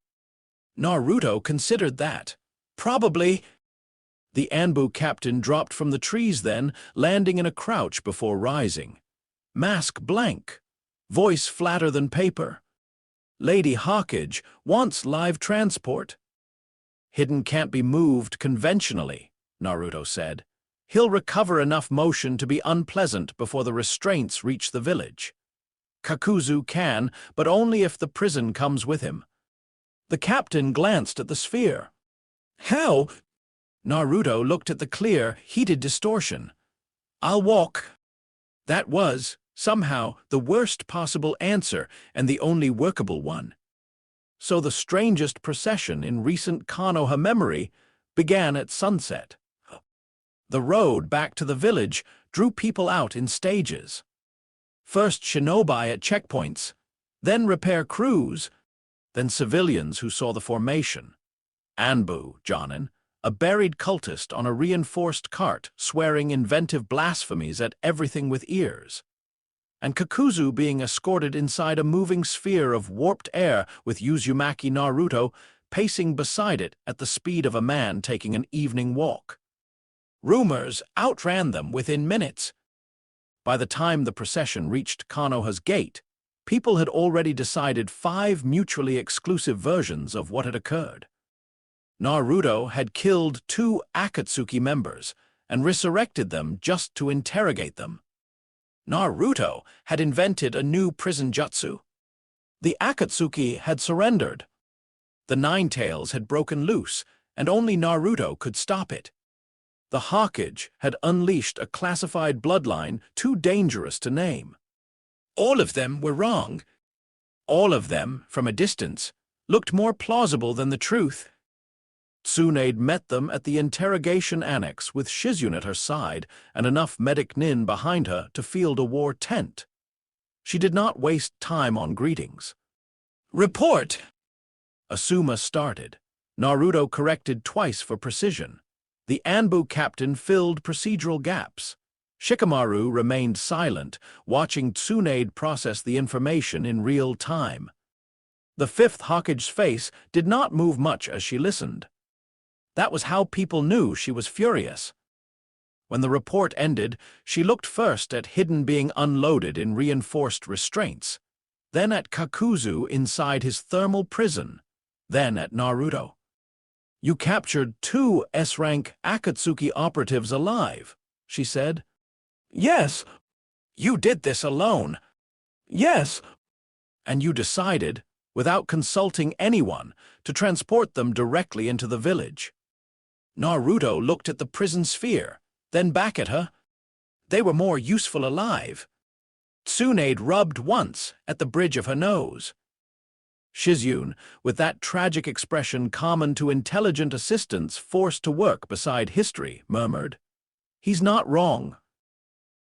Naruto considered that. Probably. The Anbu captain dropped from the trees then, landing in a crouch before rising. Mask blank. Voice flatter than paper. Lady Hawkage wants live transport. Hidden can't be moved conventionally, Naruto said. He'll recover enough motion to be unpleasant before the restraints reach the village. Kakuzu can, but only if the prison comes with him. The captain glanced at the sphere. How? Naruto looked at the clear, heated distortion. I'll walk. That was, somehow, the worst possible answer and the only workable one. So the strangest procession in recent Konoha memory began at sunset. The road back to the village drew people out in stages. First shinobi at checkpoints, then repair crews, then civilians who saw the formation. Anbu, Jonin, a buried cultist on a reinforced cart swearing inventive blasphemies at everything with ears. And Kakuzu being escorted inside a moving sphere of warped air with Uzumaki Naruto pacing beside it at the speed of a man taking an evening walk. Rumors outran them within minutes. By the time the procession reached Konoha's gate, people had already decided 5 mutually exclusive versions of what had occurred. Naruto had killed 2 Akatsuki members and resurrected them just to interrogate them. Naruto had invented a new prison jutsu. The Akatsuki had surrendered. The Nine-Tails had broken loose, and only Naruto could stop it. The Hawkage had unleashed a classified bloodline too dangerous to name. All of them were wrong. All of them, from a distance, looked more plausible than the truth. Tsunade met them at the interrogation annex with Shizune at her side and enough medic nin behind her to field a war tent. She did not waste time on greetings. Report! Asuma started. Naruto corrected twice for precision. The Anbu captain filled procedural gaps. Shikamaru remained silent, watching Tsunade process the information in real time. The 5th Hokage's face did not move much as she listened. That was how people knew she was furious. When the report ended, she looked first at Hidden being unloaded in reinforced restraints, then at Kakuzu inside his thermal prison, then at Naruto. You captured 2 S-rank Akatsuki operatives alive, she said. Yes. You did this alone. Yes. And you decided, without consulting anyone, to transport them directly into the village. Naruto looked at the prison sphere, then back at her. They were more useful alive. Tsunade rubbed once at the bridge of her nose. Shizune, with that tragic expression common to intelligent assistants forced to work beside history, murmured, He's not wrong.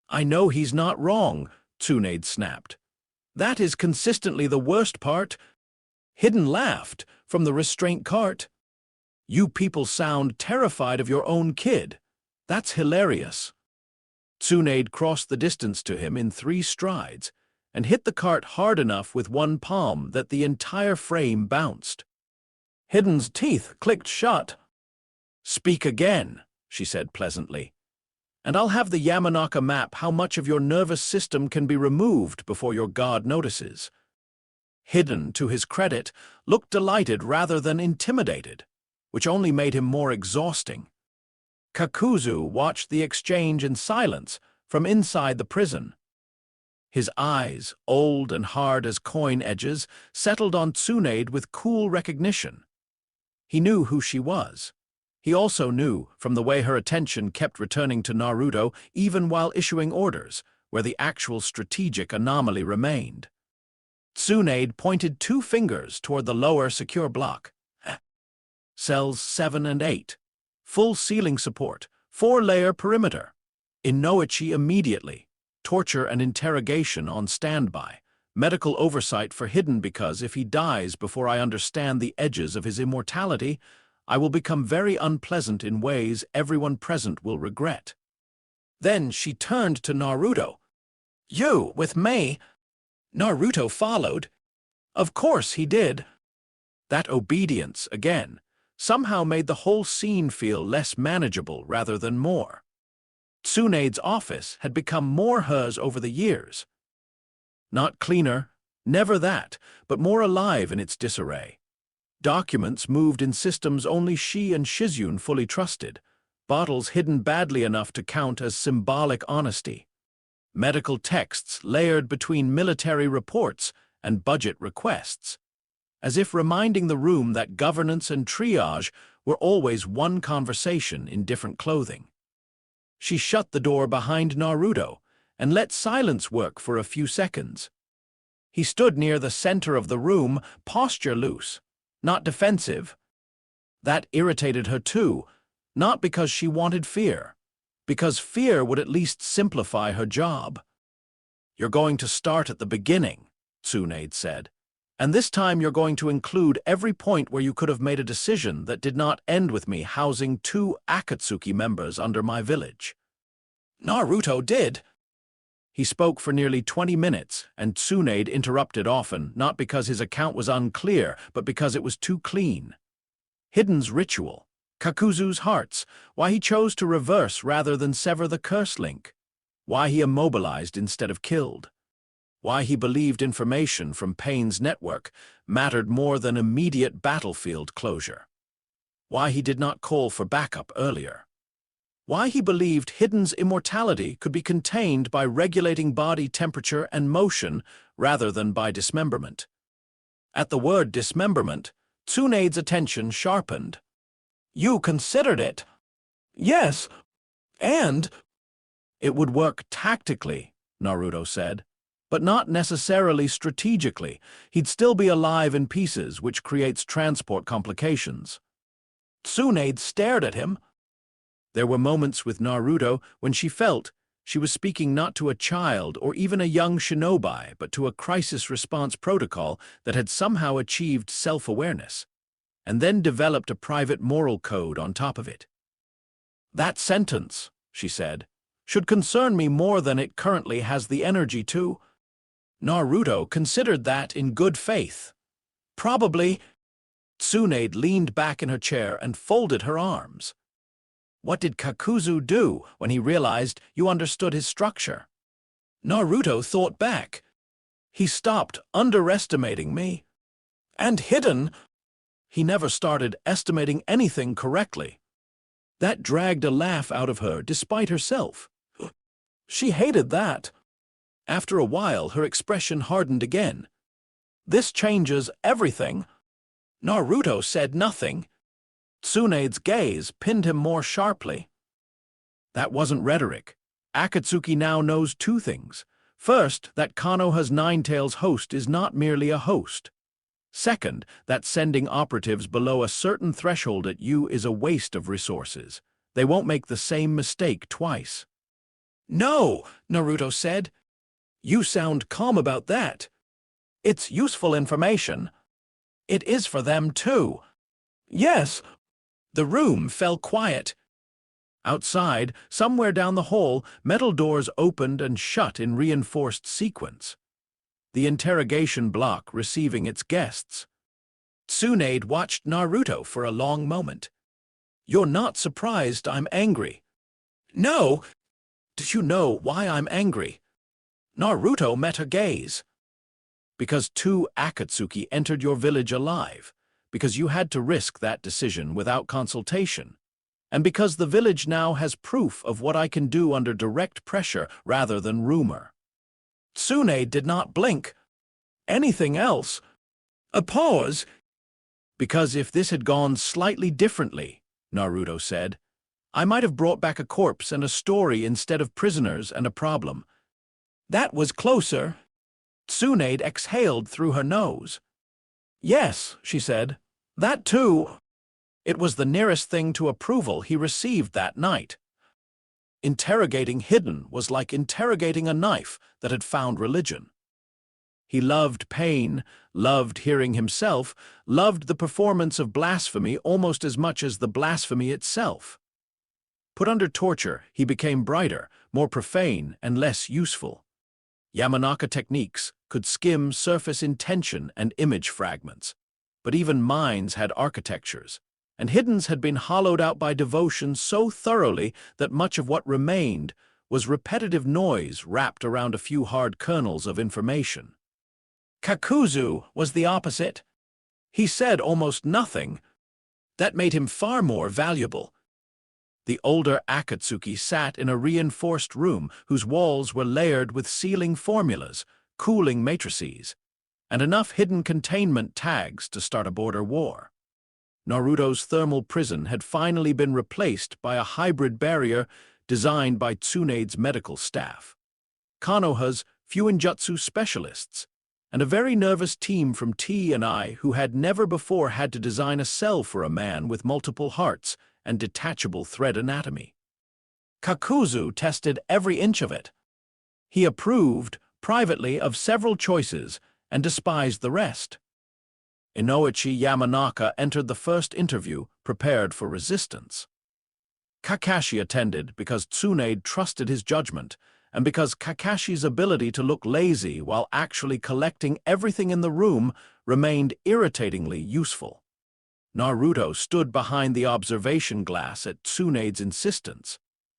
I know he's not wrong, Tsunade snapped. That is consistently the worst part. Hidden laughed from the restraint cart. You people sound terrified of your own kid. That's hilarious. Tsunade crossed the distance to him in 3 strides and hit the cart hard enough with one palm that the entire frame bounced. Hidden's teeth clicked shut. Speak again, she said pleasantly, and I'll have the Yamanaka map how much of your nervous system can be removed before your god notices. Hidden, to his credit, looked delighted rather than intimidated, which only made him more exhausting. Kakuzu watched the exchange in silence from inside the prison. His eyes, old and hard as coin edges, settled on Tsunade with cool recognition. He knew who she was. He also knew, from the way her attention kept returning to Naruto even while issuing orders, where the actual strategic anomaly remained. Tsunade pointed 2 fingers toward the lower secure block. Cells 7 and 8. Full ceiling support, 4-layer perimeter. Inoichi immediately. Torture and interrogation on standby. Medical oversight for Hidden because if he dies before I understand the edges of his immortality, I will become very unpleasant in ways everyone present will regret. Then she turned to Naruto. "You, with me?" Naruto followed. Of course he did. That obedience, again, somehow made the whole scene feel less manageable rather than more. Tsunade's office had become more hers over the years. Not cleaner, never that, but more alive in its disarray. Documents moved in systems only she and Shizune fully trusted, bottles hidden badly enough to count as symbolic honesty. Medical texts layered between military reports and budget requests, as if reminding the room that governance and triage were always one conversation in different clothing. She shut the door behind Naruto and let silence work for a few seconds. He stood near the center of the room, posture loose, not defensive. That irritated her too, not because she wanted fear, because fear would at least simplify her job. "You're going to start at the beginning," Tsunade said, "and this time you're going to include every point where you could have made a decision that did not end with me housing 2 Akatsuki members under my village." Naruto did. He spoke for nearly 20 minutes, and Tsunade interrupted often, not because his account was unclear, but because it was too clean. Hidden's ritual, Kakuzu's hearts, why he chose to reverse rather than sever the curse link, why he immobilized instead of killed, why he believed information from Pain's network mattered more than immediate battlefield closure, why he did not call for backup earlier, why he believed Hidden's immortality could be contained by regulating body temperature and motion rather than by dismemberment. At the word dismemberment, Tsunade's attention sharpened. "You considered it?" "Yes, and—" "It would work tactically," Naruto said, "but not necessarily strategically. He'd still be alive in pieces, which creates transport complications." Tsunade stared at him. There were moments with Naruto when she felt she was speaking not to a child or even a young shinobi, but to a crisis response protocol that had somehow achieved self-awareness, and then developed a private moral code on top of it. "That sentence," she said, "should concern me more than it currently has the energy to." Naruto considered that in good faith. "Probably." Tsunade leaned back in her chair and folded her arms. "What did Kakuzu do when he realized you understood his structure?" Naruto thought back. "He stopped underestimating me. And Hidden, he never started estimating anything correctly." That dragged a laugh out of her despite herself. She hated that. After a while, her expression hardened again. "This changes everything." Naruto said nothing. Tsunade's gaze pinned him more sharply. That wasn't rhetoric. Akatsuki now knows 2 things. First, that Konoha's Ninetales host is not merely a host. Second, that sending operatives below a certain threshold at you is a waste of resources. They won't make the same mistake twice. "No," Naruto said. "You sound calm about that." "It's useful information." "It is for them too." "Yes." The room fell quiet. Outside, somewhere down the hall, metal doors opened and shut in reinforced sequence. The interrogation block receiving its guests. Tsunade watched Naruto for a long moment. "You're not surprised I'm angry?" "No." "Do you know why I'm angry?" Naruto met her gaze. Because 2 Akatsuki entered your village alive, because you had to risk that decision without consultation, and because the village now has proof of what I can do under direct pressure rather than rumor. Tsunade did not blink. Anything else? A pause. Because if this had gone slightly differently, Naruto said, I might have brought back a corpse and a story instead of prisoners and a problem. That was closer. Tsunade exhaled through her nose. Yes, she said, that too. It was the nearest thing to approval he received that night. Interrogating Hidden was like interrogating a knife that had found religion. He loved pain, loved hearing himself, loved the performance of blasphemy almost as much as the blasphemy itself. Put under torture, he became brighter, more profane, and less useful. Yamanaka techniques could skim surface intention and image fragments, but even minds had architectures, and Hidden's had been hollowed out by devotion so thoroughly that much of what remained was repetitive noise wrapped around a few hard kernels of information. Kakuzu was the opposite. He said almost nothing. That made him far more valuable. The older Akatsuki sat in a reinforced room whose walls were layered with sealing formulas, cooling matrices, and enough hidden containment tags to start a border war. Naruto's thermal prison had finally been replaced by a hybrid barrier designed by Tsunade's medical staff, Konoha's Fuinjutsu specialists, and a very nervous team from T and I who had never before had to design a cell for a man with multiple hearts and detachable thread anatomy. Kakuzu tested every inch of it. He approved, privately, of several choices and despised the rest. Inoichi Yamanaka entered the first interview prepared for resistance. Kakashi attended because Tsunade trusted his judgment, and because Kakashi's ability to look lazy while actually collecting everything in the room remained irritatingly useful. Naruto stood behind the observation glass at Tsunade's insistence,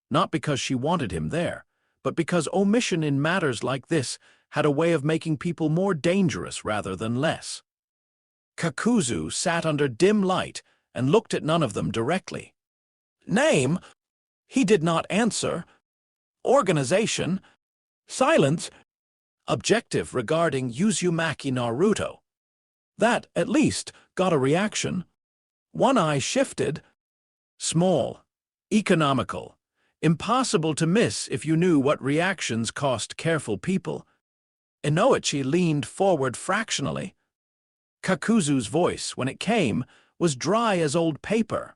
not because she wanted him there, but because omission in matters like this had a way of making people more dangerous rather than less. Kakuzu sat under dim light and looked at none of them directly. Name? He did not answer. Organization? Silence. Objective regarding Uzumaki Naruto. That, at least, got a reaction. One eye shifted. Small. Economical. Impossible to miss if you knew what reactions cost careful people. Inoichi leaned forward fractionally. Kakuzu's voice, when it came, was dry as old paper.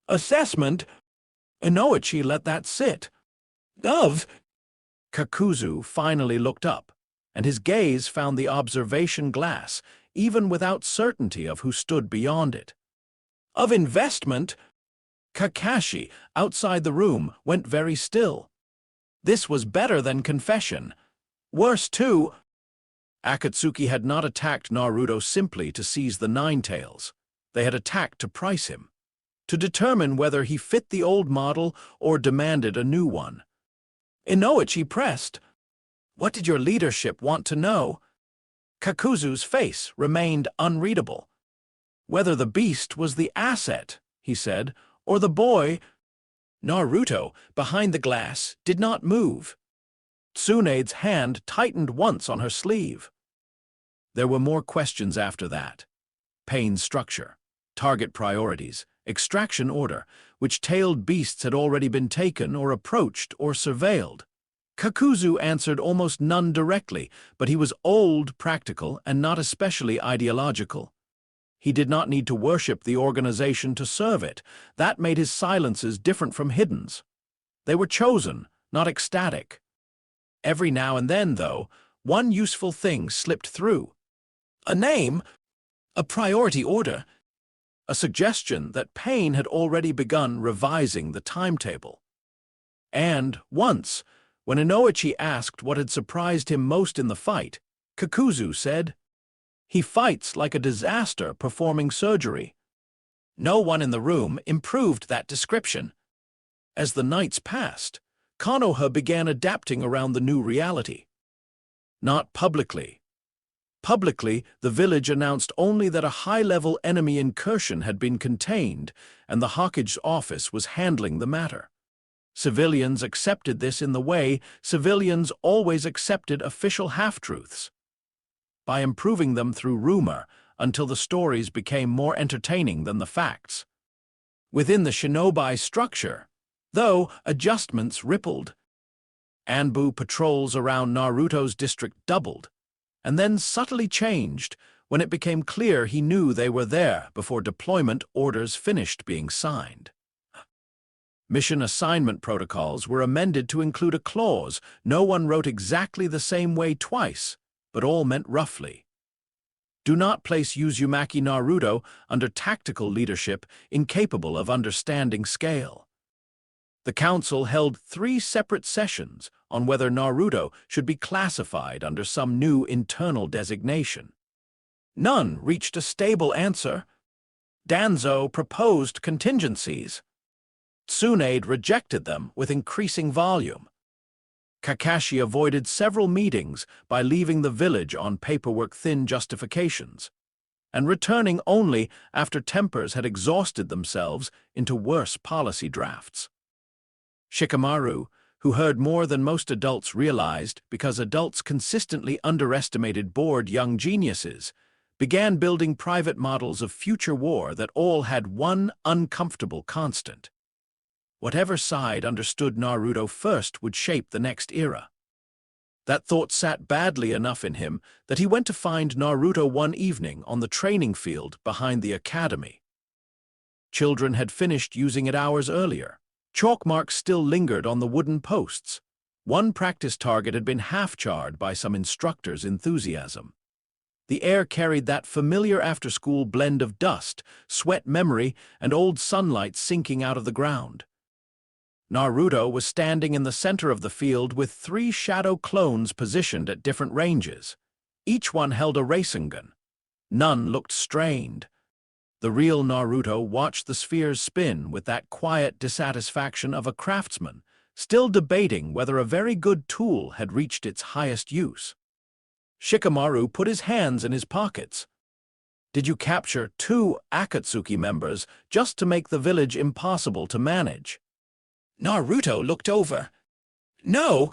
Assessment? Inoichi let that sit. Of? Kakuzu finally looked up, and his gaze found the observation glass, even without certainty of who stood beyond it. Of investment? Kakashi, outside the room, went very still. This was better than confession. Worse, too. Akatsuki had not attacked Naruto simply to seize the Nine Tails. They had attacked to price him, to determine whether he fit the old model or demanded a new one. Inoichi pressed. What did your leadership want to know? Kakuzu's face remained unreadable. Whether the beast was the asset, he said, or the boy. Naruto, behind the glass, did not move. Tsunade's hand tightened once on her sleeve. There were more questions after that. Pain structure, target priorities, extraction order, which tailed beasts had already been taken or approached or surveilled. Kakuzu answered almost none directly, but he was old, practical, and not especially ideological. He did not need to worship the organization to serve it. That made his silences different from Hidden's. They were chosen, not ecstatic. Every now and then, though, one useful thing slipped through. A name, a priority order, a suggestion that Pain had already begun revising the timetable. And, once, when Inoichi asked what had surprised him most in the fight, Kakuzu said, "He fights like a disaster performing surgery." No one in the room improved that description. As the nights passed, Konoha began adapting around the new reality. Not publicly. Publicly, the village announced only that a high-level enemy incursion had been contained, and the Hokage office was handling the matter. Civilians accepted this in the way civilians always accepted official half-truths, by improving them through rumor until the stories became more entertaining than the facts. Within the shinobi structure, though, adjustments rippled. Anbu patrols around Naruto's district doubled, and then subtly changed when it became clear he knew they were there before deployment orders finished being signed. Mission assignment protocols were amended to include a clause no one wrote exactly the same way twice, but all meant roughly. Do not place Uzumaki Naruto under tactical leadership incapable of understanding scale. The council held 3 separate sessions on whether Naruto should be classified under some new internal designation. None reached a stable answer. Danzo proposed contingencies. Tsunade rejected them with increasing volume. Kakashi avoided several meetings by leaving the village on paperwork-thin justifications, and returning only after tempers had exhausted themselves into worse policy drafts. Shikamaru, who heard more than most adults realized because adults consistently underestimated bored young geniuses, began building private models of future war that all had one uncomfortable constant. Whatever side understood Naruto first would shape the next era. That thought sat badly enough in him that he went to find Naruto one evening on the training field behind the academy. Children had finished using it hours earlier. Chalk marks still lingered on the wooden posts. One practice target had been half-charred by some instructor's enthusiasm. The air carried that familiar after-school blend of dust, sweat memory, and old sunlight sinking out of the ground. Naruto was standing in the center of the field with 3 shadow clones positioned at different ranges. Each one held a Rasengan. None looked strained. The real Naruto watched the spheres spin with that quiet dissatisfaction of a craftsman, still debating whether a very good tool had reached its highest use. Shikamaru put his hands in his pockets. Did you capture 2 Akatsuki members just to make the village impossible to manage? Naruto looked over. No.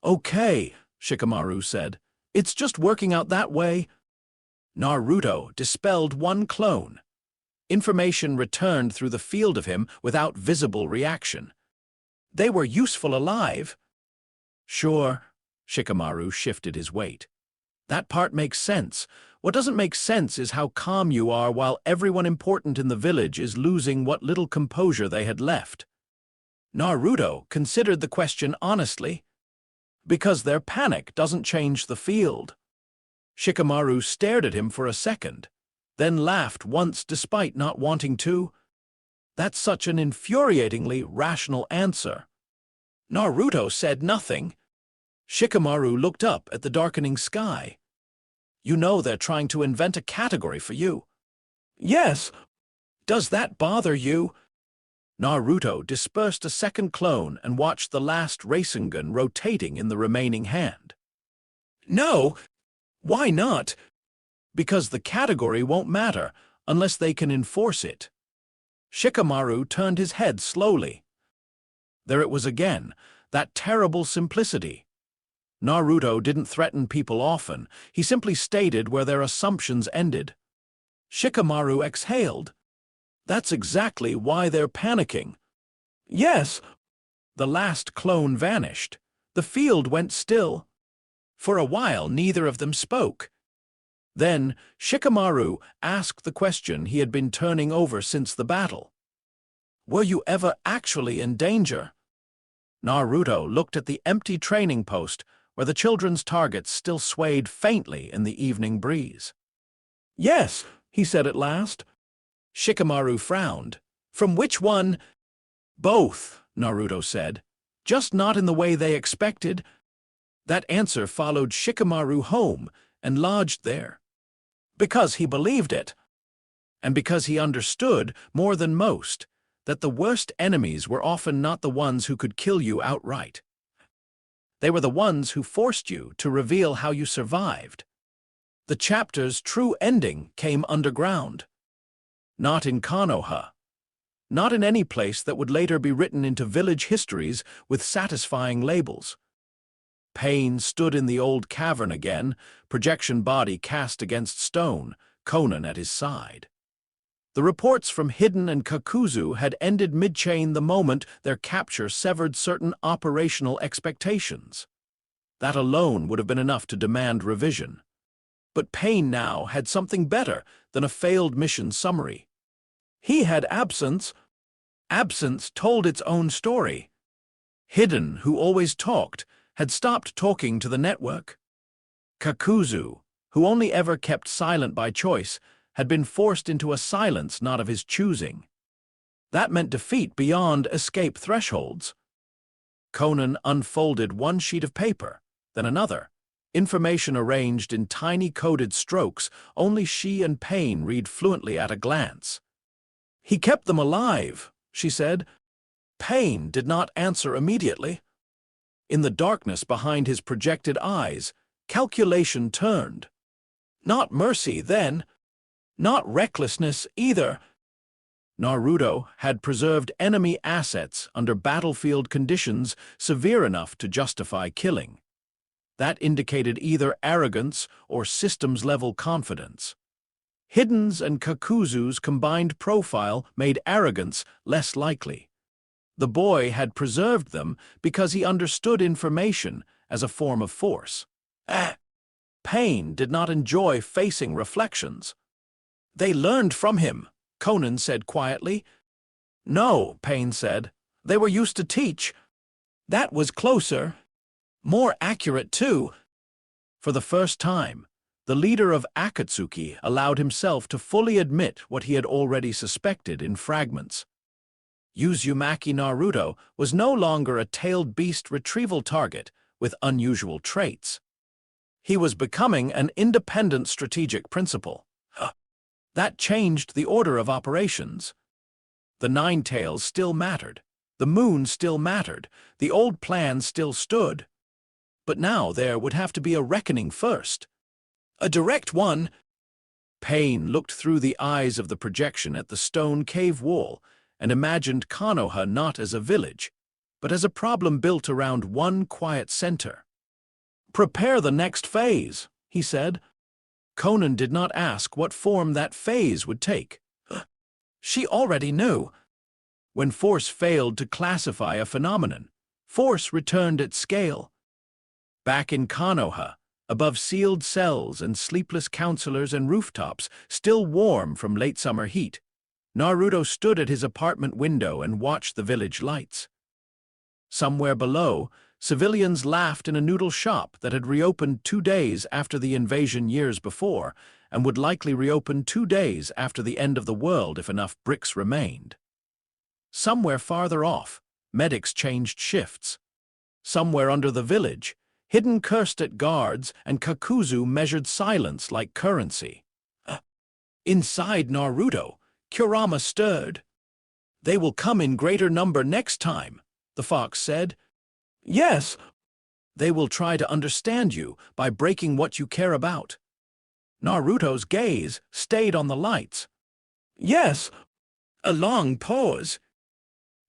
Okay, Shikamaru said. It's just working out that way. Naruto dispelled 1 clone. Information returned through the field of him without visible reaction. They were useful alive. Sure, Shikamaru shifted his weight. That part makes sense. What doesn't make sense is how calm you are while everyone important in the village is losing what little composure they had left. Naruto considered the question honestly. Because their panic doesn't change the field. Shikamaru stared at him for a second, then laughed once despite not wanting to. That's such an infuriatingly rational answer. Naruto said nothing. Shikamaru looked up at the darkening sky. You know they're trying to invent a category for you. Yes. Does that bother you? Naruto dispersed a second clone and watched the last Rasengan rotating in the remaining hand. No. Why not? Because the category won't matter unless they can enforce it. Shikamaru turned his head slowly. There it was again, that terrible simplicity. Naruto didn't threaten people often, he simply stated where their assumptions ended. Shikamaru exhaled. That's exactly why they're panicking. Yes. The last clone vanished. The field went still. For a while, neither of them spoke. Then, Shikamaru asked the question he had been turning over since the battle. Were you ever actually in danger? Naruto looked at the empty training post where the children's targets still swayed faintly in the evening breeze. Yes, he said at last. Shikamaru frowned. From which one? Both, Naruto said. Just not in the way they expected. That answer followed Shikamaru home and lodged there. Because he believed it. And because he understood, more than most, that the worst enemies were often not the ones who could kill you outright. They were the ones who forced you to reveal how you survived. The chapter's true ending came underground. Not in Konoha. Not in any place that would later be written into village histories with satisfying labels. Pain stood in the old cavern again, projection body cast against stone, Conan at his side. The reports from Hidden and Kakuzu had ended mid-chain the moment their capture severed certain operational expectations. That alone would have been enough to demand revision. But Pain now had something better than a failed mission summary. He had absence. Absence told its own story. Hidden, who always talked, had stopped talking to the network. Kakuzu, who only ever kept silent by choice, had been forced into a silence not of his choosing. That meant defeat beyond escape thresholds. Conan unfolded one sheet of paper, then another, information arranged in tiny coded strokes only she and Pain read fluently at a glance. "He kept them alive," she said. Pain did not answer immediately. In the darkness behind his projected eyes, calculation turned. Not mercy, then. Not recklessness, either. Naruto had preserved enemy assets under battlefield conditions severe enough to justify killing. That indicated either arrogance or systems-level confidence. Hidden's and Kakuzu's combined profile made arrogance less likely. The boy had preserved them because he understood information as a form of force. Pain did not enjoy facing reflections. "They learned from him," Conan said quietly. "No," Pain said. "They were used to teach." That was closer. More accurate, too. For the first time, the leader of Akatsuki allowed himself to fully admit what he had already suspected in fragments. Uzumaki Naruto was no longer a tailed beast retrieval target with unusual traits. He was becoming an independent strategic principle. That changed the order of operations. The Nine Tails still mattered. The moon still mattered. The old plan still stood. But now there would have to be a reckoning first. A direct one. Pain looked through the eyes of the projection at the stone cave wall and imagined Konoha not as a village, but as a problem built around one quiet center. "Prepare the next phase," he said. Conan did not ask what form that phase would take. She already knew. When force failed to classify a phenomenon, force returned at scale. Back in Konoha, above sealed cells and sleepless counselors and rooftops, still warm from late summer heat, Naruto stood at his apartment window and watched the village lights. Somewhere below, civilians laughed in a noodle shop that had reopened 2 days after the invasion years before, and would likely reopen 2 days after the end of the world if enough bricks remained. Somewhere farther off, medics changed shifts. Somewhere under the village, Hidden cursed at guards and Kakuzu measured silence like currency. Inside Naruto, Kurama stirred. "They will come in greater number next time," the fox said. "Yes. They will try to understand you by breaking what you care about." Naruto's gaze stayed on the lights. "Yes." A long pause.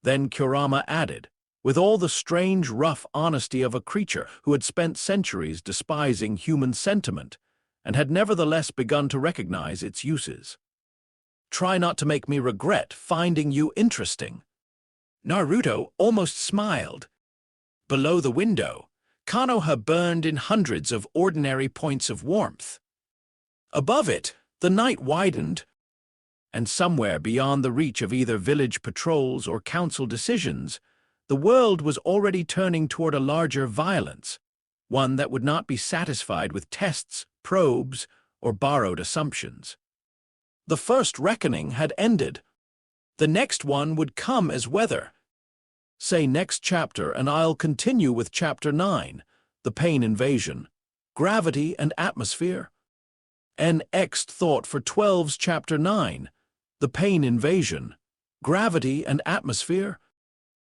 Then Kurama added, with all the strange, rough honesty of a creature who had spent centuries despising human sentiment and had nevertheless begun to recognize its uses. "Try not to make me regret finding you interesting." Naruto almost smiled. Below the window, Konoha burned in hundreds of ordinary points of warmth. Above it, the night widened, and somewhere beyond the reach of either village patrols or council decisions, the world was already turning toward a larger violence, one that would not be satisfied with tests, probes, or borrowed assumptions. The first reckoning had ended. The next one would come as weather. Say next chapter and I'll continue with Chapter 9, The Pain Invasion, Gravity and Atmosphere. An next thought for 12's Chapter 9, The Pain Invasion, Gravity and Atmosphere.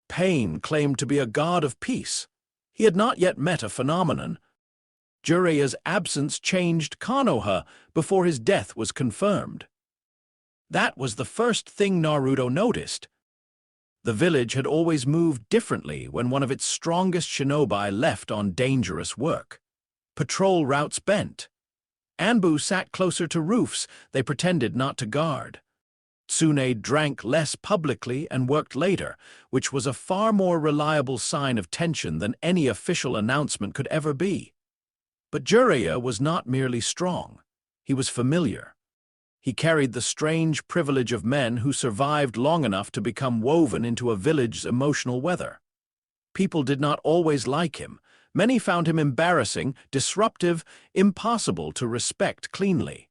Pain claimed to be a god of peace. He had not yet met a phenomenon. Jiraiya's absence changed Konoha before his death was confirmed. That was the first thing Naruto noticed. The village had always moved differently when one of its strongest shinobi left on dangerous work. Patrol routes bent. Anbu sat closer to roofs they pretended not to guard. Tsunade drank less publicly and worked later, which was a far more reliable sign of tension than any official announcement could ever be. But Jiraiya was not merely strong. He was familiar. He carried the strange privilege of men who survived long enough to become woven into a village's emotional weather. People did not always like him. Many found him embarrassing, disruptive, impossible to respect cleanly.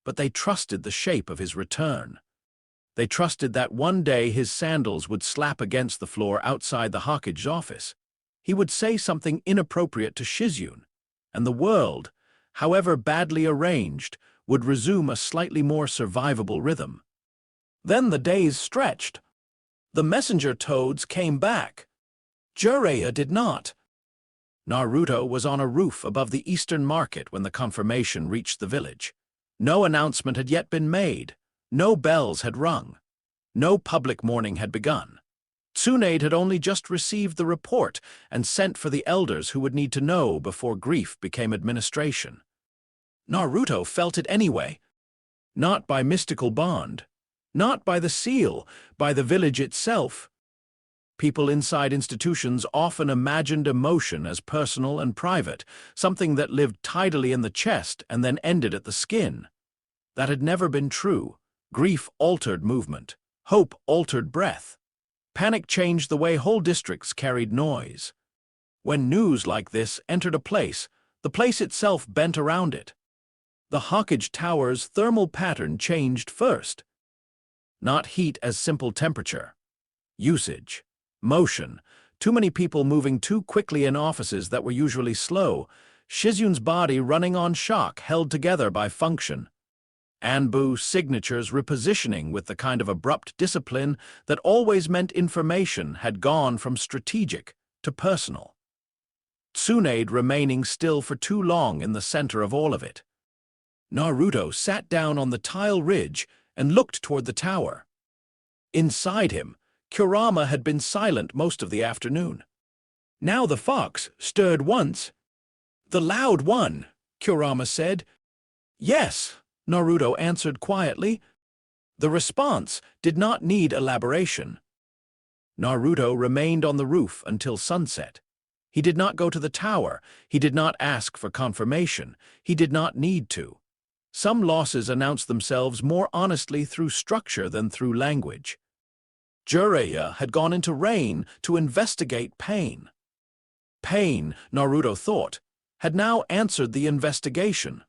But they trusted the shape of his return. They trusted that one day his sandals would slap against the floor outside the Hokage's office. He would say something inappropriate to Shizune, and the world, however badly arranged, would resume a slightly more survivable rhythm. Then the days stretched. The messenger toads came back. Jiraiya did not. Naruto was on a roof above the eastern market when the confirmation reached the village. No announcement had yet been made. No bells had rung. No public mourning had begun. Tsunade had only just received the report and sent for the elders who would need to know before grief became administration. Naruto felt it anyway. Not by mystical bond. Not by the seal, by the village itself. People inside institutions often imagined emotion as personal and private, something that lived tidily in the chest and then ended at the skin. That had never been true. Grief altered movement. Hope altered breath. Panic changed the way whole districts carried noise. When news like this entered a place, the place itself bent around it. The Hokage Tower's thermal pattern changed first. Not heat as simple temperature. Usage. Motion. Too many people moving too quickly in offices that were usually slow. Shizune's body running on shock, held together by function. Anbu signatures repositioning with the kind of abrupt discipline that always meant information had gone from strategic to personal. Tsunade remaining still for too long in the center of all of it. Naruto sat down on the tile ridge and looked toward the tower. Inside him, Kurama had been silent most of the afternoon. Now the fox stirred once. "The loud one," Kurama said. "Yes," Naruto answered quietly. The response did not need elaboration. Naruto remained on the roof until sunset. He did not go to the tower. He did not ask for confirmation. He did not need to. Some losses announce themselves more honestly through structure than through language. Jiraiya had gone into rain to investigate pain. Pain, Naruto thought, had now answered the investigation.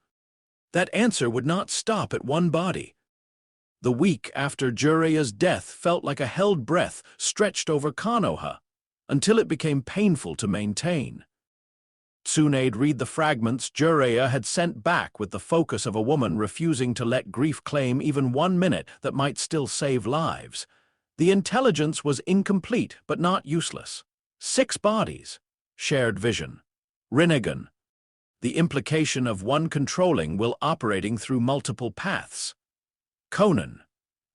That answer would not stop at one body. The week after Jiraiya's death felt like a held breath stretched over Konoha, until it became painful to maintain. Tsunade read the fragments Jiraiya had sent back with the focus of a woman refusing to let grief claim even 1 minute that might still save lives. The intelligence was incomplete but not useless. 6 bodies. Shared vision. Rinnegan. The implication of one controlling while operating through multiple paths. Konan.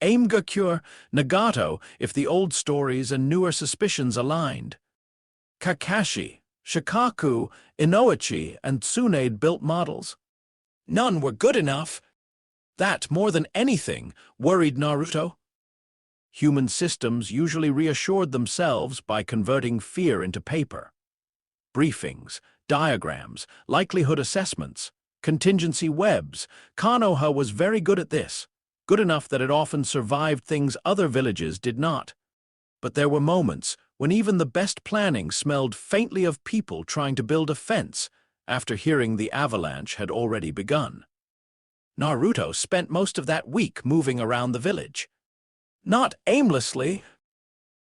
Aimgakure, Nagato, if the old stories and newer suspicions aligned. Kakashi, Shikaku, Inoichi, and Tsunade built models. None were good enough. That, more than anything, worried Naruto. Human systems usually reassured themselves by converting fear into paper. Briefings, diagrams, likelihood assessments, contingency webs. Konoha was very good at this, good enough that it often survived things other villages did not. But there were moments when even the best planning smelled faintly of people trying to build a fence after hearing the avalanche had already begun. Naruto spent most of that week moving around the village. Not aimlessly.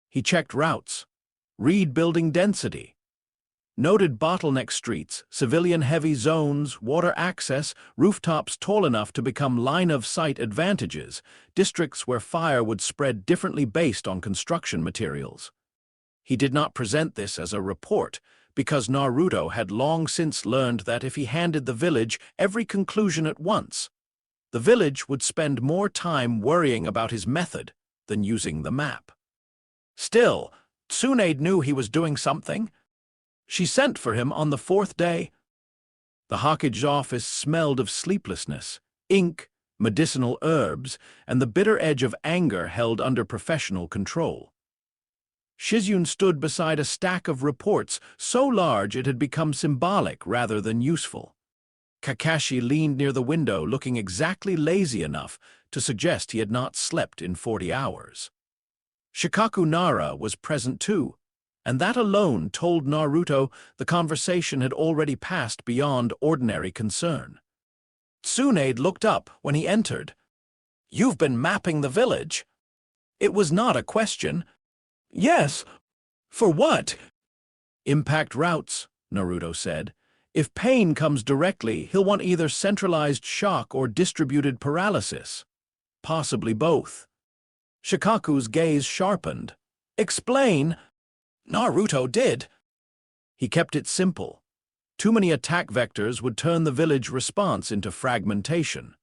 He checked routes, read building density, noted bottleneck streets, civilian-heavy zones, water access, rooftops tall enough to become line-of-sight advantages, districts where fire would spread differently based on construction materials. He did not present this as a report, because Naruto had long since learned that if he handed the village every conclusion at once, the village would spend more time worrying about his method than using the map. Still, Tsunade knew he was doing something. She sent for him on the fourth day. The Hokage's office smelled of sleeplessness, ink, medicinal herbs, and the bitter edge of anger held under professional control. Shizune stood beside a stack of reports so large it had become symbolic rather than useful. Kakashi leaned near the window, looking exactly lazy enough to suggest he had not slept in 40 hours. Shikaku Nara was present too, and that alone told Naruto the conversation had already passed beyond ordinary concern. Tsunade looked up when he entered. "You've been mapping the village?" It was not a question. "Yes. For what?" "Impact routes," Naruto said. "If pain comes directly, he'll want either centralized shock or distributed paralysis. Possibly both." Shikaku's gaze sharpened. "Explain." Naruto did. He kept it simple. Too many attack vectors would turn the village response into fragmentation.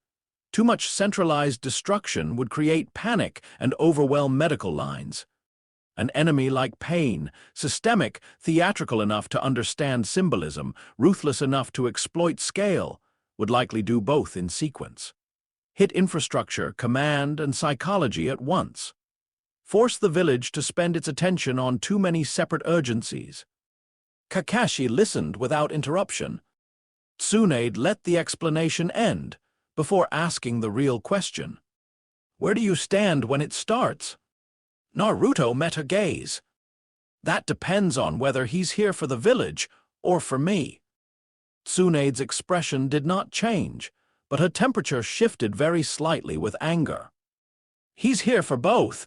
Too much centralized destruction would create panic and overwhelm medical lines. An enemy like pain, systemic, theatrical enough to understand symbolism, ruthless enough to exploit scale, would likely do both in sequence. Hit infrastructure, command, and psychology at once. Force the village to spend its attention on too many separate urgencies. Kakashi listened without interruption. Tsunade let the explanation end before asking the real question. "Where do you stand when it starts?" Naruto met her gaze. "That depends on whether he's here for the village or for me." Tsunade's expression did not change, but her temperature shifted very slightly with anger. "He's here for both."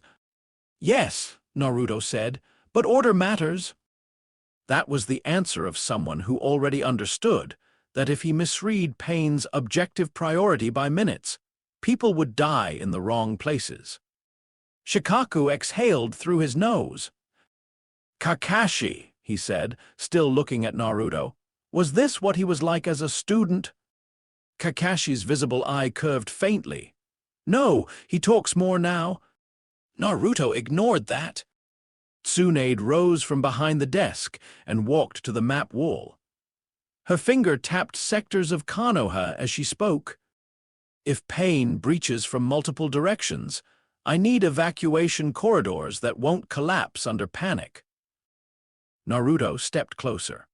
"Yes," Naruto said, "but order matters." That was the answer of someone who already understood that if he misread Pain's objective priority by minutes, people would die in the wrong places. Shikaku exhaled through his nose. "Kakashi," he said, still looking at Naruto, "was this what he was like as a student?" Kakashi's visible eye curved faintly. "No, he talks more now." Naruto ignored that. Tsunade rose from behind the desk and walked to the map wall. Her finger tapped sectors of Konoha as she spoke. "If pain breaches from multiple directions, I need evacuation corridors that won't collapse under panic." Naruto stepped closer.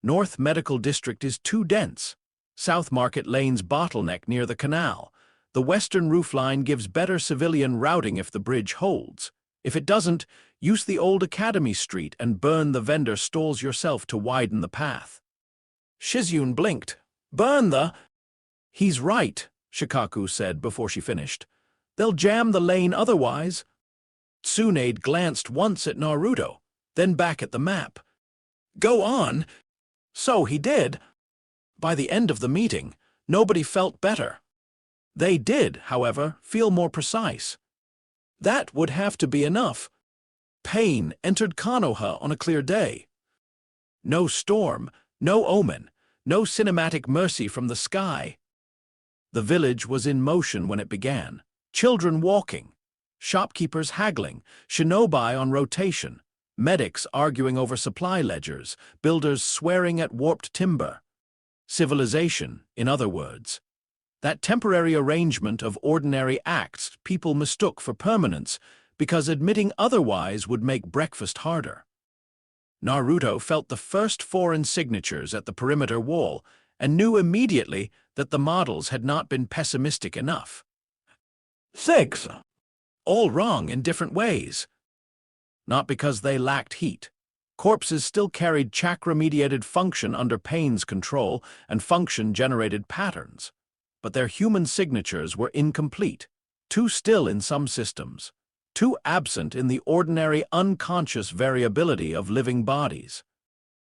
North Medical District is too dense. South Market Lane's bottleneck near the canal. The western roofline gives better civilian routing if the bridge holds. If it doesn't, use the old Academy Street and burn the vendor stalls yourself to widen the path. Shizune blinked. "Burn the—" "He's right," Shikaku said before she finished. "They'll jam the lane otherwise." Tsunade glanced once at Naruto, then back at the map. "Go on." So he did. By the end of the meeting, nobody felt better. They did, however, feel more precise. That would have to be enough. Pain entered Konoha on a clear day. No storm, no omen, no cinematic mercy from the sky. The village was in motion when it began. Children walking, shopkeepers haggling, shinobi on rotation, medics arguing over supply ledgers, builders swearing at warped timber. Civilization, in other words. That temporary arrangement of ordinary acts people mistook for permanence because admitting otherwise would make breakfast harder. Naruto felt the first foreign signatures at the perimeter wall and knew immediately that the models had not been pessimistic enough. 6. All wrong in different ways. Not because they lacked heat. Corpses still carried chakra-mediated function under Pain's control and function-generated patterns. But their human signatures were incomplete, too still in some systems, too absent in the ordinary unconscious variability of living bodies.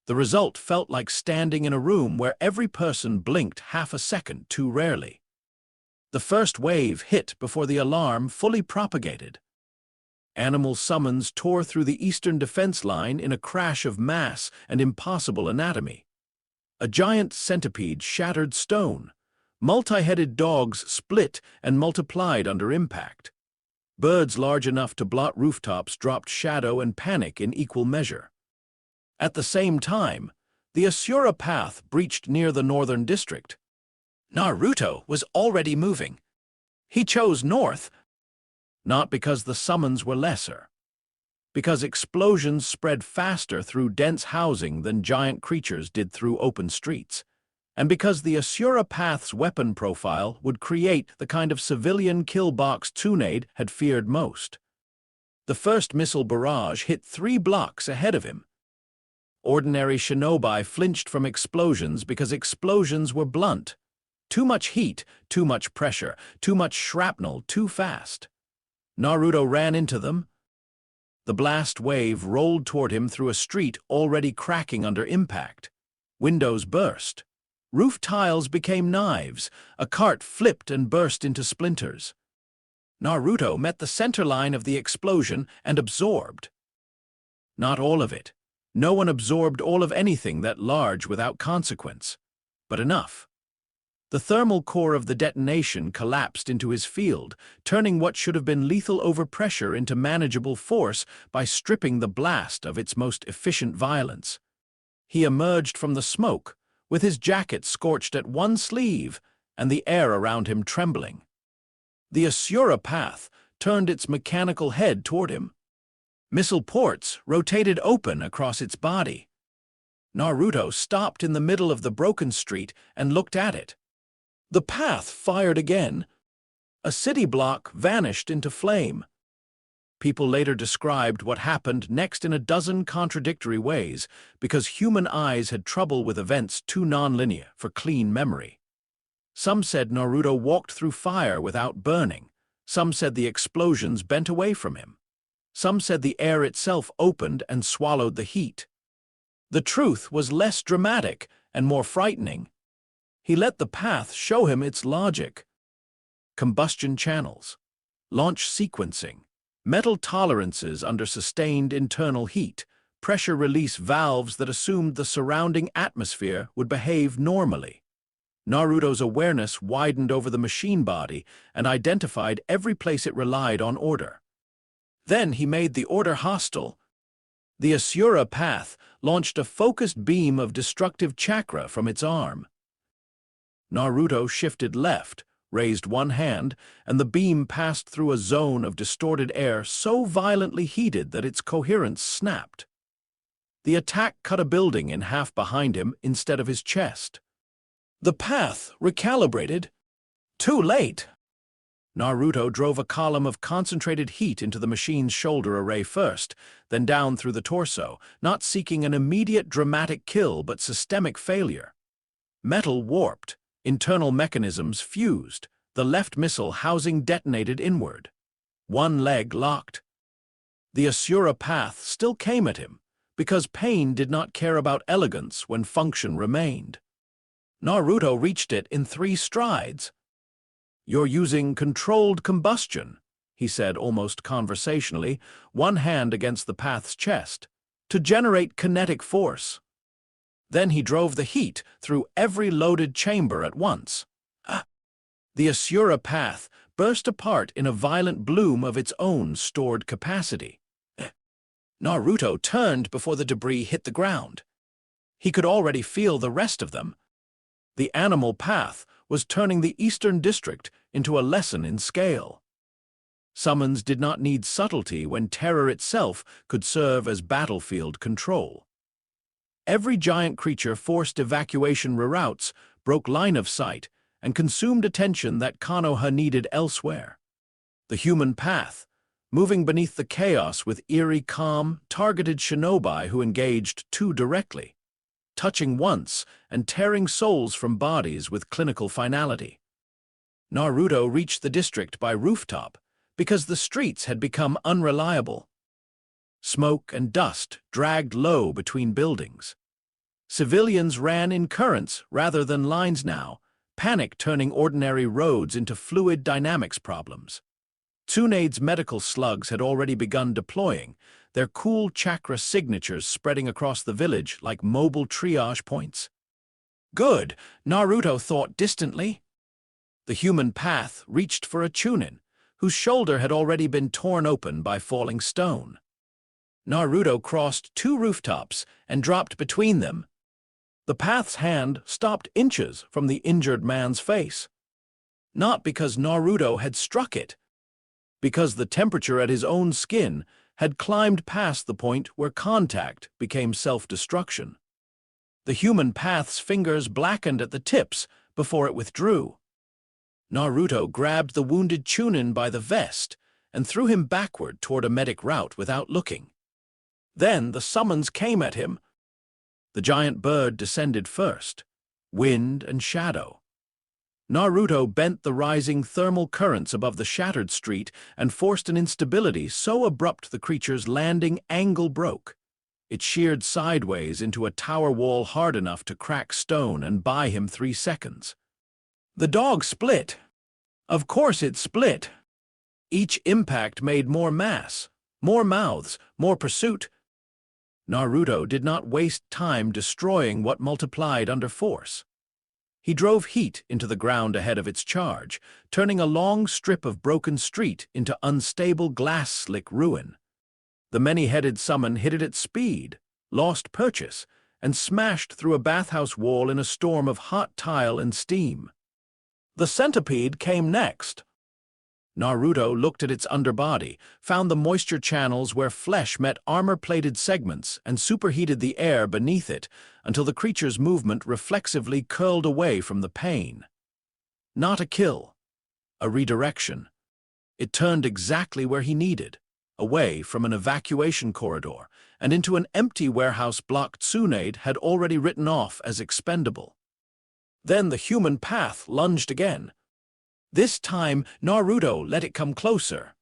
The result felt like standing in a room where every person blinked half a second too rarely. The first wave hit before the alarm fully propagated. Animal summons tore through the eastern defense line in a crash of mass and impossible anatomy. A giant centipede shattered stone. Multi-headed dogs split and multiplied under impact. Birds large enough to blot rooftops dropped shadow and panic in equal measure. At the same time, the Asura path breached near the northern district. Naruto was already moving. He chose north, not because the summons were lesser, because explosions spread faster through dense housing than giant creatures did through open streets, and because the Asura path's weapon profile would create the kind of civilian kill box Tsunade had feared most. The first missile barrage hit 3 blocks ahead of him. Ordinary shinobi flinched from explosions because explosions were blunt. Too much heat, too much pressure, too much shrapnel, too fast. Naruto ran into them. The blast wave rolled toward him through a street already cracking under impact. Windows burst. Roof tiles became knives. A cart flipped and burst into splinters. Naruto met the center line of the explosion and absorbed. Not all of it. No one absorbed all of anything that large without consequence, but enough. The thermal core of the detonation collapsed into his field, turning what should have been lethal overpressure into manageable force by stripping the blast of its most efficient violence. He emerged from the smoke, with his jacket scorched at one sleeve and the air around him trembling. The Asura path turned its mechanical head toward him. Missile ports rotated open across its body. Naruto stopped in the middle of the broken street and looked at it. The path fired again. A city block vanished into flame. People later described what happened next in a dozen contradictory ways because human eyes had trouble with events too nonlinear for clean memory. Some said Naruto walked through fire without burning. Some said the explosions bent away from him. Some said the air itself opened and swallowed the heat. The truth was less dramatic and more frightening. He let the path show him its logic. Combustion channels, launch sequencing, metal tolerances under sustained internal heat, pressure release valves that assumed the surrounding atmosphere would behave normally. Naruto's awareness widened over the machine body and identified every place it relied on order. Then he made the order hostile. The Asura path launched a focused beam of destructive chakra from its arm. Naruto shifted left, raised one hand, and the beam passed through a zone of distorted air so violently heated that its coherence snapped. The attack cut a building in half behind him instead of his chest. The path recalibrated. Too late. Naruto drove a column of concentrated heat into the machine's shoulder array first, then down through the torso, not seeking an immediate dramatic kill but systemic failure. Metal warped, internal mechanisms fused, the left missile housing detonated inward. One leg locked. The Asura path still came at him, because pain did not care about elegance when function remained. Naruto reached it in 3 strides. "You're using controlled combustion," he said almost conversationally, one hand against the path's chest, "to generate kinetic force." Then he drove the heat through every loaded chamber at once. The Asura path burst apart in a violent bloom of its own stored capacity. Naruto turned before the debris hit the ground. He could already feel the rest of them. The animal path was turning the Eastern District into a lesson in scale. Summons did not need subtlety when terror itself could serve as battlefield control. Every giant creature forced evacuation reroutes, broke line of sight, and consumed attention that Konoha needed elsewhere. The human path, moving beneath the chaos with eerie calm, targeted shinobi who engaged too directly, touching once and tearing souls from bodies with clinical finality. Naruto reached the district by rooftop because the streets had become unreliable. Smoke and dust dragged low between buildings. Civilians ran in currents rather than lines now, panic turning ordinary roads into fluid dynamics problems. Tsunade's medical slugs had already begun deploying, their cool chakra signatures spreading across the village like mobile triage points. Good, Naruto thought distantly. The human path reached for a Chunin, whose shoulder had already been torn open by falling stone. Naruto crossed 2 rooftops and dropped between them. The path's hand stopped inches from the injured man's face. Not because Naruto had struck it, because the temperature at his own skin had climbed past the point where contact became self-destruction. The human path's fingers blackened at the tips before it withdrew. Naruto grabbed the wounded Chunin by the vest and threw him backward toward a medic route without looking. Then the summons came at him. The giant bird descended first, wind and shadow. Naruto bent the rising thermal currents above the shattered street and forced an instability so abrupt the creature's landing angle broke. It sheared sideways into a tower wall hard enough to crack stone and buy him 3 seconds. The dog split. Of course it split. Each impact made more mass, more mouths, more pursuit. Naruto did not waste time destroying what multiplied under force. He drove heat into the ground ahead of its charge, turning a long strip of broken street into unstable glass-slick ruin. The many-headed summon hit it at speed, lost purchase, and smashed through a bathhouse wall in a storm of hot tile and steam. The centipede came next. Naruto looked at its underbody, found the moisture channels where flesh met armor-plated segments, and superheated the air beneath it until the creature's movement reflexively curled away from the pain. Not a kill, a redirection. It turned exactly where he needed, away from an evacuation corridor and into an empty warehouse block Tsunade had already written off as expendable. Then the human path lunged again. This time, Naruto let it come closer.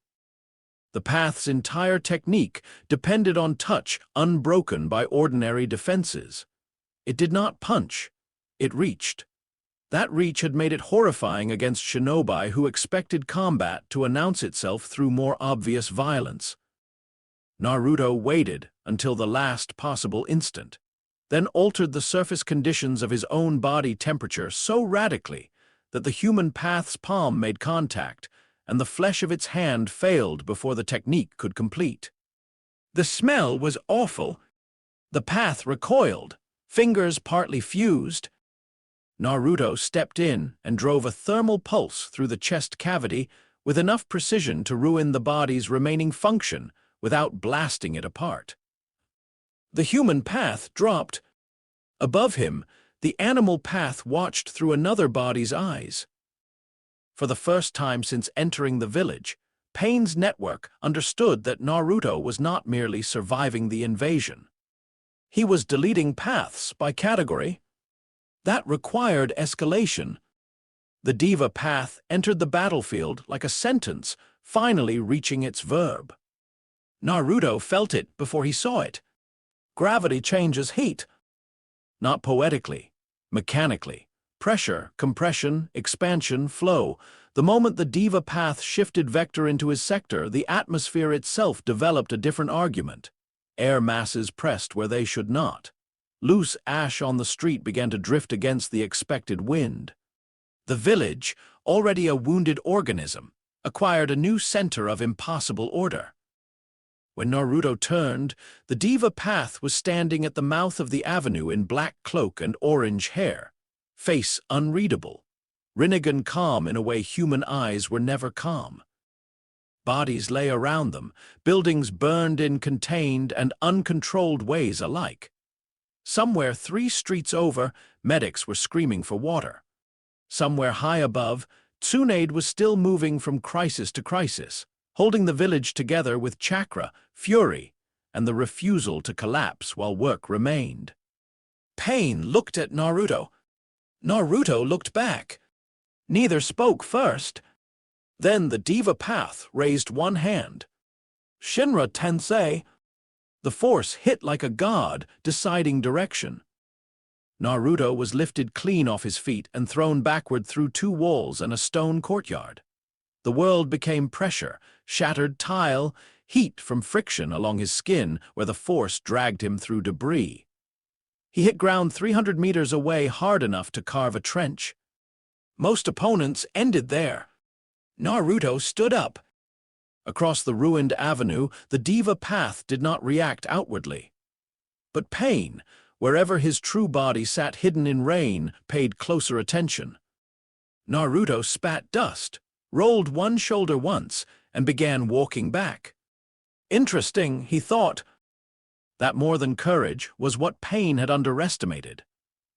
The path's entire technique depended on touch unbroken by ordinary defenses. It did not punch. It reached. That reach had made it horrifying against shinobi who expected combat to announce itself through more obvious violence. Naruto waited until the last possible instant, then altered the surface conditions of his own body temperature so radically that the human path's palm made contact, and the flesh of its hand failed before the technique could complete. The smell was awful. The path recoiled, fingers partly fused. Naruto stepped in and drove a thermal pulse through the chest cavity with enough precision to ruin the body's remaining function without blasting it apart. The human path dropped. Above him, the animal path watched through another body's eyes. For the first time since entering the village, Pain's network understood that Naruto was not merely surviving the invasion. He was deleting paths by category. That required escalation. The diva path entered the battlefield like a sentence, finally reaching its verb. Naruto felt it before he saw it. Gravity changes heat. Not poetically, mechanically. Pressure, compression, expansion, flow. The moment the diva path shifted vector into his sector, the atmosphere itself developed a different argument. Air masses pressed where they should not. Loose ash on the street began to drift against the expected wind. The village, already a wounded organism, acquired a new center of impossible order. When Naruto turned, the diva path was standing at the mouth of the avenue in black cloak and orange hair, face unreadable, Rinnegan calm in a way human eyes were never calm. Bodies lay around them, buildings burned in contained and uncontrolled ways alike. Somewhere 3 streets over, medics were screaming for water. Somewhere high above, Tsunade was still moving from crisis to crisis, holding the village together with chakra, fury, and the refusal to collapse while work remained. Pain looked at Naruto. Naruto looked back. Neither spoke first. Then the diva path raised one hand. Shinra Tensei. The force hit like a god, deciding direction. Naruto was lifted clean off his feet and thrown backward through 2 walls and a stone courtyard. The world became pressure, shattered tile, heat from friction along his skin where the force dragged him through debris. He hit ground 300 meters away hard enough to carve a trench. Most opponents ended there. Naruto stood up. Across the ruined avenue, the diva path did not react outwardly. But Pain, wherever his true body sat hidden in rain, paid closer attention. Naruto spat dust, rolled one shoulder once, and began walking back. Interesting, he thought. That more than courage was what Pain had underestimated.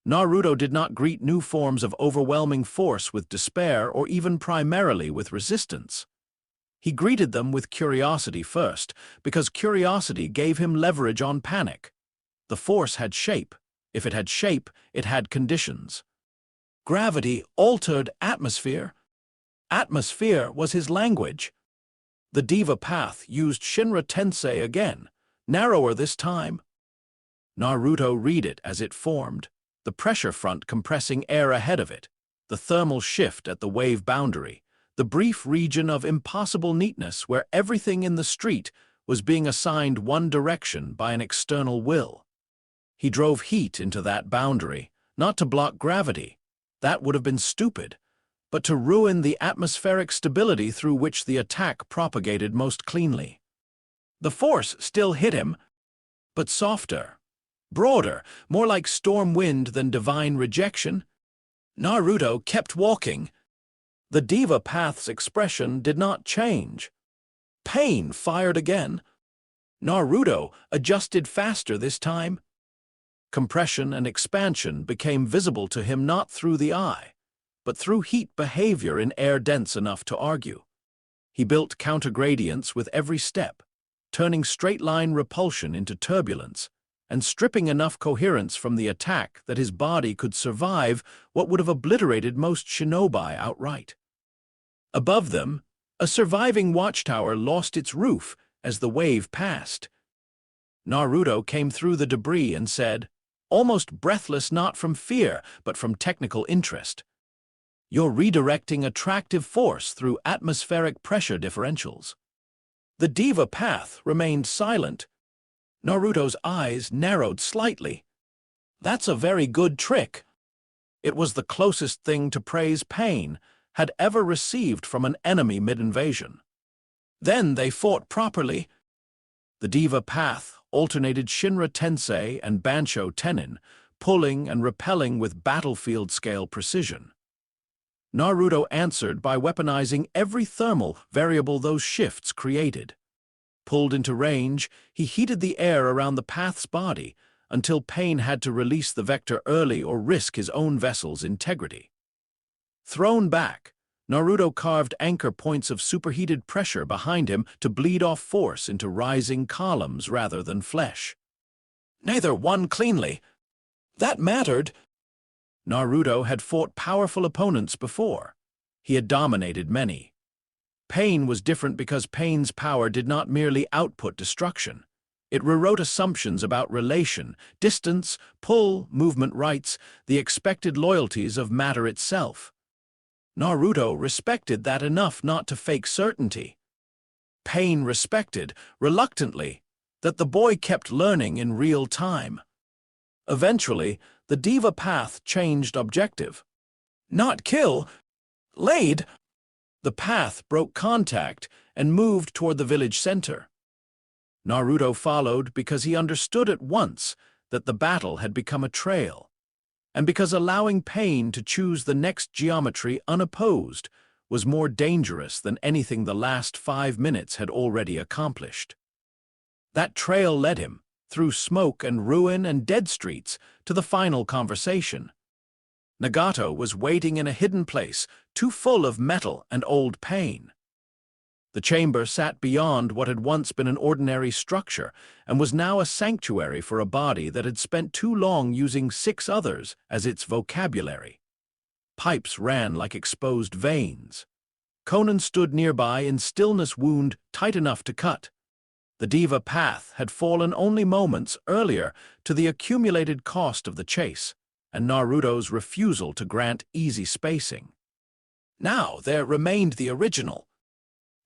Naruto did not greet new forms of overwhelming force with despair or even primarily with resistance. He greeted them with curiosity first, because curiosity gave him leverage on panic. The force had shape. If it had shape, it had conditions. Gravity altered atmosphere. Atmosphere was his language. The diva path used Shinra Tensei again, narrower this time. Naruto read it as it formed, the pressure front compressing air ahead of it, the thermal shift at the wave boundary, the brief region of impossible neatness where everything in the street was being assigned one direction by an external will. He drove heat into that boundary, not to block gravity. That would have been stupid, but to ruin the atmospheric stability through which the attack propagated most cleanly. The force still hit him, but softer, broader, more like storm wind than divine rejection. Naruto kept walking. The diva path's expression did not change. Pain fired again. Naruto adjusted faster this time. Compression and expansion became visible to him not through the eye, but through heat behavior in air dense enough to argue. He built countergradients with every step, turning straight-line repulsion into turbulence, and stripping enough coherence from the attack that his body could survive what would have obliterated most shinobi outright. Above them, a surviving watchtower lost its roof as the wave passed. Naruto came through the debris and said, almost breathless not from fear but from technical interest, "You're redirecting attractive force through atmospheric pressure differentials." The diva path remained silent. Naruto's eyes narrowed slightly. That's a very good trick. It was the closest thing to praise Pain had ever received from an enemy mid-invasion. Then they fought properly. The diva path alternated Shinra Tensei and Bansho Tenin, pulling and repelling with battlefield-scale precision. Naruto answered by weaponizing every thermal variable those shifts created. Pulled into range, he heated the air around the path's body until Pain had to release the vector early or risk his own vessel's integrity. Thrown back, Naruto carved anchor points of superheated pressure behind him to bleed off force into rising columns rather than flesh. Neither won cleanly. That mattered. Naruto had fought powerful opponents before. He had dominated many. Pain was different because Pain's power did not merely output destruction. It rewrote assumptions about relation, distance, pull, movement rights, the expected loyalties of matter itself. Naruto respected that enough not to fake certainty. Pain respected, reluctantly, that the boy kept learning in real time. Eventually, the diva path changed objective. Not kill, laid. The path broke contact and moved toward the village center. Naruto followed because he understood at once that the battle had become a trail, and because allowing Pain to choose the next geometry unopposed was more dangerous than anything the last 5 minutes had already accomplished. That trail led him, through smoke and ruin and dead streets, to the final conversation. Nagato was waiting in a hidden place, too full of metal and old pain. The chamber sat beyond what had once been an ordinary structure and was now a sanctuary for a body that had spent too long using 6 others as its vocabulary. Pipes ran like exposed veins. Conan stood nearby in stillness wound tight enough to cut. The diva path had fallen only moments earlier to the accumulated cost of the chase, and Naruto's refusal to grant easy spacing. Now there remained the original,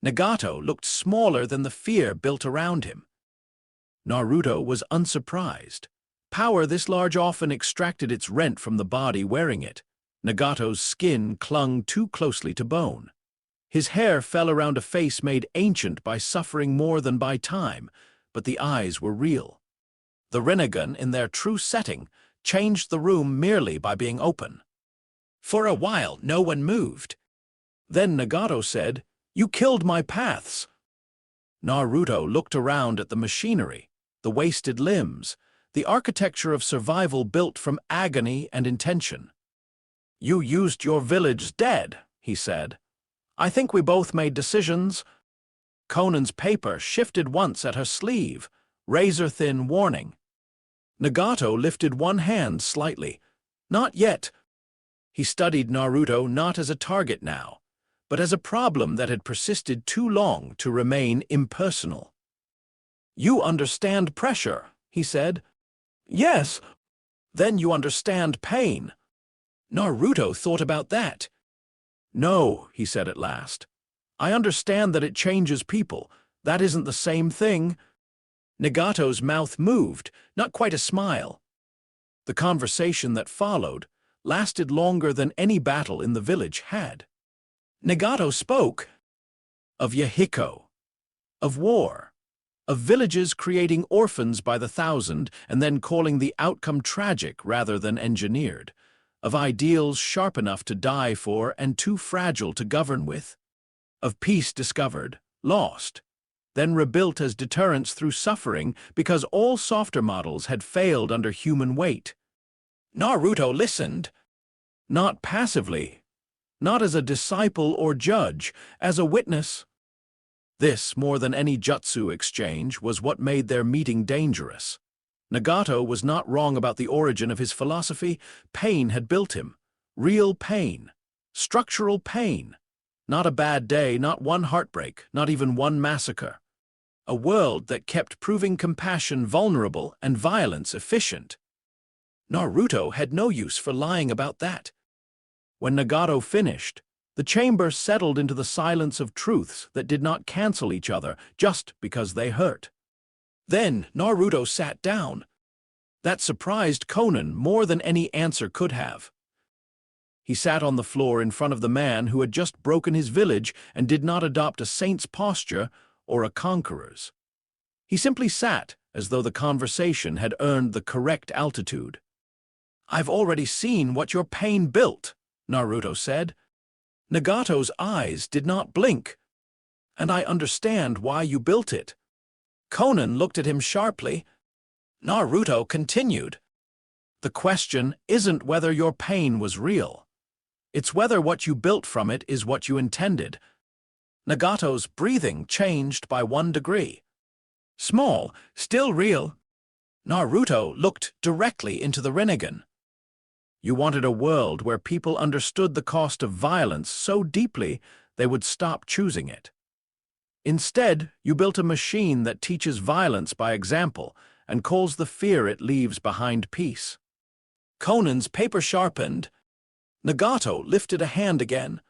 Nagato looked smaller than the fear built around him. Naruto was unsurprised. Power this large often extracted its rent from the body wearing it. Nagato's skin clung too closely to bone. His hair fell around a face made ancient by suffering more than by time, but the eyes were real. The Rinnegan, in their true setting, changed the room merely by being open. For a while, no one moved. Then Nagato said, "You killed my paths." Naruto looked around at the machinery, the wasted limbs, the architecture of survival built from agony and intention. "You used your village dead," he said. "I think we both made decisions." Conan's paper shifted once at her sleeve, razor-thin warning. Nagato lifted one hand slightly. "Not yet." He studied Naruto not as a target now, but as a problem that had persisted too long to remain impersonal. "You understand pressure," he said. "Yes." "Then you understand pain." Naruto thought about that. "No," he said at last. "I understand that it changes people. That isn't the same thing." Nagato's mouth moved, not quite a smile. The conversation that followed lasted longer than any battle in the village had. Nagato spoke of Yahiko, of war, of villages creating orphans by the thousand and then calling the outcome tragic rather than engineered, of ideals sharp enough to die for and too fragile to govern with, of peace discovered, lost, then rebuilt as deterrence through suffering because all softer models had failed under human weight. Naruto listened, not passively, not as a disciple or judge, as a witness. This, more than any jutsu exchange, was what made their meeting dangerous. Nagato was not wrong about the origin of his philosophy. Pain had built him. Real pain. Structural pain. Not a bad day, not one heartbreak, not even one massacre. A world that kept proving compassion vulnerable and violence efficient. Naruto had no use for lying about that. When Nagato finished, the chamber settled into the silence of truths that did not cancel each other just because they hurt. Then Naruto sat down. That surprised Conan more than any answer could have. He sat on the floor in front of the man who had just broken his village and did not adopt a saint's posture or a conqueror's. He simply sat as though the conversation had earned the correct altitude. "I've already seen what your pain built," Naruto said. Nagato's eyes did not blink. "And I understand why you built it." Conan looked at him sharply. Naruto continued, "The question isn't whether your pain was real. It's whether what you built from it is what you intended." Nagato's breathing changed by 1 degree. Small, still real. Naruto looked directly into the Rinnegan. "You wanted a world where people understood the cost of violence so deeply they would stop choosing it. Instead, you built a machine that teaches violence by example and calls the fear it leaves behind peace." Conan's paper sharpened. Nagato lifted a hand again.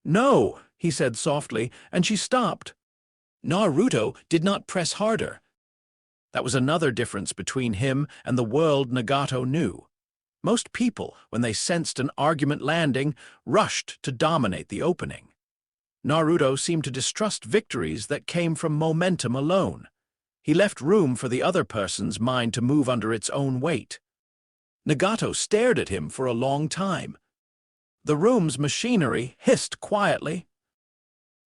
"No," he said softly, and she stopped. Naruto did not press harder. That was another difference between him and the world Nagato knew. Most people, when they sensed an argument landing, rushed to dominate the opening. Naruto seemed to distrust victories that came from momentum alone. He left room for the other person's mind to move under its own weight. Nagato stared at him for a long time. The room's machinery hissed quietly.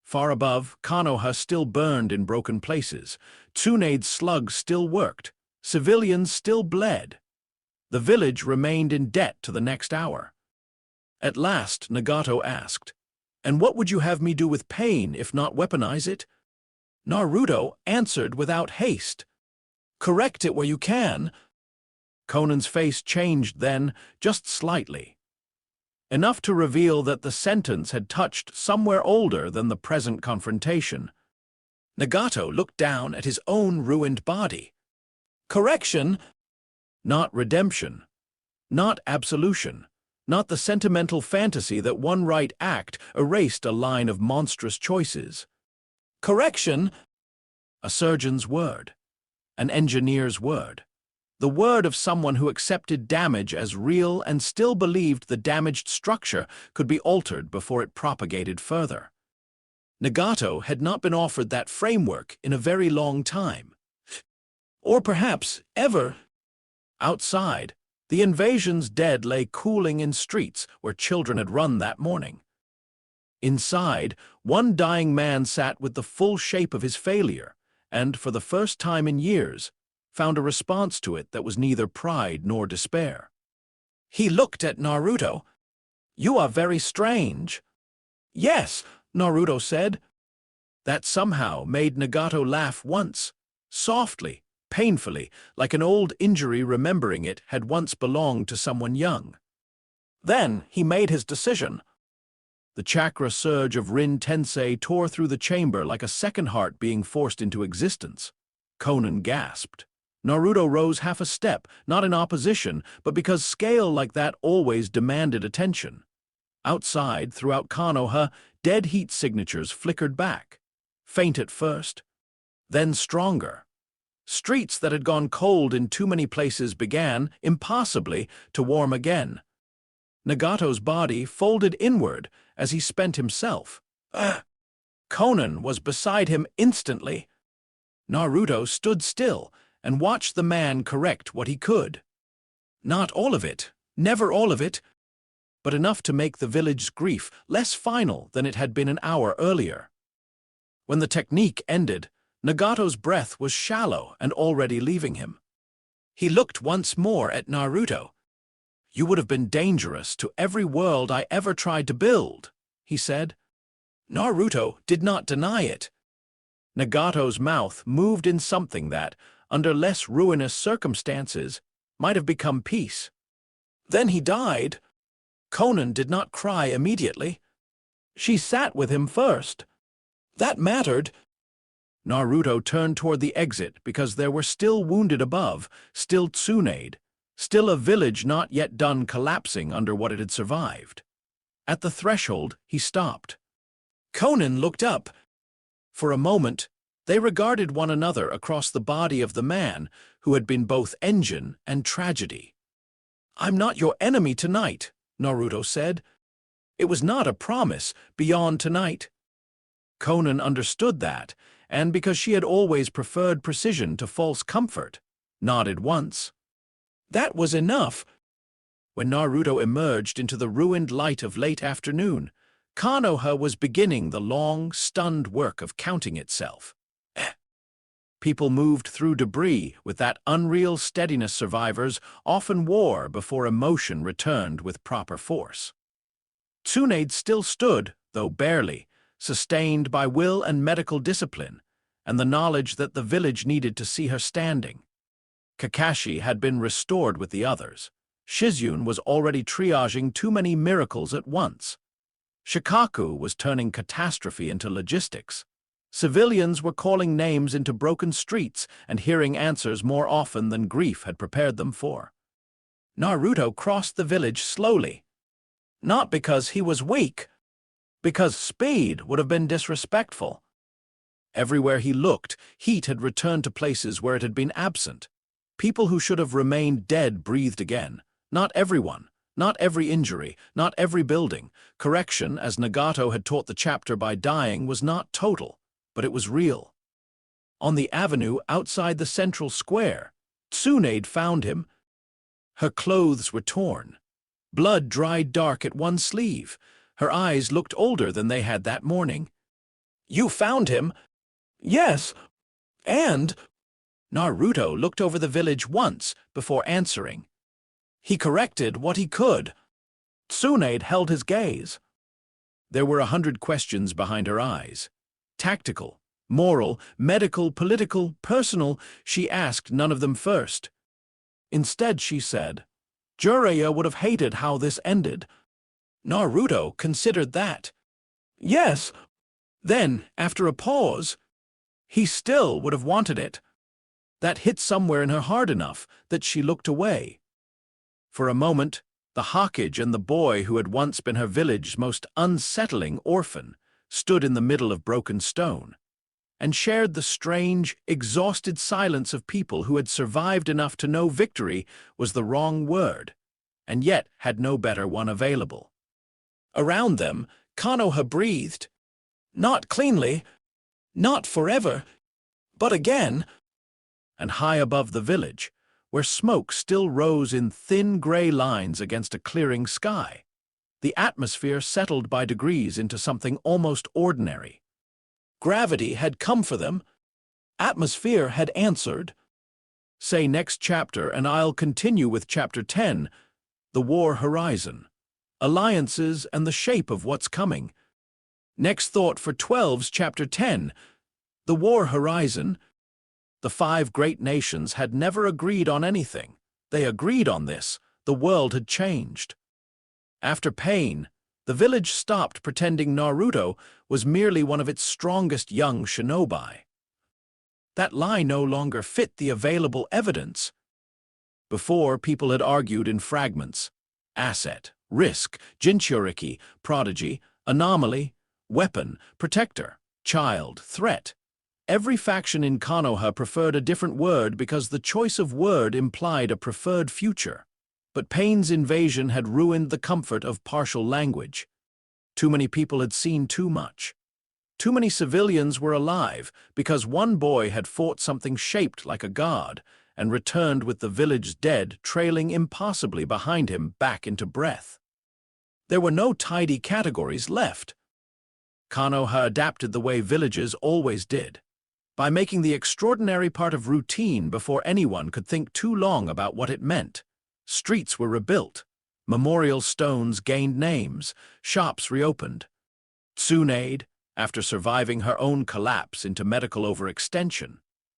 Far above, Konoha still burned in broken places. Tsunede's slugs still worked. Civilians still bled. The village remained in debt to the next hour. At last, Nagato asked, "And what would you have me do with pain if not weaponize it?" Naruto answered without haste, "Correct it where you can." Conan's face changed then, just slightly. Enough to reveal that the sentence had touched somewhere older than the present confrontation. Nagato looked down at his own ruined body. Correction, not redemption, not absolution, not the sentimental fantasy that one right act erased a line of monstrous choices. Correction! A surgeon's word. An engineer's word. The word of someone who accepted damage as real and still believed the damaged structure could be altered before it propagated further. Nagato had not been offered that framework in a very long time. Or perhaps ever. Outside, the invasion's dead lay cooling in streets where children had run that morning. Inside, one dying man sat with the full shape of his failure, and, for the first time in years, found a response to it that was neither pride nor despair. He looked at Naruto. "You are very strange." "Yes," Naruto said. That somehow made Nagato laugh once, softly, painfully, like an old injury remembering it had once belonged to someone young. Then he made his decision. The chakra surge of Rin Tensei tore through the chamber like a second heart being forced into existence. Conan gasped. Naruto rose half a step, not in opposition, but because scale like that always demanded attention. Outside, throughout Konoha, dead heat signatures flickered back. Faint at first, then stronger. Streets that had gone cold in too many places began, impossibly, to warm again. Nagato's body folded inward as he spent himself. Conan was beside him instantly. Naruto stood still and watched the man correct what he could. Not all of it, never all of it, but enough to make the village's grief less final than it had been an hour earlier. When the technique ended, Nagato's breath was shallow and already leaving him. He looked once more at Naruto. "You would have been dangerous to every world I ever tried to build," he said. Naruto did not deny it. Nagato's mouth moved in something that, under less ruinous circumstances, might have become peace. "Then he died." Conan did not cry immediately. "She sat with him first. That mattered." Naruto turned toward the exit because there were still wounded above, still Tsunade, still a village not yet done collapsing under what it had survived. At the threshold, he stopped. Conan looked up. For a moment, they regarded one another across the body of the man who had been both engine and tragedy. "I'm not your enemy tonight," Naruto said. It was not a promise beyond tonight. Conan understood that, and because she had always preferred precision to false comfort, nodded once. That was enough. When Naruto emerged into the ruined light of late afternoon, Konoha was beginning the long, stunned work of counting itself. People moved through debris with that unreal steadiness survivors often wore before emotion returned with proper force. Tsunade still stood, though barely, sustained by will and medical discipline, and the knowledge that the village needed to see her standing. Kakashi had been restored with the others. Shizune was already triaging too many miracles at once. Shikaku was turning catastrophe into logistics. Civilians were calling names into broken streets and hearing answers more often than grief had prepared them for. Naruto crossed the village slowly. Not because he was weak, because speed would have been disrespectful. Everywhere he looked, heat had returned to places where it had been absent. People who should have remained dead breathed again. Not everyone, not every injury, not every building. Correction, as Nagato had taught the chapter by dying, was not total, but it was real. On the avenue outside the central square, Tsunade found him. Her clothes were torn. Blood dried dark at one sleeve. Her eyes looked older than they had that morning. "You found him?" "Yes. And—" Naruto looked over the village once before answering. He corrected what he could. Tsunade held his gaze. There were 100 questions behind her eyes. Tactical, moral, medical, political, personal. She asked none of them first. Instead, she said, "Jiraiya would have hated how this ended." Naruto considered that. "Yes." Then, after a pause, "He still would have wanted it." That hit somewhere in her hard enough that she looked away. For a moment, the Hokage and the boy who had once been her village's most unsettling orphan stood in the middle of broken stone. and shared the strange, exhausted silence of people who had survived enough to know victory was the wrong word, and yet had no better one available. Around them, Konoha breathed, not cleanly, not forever, but again, and high above the village, where smoke still rose in thin gray lines against a clearing sky, the atmosphere settled by degrees into something almost ordinary. Gravity had come for them. Atmosphere had answered. Say next chapter, and I'll continue with Chapter 10, The War Horizon, Alliances and the Shape of What's Coming. Next thought for 12's Chapter 10, The War Horizon. The 5 great nations had never agreed on anything. They agreed on this. The world had changed. After Pain, the village stopped pretending Naruto was merely one of its strongest young shinobi. That lie no longer fit the available evidence. Before, people had argued in fragments: asset, risk, jinchuriki, prodigy, anomaly, weapon, protector, child, threat. Every faction in Konoha preferred a different word because the choice of word implied a preferred future. But Pain's invasion had ruined the comfort of partial language. Too many people had seen too much. Too many civilians were alive because one boy had fought something shaped like a god and returned with the village dead trailing impossibly behind him back into breath. There were no tidy categories left. Konoha adapted the way villages always did, by making the extraordinary part of routine before anyone could think too long about what it meant. Streets were rebuilt, memorial stones gained names, shops reopened. Tsunade, after surviving her own collapse into medical overextension,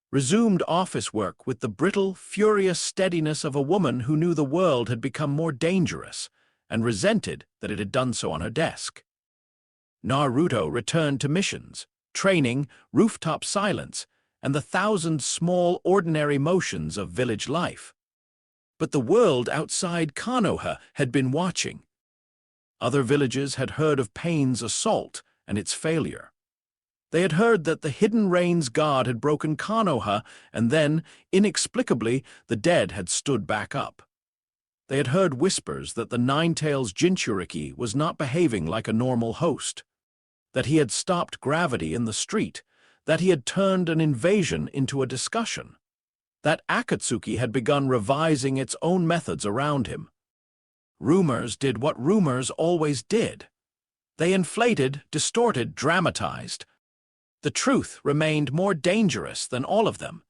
resumed office work with the brittle, furious steadiness of a woman who knew the world had become more dangerous and resented that it had done so on her desk. Naruto returned to missions, training, rooftop silence, and the thousand small, ordinary motions of village life. But the world outside Konoha had been watching. Other villages had heard of Pain's assault and its failure. They had heard that the Hidden Rain's god had broken Konoha, and then, inexplicably, the dead had stood back up. They had heard whispers that the Ninetales Jinchuriki was not behaving like a normal host, that he had stopped gravity in the street, that he had turned an invasion into a discussion, that Akatsuki had begun revising its own methods around him. Rumors did what rumors always did. They inflated, distorted, dramatized. The truth remained more dangerous than all of them.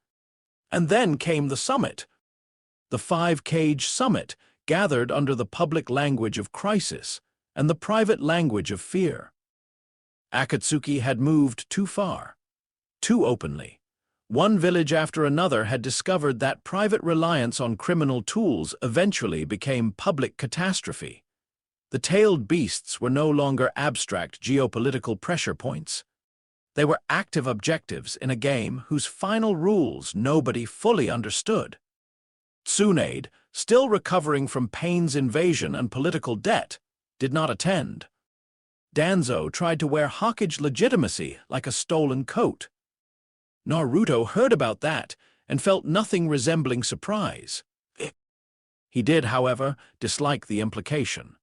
And then came the summit. The 5-cage summit gathered under the public language of crisis and the private language of fear. Akatsuki had moved too far, too openly. One village after another had discovered that private reliance on criminal tools eventually became public catastrophe. The tailed beasts were no longer abstract geopolitical pressure points. They were active objectives in a game whose final rules nobody fully understood. Tsunade, still recovering from Pain's invasion and political debt, did not attend. Danzo tried to wear Hokage legitimacy like a stolen coat. Naruto heard about that and felt nothing resembling surprise. He did, however, dislike the implication.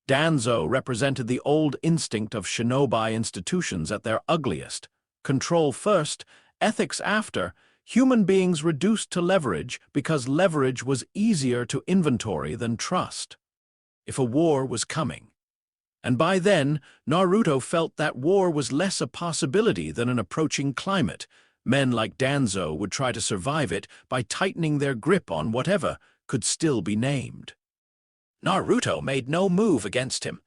Danzo represented the old instinct of shinobi institutions at their ugliest: control first, ethics after, human beings reduced to leverage because leverage was easier to inventory than trust. If a war was coming. And by then, Naruto felt that war was less a possibility than an approaching climate. Men like Danzo would try to survive it by tightening their grip on whatever could still be named. Naruto made no move against him.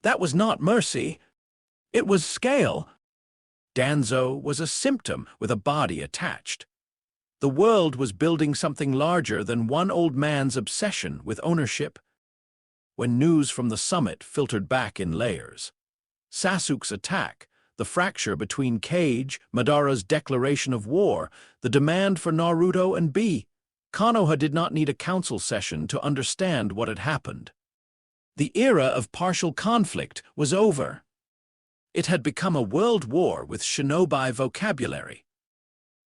That was not mercy. It was scale. Danzo was a symptom with a body attached. The world was building something larger than one old man's obsession with ownership. When news from the summit filtered back in layers, Sasuke's attack, the fracture between Kage, Madara's declaration of war, the demand for Naruto and Konoha did not need a council session to understand what had happened. The era of partial conflict was over. It had become a world war with shinobi vocabulary.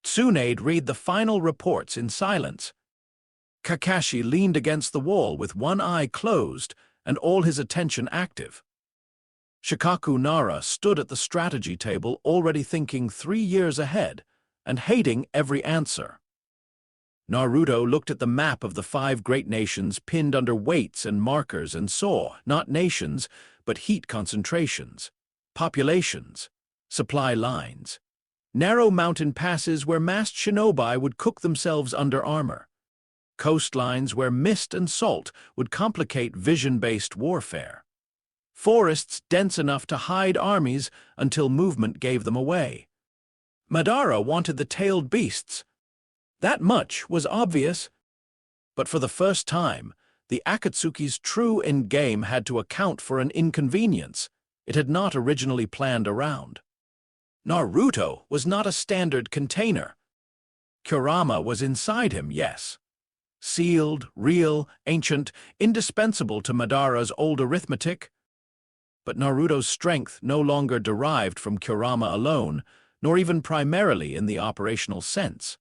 Tsunade read the final reports in silence. Kakashi leaned against the wall with one eye closed and all his attention active. Shikaku Nara stood at the strategy table already thinking 3 years ahead and hating every answer. Naruto looked at the map of the 5 great nations pinned under weights and markers and saw, not nations, but heat concentrations, populations, supply lines, narrow mountain passes where massed shinobi would cook themselves under armor, coastlines where mist and salt would complicate vision-based warfare, forests dense enough to hide armies until movement gave them away. Madara wanted the tailed beasts. That much was obvious. But for the first time, the Akatsuki's true endgame had to account for an inconvenience it had not originally planned around. Naruto was not a standard container. Kurama was inside him, yes. Sealed, real, ancient, indispensable to Madara's old arithmetic. But Naruto's strength no longer derived from Kurama alone, nor even primarily in the operational sense.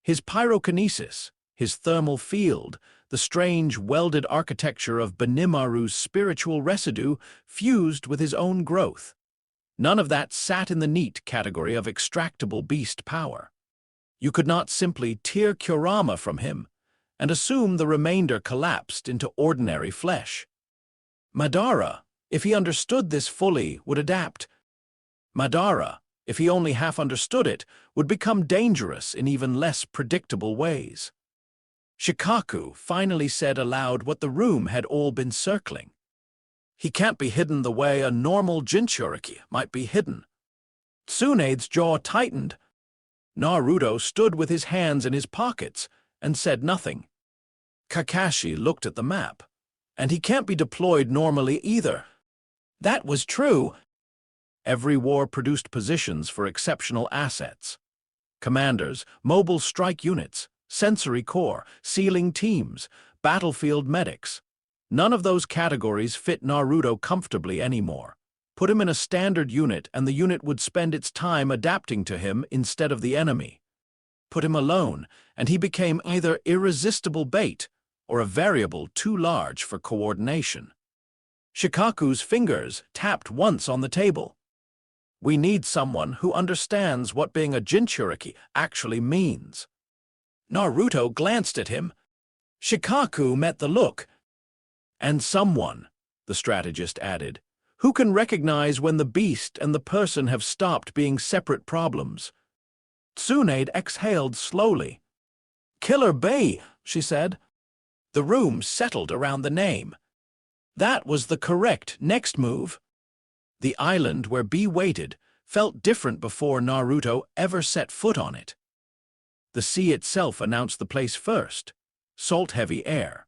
His pyrokinesis, his thermal field, the strange welded architecture of Benimaru's spiritual residue fused with his own growth. None of that sat in the neat category of extractable beast power. You could not simply tear Kurama from him and assume the remainder collapsed into ordinary flesh. Madara, if he understood this fully, would adapt. Madara, if he only half understood it, would become dangerous in even less predictable ways. Shikaku finally said aloud what the room had all been circling. He can't be hidden the way a normal Jinchuriki might be hidden. Tsunade's jaw tightened. Naruto stood with his hands in his pockets and said nothing. Kakashi looked at the map. And he can't be deployed normally either. That was true. Every war produced positions for exceptional assets. Commanders, mobile strike units, sensory corps, sealing teams, battlefield medics. None of those categories fit Naruto comfortably anymore. Put him in a standard unit and the unit would spend its time adapting to him instead of the enemy. Put him alone, and he became either irresistible bait or a variable too large for coordination. Shikaku's fingers tapped once on the table. We need someone who understands what being a Jinchuriki actually means. Naruto glanced at him. Shikaku met the look. And someone, the strategist added, who can recognize when the beast and the person have stopped being separate problems. Tsunade exhaled slowly. Killer Bey, she said. The room settled around the name. That was the correct next move. The island where Bee waited felt different before Naruto ever set foot on it. The sea itself announced the place first. Salt-heavy air.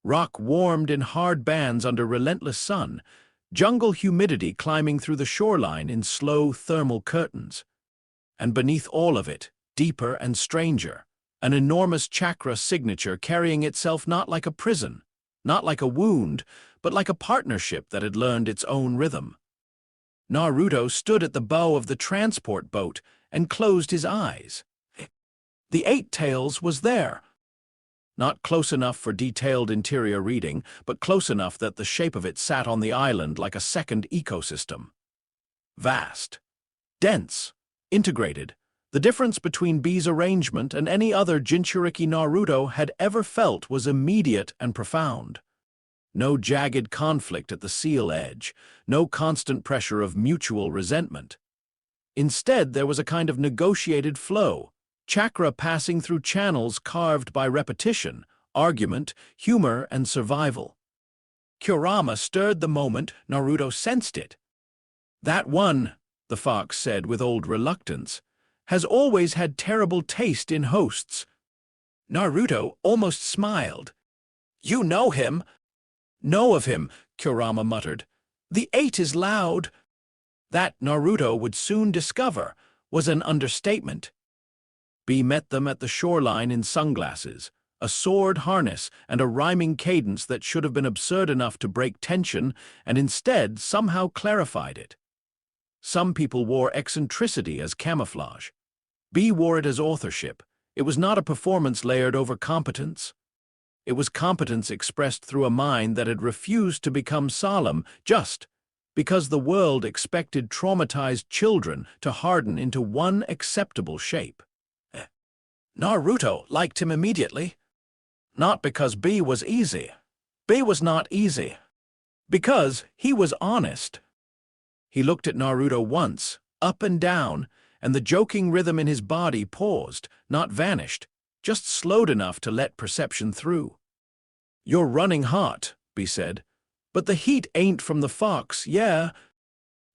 Rock warmed in hard bands under relentless sun. Jungle humidity climbing through the shoreline in slow thermal curtains. And beneath all of it, deeper and stranger, an enormous chakra signature carrying itself not like a prison, not like a wound, but like a partnership that had learned its own rhythm. Naruto stood at the bow of the transport boat and closed his eyes. The 8 Tails was there. Not close enough for detailed interior reading, but close enough that the shape of it sat on the island like a second ecosystem. Vast, dense, integrated. The difference between Bee's arrangement and any other Jinchuriki Naruto had ever felt was immediate and profound. No jagged conflict at the seal edge, no constant pressure of mutual resentment. Instead, there was a kind of negotiated flow, chakra passing through channels carved by repetition, argument, humor, and survival. Kurama stirred the moment Naruto sensed it. That one, the fox said with old reluctance, has always had terrible taste in hosts. Naruto almost smiled. You know him. Know of him, Kurama muttered. The 8 is loud. That, Naruto would soon discover, was an understatement. Bee met them at the shoreline in sunglasses, a sword harness and a rhyming cadence that should have been absurd enough to break tension and instead somehow clarified it. Some people wore eccentricity as camouflage. B wore it as authorship. It was not a performance layered over competence. It was competence expressed through a mind that had refused to become solemn just because the world expected traumatized children to harden into one acceptable shape. Naruto liked him immediately. Not because B was easy. B was not easy. Because he was honest. He looked at Naruto once, up and down, and the joking rhythm in his body paused, not vanished, just slowed enough to let perception through. "You're running hot," B said. "But the heat ain't from the fox, yeah."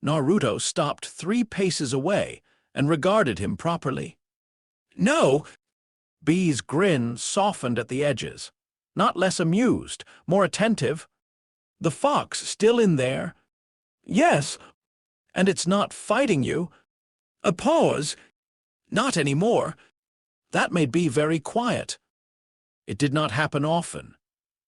Naruto stopped 3 paces away and regarded him properly. "No." B's grin softened at the edges. Not less amused, more attentive. "The fox still in there?" "Yes." "And it's not fighting you?" A pause. "Not anymore." That made B very quiet. It did not happen often.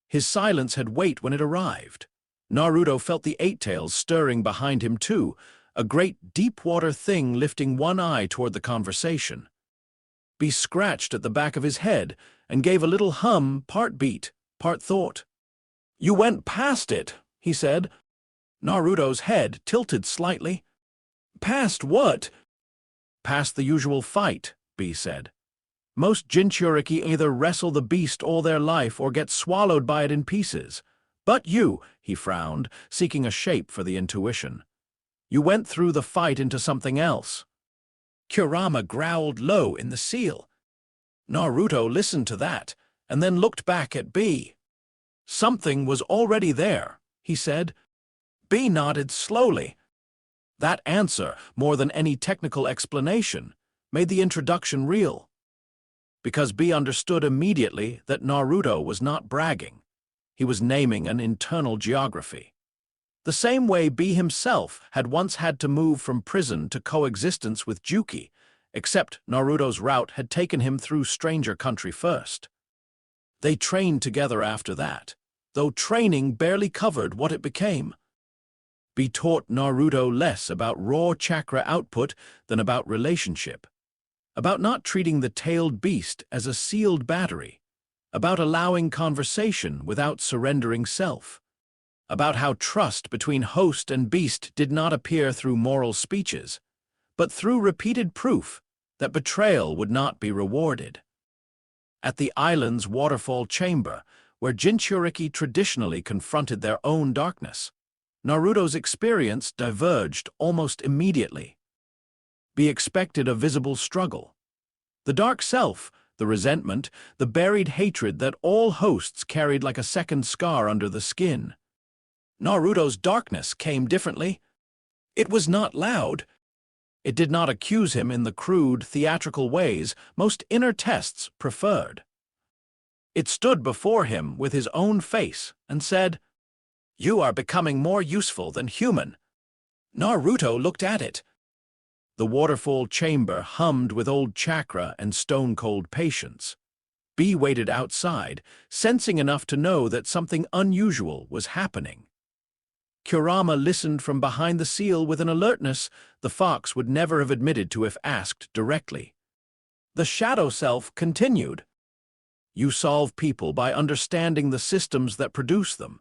His silence had weight when it arrived. Naruto felt the 8-tails stirring behind him too, a great deep-water thing lifting one eye toward the conversation. B scratched at the back of his head and gave a little hum, part beat, part thought. "You went past it," he said. Naruto's head tilted slightly. "Past what?" "Past the usual fight," B said. "Most Jinchuriki either wrestle the beast all their life or get swallowed by it in pieces. But you," he frowned, seeking a shape for the intuition. "You went through the fight into something else." Kurama growled low in the seal. Naruto listened to that, and then looked back at B. "Something was already there," he said. B nodded slowly. That answer, more than any technical explanation, made the introduction real. Because B understood immediately that Naruto was not bragging. He was naming an internal geography. The same way B himself had once had to move from prison to coexistence with Juki, except Naruto's route had taken him through stranger country first. They trained together after that, though training barely covered what it became. B taught Naruto less about raw chakra output than about relationship, about not treating the tailed beast as a sealed battery, about allowing conversation without surrendering self, about how trust between host and beast did not appear through moral speeches, but through repeated proof that betrayal would not be rewarded. At the island's waterfall chamber, where Jinchuriki traditionally confronted their own darkness, Naruto's experience diverged almost immediately. B expected a visible struggle. The dark self, the resentment, the buried hatred that all hosts carried like a second scar under the skin. Naruto's darkness came differently. It was not loud. It did not accuse him in the crude, theatrical ways most inner tests preferred. It stood before him with his own face and said, "You are becoming more useful than human." Naruto looked at it. The waterfall chamber hummed with old chakra and stone-cold patience. B waited outside, sensing enough to know that something unusual was happening. Kurama listened from behind the seal with an alertness the fox would never have admitted to if asked directly. The shadow self continued. "You solve people by understanding the systems that produce them.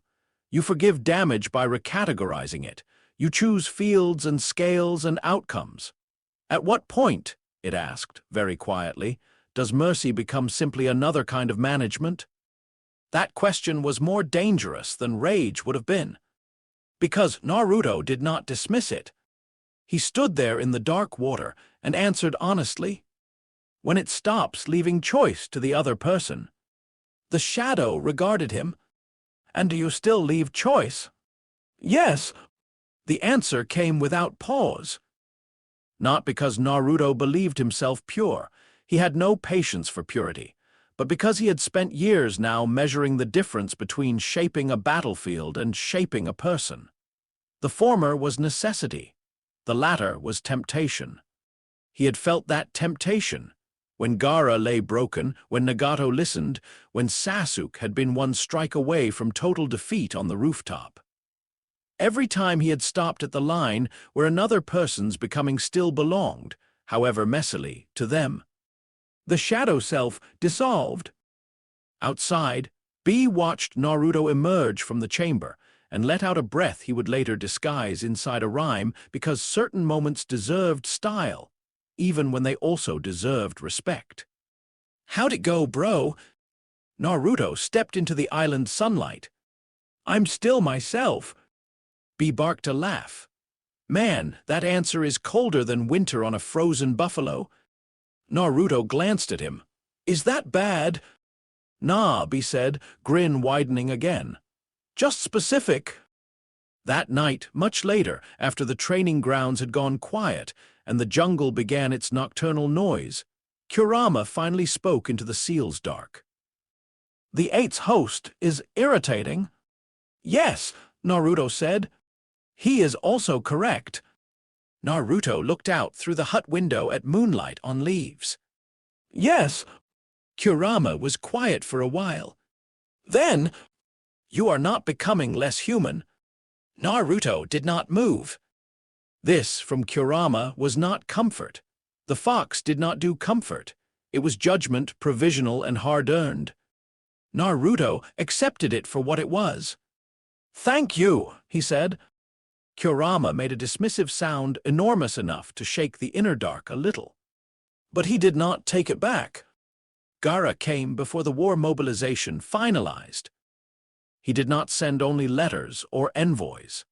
You forgive damage by recategorizing it. You choose fields and scales and outcomes. At what point," it asked, very quietly, "does mercy become simply another kind of management?" That question was more dangerous than rage would have been. Because Naruto did not dismiss it. He stood there in the dark water and answered honestly, "When it stops leaving choice to the other person." The shadow regarded him. "And do you still leave choice?" "Yes." The answer came without pause. Not because Naruto believed himself pure. He had no patience for purity, but because he had spent years now measuring the difference between shaping a battlefield and shaping a person. The former was necessity. The latter was temptation. He had felt that temptation. When Gaara lay broken, when Nagato listened, when Sasuke had been one strike away from total defeat on the rooftop. Every time he had stopped at the line where another person's becoming still belonged, however messily, to them. The shadow self dissolved. Outside, B watched Naruto emerge from the chamber and let out a breath he would later disguise inside a rhyme because certain moments deserved style, even when they also deserved respect. "How'd it go, bro?" Naruto stepped into the island sunlight. "I'm still myself." B barked a laugh. "Man, that answer is colder than winter on a frozen buffalo." Naruto glanced at him. "Is that bad?" "Nah," B said, grin widening again. "Just specific." That night, much later, after the training grounds had gone quiet and the jungle began its nocturnal noise, Kurama finally spoke into the seal's dark. "The Eight's host is irritating." "Yes," Naruto said. "He is also correct." Naruto looked out through the hut window at moonlight on leaves. "Yes." Kurama was quiet for a while. Then, "You are not becoming less human." Naruto did not move. This, from Kurama, was not comfort. The fox did not do comfort. It was judgment, provisional and hard-earned. Naruto accepted it for what it was. "Thank you," he said. Kurama made a dismissive sound enormous enough to shake the inner dark a little. But he did not take it back. Gaara came before the war mobilization finalized. He did not send only letters or envoys.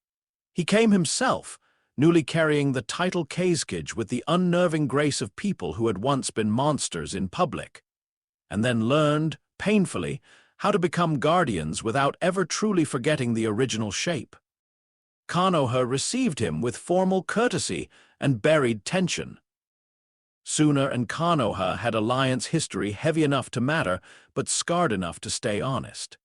He came himself, newly carrying the title Kazekage with the unnerving grace of people who had once been monsters in public, and then learned, painfully, how to become guardians without ever truly forgetting the original shape. Konoha received him with formal courtesy and buried tension. Suna and Konoha had alliance history heavy enough to matter, but scarred enough to stay honest.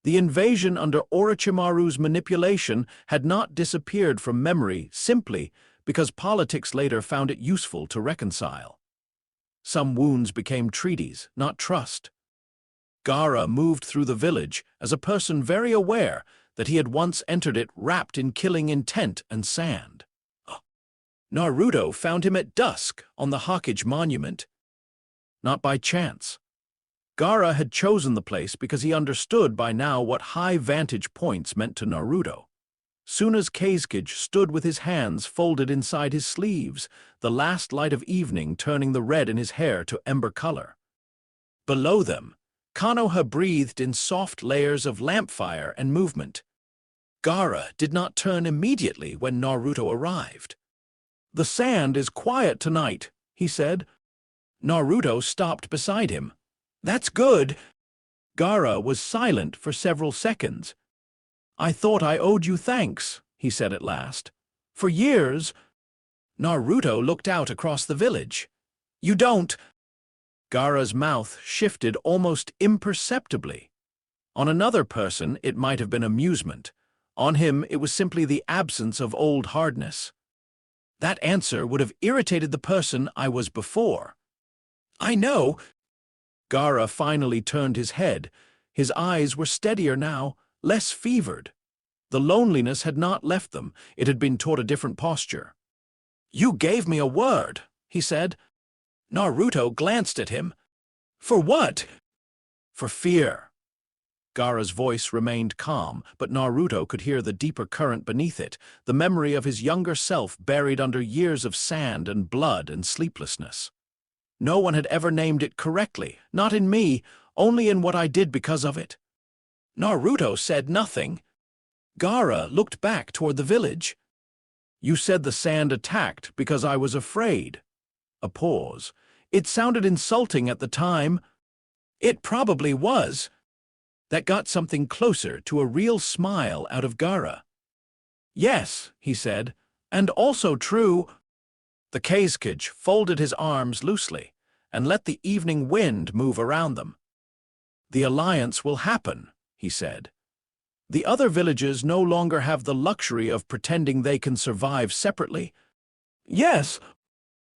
The invasion under Orochimaru's manipulation had not disappeared from memory simply because politics later found it useful to reconcile. Some wounds became treaties, not trust. Gaara moved through the village as a person very aware that he had once entered it wrapped in killing intent and sand. Naruto found him at dusk on the Hokage monument. Not by chance. Gaara had chosen the place because he understood by now what high vantage points meant to Naruto. Suna's Kazekage stood with his hands folded inside his sleeves, the last light of evening turning the red in his hair to ember color. Below them, Konoha breathed in soft layers of lampfire and movement. Gaara did not turn immediately when Naruto arrived. "The sand is quiet tonight," he said. Naruto stopped beside him. "That's good." Gaara was silent for several seconds. "I thought I owed you thanks," he said at last. "For years." Naruto looked out across the village. "You don't." Gaara's mouth shifted almost imperceptibly. On another person, it might have been amusement. On him, it was simply the absence of old hardness. That answer would have irritated the person I was before. "I know." Gaara finally turned his head. His eyes were steadier now, less fevered. The loneliness had not left them. It had been toward a different posture. "You gave me a word," he said. Naruto glanced at him. "For what?" "For fear." Gaara's voice remained calm, but Naruto could hear the deeper current beneath it, the memory of his younger self buried under years of sand and blood and sleeplessness. No one had ever named it correctly, not in me, only in what I did because of it. Naruto said nothing. Gaara looked back toward the village. "You said the sand attacked because I was afraid." A pause. "It sounded insulting at the time." "It probably was." That got something closer to a real smile out of Gaara. "Yes," he said, "and also true." The Kazekage folded his arms loosely and let the evening wind move around them. "The alliance will happen," he said. "The other villages no longer have the luxury of pretending they can survive separately." "Yes."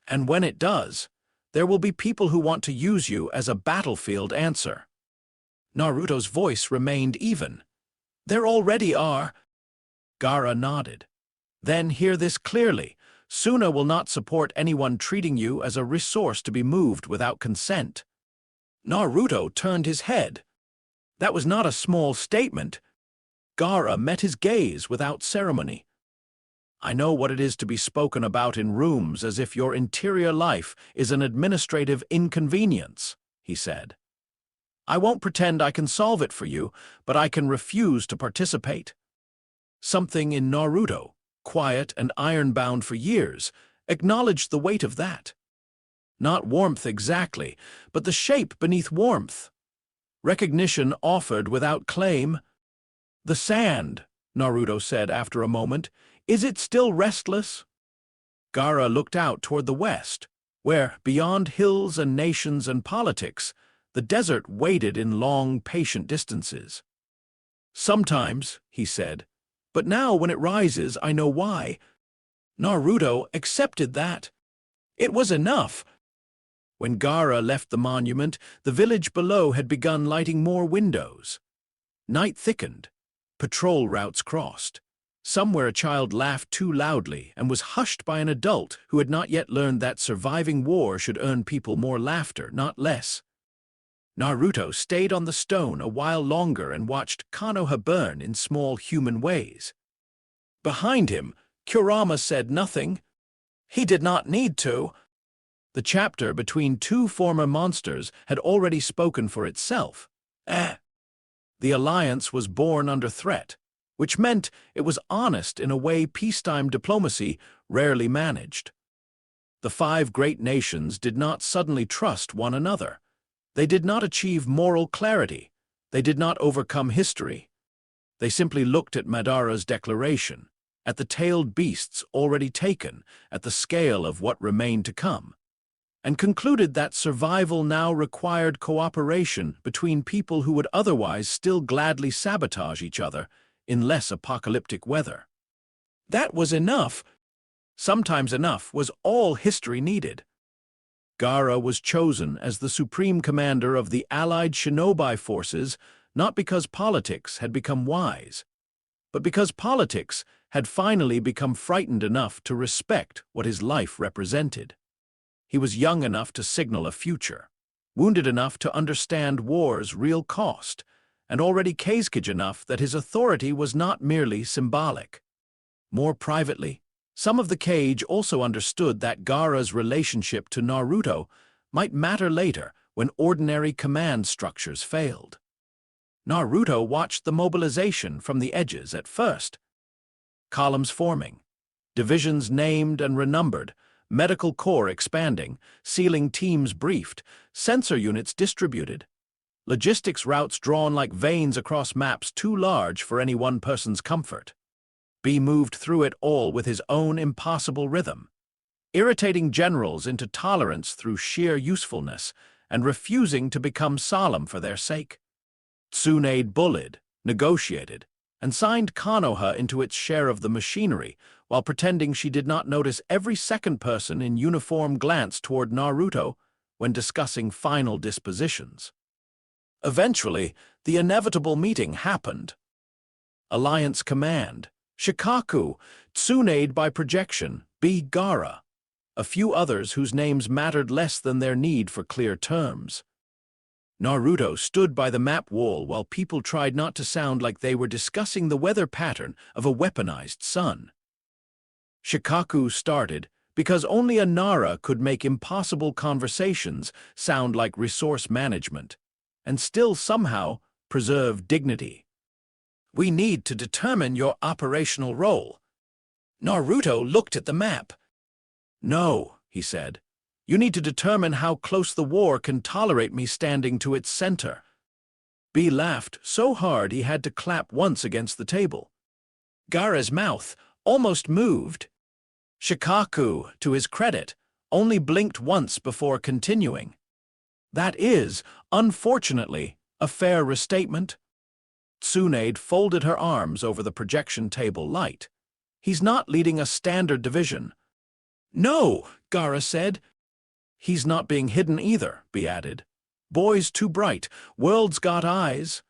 "And when it does, there will be people who want to use you as a battlefield answer." Naruto's voice remained even. "There already are." Gaara nodded. Then hear this clearly. Suna will not support anyone treating you as a resource to be moved without consent. Naruto turned his head. That was not a small statement. Gaara met his gaze without ceremony. I know what it is to be spoken about in rooms as if your interior life is an administrative inconvenience, he said. I won't pretend I can solve it for you, but I can refuse to participate. Something in Naruto, quiet and iron-bound for years, acknowledged the weight of that. Not warmth exactly, but the shape beneath warmth. Recognition offered without claim. The sand, Naruto said after a moment. Is it still restless? Gaara looked out toward the west, where, beyond hills and nations and politics, the desert waited in long, patient distances. Sometimes, he said, but now when it rises, I know why. Naruto accepted that. It was enough. When Gaara left the monument, the village below had begun lighting more windows. Night thickened. Patrol routes crossed. Somewhere a child laughed too loudly and was hushed by an adult who had not yet learned that surviving war should earn people more laughter, not less. Naruto stayed on the stone a while longer and watched Konoha burn in small human ways. Behind him, Kurama said nothing. He did not need to. The chapter between two former monsters had already spoken for itself. The alliance was born under threat, which meant it was honest in a way peacetime diplomacy rarely managed. The five great nations did not suddenly trust one another. They did not achieve moral clarity. They did not overcome history. They simply looked at Madara's declaration, at the tailed beasts already taken, at the scale of what remained to come, and concluded that survival now required cooperation between people who would otherwise still gladly sabotage each other in less apocalyptic weather. That was enough. Sometimes enough was all history needed. Gaara was chosen as the supreme commander of the allied shinobi forces not because politics had become wise, but because politics had finally become frightened enough to respect what his life represented. He was young enough to signal a future, wounded enough to understand war's real cost, and already Kazekage enough that his authority was not merely symbolic. More privately, some of the Kage also understood that Gaara's relationship to Naruto might matter later when ordinary command structures failed. Naruto watched the mobilization from the edges at first. Columns forming, divisions named and renumbered, medical corps expanding, sealing teams briefed, sensor units distributed, logistics routes drawn like veins across maps too large for any one person's comfort. B moved through it all with his own impossible rhythm, irritating generals into tolerance through sheer usefulness and refusing to become solemn for their sake. Tsunade bullied, negotiated, and signed Konoha into its share of the machinery while pretending she did not notice every second person in uniform glance toward Naruto when discussing final dispositions. Eventually, the inevitable meeting happened. Alliance Command, Shikaku, Tsunade by projection, B. Gaara, a few others whose names mattered less than their need for clear terms. Naruto stood by the map wall while people tried not to sound like they were discussing the weather pattern of a weaponized sun. Shikaku started because only a Nara could make impossible conversations sound like resource management, and still somehow preserve dignity. We need to determine your operational role. Naruto looked at the map. No, he said. You need to determine how close the war can tolerate me standing to its center. B laughed so hard he had to clap once against the table. Gaara's mouth almost moved. Shikaku, to his credit, only blinked once before continuing. That is, unfortunately, a fair restatement. Tsunade folded her arms over the projection table light. He's not leading a standard division. No, Gaara said. He's not being hidden either, B added. Boy's too bright, world's got eyes.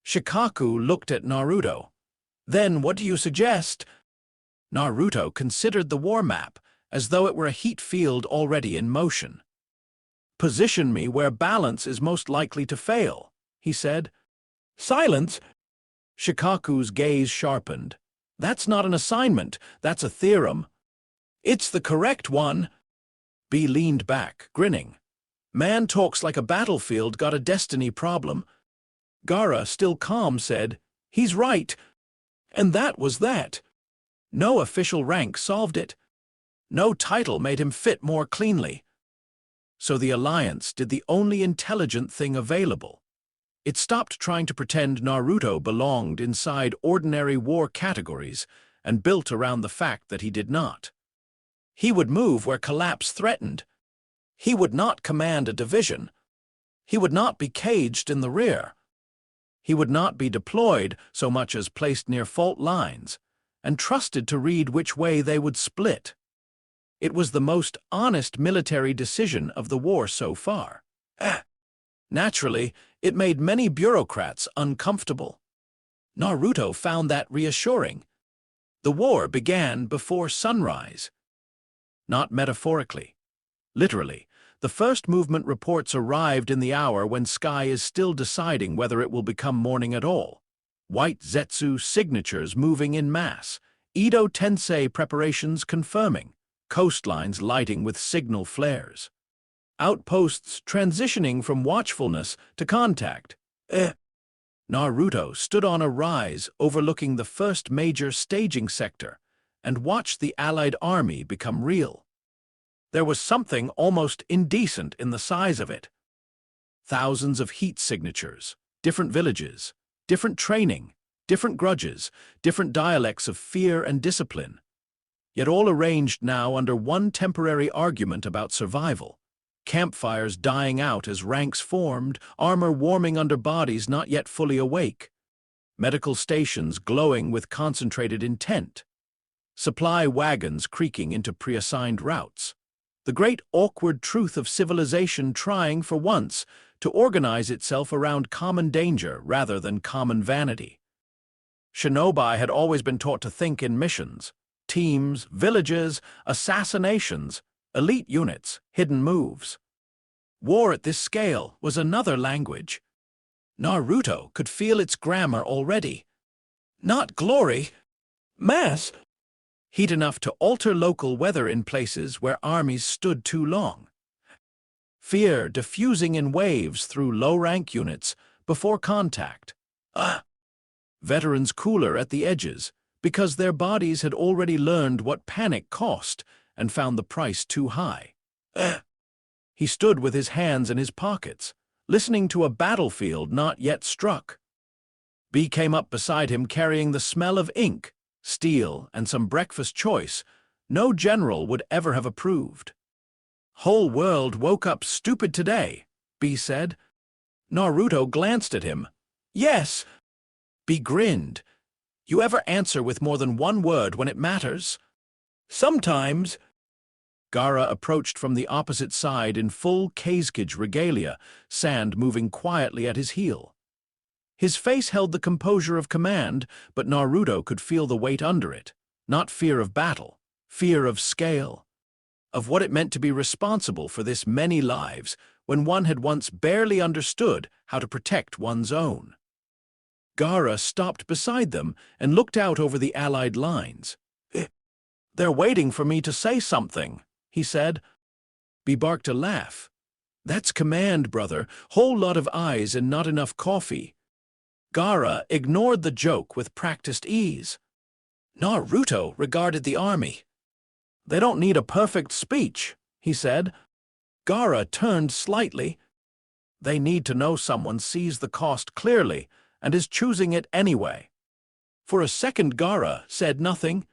Shikaku looked at Naruto. Then what do you suggest? Naruto considered the war map as though it were a heat field already in motion. Position me where balance is most likely to fail, he said. Silence! Shikaku's gaze sharpened. That's not an assignment, that's a theorem. It's the correct one. B leaned back, grinning. Man talks like a battlefield got a destiny problem. Gaara, still calm, said, He's right. And that was that. No official rank solved it. No title made him fit more cleanly. So the Alliance did the only intelligent thing available. It stopped trying to pretend Naruto belonged inside ordinary war categories and built around the fact that he did not. He would move where collapse threatened. He would not command a division. He would not be caged in the rear. He would not be deployed so much as placed near fault lines, and trusted to read which way they would split. It was the most honest military decision of the war so far. Naturally, it made many bureaucrats uncomfortable. Naruto found that reassuring. The war began before sunrise. Not metaphorically. Literally, the first movement reports arrived in the hour when sky is still deciding whether it will become morning at all. White Zetsu signatures moving in mass, Edo Tensei preparations confirming, coastlines lighting with signal flares. Outposts transitioning from watchfulness to contact. Naruto stood on a rise overlooking the first major staging sector and watched the Allied army become real. There was something almost indecent in the size of it. Thousands of heat signatures, different villages, different training, different grudges, different dialects of fear and discipline, yet all arranged now under one temporary argument about survival. Campfires dying out as ranks formed, armor warming under bodies not yet fully awake, medical stations glowing with concentrated intent, supply wagons creaking into preassigned routes. The great awkward truth of civilization trying, for once, to organize itself around common danger rather than common vanity. Shinobi had always been taught to think in missions, teams, villages, assassinations, elite units, hidden moves. War at this scale was another language. Naruto could feel its grammar already. Not glory, mass. Heat enough to alter local weather in places where armies stood too long. Fear diffusing in waves through low-rank units before contact. Veterans cooler at the edges because their bodies had already learned what panic cost and found the price too high. He stood with his hands in his pockets, listening to a battlefield not yet struck. B came up beside him carrying the smell of ink, steel, and some breakfast choice no general would ever have approved. Whole world woke up stupid today, B said. Naruto glanced at him. Yes. B grinned. You ever answer with more than one word when it matters? Sometimes. Gaara approached from the opposite side in full Kazekage regalia, sand moving quietly at his heel. His face held the composure of command, but Naruto could feel the weight under it. Not fear of battle, fear of scale. Of what it meant to be responsible for this many lives when one had once barely understood how to protect one's own. Gaara stopped beside them and looked out over the Allied lines. They're waiting for me to say something, he said. B barked a laugh. That's command, brother. Whole lot of eyes and not enough coffee. Gaara ignored the joke with practiced ease. Naruto regarded the army. They don't need a perfect speech, he said. Gaara turned slightly. They need to know someone sees the cost clearly and is choosing it anyway. For a second Gaara said nothing.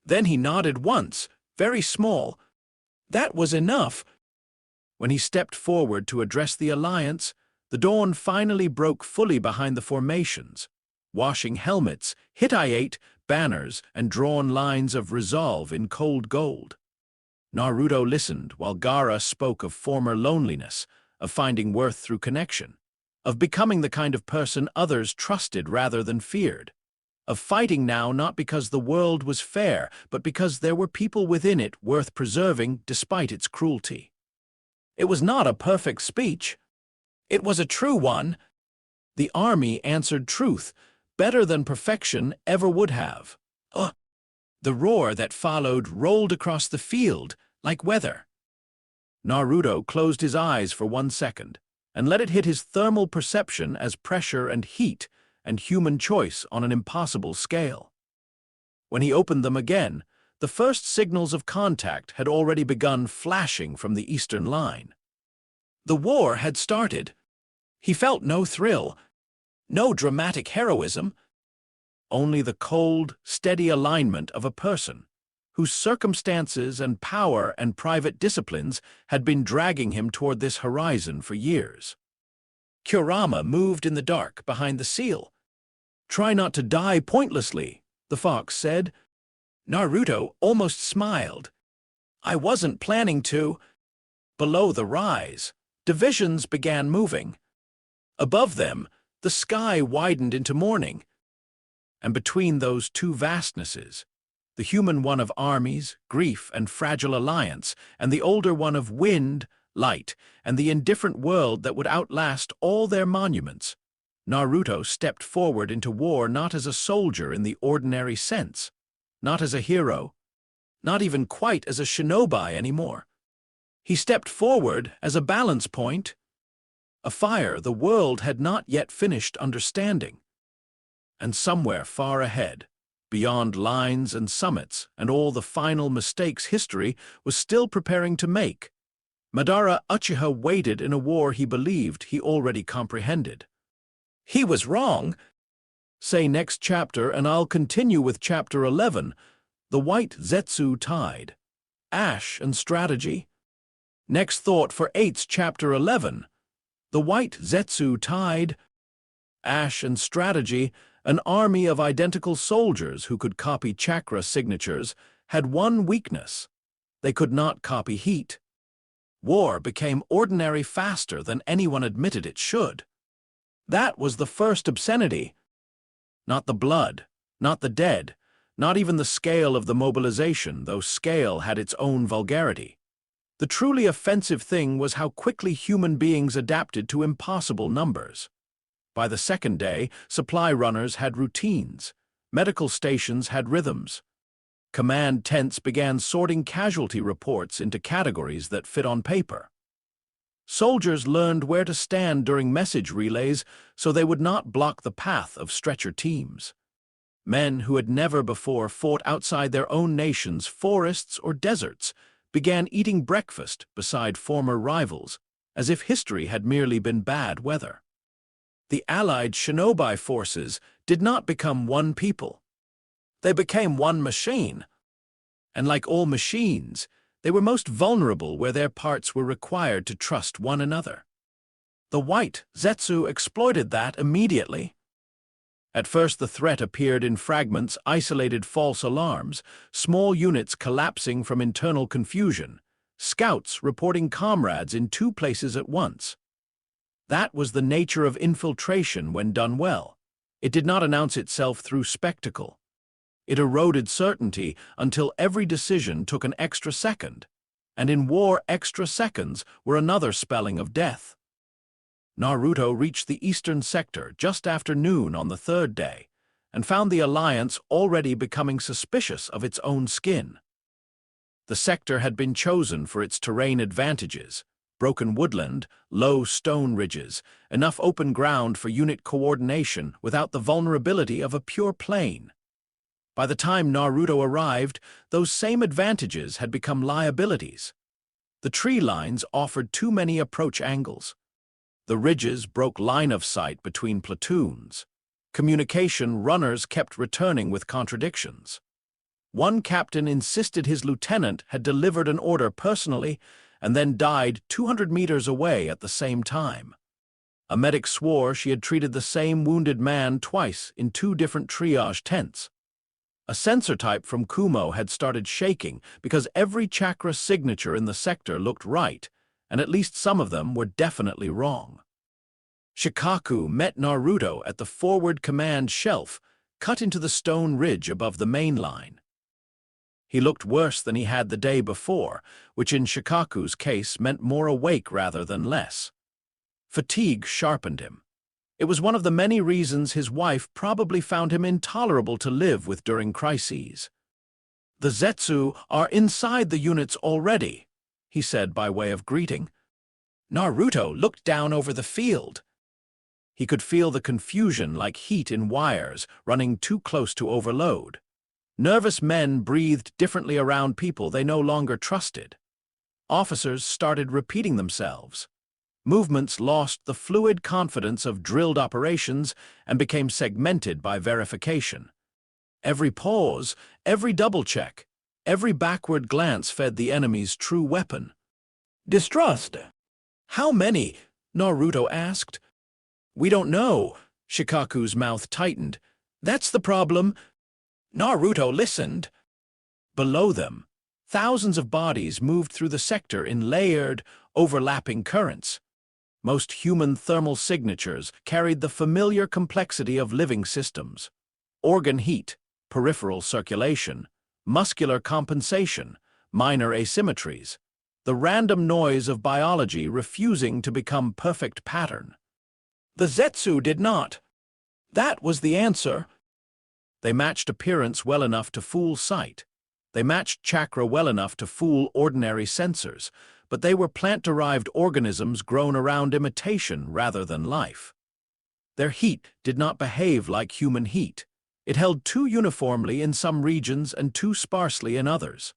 Then he nodded once, very small. That was enough. When he stepped forward to address the alliance, the dawn finally broke fully behind the formations, washing helmets, Hittite banners, and drawn lines of resolve in cold gold. Naruto listened while Gaara spoke of former loneliness, of finding worth through connection, of becoming the kind of person others trusted rather than feared. of fighting now not because the world was fair, but because there were people within it worth preserving despite its cruelty. It was not a perfect speech. It was a true one. The army answered truth, better than perfection ever would have. Ugh. The roar that followed rolled across the field like weather. Naruto closed his eyes for 1 second and let it hit his thermal perception as pressure and heat and human choice on an impossible scale. When he opened them again, the first signals of contact had already begun flashing from the eastern line. The war had started. He felt no thrill, no dramatic heroism, only the cold, steady alignment of a person whose circumstances and power and private disciplines had been dragging him toward this horizon for years. Kurama moved in the dark behind the seal. "Try not to die pointlessly," the fox said. Naruto almost smiled. "I wasn't planning to." Below the rise, divisions began moving. Above them, the sky widened into morning. And between those two vastnesses, the human one of armies, grief, and fragile alliance, and the older one of wind, light, and the indifferent world that would outlast all their monuments, Naruto stepped forward into war not as a soldier in the ordinary sense, not as a hero, not even quite as a shinobi anymore. He stepped forward as a balance point, a fire the world had not yet finished understanding. And somewhere far ahead, beyond lines and summits and all the final mistakes history was still preparing to make, Madara Uchiha waited in a war he believed he already comprehended. He was wrong. Say next chapter and I'll continue with chapter 11, The White Zetsu Tide, Ash and Strategy. Next thought for 8's chapter 11, The White Zetsu Tide, Ash and Strategy. An army of identical soldiers who could copy chakra signatures had one weakness: they could not copy heat. War became ordinary faster than anyone admitted it should. That was the first obscenity. Not the blood, not the dead, not even the scale of the mobilization, though scale had its own vulgarity. The truly offensive thing was how quickly human beings adapted to impossible numbers. By the second day, supply runners had routines, medical stations had rhythms. Command tents began sorting casualty reports into categories that fit on paper. Soldiers learned where to stand during message relays so they would not block the path of stretcher teams. Men who had never before fought outside their own nation's forests or deserts began eating breakfast beside former rivals, as if history had merely been bad weather. The Allied shinobi forces did not become one people. They became one machine. And like all machines, they were most vulnerable where their parts were required to trust one another. The White Zetsu exploited that immediately. At first the threat appeared in fragments, isolated false alarms, small units collapsing from internal confusion, scouts reporting comrades in 2 places at once. That was the nature of infiltration when done well. It did not announce itself through spectacle. It eroded certainty until every decision took an extra second, and in war extra seconds were another spelling of death. Naruto reached the eastern sector just after noon on the 3rd day, and found the alliance already becoming suspicious of its own skin. The sector had been chosen for its terrain advantages: broken woodland, low stone ridges, enough open ground for unit coordination without the vulnerability of a pure plain. By the time Naruto arrived, those same advantages had become liabilities. The tree lines offered too many approach angles. The ridges broke line of sight between platoons. Communication runners kept returning with contradictions. One captain insisted his lieutenant had delivered an order personally and then died 200 meters away at the same time. A medic swore she had treated the same wounded man twice in 2 different triage tents. A sensor type from Kumo had started shaking because every chakra signature in the sector looked right, and at least some of them were definitely wrong. Shikaku met Naruto at the forward command shelf, cut into the stone ridge above the main line. He looked worse than he had the day before, which in Shikaku's case meant more awake rather than less. Fatigue sharpened him. It was one of the many reasons his wife probably found him intolerable to live with during crises. "The Zetsu are inside the units already," he said by way of greeting. Naruto looked down over the field. He could feel the confusion like heat in wires running too close to overload. Nervous men breathed differently around people they no longer trusted. Officers started repeating themselves. Movements lost the fluid confidence of drilled operations and became segmented by verification. Every pause, every double-check, every backward glance fed the enemy's true weapon. "Distrust." "How many?" Naruto asked. "We don't know." Shikaku's mouth tightened. "That's the problem." Naruto listened. Below them, thousands of bodies moved through the sector in layered, overlapping currents. Most human thermal signatures carried the familiar complexity of living systems. Organ heat, peripheral circulation, muscular compensation, minor asymmetries. The random noise of biology refusing to become perfect pattern. The Zetsu did not. That was the answer. They matched appearance well enough to fool sight. They matched chakra well enough to fool ordinary sensors, but they were plant-derived organisms grown around imitation rather than life. Their heat did not behave like human heat. It held too uniformly in some regions and too sparsely in others.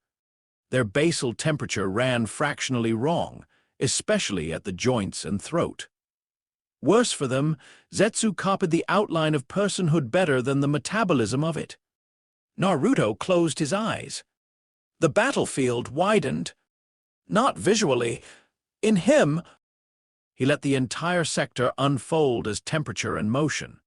Their basal temperature ran fractionally wrong, especially at the joints and throat. Worse for them, Zetsu copied the outline of personhood better than the metabolism of it. Naruto closed his eyes. The battlefield widened. Not visually. In him, he let the entire sector unfold as temperature and motion.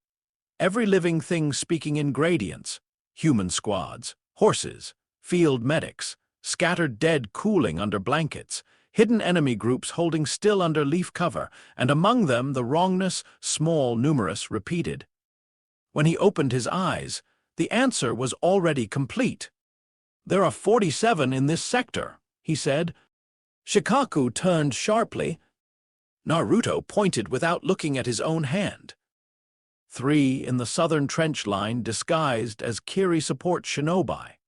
Every living thing speaking in gradients, human squads, horses, field medics, scattered dead cooling under blankets, hidden enemy groups holding still under leaf cover, and among them the wrongness, small, numerous, repeated. When he opened his eyes, the answer was already complete. "There are 47 in this sector," he said. Shikaku turned sharply. Naruto pointed without looking at his own hand. 3 in the southern trench line disguised as Kiri support shinobi.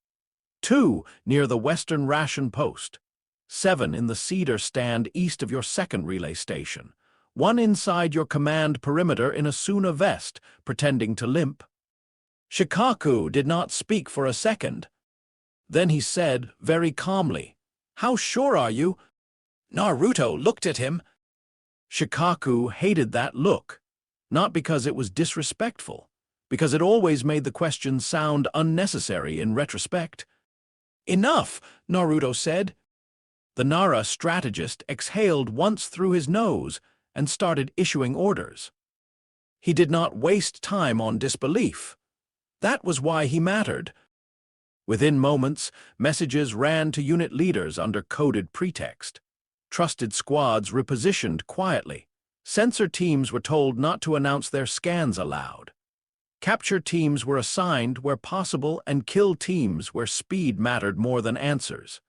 2 near the western ration post. 7 in the cedar stand east of your second relay station. 1 inside your command perimeter in a Suna vest, pretending to limp. Shikaku did not speak for a second. Then he said, very calmly, "How sure are you?" Naruto looked at him. Shikaku hated that look, not because it was disrespectful, because it always made the question sound unnecessary in retrospect. "Enough," Naruto said. The Nara strategist exhaled once through his nose and started issuing orders. He did not waste time on disbelief. That was why he mattered. Within moments, messages ran to unit leaders under coded pretext. Trusted squads repositioned quietly. Sensor teams were told not to announce their scans aloud. Capture teams were assigned where possible and kill teams where speed mattered more than answers.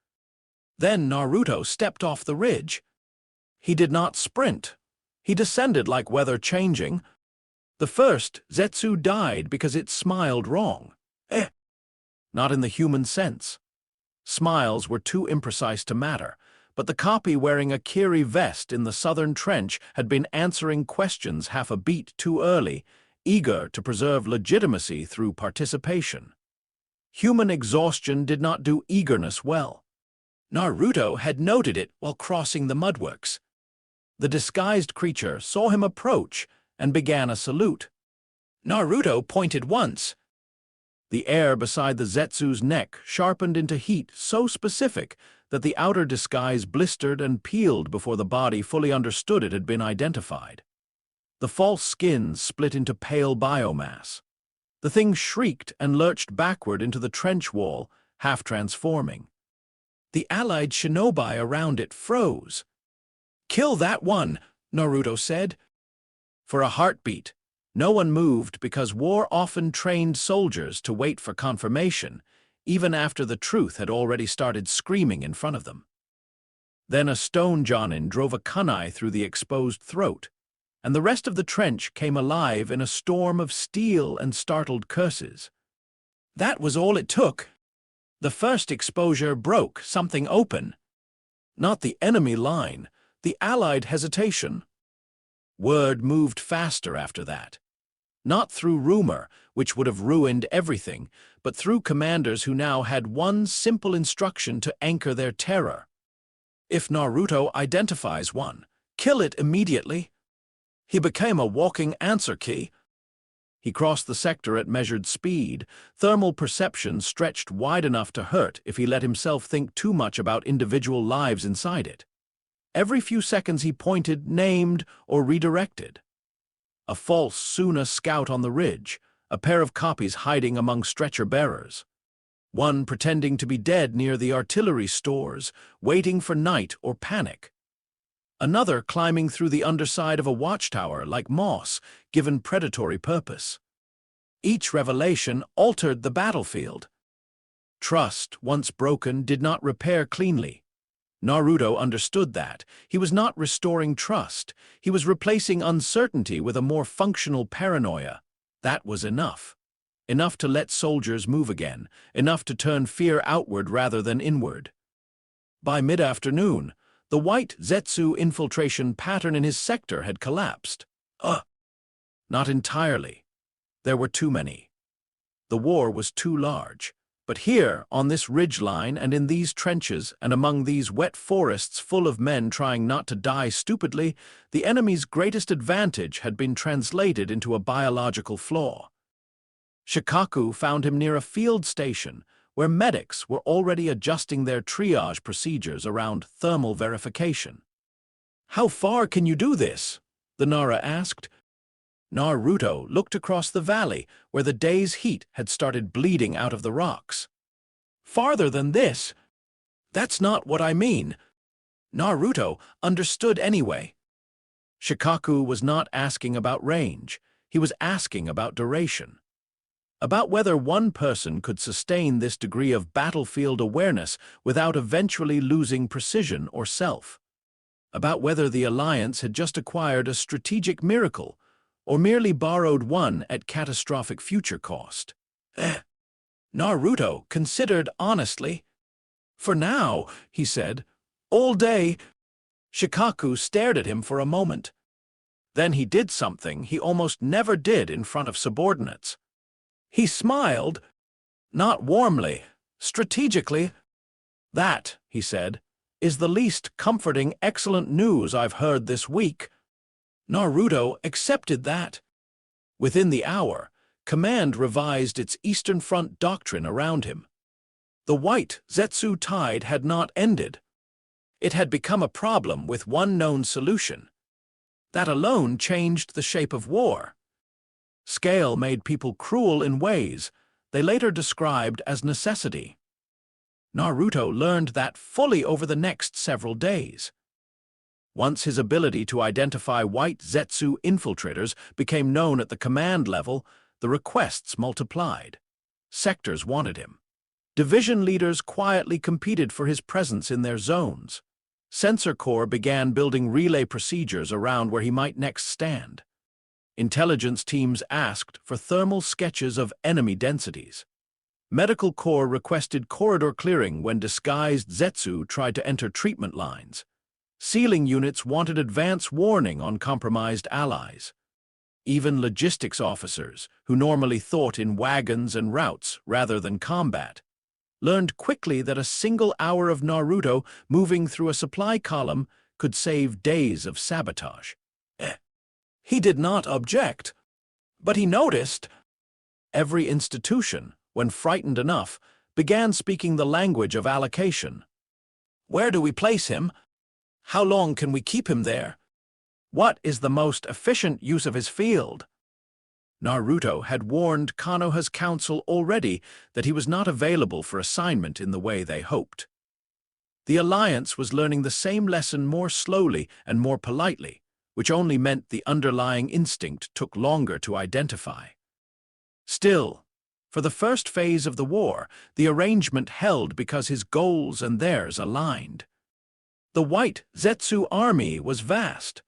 Then Naruto stepped off the ridge. He did not sprint. He descended like weather changing. The first Zetsu died because it smiled wrong. Not in the human sense. Smiles were too imprecise to matter, but the copy wearing a Kiri vest in the southern trench had been answering questions half a beat too early, eager to preserve legitimacy through participation. Human exhaustion did not do eagerness well. Naruto had noted it while crossing the mudworks. The disguised creature saw him approach and began a salute. Naruto pointed once. The air beside the Zetsu's neck sharpened into heat so specific that the outer disguise blistered and peeled before the body fully understood it had been identified. The false skin split into pale biomass. The thing shrieked and lurched backward into the trench wall, half transforming. The allied shinobi around it froze. "Kill that one," Naruto said. For a heartbeat, No one moved because war often trained soldiers to wait for confirmation, even after the truth had already started screaming in front of them. Then a stone jonin drove a kunai through the exposed throat, and the rest of the trench came alive in a storm of steel and startled curses. That was all it took. The first exposure broke something open. Not the enemy line, the Allied hesitation. Word moved faster after that. Not through rumor, which would have ruined everything, but through commanders who now had one simple instruction to anchor their terror. If Naruto identifies one, kill it immediately. He became a walking answer key. He crossed the sector at measured speed, thermal perception stretched wide enough to hurt if he let himself think too much about individual lives inside it. Every few seconds he pointed, named, or redirected. A false Suna scout on the ridge, a pair of copies hiding among stretcher-bearers. One pretending to be dead near the artillery stores, waiting for night or panic. Another climbing through the underside of a watchtower like moss, given predatory purpose. Each revelation altered the battlefield. Trust, once broken, did not repair cleanly. Naruto understood that. He was not restoring trust. He was replacing uncertainty with a more functional paranoia. That was enough. Enough to let soldiers move again. Enough to turn fear outward rather than inward. By mid-afternoon, the white Zetsu infiltration pattern in his sector had collapsed. Not entirely. There were too many. The war was too large. But here, on this ridgeline and in these trenches and among these wet forests full of men trying not to die stupidly, the enemy's greatest advantage had been translated into a biological flaw. Shikaku found him near a field station, where medics were already adjusting their triage procedures around thermal verification. "How far can you do this?" the Nara asked. Naruto looked across the valley, where the day's heat had started bleeding out of the rocks. "Farther than this." "That's not what I mean." Naruto understood anyway. Shikaku was not asking about range. He was asking about duration. About whether one person could sustain this degree of battlefield awareness without eventually losing precision or self. About whether the Alliance had just acquired a strategic miracle, or merely borrowed one at catastrophic future cost. Naruto considered honestly. "For now," he said. "All day." Shikaku stared at him for a moment. Then he did something he almost never did in front of subordinates. He smiled, not warmly, strategically. "That," he said, "is the least comforting excellent news I've heard this week." Naruto accepted that. Within the hour, Command revised its Eastern Front doctrine around him. The white Zetsu tide had not ended. It had become a problem with one known solution. That alone changed the shape of war. Scale made people cruel in ways they later described as necessity. Naruto learned that fully over the next several days. Once his ability to identify white Zetsu infiltrators became known at the command level, the requests multiplied. Sectors wanted him. Division leaders quietly competed for his presence in their zones. Sensor Corps began building relay procedures around where he might next stand. Intelligence teams asked for thermal sketches of enemy densities. Medical Corps requested corridor clearing when disguised Zetsu tried to enter treatment lines. Sealing units wanted advance warning on compromised allies. Even logistics officers, who normally thought in wagons and routes rather than combat, learned quickly that a single hour of Naruto moving through a supply column could save days of sabotage. He did not object, but he noticed. Every institution, when frightened enough, began speaking the language of allocation. Where do we place him? How long can we keep him there? What is the most efficient use of his field? Naruto had warned Konoha's council already that he was not available for assignment in the way they hoped. The Alliance was learning the same lesson more slowly and more politely, which only meant the underlying instinct took longer to identify. Still, for the first phase of the war, the arrangement held because his goals and theirs aligned. The White Zetsu army was vast.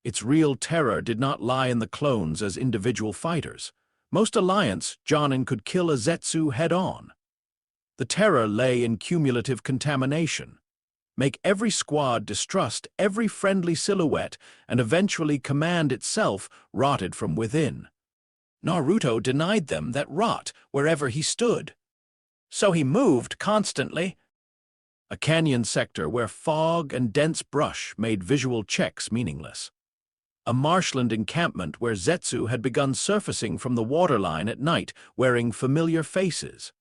Its real terror did not lie in the clones as individual fighters. Most Alliance Jonin could kill a Zetsu head-on. The terror lay in cumulative contamination. Make every squad distrust every friendly silhouette, and eventually command itself rotted from within. Naruto denied them that rot wherever he stood. So he moved constantly. A canyon sector where fog and dense brush made visual checks meaningless. A marshland encampment where Zetsu had begun surfacing from the waterline at night, wearing familiar faces.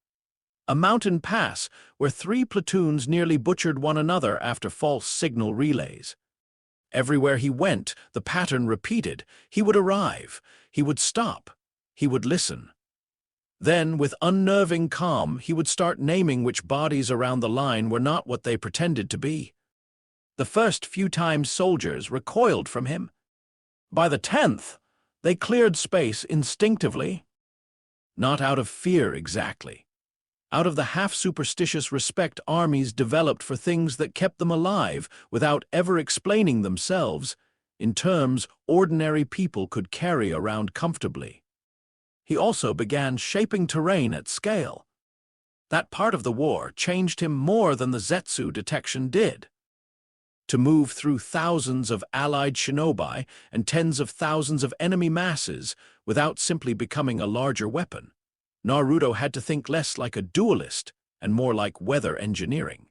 A mountain pass where 3 platoons nearly butchered one another after false signal relays. Everywhere he went, the pattern repeated. He would arrive, he would stop, he would listen. Then, with unnerving calm, he would start naming which bodies around the line were not what they pretended to be. The first few times soldiers recoiled from him. By the 10th, they cleared space instinctively. Not out of fear exactly. Out of the half-superstitious respect armies developed for things that kept them alive without ever explaining themselves, in terms ordinary people could carry around comfortably. He also began shaping terrain at scale. That part of the war changed him more than the Zetsu detection did. To move through thousands of allied shinobi and tens of thousands of enemy masses without simply becoming a larger weapon, Naruto had to think less like a duelist and more like weather engineering.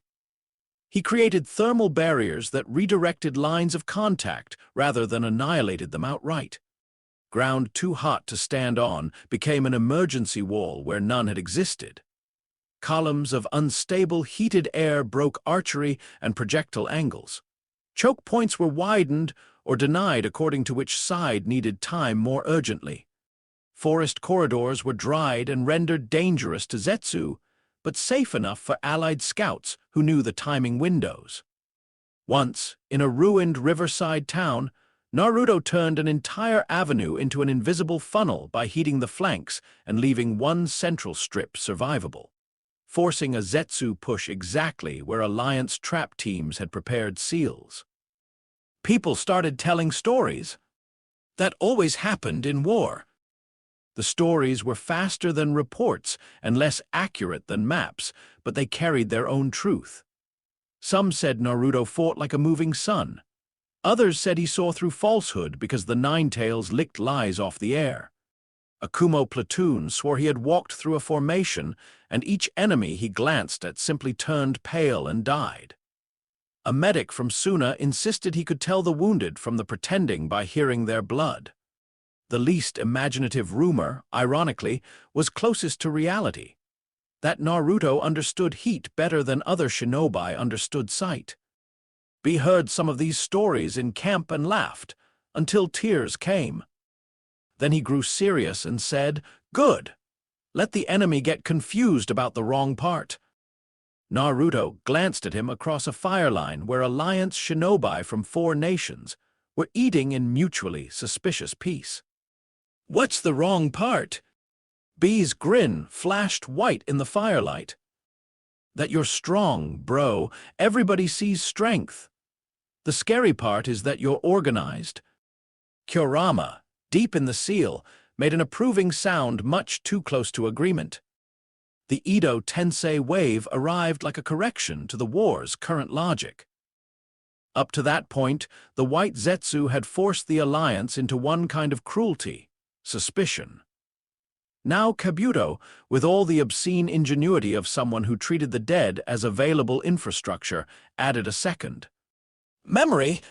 He created thermal barriers that redirected lines of contact rather than annihilated them outright. Ground too hot to stand on became an emergency wall where none had existed. Columns of unstable, heated air broke archery and projectile angles. Choke points were widened or denied according to which side needed time more urgently. Forest corridors were dried and rendered dangerous to Zetsu, but safe enough for allied scouts who knew the timing windows. Once, in a ruined riverside town, Naruto turned an entire avenue into an invisible funnel by heating the flanks and leaving one central strip survivable, forcing a Zetsu push exactly where Alliance trap teams had prepared seals. People started telling stories. That always happened in war. The stories were faster than reports and less accurate than maps, but they carried their own truth. Some said Naruto fought like a moving sun. Others said he saw through falsehood because the Nine-Tails licked lies off the air. A Kumo platoon swore he had walked through a formation, and each enemy he glanced at simply turned pale and died. A medic from Suna insisted he could tell the wounded from the pretending by hearing their blood. The least imaginative rumor, ironically, was closest to reality. That Naruto understood heat better than other shinobi understood sight. We heard some of these stories in camp and laughed, until tears came. Then he grew serious and said, "Good. Let the enemy get confused about the wrong part." Naruto glanced at him across a fire line where Alliance shinobi from 4 nations were eating in mutually suspicious peace. "What's the wrong part?" B's grin flashed white in the firelight. "That you're strong, bro. Everybody sees strength. The scary part is that you're organized." Kurama, deep in the seal, made an approving sound much too close to agreement. The Edo Tensei wave arrived like a correction to the war's current logic. Up to that point, the White Zetsu had forced the Alliance into one kind of cruelty, suspicion. Now Kabuto, with all the obscene ingenuity of someone who treated the dead as available infrastructure, added a second. Memory.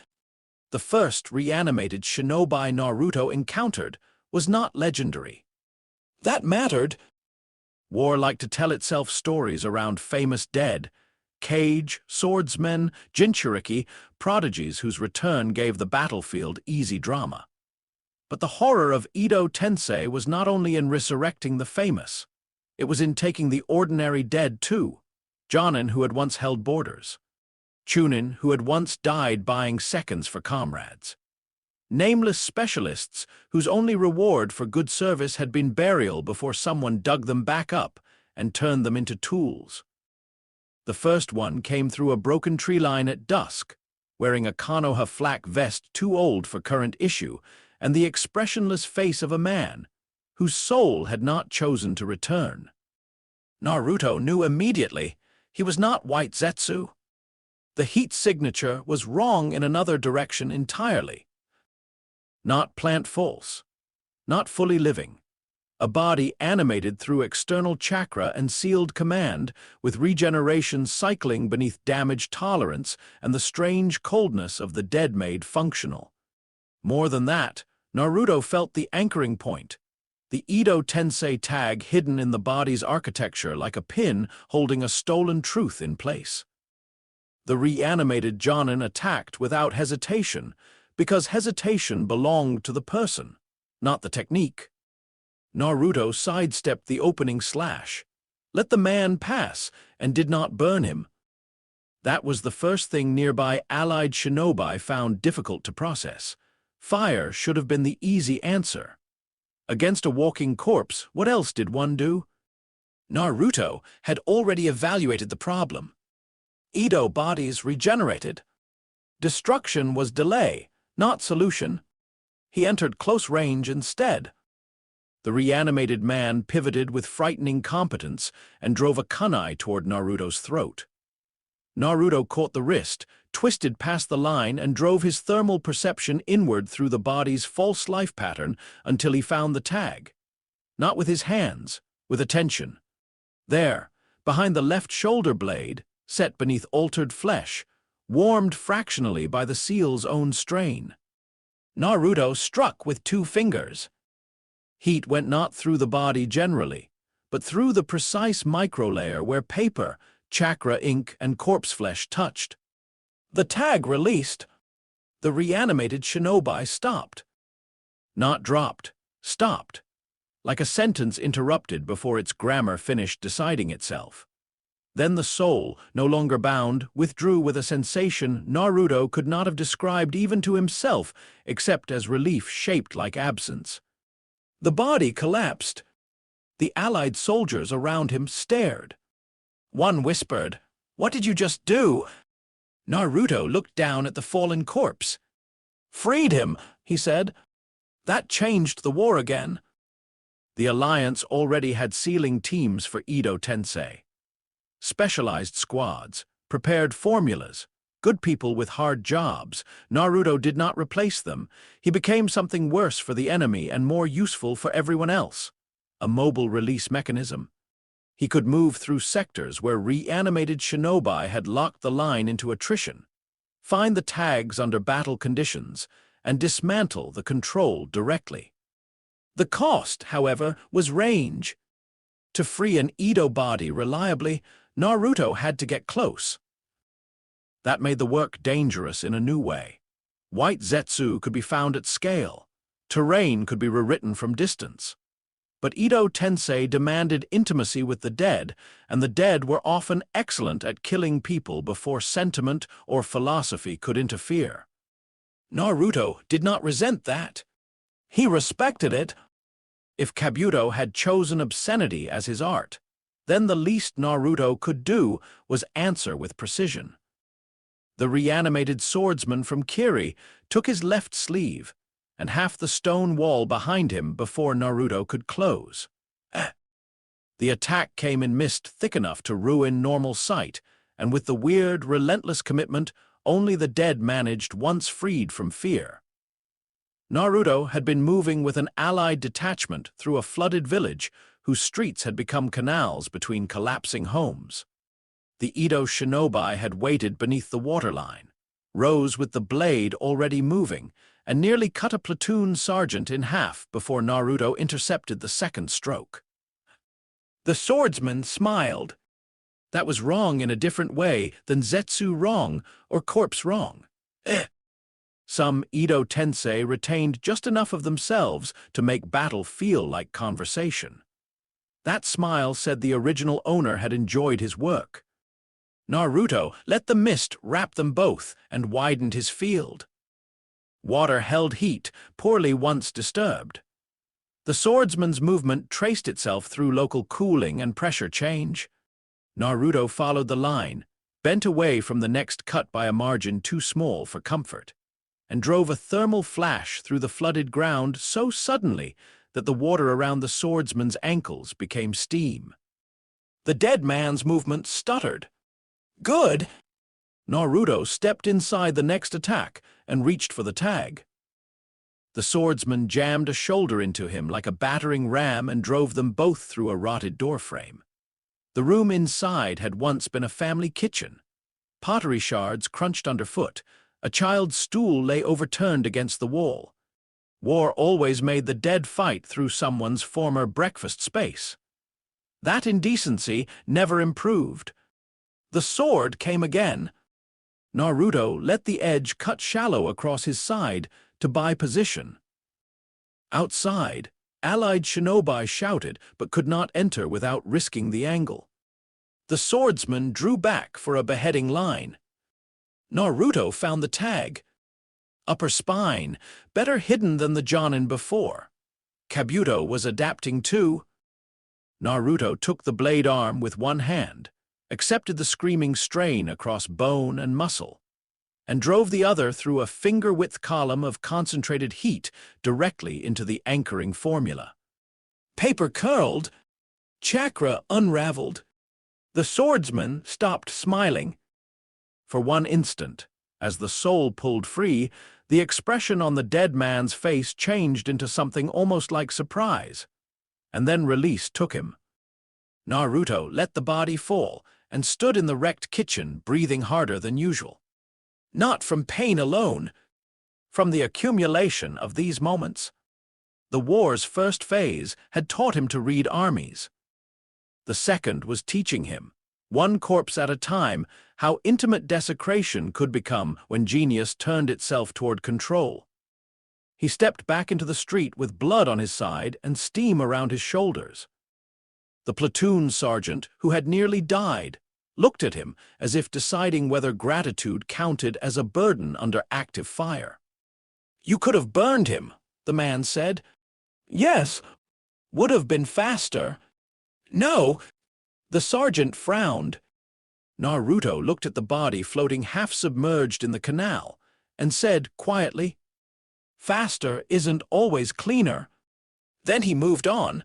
The first reanimated shinobi Naruto encountered was not legendary. That mattered. War liked to tell itself stories around famous dead, Kage, swordsmen, Jinchuriki, prodigies whose return gave the battlefield easy drama. But the horror of Edo Tensei was not only in resurrecting the famous. It was in taking the ordinary dead too, Jonin who had once held borders, Chunin who had once died buying seconds for comrades. nameless specialists whose only reward for good service had been burial before someone dug them back up and turned them into tools. The first one came through a broken tree line at dusk, wearing a Konoha flak vest too old for current issue and the expressionless face of a man whose soul had not chosen to return. Naruto knew immediately he was not White Zetsu. The heat signature was wrong in another direction entirely. Not plant false, not fully living. A body animated through external chakra and sealed command, with regeneration cycling beneath damage tolerance and the strange coldness of the dead made functional. More than that, Naruto felt the anchoring point, the Edo Tensei tag hidden in the body's architecture like a pin holding a stolen truth in place. The reanimated Jonin attacked without hesitation, because hesitation belonged to the person, not the technique. Naruto sidestepped the opening slash, let the man pass, and did not burn him. That was the first thing nearby allied shinobi found difficult to process. Fire should have been the easy answer. Against a walking corpse, what else did one do? Naruto had already evaluated the problem. Edo bodies regenerated. Destruction was delay, not solution. He entered close range instead. The reanimated man pivoted with frightening competence and drove a kunai toward Naruto's throat. Naruto caught the wrist, twisted past the line, and drove his thermal perception inward through the body's false life pattern until he found the tag. Not with his hands, with attention. There, behind the left shoulder blade, set beneath altered flesh, warmed fractionally by the seal's own strain. Naruto struck with 2 fingers. Heat went not through the body generally, but through the precise microlayer where paper, chakra ink, and corpse flesh touched. The tag released. The reanimated shinobi stopped. Not dropped, stopped, like a sentence interrupted before its grammar finished deciding itself. Then the soul, no longer bound, withdrew with a sensation Naruto could not have described even to himself except as relief shaped like absence. The body collapsed. The allied soldiers around him stared. One whispered, "What did you just do?" Naruto looked down at the fallen corpse. "Freed him," he said. That changed the war again. The Alliance already had sealing teams for Edo Tensei. Specialized squads, prepared formulas, good people with hard jobs. Naruto did not replace them. He became something worse for the enemy and more useful for everyone else. A mobile release mechanism. He could move through sectors where reanimated shinobi had locked the line into attrition, find the tags under battle conditions, and dismantle the control directly. The cost, however, was range. To free an Edo body reliably, Naruto had to get close. That made the work dangerous in a new way. White Zetsu could be found at scale. Terrain could be rewritten from distance. But Edo Tensei demanded intimacy with the dead, and the dead were often excellent at killing people before sentiment or philosophy could interfere. Naruto did not resent that. He respected it. If Kabuto had chosen obscenity as his art, then the least Naruto could do was answer with precision. The reanimated swordsman from Kiri took his left sleeve, and half the stone wall behind him before Naruto could close. The attack came in mist thick enough to ruin normal sight, and with the weird, relentless commitment only the dead managed once freed from fear. Naruto had been moving with an allied detachment through a flooded village whose streets had become canals between collapsing homes. The Edo shinobi had waited beneath the waterline, rose with the blade already moving, and nearly cut a platoon sergeant in half before Naruto intercepted the second stroke. The swordsman smiled. That was wrong in a different way than Zetsu wrong or corpse wrong. Some Edo Tensei retained just enough of themselves to make battle feel like conversation. That smile said the original owner had enjoyed his work. Naruto let the mist wrap them both and widened his field. Water held heat, poorly once disturbed. The swordsman's movement traced itself through local cooling and pressure change. Naruto followed the line, bent away from the next cut by a margin too small for comfort, and drove a thermal flash through the flooded ground so suddenly that the water around the swordsman's ankles became steam. The dead man's movement stuttered. Good! Naruto stepped inside the next attack and reached for the tag. The swordsman jammed a shoulder into him like a battering ram and drove them both through a rotted doorframe. The room inside had once been a family kitchen. Pottery shards crunched underfoot. A child's stool lay overturned against the wall. War always made the dead fight through someone's former breakfast space. That indecency never improved. The sword came again. Naruto let the edge cut shallow across his side to buy position. Outside, allied shinobi shouted but could not enter without risking the angle. The swordsman drew back for a beheading line. Naruto found the tag. Upper spine, better hidden than the Jonin before. Kabuto was adapting too. Naruto took the blade arm with one hand, accepted the screaming strain across bone and muscle, and drove the other through a finger-width column of concentrated heat directly into the anchoring formula. Paper curled, chakra unraveled. The swordsman stopped smiling. For one instant, as the soul pulled free, the expression on the dead man's face changed into something almost like surprise, and then release took him. Naruto let the body fall and stood in the wrecked kitchen, breathing harder than usual. Not from pain alone, from the accumulation of these moments. The war's first phase had taught him to read armies. The second was teaching him, one corpse at a time, how intimate desecration could become when genius turned itself toward control. He stepped back into the street with blood on his side and steam around his shoulders. The platoon sergeant, who had nearly died, looked at him as if deciding whether gratitude counted as a burden under active fire. "You could have burned him," the man said. "Yes, would have been faster." "No." The sergeant frowned. Naruto looked at the body floating half-submerged in the canal and said quietly, "Faster isn't always cleaner." Then he moved on.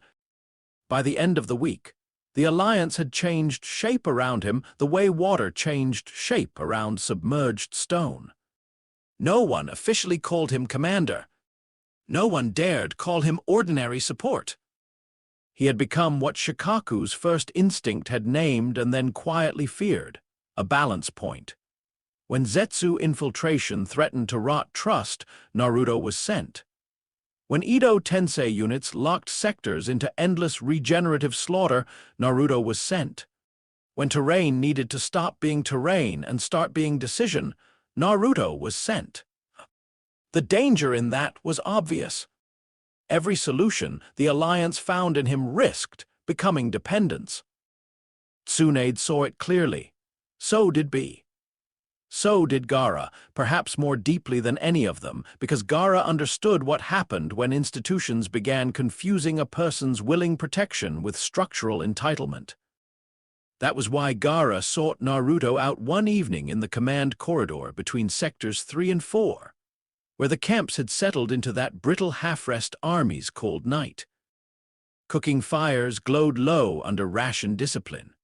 By the end of the week, the Alliance had changed shape around him the way water changed shape around submerged stone. No one officially called him commander. No one dared call him ordinary support. He had become what Shikaku's first instinct had named and then quietly feared, a balance point. When Zetsu infiltration threatened to rot trust, Naruto was sent. When Edo Tensei units locked sectors into endless regenerative slaughter, Naruto was sent. When terrain needed to stop being terrain and start being decision, Naruto was sent. The danger in that was obvious. Every solution the Alliance found in him risked becoming dependence. Tsunade saw it clearly. So did B. So did Gaara, perhaps more deeply than any of them, because Gaara understood what happened when institutions began confusing a person's willing protection with structural entitlement. That was why Gaara sought Naruto out one evening in the command corridor between sectors 3 and 4. Where the camps had settled into that brittle half-rest armies called night. Cooking fires glowed low under ration discipline.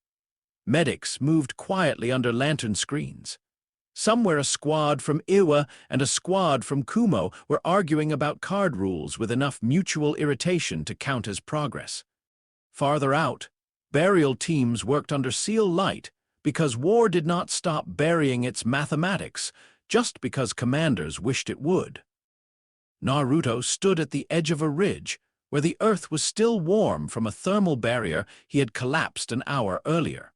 Medics moved quietly under lantern screens. Somewhere a squad from Iwa and a squad from Kumo were arguing about card rules with enough mutual irritation to count as progress. Farther out, burial teams worked under seal light because war did not stop burying its mathematics just because commanders wished it would. Naruto stood at the edge of a ridge where the earth was still warm from a thermal barrier he had collapsed an hour earlier.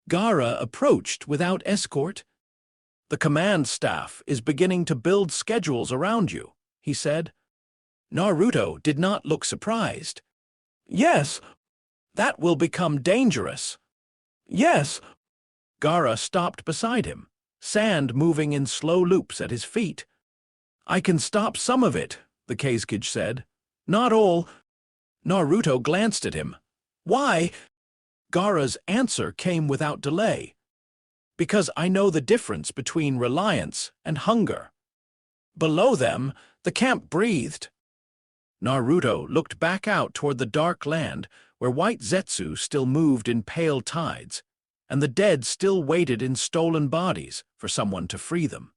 Gaara approached without escort. "The command staff is beginning to build schedules around you," he said. Naruto did not look surprised. "Yes, that will become dangerous." "Yes." Gaara stopped beside him, sand moving in slow loops at his feet. I can stop some of it, the Kazekage said. Not all. Naruto glanced at him. Why? Gaara's answer came without delay. Because I know the difference between reliance and hunger. Below them, the camp breathed. Naruto looked back out toward the dark land where white Zetsu still moved in pale tides, and the dead still waited in stolen bodies for someone to free them.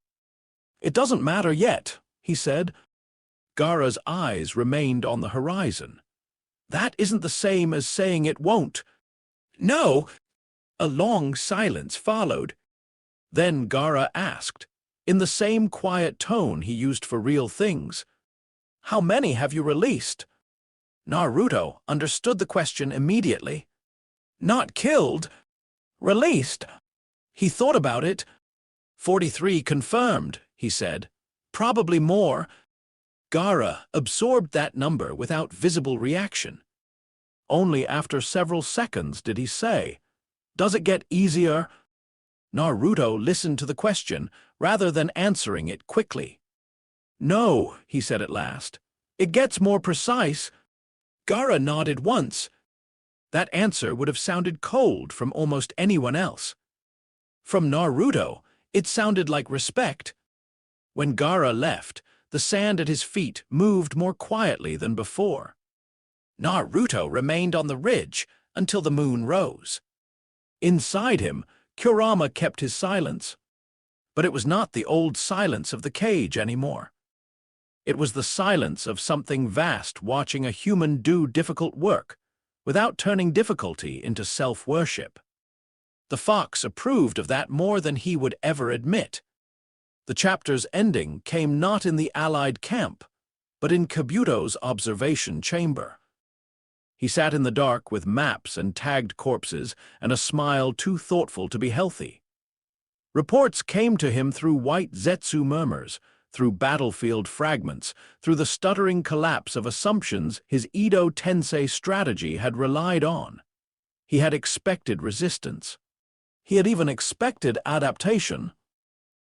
It doesn't matter yet, he said. Gaara's eyes remained on the horizon. That isn't the same as saying it won't. No! A long silence followed. Then Gaara asked, in the same quiet tone he used for real things, "How many have you released?" Naruto understood the question immediately. Not killed. Released. He thought about it. 43 confirmed, he said. Probably more. Gaara absorbed that number without visible reaction. Only after several seconds did he say, "Does it get easier?" Naruto listened to the question rather than answering it quickly. "No," he said at last. "It gets more precise." Gaara nodded once. That answer would have sounded cold from almost anyone else. From Naruto, it sounded like respect. When Gaara left, the sand at his feet moved more quietly than before. Naruto remained on the ridge until the moon rose. Inside him, Kurama kept his silence. But it was not the old silence of the cage anymore. It was the silence of something vast watching a human do difficult work, without turning difficulty into self-worship. The fox approved of that more than he would ever admit. The chapter's ending came not in the Allied camp, but in Kabuto's observation chamber. He sat in the dark with maps and tagged corpses and a smile too thoughtful to be healthy. Reports came to him through white Zetsu murmurs, through battlefield fragments, through the stuttering collapse of assumptions his Edo Tensei strategy had relied on. He had expected resistance. He had even expected adaptation.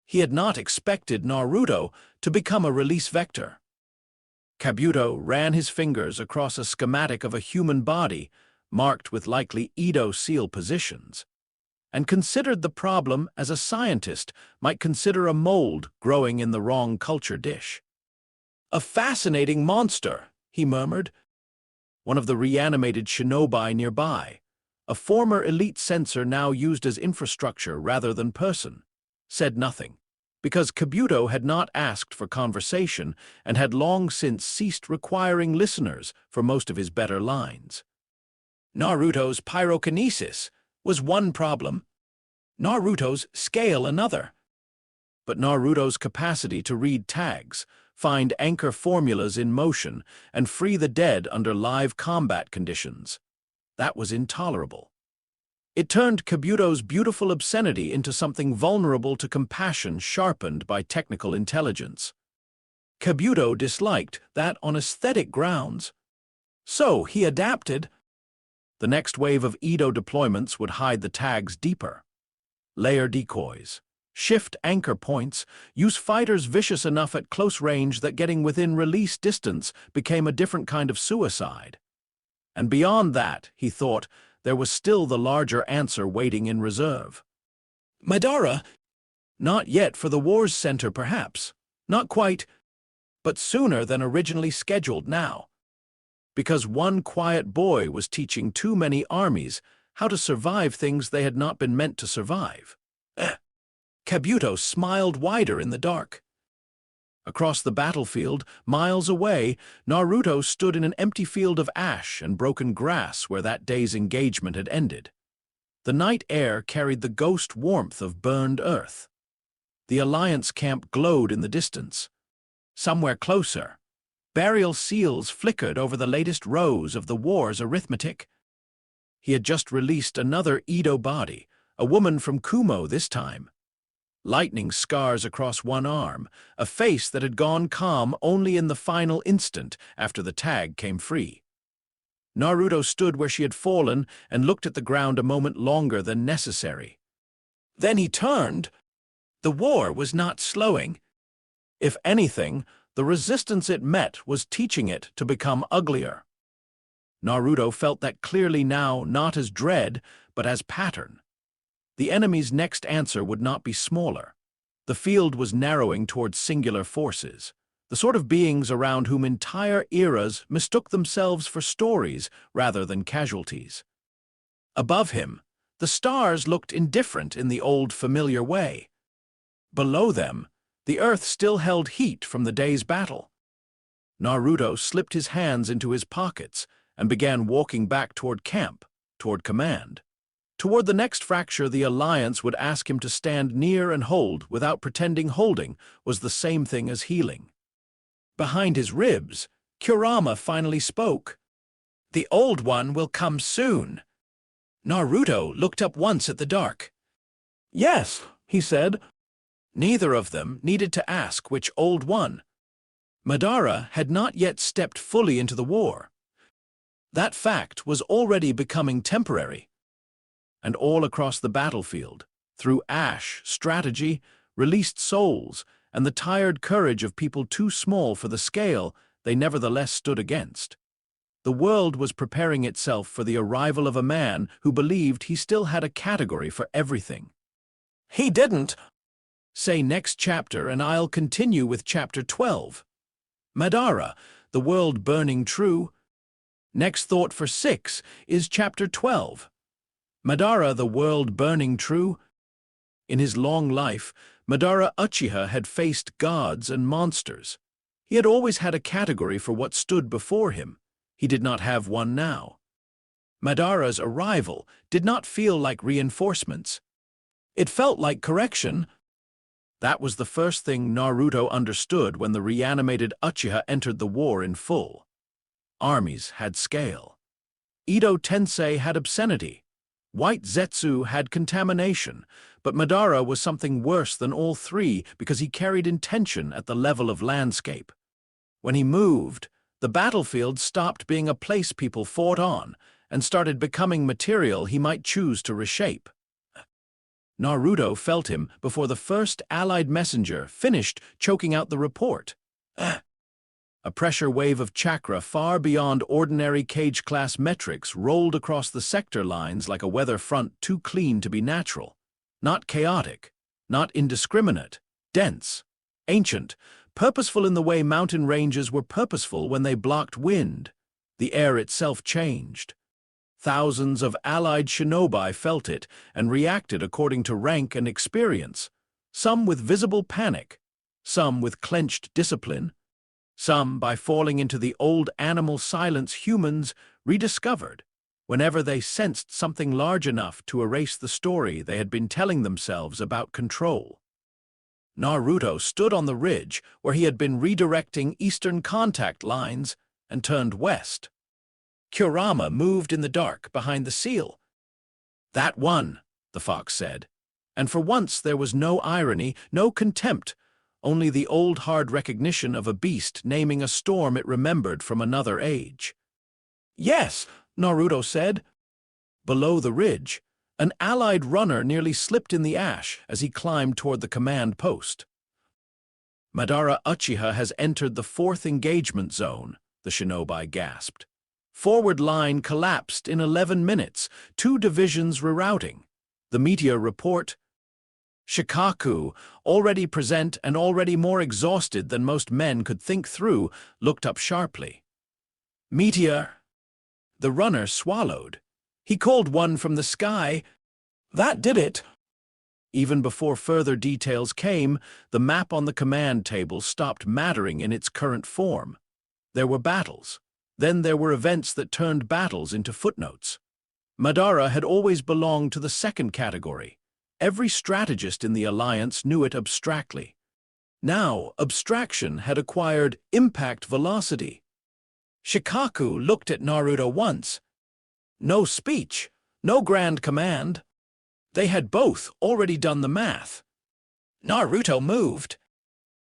He had not expected Naruto to become a release vector. Kabuto ran his fingers across a schematic of a human body marked with likely Edo seal positions, and considered the problem as a scientist might consider a mold growing in the wrong culture dish. "A fascinating monster," he murmured. One of the reanimated shinobi nearby, a former elite sensor now used as infrastructure rather than person, said nothing, because Kabuto had not asked for conversation and had long since ceased requiring listeners for most of his better lines. Naruto's pyrokinesis was one problem, Naruto's scale another. But Naruto's capacity to read tags, find anchor formulas in motion, and free the dead under live combat conditions, that was intolerable. It turned Kabuto's beautiful obscenity into something vulnerable to compassion sharpened by technical intelligence. Kabuto disliked that on aesthetic grounds. So he adapted. The next wave of Edo deployments would hide the tags deeper. Layer decoys, shift anchor points, use fighters vicious enough at close range that getting within release distance became a different kind of suicide. And beyond that, he thought, there was still the larger answer waiting in reserve. Madara? Not yet for the war's center, perhaps. Not quite, but sooner than originally scheduled now. Because one quiet boy was teaching too many armies how to survive things they had not been meant to survive. Kabuto smiled wider in the dark. Across the battlefield, miles away, Naruto stood in an empty field of ash and broken grass where that day's engagement had ended. The night air carried the ghost warmth of burned earth. The Alliance camp glowed in the distance. Somewhere closer, burial seals flickered over the latest rows of the war's arithmetic. He had just released another Edo body, a woman from Kumo this time. Lightning scars across one arm, a face that had gone calm only in the final instant after the tag came free. Naruto stood where she had fallen and looked at the ground a moment longer than necessary. Then he turned. The war was not slowing. If anything, the resistance it met was teaching it to become uglier. Naruto felt that clearly now, not as dread, but as pattern. The enemy's next answer would not be smaller. The field was narrowing towards singular forces, the sort of beings around whom entire eras mistook themselves for stories rather than casualties. Above him, the stars looked indifferent in the old familiar way. Below them, the earth still held heat from the day's battle. Naruto slipped his hands into his pockets and began walking back toward camp, toward command. Toward the next fracture the Alliance would ask him to stand near and hold without pretending holding was the same thing as healing. Behind his ribs, Kurama finally spoke. "The Old One will come soon." Naruto looked up once at the dark. "Yes," he said. Neither of them needed to ask which Old One. Madara had not yet stepped fully into the war. That fact was already becoming temporary. And all across the battlefield, through ash, strategy, released souls, and the tired courage of people too small for the scale they nevertheless stood against, the world was preparing itself for the arrival of a man who believed he still had a category for everything. He didn't. Say next chapter and I'll continue with chapter 12. Madara, the world burning true. Next thought for 6 is chapter 12. Madara, the world burning true. In his long life, Madara Uchiha had faced gods and monsters. He had always had a category for what stood before him. He did not have one now. Madara's arrival did not feel like reinforcements. It felt like correction. That was the first thing Naruto understood when the reanimated Uchiha entered the war in full. Armies had scale. Edo Tensei had obscenity. White Zetsu had contamination, but Madara was something worse than all three because he carried intention at the level of landscape. When he moved, the battlefield stopped being a place people fought on and started becoming material he might choose to reshape. Naruto felt him before the first allied messenger finished choking out the report. A pressure wave of chakra far beyond ordinary cage-class metrics rolled across the sector lines like a weather front too clean to be natural. Not chaotic, not indiscriminate, dense, ancient, purposeful in the way mountain ranges were purposeful when they blocked wind. The air itself changed. Thousands of allied shinobi felt it and reacted according to rank and experience, some with visible panic, some with clenched discipline, some by falling into the old animal silence humans rediscovered whenever they sensed something large enough to erase the story they had been telling themselves about control. Naruto stood on the ridge where he had been redirecting eastern contact lines and turned west. Kurama moved in the dark behind the seal. "That one," the fox said, and for once there was no irony, no contempt, only the old hard recognition of a beast naming a storm it remembered from another age. "Yes," Naruto said. Below the ridge, an allied runner nearly slipped in the ash as he climbed toward the command post. "Madara Uchiha has entered the 4th engagement zone," the shinobi gasped. "Forward line collapsed in 11 minutes, 2 divisions rerouting. The meteor report." Shikaku, already present and already more exhausted than most men could think through, looked up sharply. "Meteor." The runner swallowed. "He called one from the sky. That did it." Even before further details came, the map on the command table stopped mattering in its current form. There were battles. Then there were events that turned battles into footnotes. Madara had always belonged to the second category. Every strategist in the Alliance knew it abstractly. Now, abstraction had acquired impact velocity. Shikaku looked at Naruto once. No speech, no grand command. They had both already done the math. Naruto moved.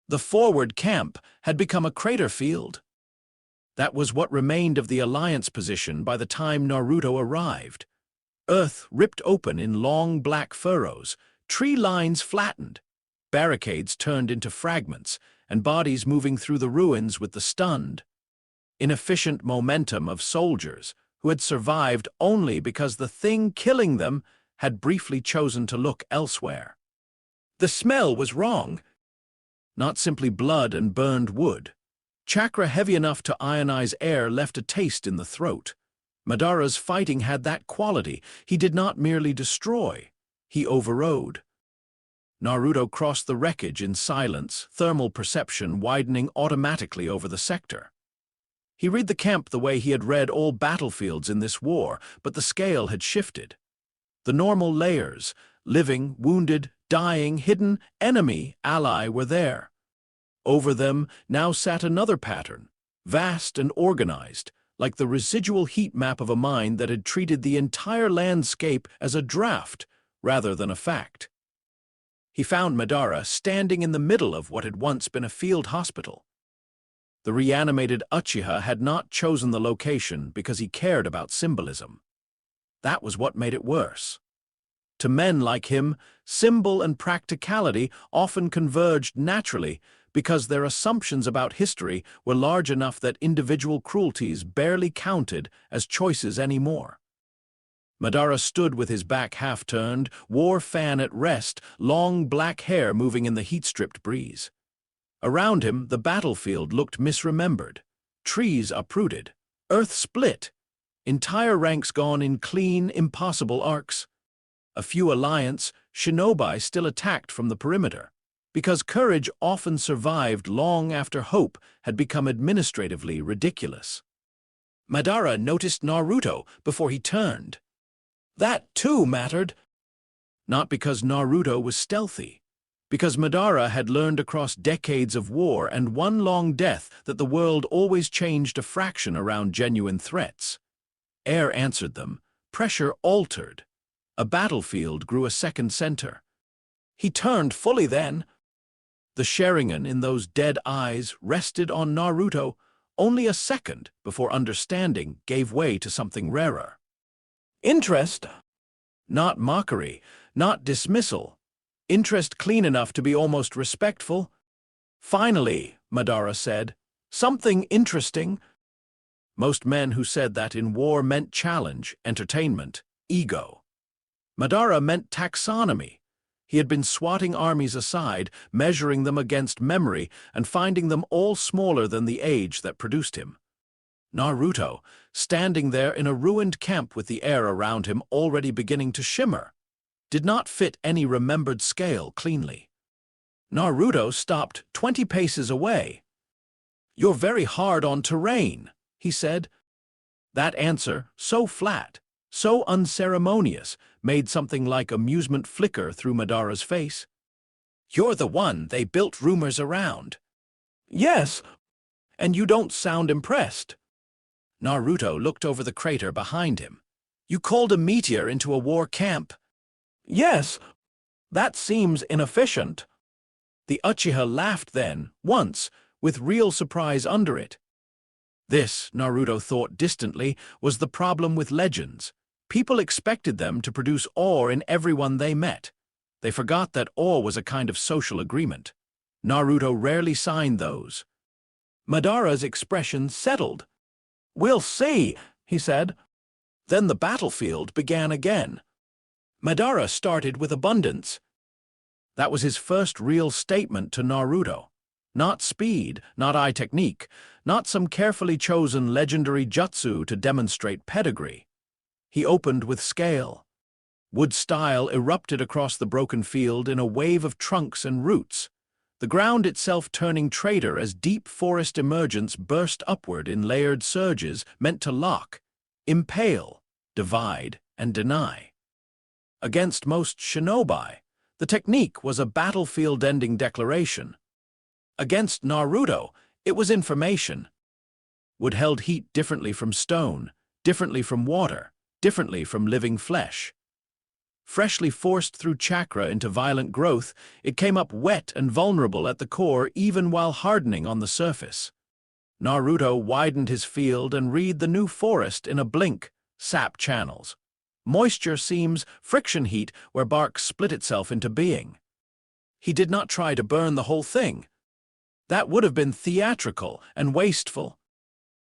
The forward camp had become a crater field. That was what remained of the Alliance position by the time Naruto arrived. Earth ripped open in long black furrows, tree lines flattened, barricades turned into fragments, and bodies moving through the ruins with the stunned, inefficient momentum of soldiers who had survived only because the thing killing them had briefly chosen to look elsewhere. The smell was wrong. Not simply blood and burned wood. Chakra heavy enough to ionize air left a taste in the throat. Madara's fighting had that quality. He did not merely destroy, he overrode. Naruto crossed the wreckage in silence, thermal perception widening automatically over the sector. He read the camp the way he had read all battlefields in this war, but the scale had shifted. The normal layers, living, wounded, dying, hidden, enemy, ally, were there. Over them now sat another pattern, vast and organized, like the residual heat map of a mind that had treated the entire landscape as a draft rather than a fact. He found Madara standing in the middle of what had once been a field hospital. The reanimated Uchiha had not chosen the location because he cared about symbolism. That was what made it worse. To men like him, symbol and practicality often converged naturally because their assumptions about history were large enough that individual cruelties barely counted as choices anymore. Madara stood with his back half-turned, war fan at rest, long black hair moving in the heat-stripped breeze. Around him, the battlefield looked misremembered. Trees uprooted, earth split, entire ranks gone in clean, impossible arcs. A few alliance, shinobi still attacked from the perimeter, because courage often survived long after hope had become administratively ridiculous. Madara noticed Naruto before he turned. That too mattered. Not because Naruto was stealthy, because Madara had learned across decades of war and one long death that the world always changed a fraction around genuine threats. Air answered them, pressure altered. A battlefield grew a second center. He turned fully then. The Sharingan in those dead eyes rested on Naruto only a second before understanding gave way to something rarer. Interest. Not mockery, not dismissal. Interest clean enough to be almost respectful. Finally, Madara said, something interesting. Most men who said that in war meant challenge, entertainment, ego. Madara meant taxonomy. He had been swatting armies aside, measuring them against memory, and finding them all smaller than the age that produced him. Naruto, standing there in a ruined camp with the air around him already beginning to shimmer, did not fit any remembered scale cleanly. Naruto stopped 20 paces away. "You're very hard on terrain," he said. That answer, so flat, so unceremonious, made something like amusement flicker through Madara's face. "You're the one they built rumors around." "Yes, and you don't sound impressed." Naruto looked over the crater behind him. "You called a meteor into a war camp." "Yes, that seems inefficient." The Uchiha laughed then, once, with real surprise under it. This, Naruto thought distantly, was the problem with legends. People expected them to produce awe in everyone they met. They forgot that awe was a kind of social agreement. Naruto rarely signed those. Madara's expression settled. "We'll see," he said. Then the battlefield began again. Madara started with abundance. That was his first real statement to Naruto. Not speed, not eye technique, not some carefully chosen legendary jutsu to demonstrate pedigree. He opened with scale. Wood style erupted across the broken field in a wave of trunks and roots, the ground itself turning traitor as deep forest emergence burst upward in layered surges meant to lock, impale, divide, and deny. Against most shinobi, the technique was a battlefield-ending declaration. Against Naruto, it was information. Wood held heat differently from stone, differently from water, differently from living flesh. Freshly forced through chakra into violent growth, it came up wet and vulnerable at the core even while hardening on the surface. Naruto widened his field and read the new forest in a blink, sap channels. Moisture seams, friction heat where bark split itself into being. He did not try to burn the whole thing. That would have been theatrical and wasteful.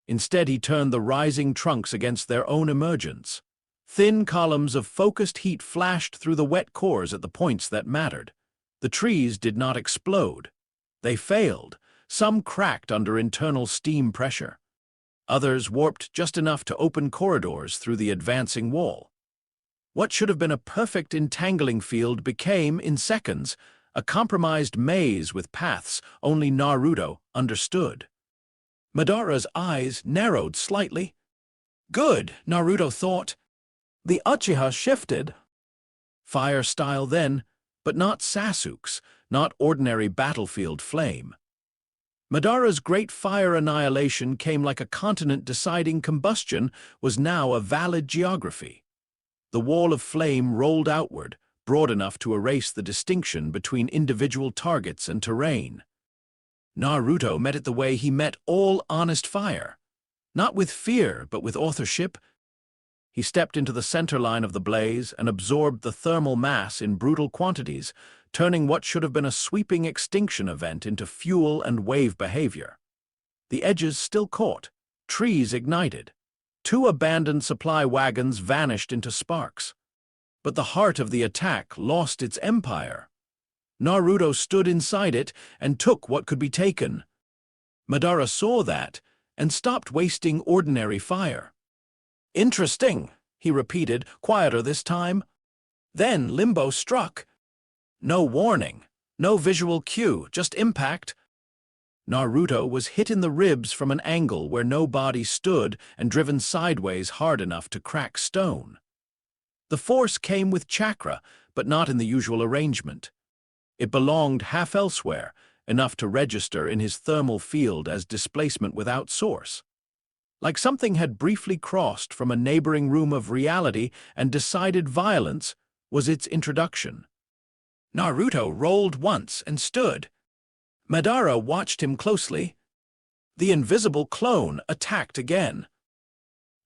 Instead, he turned the rising trunks against their own emergence. Thin columns of focused heat flashed through the wet cores at the points that mattered. The trees did not explode. They failed. Some cracked under internal steam pressure. Others warped just enough to open corridors through the advancing wall. What should have been a perfect entangling field became, in seconds, a compromised maze with paths only Naruto understood. Madara's eyes narrowed slightly. Good, Naruto thought. The Uchiha shifted. Fire style then, but not Sasuke's, not ordinary battlefield flame. Madara's great fire annihilation came like a continent deciding combustion was now a valid geography. The wall of flame rolled outward, broad enough to erase the distinction between individual targets and terrain. Naruto met it the way he met all honest fire. Not with fear, but with authorship. He stepped into the center line of the blaze and absorbed the thermal mass in brutal quantities, turning what should have been a sweeping extinction event into fuel and wave behavior. The edges still caught, trees ignited. 2 abandoned supply wagons vanished into sparks. But the heart of the attack lost its empire. Naruto stood inside it and took what could be taken. Madara saw that and stopped wasting ordinary fire. Interesting, he repeated, quieter this time. Then Limbo struck. No warning, no visual cue, just impact. Naruto was hit in the ribs from an angle where no body stood and driven sideways hard enough to crack stone. The force came with chakra, but not in the usual arrangement. It belonged half elsewhere, enough to register in his thermal field as displacement without source. Like something had briefly crossed from a neighboring room of reality and decided violence was its introduction. Naruto rolled once and stood. Madara watched him closely. The invisible clone attacked again.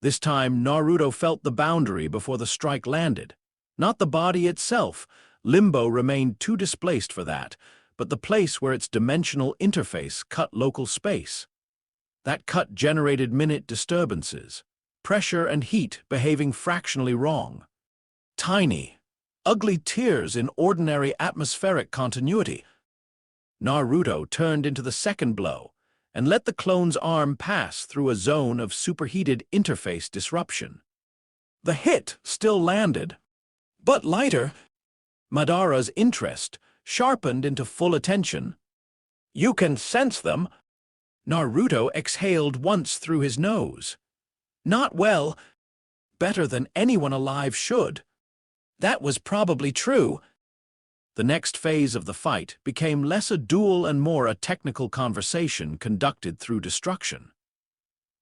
This time, Naruto felt the boundary before the strike landed. Not the body itself. Limbo remained too displaced for that, but the place where its dimensional interface cut local space. That cut generated minute disturbances, pressure and heat behaving fractionally wrong. Tiny, ugly tears in ordinary atmospheric continuity. Naruto turned into the second blow and let the clone's arm pass through a zone of superheated interface disruption. The hit still landed, but lighter. Madara's interest sharpened into full attention. You can sense them. Naruto exhaled once through his nose. Not well. Better than anyone alive should. That was probably true. The next phase of the fight became less a duel and more a technical conversation conducted through destruction.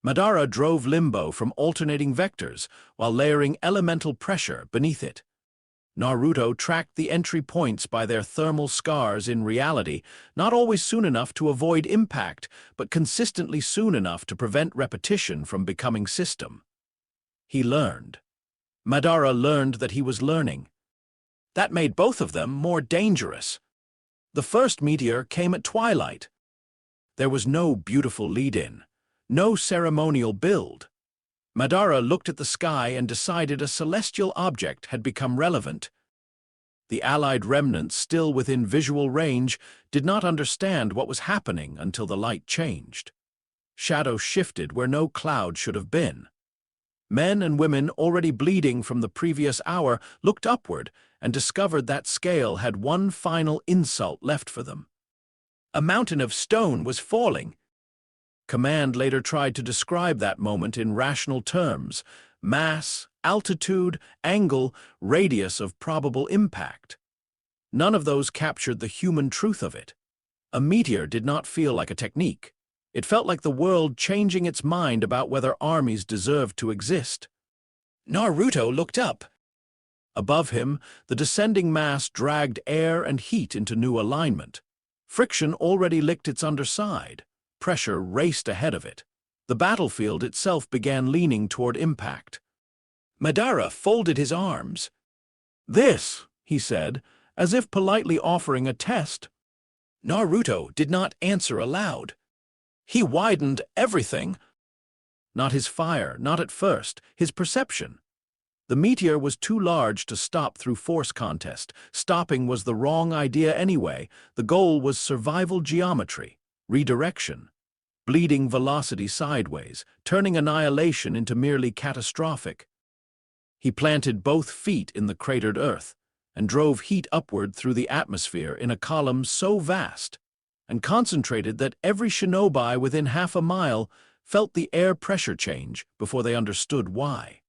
Madara drove Limbo from alternating vectors while layering elemental pressure beneath it. Naruto tracked the entry points by their thermal scars in reality, not always soon enough to avoid impact, but consistently soon enough to prevent repetition from becoming system. He learned. Madara learned that he was learning. That made both of them more dangerous. The first meteor came at twilight. There was no beautiful lead-in, no ceremonial build. Madara looked at the sky and decided a celestial object had become relevant. The allied remnants, still within visual range, did not understand what was happening until the light changed. Shadows shifted where no cloud should have been. Men and women, already bleeding from the previous hour, looked upward and discovered that scale had one final insult left for them. A mountain of stone was falling. Command later tried to describe that moment in rational terms: mass, altitude, angle, radius of probable impact. None of those captured the human truth of it. A meteor did not feel like a technique. It felt like the world changing its mind about whether armies deserved to exist. Naruto looked up. Above him, the descending mass dragged air and heat into new alignment. Friction already licked its underside. Pressure raced ahead of it. The battlefield itself began leaning toward impact. Madara folded his arms. This, he said, as if politely offering a test. Naruto did not answer aloud. He widened everything. Not his fire, not at first, his perception. The meteor was too large to stop through force contest. Stopping was the wrong idea anyway. The goal was survival geometry, redirection, bleeding velocity sideways, turning annihilation into merely catastrophic. He planted both feet in the cratered earth and drove heat upward through the atmosphere in a column so vast and concentrated that every shinobi within half a mile felt the air pressure change before they understood why.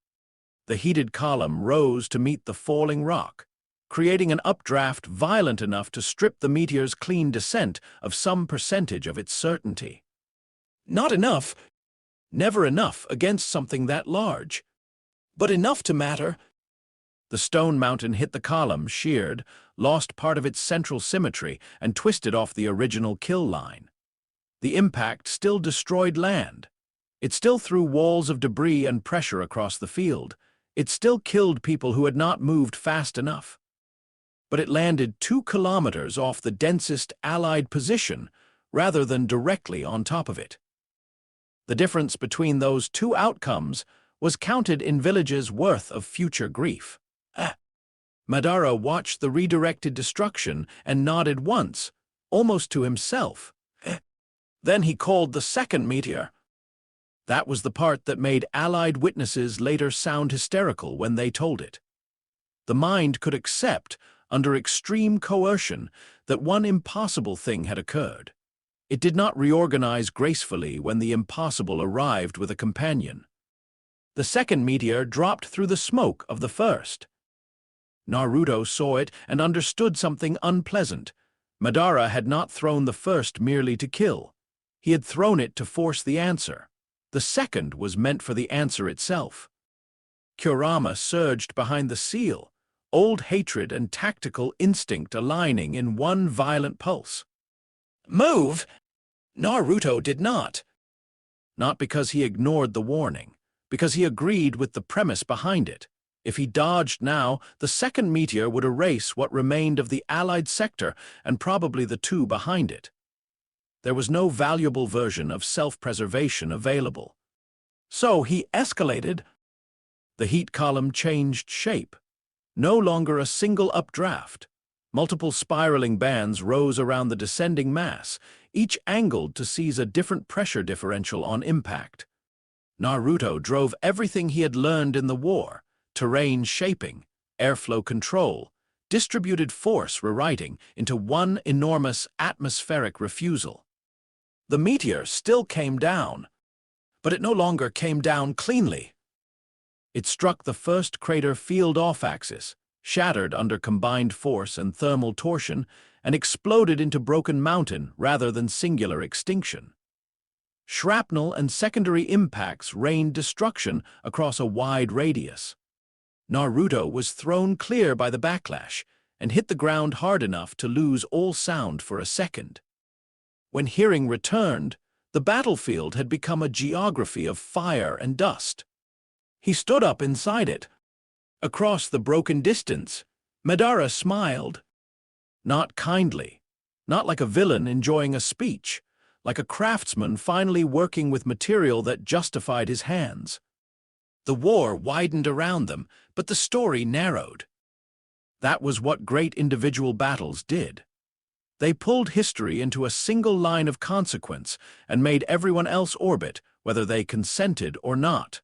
The heated column rose to meet the falling rock, creating an updraft violent enough to strip the meteor's clean descent of some percentage of its certainty. Not enough, never enough against something that large, but enough to matter. The stone mountain hit the column, sheared, lost part of its central symmetry, and twisted off the original kill line. The impact still destroyed land. It still threw walls of debris and pressure across the field. It still killed people who had not moved fast enough. But it landed 2 kilometers off the densest Allied position rather than directly on top of it. The difference between those two outcomes was counted in villages' worth of future grief. Madara watched the redirected destruction and nodded once, almost to himself. Then he called the second meteor. That was the part that made Allied witnesses later sound hysterical when they told it. The mind could accept, under extreme coercion, that one impossible thing had occurred. It did not reorganize gracefully when the impossible arrived with a companion. The second meteor dropped through the smoke of the first. Naruto saw it and understood something unpleasant. Madara had not thrown the first merely to kill. He had thrown it to force the answer. The second was meant for the answer itself. Kurama surged behind the seal, old hatred and tactical instinct aligning in one violent pulse. Move! Naruto did not. Not because he ignored the warning, because he agreed with the premise behind it. If he dodged now, the second meteor would erase what remained of the Allied sector and probably the 2 behind it. There was no valuable version of self-preservation available. So he escalated. The heat column changed shape. No longer a single updraft. Multiple spiraling bands rose around the descending mass, each angled to seize a different pressure differential on impact. Naruto drove everything he had learned in the war: terrain shaping, airflow control, distributed force rewriting into one enormous atmospheric refusal. The meteor still came down, but it no longer came down cleanly. It struck the first crater field off-axis, shattered under combined force and thermal torsion, and exploded into Broken Mountain rather than singular extinction. Shrapnel and secondary impacts rained destruction across a wide radius. Naruto was thrown clear by the backlash and hit the ground hard enough to lose all sound for a second. When hearing returned, the battlefield had become a geography of fire and dust. He stood up inside it. Across the broken distance, Madara smiled. Not kindly, not like a villain enjoying a speech, like a craftsman finally working with material that justified his hands. The war widened around them, but the story narrowed. That was what great individual battles did. They pulled history into a single line of consequence and made everyone else orbit, whether they consented or not.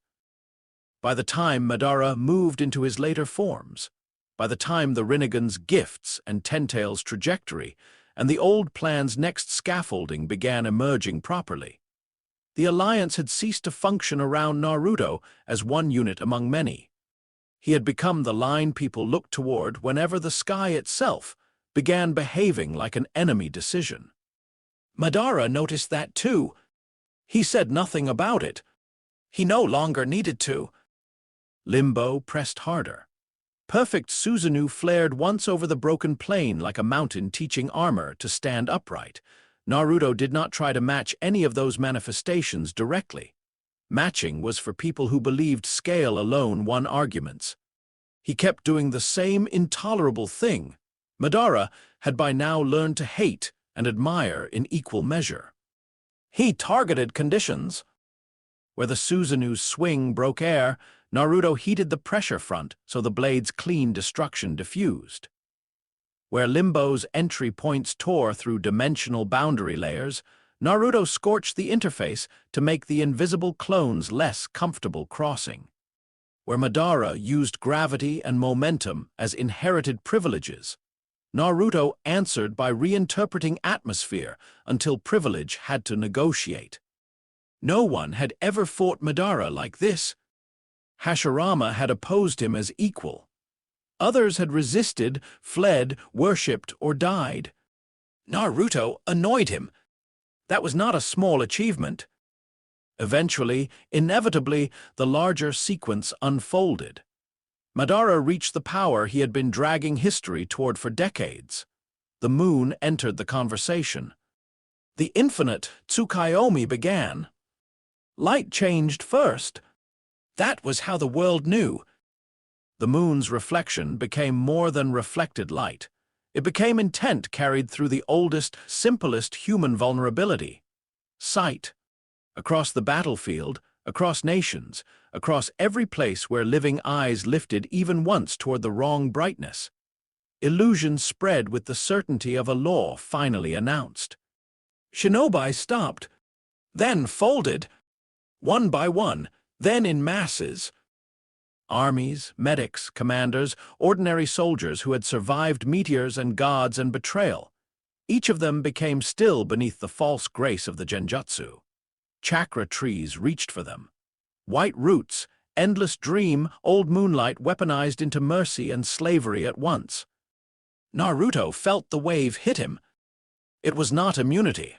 By the time Madara moved into his later forms, by the time the Rinnegan's gifts and Tentail's trajectory and the old plan's next scaffolding began emerging properly, the alliance had ceased to function around Naruto as one unit among many. He had become the line people looked toward whenever the sky itself began behaving like an enemy decision. Madara noticed that too. He said nothing about it. He no longer needed to. Limbo pressed harder. Perfect Susanoo flared once over the broken plain like a mountain teaching armor to stand upright. Naruto did not try to match any of those manifestations directly. Matching was for people who believed scale alone won arguments. He kept doing the same intolerable thing. Madara had by now learned to hate and admire in equal measure. He targeted conditions. Where the Suzanu's swing broke air, Naruto heated the pressure front so the blade's clean destruction diffused. Where Limbo's entry points tore through dimensional boundary layers, Naruto scorched the interface to make the invisible clones less comfortable crossing. Where Madara used gravity and momentum as inherited privileges, Naruto answered by reinterpreting atmosphere until privilege had to negotiate. No one had ever fought Madara like this. Hashirama had opposed him as equal. Others had resisted, fled, worshipped, or died. Naruto annoyed him. That was not a small achievement. Eventually, inevitably, the larger sequence unfolded. Madara reached the power he had been dragging history toward for decades. The moon entered the conversation. The infinite Tsukuyomi began. Light changed first. That was how the world knew. The moon's reflection became more than reflected light. It became intent carried through the oldest, simplest human vulnerability: sight. Across the battlefield, across nations, across every place where living eyes lifted even once toward the wrong brightness, illusion spread with the certainty of a law finally announced. Shinobi stopped, then folded, one by one, then in masses. Armies, medics, commanders, ordinary soldiers who had survived meteors and gods and betrayal. Each of them became still beneath the false grace of the genjutsu. Chakra trees reached for them. White roots, endless dream, old moonlight weaponized into mercy and slavery at once. Naruto felt the wave hit him. It was not immunity.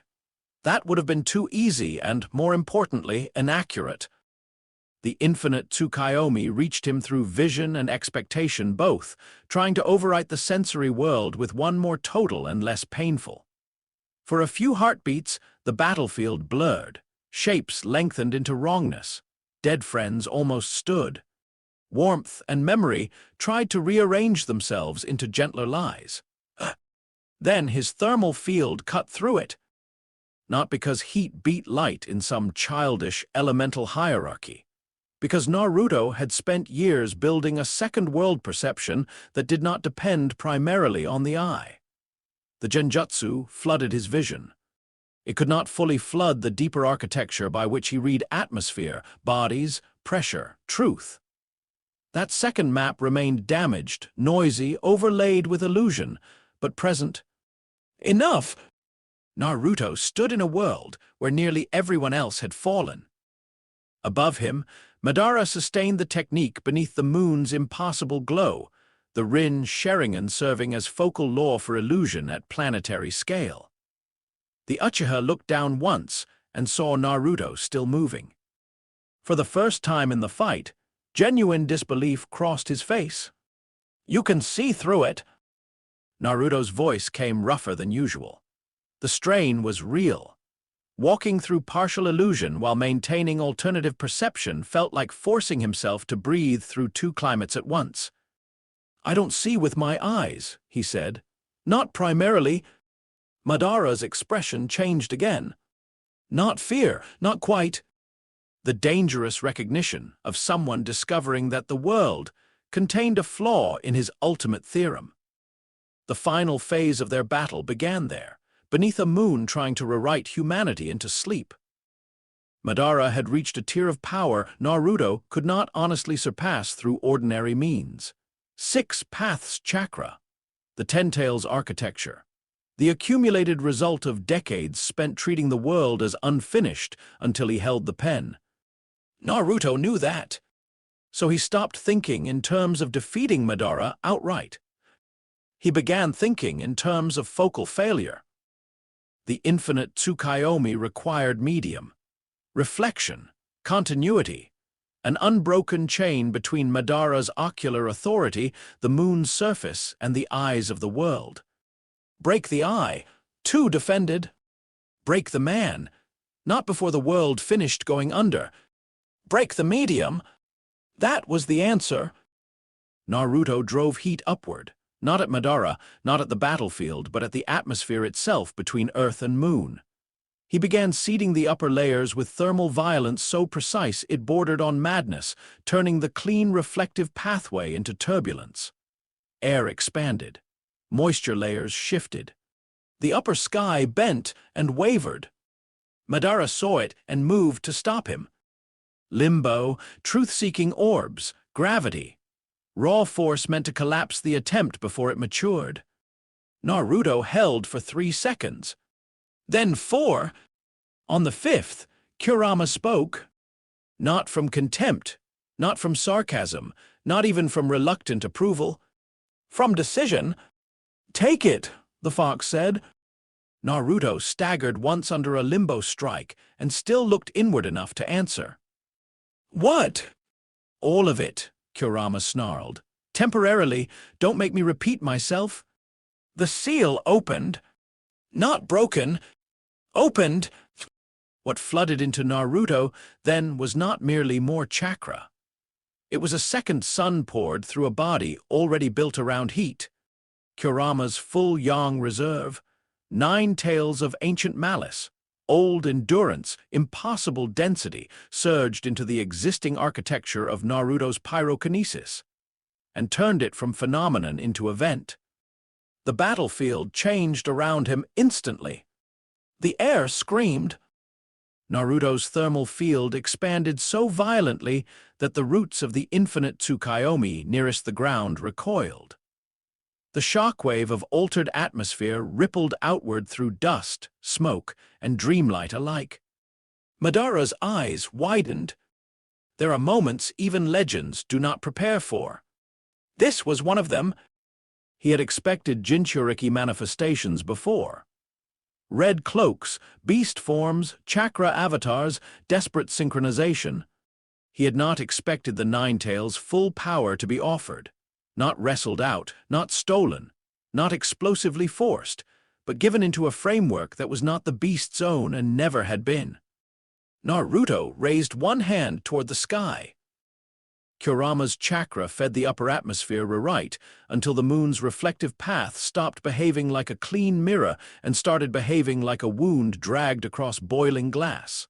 That would have been too easy and, more importantly, inaccurate. The infinite Tsukuyomi reached him through vision and expectation both, trying to overwrite the sensory world with one more total and less painful. For a few heartbeats, the battlefield blurred. Shapes lengthened into wrongness. Dead friends almost stood. Warmth and memory tried to rearrange themselves into gentler lies. Then his thermal field cut through it. Not because heat beat light in some childish elemental hierarchy. Because Naruto had spent years building a second-world perception that did not depend primarily on the eye. The genjutsu flooded his vision. It could not fully flood the deeper architecture by which he read atmosphere, bodies, pressure, truth. That second map remained damaged, noisy, overlaid with illusion, but present. Enough! Naruto stood in a world where nearly everyone else had fallen. Above him, Madara sustained the technique beneath the moon's impossible glow, the Rin Sharingan serving as focal law for illusion at planetary scale. The Uchiha looked down once and saw Naruto still moving. For the first time in the fight, genuine disbelief crossed his face. "You can see through it." Naruto's voice came rougher than usual. The strain was real. Walking through partial illusion while maintaining alternative perception felt like forcing himself to breathe through two climates at once. "I don't see with my eyes," he said. "Not primarily." Madara's expression changed again. Not fear, not quite. The dangerous recognition of someone discovering that the world contained a flaw in his ultimate theorem. The final phase of their battle began there, beneath a moon trying to rewrite humanity into sleep. Madara had reached a tier of power Naruto could not honestly surpass through ordinary means. 6 paths chakra, the Ten Tails architecture, the accumulated result of decades spent treating the world as unfinished until he held the pen. Naruto knew that. So he stopped thinking in terms of defeating Madara outright. He began thinking in terms of focal failure. The infinite Tsukuyomi required medium, reflection, continuity, an unbroken chain between Madara's ocular authority, the moon's surface, and the eyes of the world. Break the eye, 2 defended. Break the man, not before the world finished going under. Break the medium. That was the answer. Naruto drove heat upward, Not at Madara, not at the battlefield, but at the atmosphere itself between Earth and Moon. He began seeding the upper layers with thermal violence so precise it bordered on madness, turning the clean reflective pathway into turbulence. Air expanded. Moisture layers shifted. The upper sky bent and wavered. Madara saw it and moved to stop him. Limbo, truth-seeking orbs, gravity. Raw force meant to collapse the attempt before it matured. Naruto held for 3 seconds. Then 4. On the 5th, Kurama spoke. Not from contempt, not from sarcasm, not even from reluctant approval. From decision. "Take it," the fox said. Naruto staggered once under a limbo strike and still looked inward enough to answer. "What?" "All of it," Kurama snarled. "Temporarily, don't make me repeat myself." The seal opened. Not broken. Opened. What flooded into Naruto then was not merely more chakra. It was a second sun poured through a body already built around heat. Kurama's full yang reserve, 9 tails of ancient malice, old endurance, impossible density surged into the existing architecture of Naruto's pyrokinesis and turned it from phenomenon into event. The battlefield changed around him instantly. The air screamed. Naruto's thermal field expanded so violently that the roots of the infinite Tsukuyomi nearest the ground recoiled. The shockwave of altered atmosphere rippled outward through dust, smoke, and dreamlight alike. Madara's eyes widened. There are moments even legends do not prepare for. This was one of them. He had expected Jinchuriki manifestations before. Red cloaks, beast forms, chakra avatars, desperate synchronization. He had not expected the Ninetales' full power to be offered. Not wrestled out, not stolen, not explosively forced, but given into a framework that was not the beast's own and never had been. Naruto raised one hand toward the sky. Kurama's chakra fed the upper atmosphere right until the moon's reflective path stopped behaving like a clean mirror and started behaving like a wound dragged across boiling glass.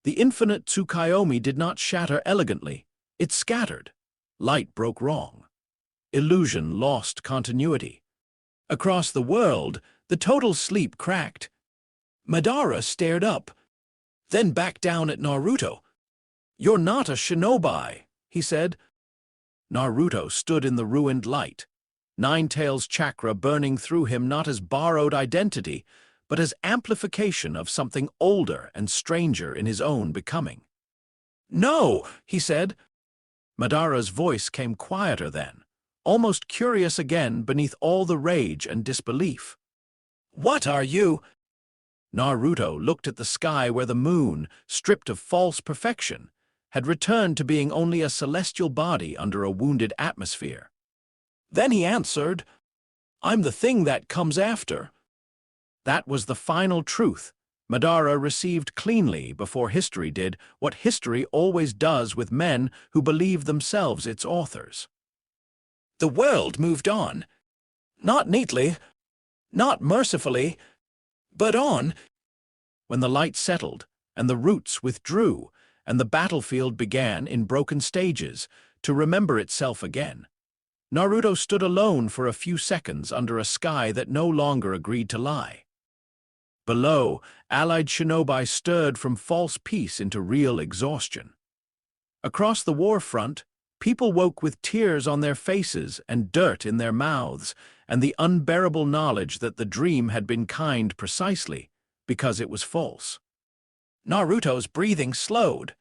The infinite Tsukuyomi did not shatter elegantly. It scattered. Light broke wrong. Illusion lost continuity. Across the world, the total sleep cracked. Madara stared up, then back down at Naruto. "You're not a shinobi," he said. Naruto stood in the ruined light, Ninetales' chakra burning through him not as borrowed identity, but as amplification of something older and stranger in his own becoming. "No," he said. Madara's voice came quieter then, almost curious again beneath all the rage and disbelief. "What are you?" Naruto looked at the sky where the moon, stripped of false perfection, had returned to being only a celestial body under a wounded atmosphere. Then he answered, "I'm the thing that comes after." That was the final truth. Madara received cleanly before history did what history always does with men who believe themselves its authors. The world moved on. Not neatly, not mercifully, but on. When the light settled, and the roots withdrew, and the battlefield began in broken stages to remember itself again, Naruto stood alone for a few seconds under a sky that no longer agreed to lie. Below, allied shinobi stirred from false peace into real exhaustion. Across the war front, people woke with tears on their faces and dirt in their mouths, and the unbearable knowledge that the dream had been kind precisely because it was false. Naruto's breathing slowed.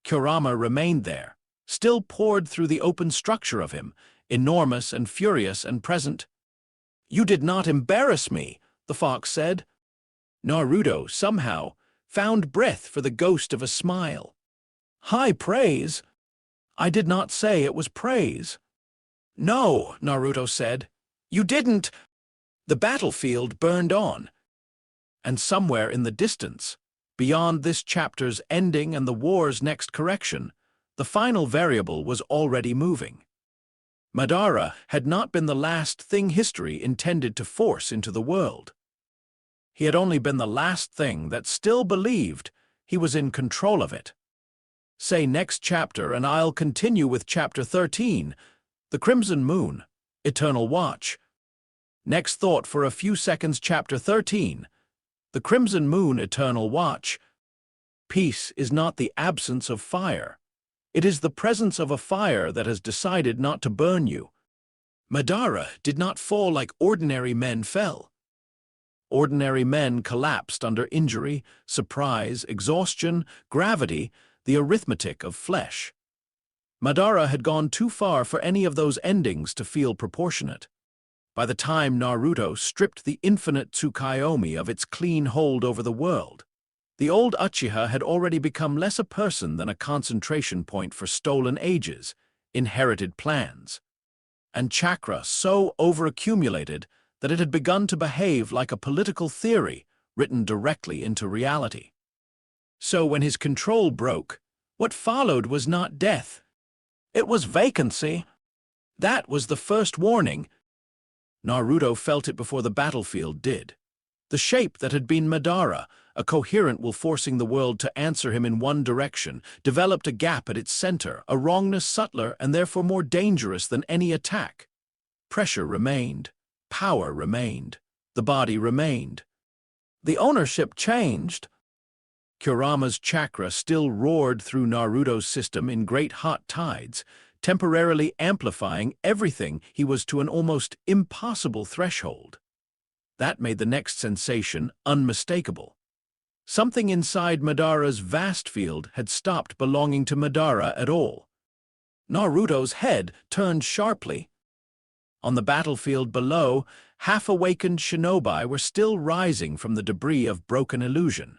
Kurama remained there, still poured through the open structure of him, enormous and furious and present. "You did not embarrass me," the fox said. Naruto, somehow, found breath for the ghost of a smile. "High praise? I did not say it was praise." "No," Naruto said. "You didn't." The battlefield burned on. And somewhere in the distance, beyond this chapter's ending and the war's next correction, the final variable was already moving. Madara had not been the last thing history intended to force into the world. He had only been the last thing that still believed he was in control of it. Say next chapter and I'll continue with chapter 13, The Crimson Moon, Eternal Watch. Next thought for a few seconds, chapter 13, The Crimson Moon, Eternal Watch. Peace is not the absence of fire. It is the presence of a fire that has decided not to burn you. Madara did not fall like ordinary men fell. Ordinary men collapsed under injury, surprise, exhaustion, gravity, the arithmetic of flesh. Madara had gone too far for any of those endings to feel proportionate. By the time Naruto stripped the infinite Tsukuyomi of its clean hold over the world, the old Uchiha had already become less a person than a concentration point for stolen ages, inherited plans, and chakra so overaccumulated that it had begun to behave like a political theory written directly into reality. So when his control broke, what followed was not death. It was vacancy. That was the first warning. Naruto felt it before the battlefield did. The shape that had been Madara, a coherent will forcing the world to answer him in one direction, developed a gap at its center, a wrongness subtler and therefore more dangerous than any attack. Pressure remained. Power remained. The body remained. The ownership changed. Kurama's chakra still roared through Naruto's system in great hot tides, temporarily amplifying everything he was to an almost impossible threshold. That made the next sensation unmistakable. Something inside Madara's vast field had stopped belonging to Madara at all. Naruto's head turned sharply. On the battlefield below, half-awakened shinobi were still rising from the debris of broken illusion.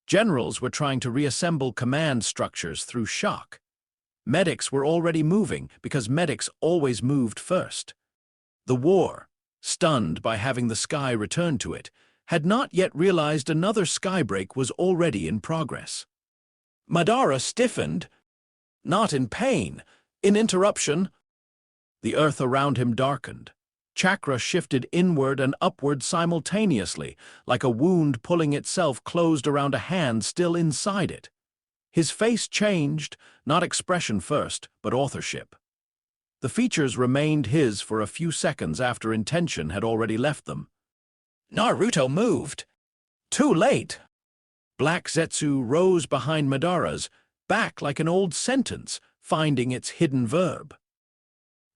Generals were trying to reassemble command structures through shock. Medics were already moving because medics always moved first. The war, stunned by having the sky return to it, had not yet realized another skybreak was already in progress. Madara stiffened, not in pain, in interruption. The earth around him darkened. Chakra shifted inward and upward simultaneously, like a wound pulling itself closed around a hand still inside it. His face changed, not expression first, but authorship. The features remained his for a few seconds after intention had already left them. Naruto moved. Too late. Black Zetsu rose behind Madara's, back like an old sentence, finding its hidden verb.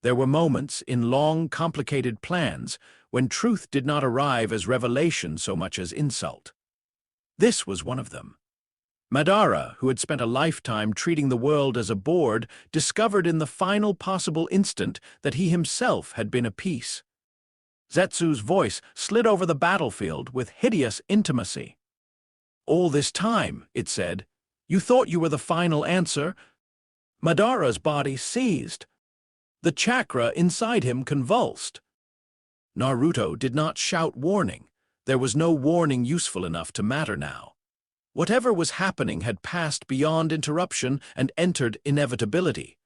There were moments in long, complicated plans when truth did not arrive as revelation so much as insult. This was one of them. Madara, who had spent a lifetime treating the world as a board, discovered in the final possible instant that he himself had been a piece. Zetsu's voice slid over the battlefield with hideous intimacy. All this time, it said, you thought you were the final answer? Madara's body seized. The chakra inside him convulsed. Naruto did not shout warning. There was no warning useful enough to matter now. Whatever was happening had passed beyond interruption and entered inevitability.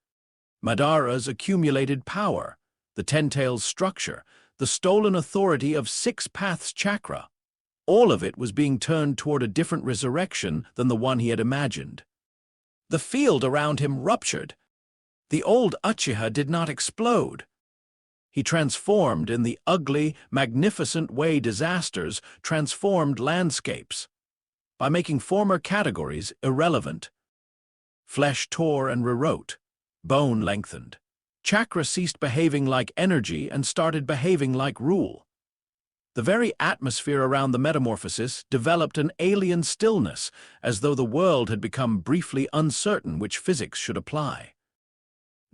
Madara's accumulated power, the Ten-Tails structure, the stolen authority of Six Paths chakra, all of it was being turned toward a different resurrection than the one he had imagined. The field around him ruptured. The old Uchiha did not explode. He transformed in the ugly, magnificent way disasters transformed landscapes, by making former categories irrelevant. Flesh tore and rewrote, bone lengthened. Chakra ceased behaving like energy and started behaving like rule. The very atmosphere around the metamorphosis developed an alien stillness, as though the world had become briefly uncertain which physics should apply.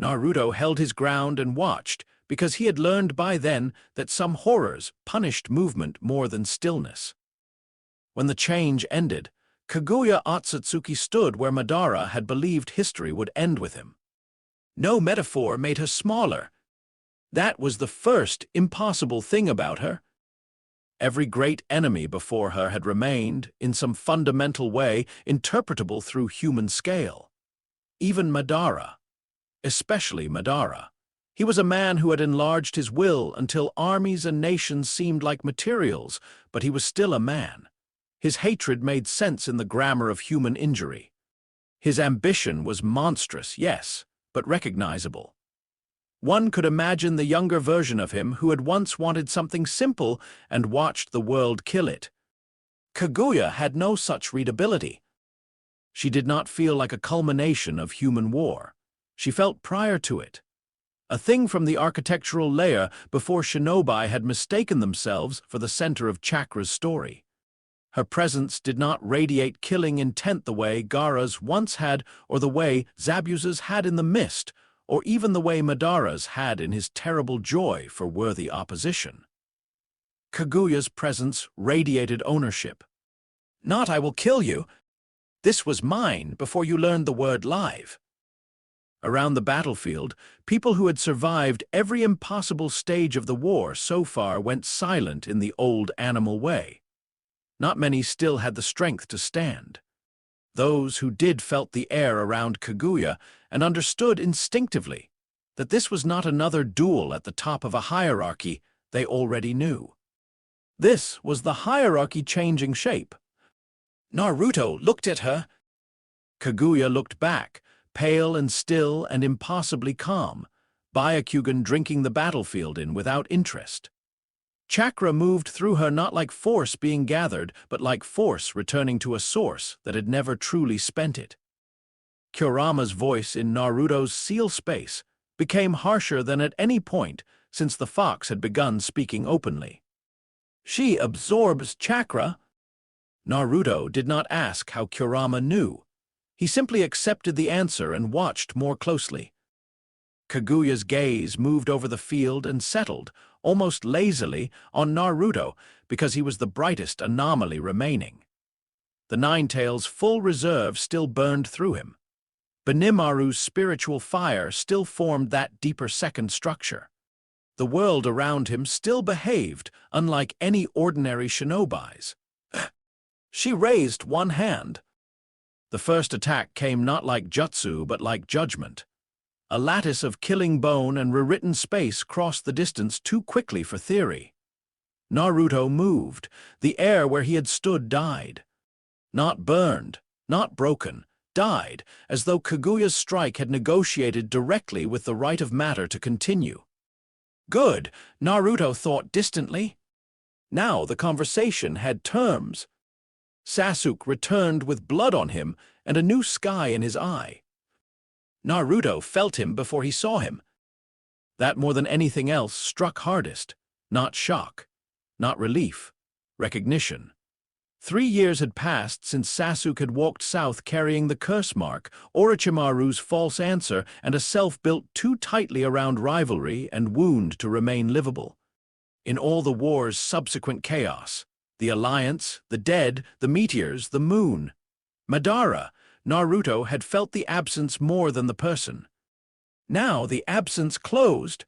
Naruto held his ground and watched, because he had learned by then that some horrors punished movement more than stillness. When the change ended, Kaguya Otsutsuki stood where Madara had believed history would end with him. No metaphor made her smaller. That was the first impossible thing about her. Every great enemy before her had remained, in some fundamental way, interpretable through human scale. Even Madara, especially Madara. He was a man who had enlarged his will until armies and nations seemed like materials, but he was still a man. His hatred made sense in the grammar of human injury. His ambition was monstrous, yes, but recognizable. One could imagine the younger version of him who had once wanted something simple and watched the world kill it. Kaguya had no such readability. She did not feel like a culmination of human war. She felt prior to it. A thing from the architectural layer before shinobi had mistaken themselves for the center of Chakra's story. Her presence did not radiate killing intent the way Gaara's once had, or the way Zabuza's had in the mist, or even the way Madara's had in his terrible joy for worthy opposition. Kaguya's presence radiated ownership. Not "I will kill you. This was mine before you learned the word live." Around the battlefield, people who had survived every impossible stage of the war so far went silent in the old animal way. Not many still had the strength to stand. Those who did felt the air around Kaguya and understood instinctively that this was not another duel at the top of a hierarchy they already knew. This was the hierarchy changing shape. Naruto looked at her. Kaguya looked back, pale and still and impossibly calm, Byakugan drinking the battlefield in without interest. Chakra moved through her not like force being gathered, but like force returning to a source that had never truly spent it. Kurama's voice in Naruto's seal space became harsher than at any point since the fox had begun speaking openly. She absorbs chakra. Naruto did not ask how Kurama knew. He simply accepted the answer and watched more closely. Kaguya's gaze moved over the field and settled, almost lazily, on Naruto because he was the brightest anomaly remaining. The Ninetales' full reserve still burned through him. Benimaru's spiritual fire still formed that deeper second structure. The world around him still behaved unlike any ordinary shinobi's. She raised one hand. The first attack came not like jutsu but like judgment. A lattice of killing bone and rewritten space crossed the distance too quickly for theory. Naruto moved. The air where he had stood died. Not burned, not broken, died, as though Kaguya's strike had negotiated directly with the right of matter to continue. Good, Naruto thought distantly. Now the conversation had terms. Sasuke returned with blood on him and a new sky in his eye. Naruto felt him before he saw him. That more than anything else struck hardest, not shock, not relief, recognition. 3 years had passed since Sasuke had walked south carrying the curse mark, Orochimaru's false answer, and a self built too tightly around rivalry and wound to remain livable. In all the war's subsequent chaos, the alliance, the dead, the meteors, the moon, Madara, Naruto had felt the absence more than the person. Now the absence closed.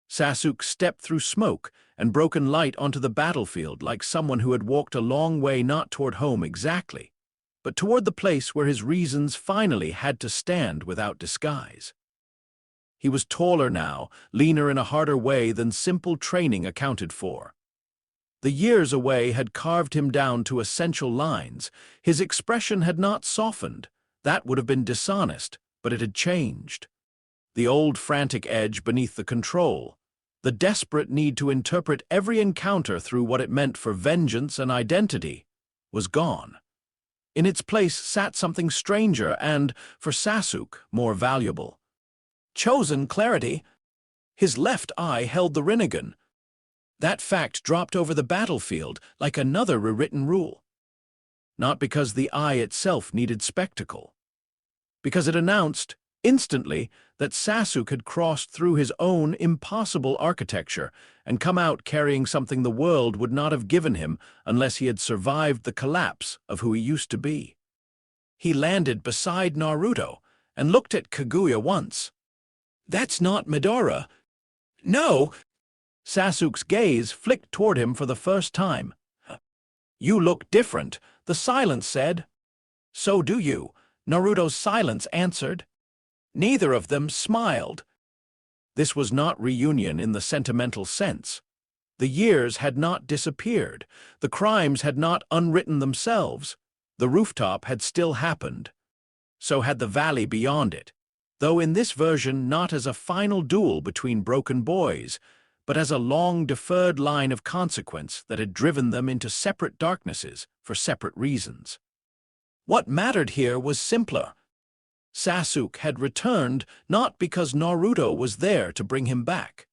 Sasuke stepped through smoke and broken light onto the battlefield like someone who had walked a long way not toward home exactly, but toward the place where his reasons finally had to stand without disguise. He was taller now, leaner in a harder way than simple training accounted for. The years away had carved him down to essential lines. His expression had not softened. That would have been dishonest, but it had changed. The old frantic edge beneath the control, the desperate need to interpret every encounter through what it meant for vengeance and identity, was gone. In its place sat something stranger and, for Sasuke, more valuable. Chosen clarity. His left eye held the Rinnegan. That fact dropped over the battlefield like another rewritten rule. Not because the eye itself needed spectacle. Because it announced, instantly, that Sasuke had crossed through his own impossible architecture and come out carrying something the world would not have given him unless he had survived the collapse of who he used to be. He landed beside Naruto and looked at Kaguya once. "That's not Madara." "No." Sasuke's gaze flicked toward him for the first time. "You look different," the silence said. "So do you," Naruto's silence answered. Neither of them smiled. This was not reunion in the sentimental sense. The years had not disappeared. The crimes had not unwritten themselves. The rooftop had still happened. So had the valley beyond it, though in this version not as a final duel between broken boys, but as a long-deferred line of consequence that had driven them into separate darknesses for separate reasons. What mattered here was simpler. Sasuke had returned not because Naruto was there to bring him back.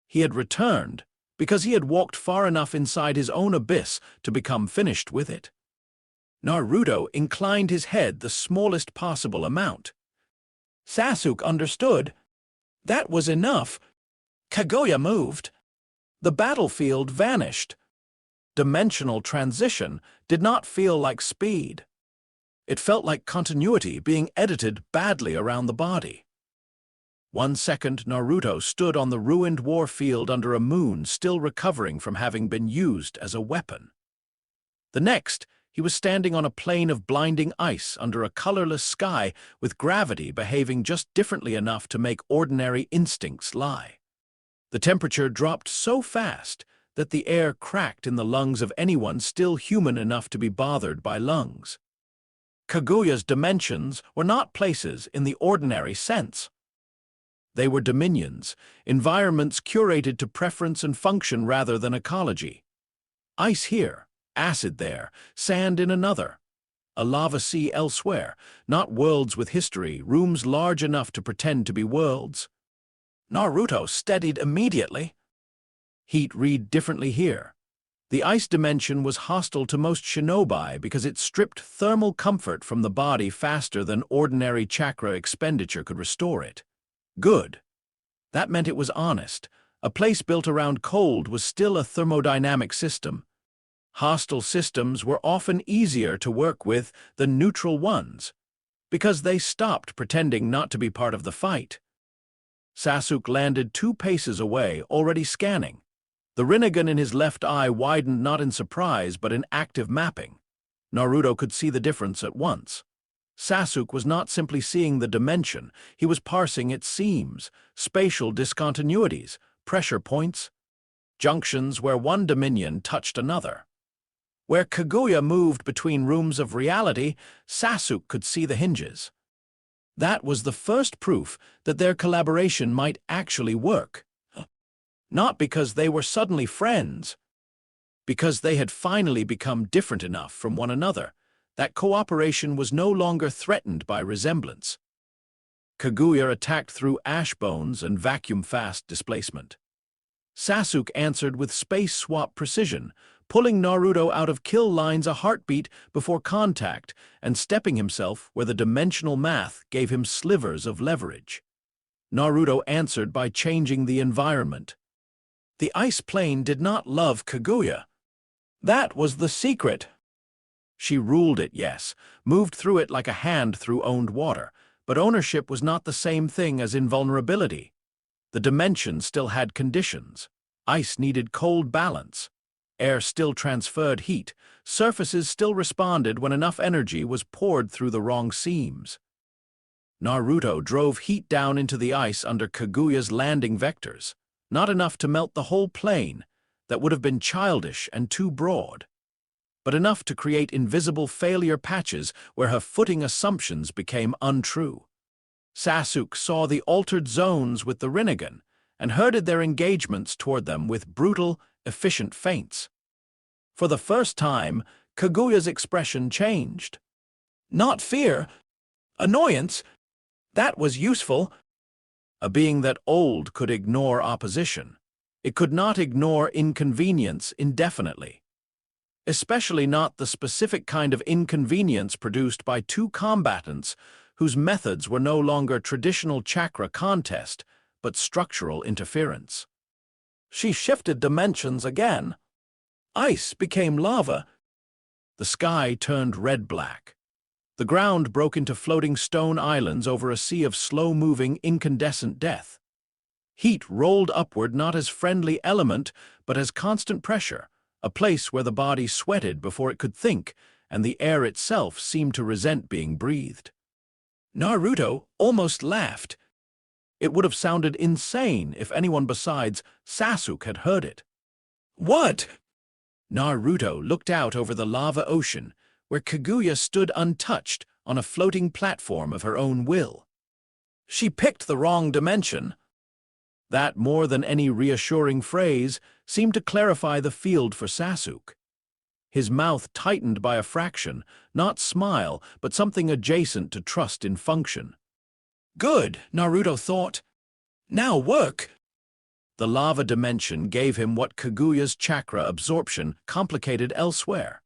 He had returned because he had walked far enough inside his own abyss to become finished with it. Naruto inclined his head the smallest possible amount. Sasuke understood. That was enough. Kaguya moved. The battlefield vanished. Dimensional transition did not feel like speed. It felt like continuity being edited badly around the body. 1 second, Naruto stood on the ruined war field under a moon still recovering from having been used as a weapon. The next, he was standing on a plain of blinding ice under a colorless sky with gravity behaving just differently enough to make ordinary instincts lie. The temperature dropped so fast that the air cracked in the lungs of anyone still human enough to be bothered by lungs. Kaguya's dimensions were not places in the ordinary sense. They were dominions, environments curated to preference and function rather than ecology. Ice here, acid there, sand in another. A lava sea elsewhere, not worlds with history, rooms large enough to pretend to be worlds. Naruto steadied immediately. Heat read differently here. The ice dimension was hostile to most shinobi because it stripped thermal comfort from the body faster than ordinary chakra expenditure could restore it. Good. That meant it was honest. A place built around cold was still a thermodynamic system. Hostile systems were often easier to work with than neutral ones, because they stopped pretending not to be part of the fight. Sasuke landed 2 paces away, already scanning. The Rinnegan in his left eye widened not in surprise but in active mapping. Naruto could see the difference at once. Sasuke was not simply seeing the dimension, he was parsing its seams, spatial discontinuities, pressure points, junctions where one dominion touched another. Where Kaguya moved between rooms of reality, Sasuke could see the hinges. That was the first proof that their collaboration might actually work. Not because they were suddenly friends, because they had finally become different enough from one another that cooperation was no longer threatened by resemblance. Kaguya attacked through ash bones and vacuum-fast displacement. Sasuke answered with space-swap precision, pulling Naruto out of kill lines a heartbeat before contact and stepping himself where the dimensional math gave him slivers of leverage. Naruto answered by changing the environment. The ice plane did not love Kaguya. That was the secret. She ruled it, yes, moved through it like a hand through owned water, but ownership was not the same thing as invulnerability. The dimension still had conditions. Ice needed cold balance. Air still transferred heat. Surfaces still responded when enough energy was poured through the wrong seams. Naruto drove heat down into the ice under Kaguya's landing vectors, not enough to melt the whole plane, that would have been childish and too broad, but enough to create invisible failure patches where her footing assumptions became untrue. Sasuke saw the altered zones with the Rinnegan and herded their engagements toward them with brutal, efficient feints. For the first time, Kaguya's expression changed. Not fear, annoyance. That was useful. A being that old could ignore opposition. It could not ignore inconvenience indefinitely. Especially not the specific kind of inconvenience produced by 2 combatants whose methods were no longer traditional chakra contest, but structural interference. She shifted dimensions again. Ice became lava. The sky turned red-black. The ground broke into floating stone islands over a sea of slow-moving, incandescent death. Heat rolled upward not as friendly element, but as constant pressure, a place where the body sweated before it could think, and the air itself seemed to resent being breathed. Naruto almost laughed. It would have sounded insane if anyone besides Sasuke had heard it. What? Naruto looked out over the lava ocean, where Kaguya stood untouched on a floating platform of her own will. She picked the wrong dimension. That, more than any reassuring phrase, seemed to clarify the field for Sasuke. His mouth tightened by a fraction, not smile, but something adjacent to trust in function. Good, Naruto thought. Now work. The lava dimension gave him what Kaguya's chakra absorption complicated elsewhere.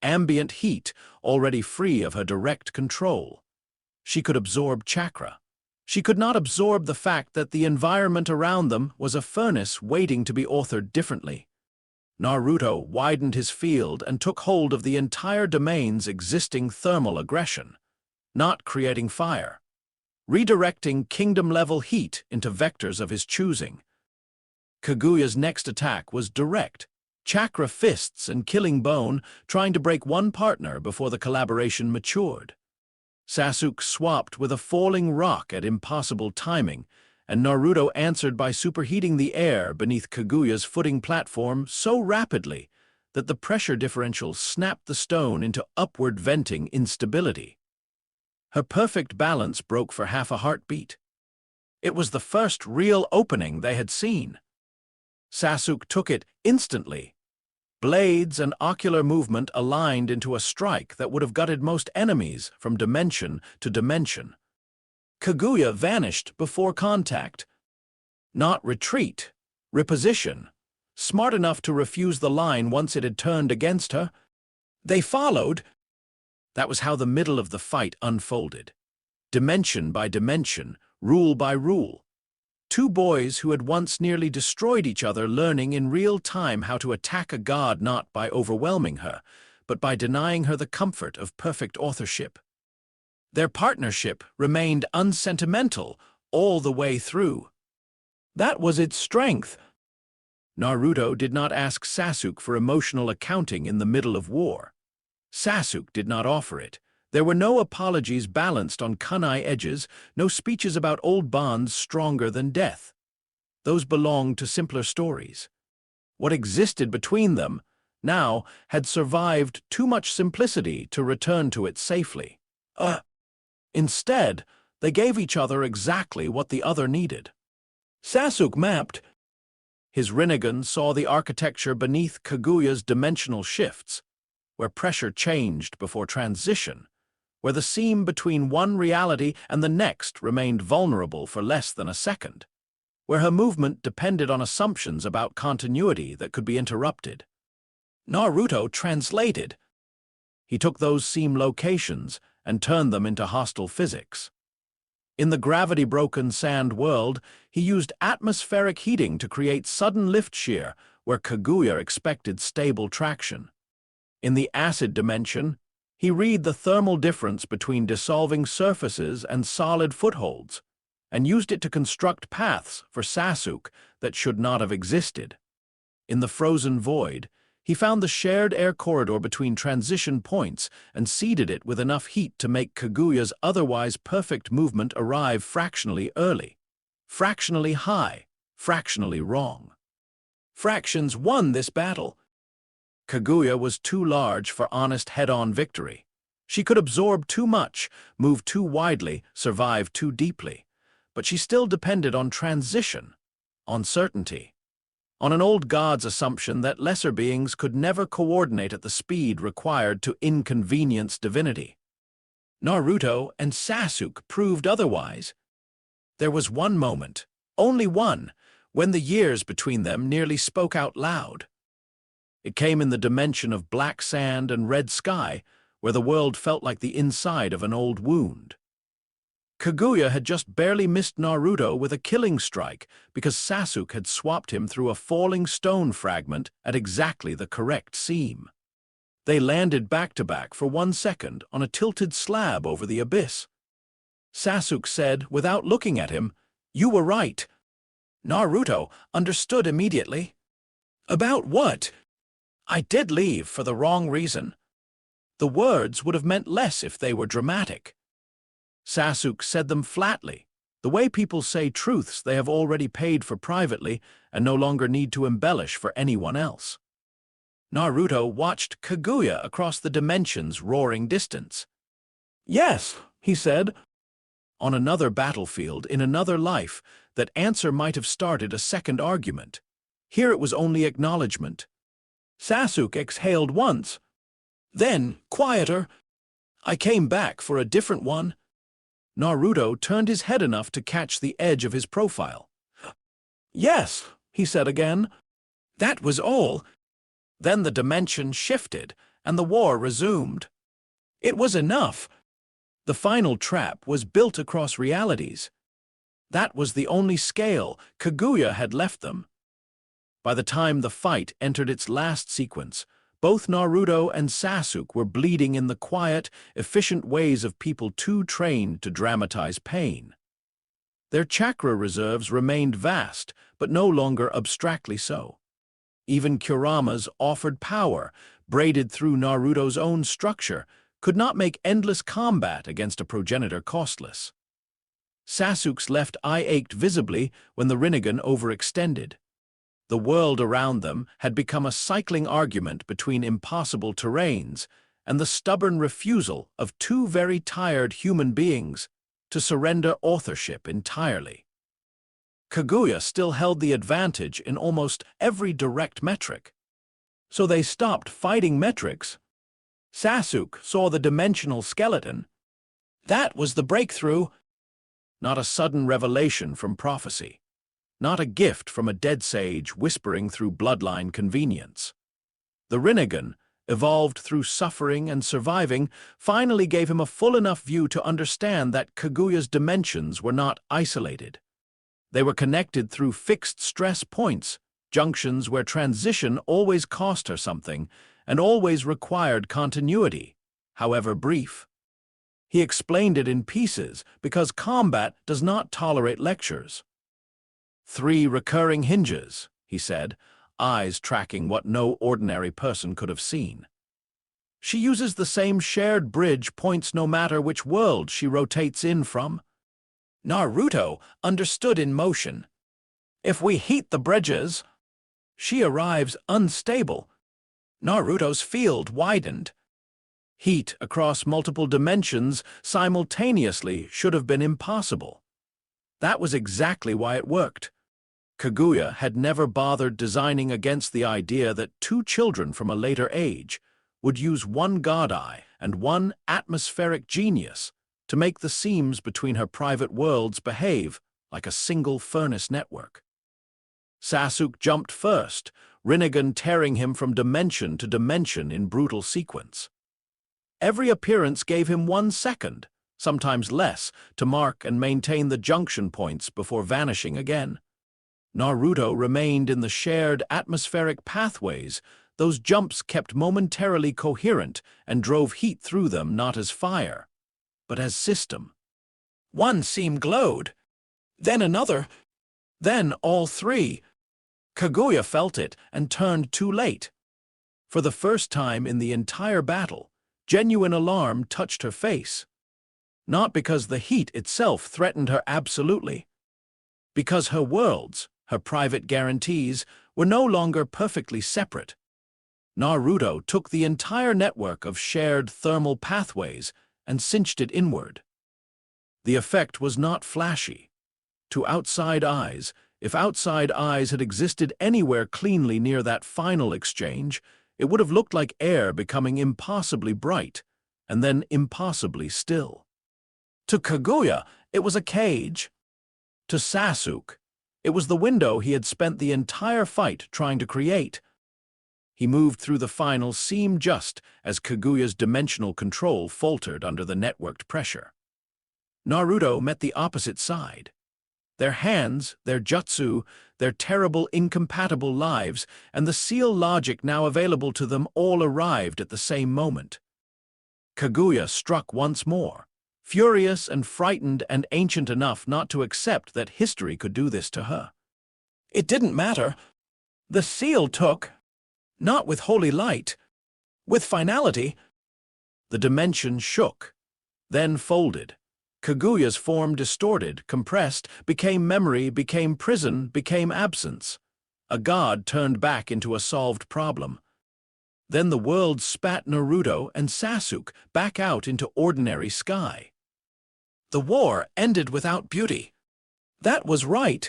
Ambient heat, already free of her direct control. She could absorb chakra. She could not absorb the fact that the environment around them was a furnace waiting to be authored differently. Naruto widened his field and took hold of the entire domain's existing thermal aggression, not creating fire, redirecting kingdom-level heat into vectors of his choosing. Kaguya's next attack was direct, chakra fists and killing bone, trying to break one partner before the collaboration matured. Sasuke swapped with a falling rock at impossible timing, and Naruto answered by superheating the air beneath Kaguya's footing platform so rapidly that the pressure differential snapped the stone into upward venting instability. Her perfect balance broke for half a heartbeat. It was the first real opening they had seen. Sasuke took it instantly. Blades and ocular movement aligned into a strike that would have gutted most enemies from dimension to dimension. Kaguya vanished before contact. Not retreat, reposition. Smart enough to refuse the line once it had turned against her. They followed. That was how the middle of the fight unfolded. Dimension by dimension, rule by rule. Two boys who had once nearly destroyed each other learning in real time how to attack a god not by overwhelming her, but by denying her the comfort of perfect authorship. Their partnership remained unsentimental all the way through. That was its strength. Naruto did not ask Sasuke for emotional accounting in the middle of war. Sasuke did not offer it. There were no apologies balanced on kunai edges, no speeches about old bonds stronger than death. Those belonged to simpler stories. What existed between them, now, had survived too much simplicity to return to it safely. Instead, they gave each other exactly what the other needed. Sasuke mapped. His Rinnegan saw the architecture beneath Kaguya's dimensional shifts, where pressure changed before transition, where the seam between one reality and the next remained vulnerable for less than a second, where her movement depended on assumptions about continuity that could be interrupted. Naruto translated. He took those seam locations and turned them into hostile physics. In the gravity-broken sand world, he used atmospheric heating to create sudden lift shear where Kaguya expected stable traction. In the acid dimension, he read the thermal difference between dissolving surfaces and solid footholds, and used it to construct paths for Sasuke that should not have existed. In the frozen void, he found the shared air corridor between transition points and seeded it with enough heat to make Kaguya's otherwise perfect movement arrive fractionally early, fractionally high, fractionally wrong. Fractions won this battle. Kaguya was too large for honest head-on victory. She could absorb too much, move too widely, survive too deeply. But she still depended on transition, on certainty, on an old god's assumption that lesser beings could never coordinate at the speed required to inconvenience divinity. Naruto and Sasuke proved otherwise. There was one moment, only one, when the years between them nearly spoke out loud. It came in the dimension of black sand and red sky, where the world felt like the inside of an old wound. Kaguya had just barely missed Naruto with a killing strike because Sasuke had swapped him through a falling stone fragment at exactly the correct seam. They landed back-to-back for 1 second on a tilted slab over the abyss. Sasuke said, without looking at him, "You were right." Naruto understood immediately. "About what?" "I did leave for the wrong reason." The words would have meant less if they were dramatic. Sasuke said them flatly, The way people say truths they have already paid for privately and no longer need to embellish for anyone else. Naruto watched Kaguya across the dimensions' roaring distance. "Yes," he said. On another battlefield, in another life, that answer might have started a second argument. Here it was only acknowledgement. Sasuke exhaled once. Then, quieter, "I came back for a different one." Naruto turned his head enough to catch the edge of his profile. "Yes," he said again. That was all. Then the dimension shifted, and the war resumed. It was enough. The final trap was built across realities. That was the only scale Kaguya had left them. By the time the fight entered its last sequence, both Naruto and Sasuke were bleeding in the quiet, efficient ways of people too trained to dramatize pain. Their chakra reserves remained vast, but no longer abstractly so. Even Kurama's offered power, braided through Naruto's own structure, could not make endless combat against a progenitor costless. Sasuke's left eye ached visibly when the Rinnegan overextended. The world around them had become a cycling argument between impossible terrains and the stubborn refusal of two very tired human beings to surrender authorship entirely. Kaguya still held the advantage in almost every direct metric. So they stopped fighting metrics. Sasuke saw the dimensional skeleton. That was the breakthrough. Not a sudden revelation from prophecy. Not a gift from a dead sage whispering through bloodline convenience. The Rinnegan, evolved through suffering and surviving, finally gave him a full enough view to understand that Kaguya's dimensions were not isolated. They were connected through fixed stress points, junctions where transition always cost her something and always required continuity, however brief. He explained it in pieces because combat does not tolerate lectures. 3 recurring hinges, he said, eyes tracking what no ordinary person could have seen. She uses the same shared bridge points no matter which world she rotates in from. Naruto understood in motion. If we heat the bridges, she arrives unstable. Naruto's field widened. Heat across multiple dimensions simultaneously should have been impossible. That was exactly why it worked. Kaguya had never bothered designing against the idea that 2 children from a later age would use one god eye and one atmospheric genius to make the seams between her private worlds behave like a single furnace network. Sasuke jumped first, Rinnegan tearing him from dimension to dimension in brutal sequence. Every appearance gave him 1 second, sometimes less, to mark and maintain the junction points before vanishing again. Naruto remained in the shared atmospheric pathways. Those jumps kept momentarily coherent and drove heat through them not as fire, but as system. One seam glowed, then another, then all 3. Kaguya felt it and turned too late. For the first time in the entire battle, genuine alarm touched her face. Not because the heat itself threatened her absolutely, because her worlds, her private guarantees, were no longer perfectly separate. Naruto took the entire network of shared thermal pathways and cinched it inward. The effect was not flashy. To outside eyes, if outside eyes had existed anywhere cleanly near that final exchange, it would have looked like air becoming impossibly bright, and then impossibly still. To Kaguya, it was a cage. To Sasuke, it was the window he had spent the entire fight trying to create. He moved through the final seam just as Kaguya's dimensional control faltered under the networked pressure. Naruto met the opposite side. Their hands, their jutsu, their terrible incompatible lives, and the seal logic now available to them all arrived at the same moment. Kaguya struck once more, furious and frightened and ancient enough not to accept that history could do this to her. It didn't matter. The seal took, not with holy light, with finality. The dimension shook, then folded. Kaguya's form distorted, compressed, became memory, became prison, became absence. A god turned back into a solved problem. Then the world spat Naruto and Sasuke back out into ordinary sky. The war ended without beauty. That was right.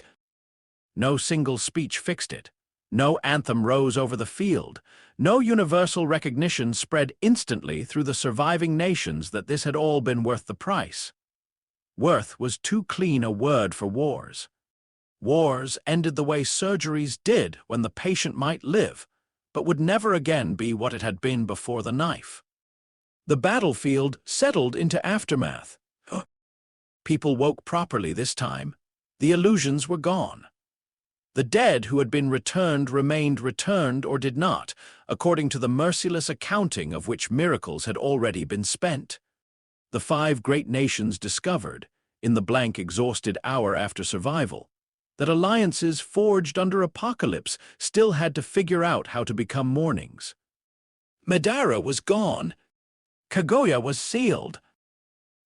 No single speech fixed it. No anthem rose over the field. No universal recognition spread instantly through the surviving nations that this had all been worth the price. Worth was too clean a word for wars. Wars ended the way surgeries did when the patient might live, but would never again be what it had been before the knife. The battlefield settled into aftermath. People woke properly this time. The illusions were gone. The dead who had been returned remained returned or did not, according to the merciless accounting of which miracles had already been spent. The 5 great nations discovered, in the blank exhausted hour after survival, that alliances forged under apocalypse still had to figure out how to become mornings. Madara was gone. Kaguya was sealed.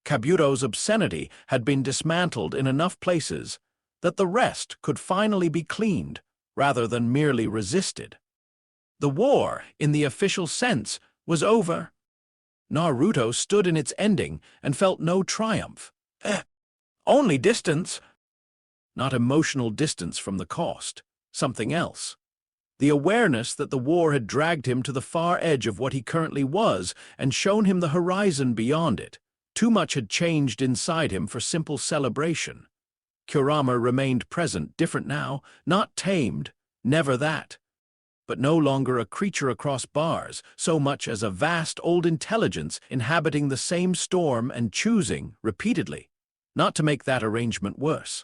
Kabuto's obscenity had been dismantled in enough places that the rest could finally be cleaned rather than merely resisted. The war, in the official sense, was over. Naruto stood in its ending and felt no triumph. Only distance. Not emotional distance from the cost, something else. The awareness that the war had dragged him to the far edge of what he currently was and shown him the horizon beyond it. Too much had changed inside him for simple celebration. Kurama remained present, different now, not tamed, never that. But no longer a creature across bars, so much as a vast old intelligence inhabiting the same storm and choosing, repeatedly, not to make that arrangement worse.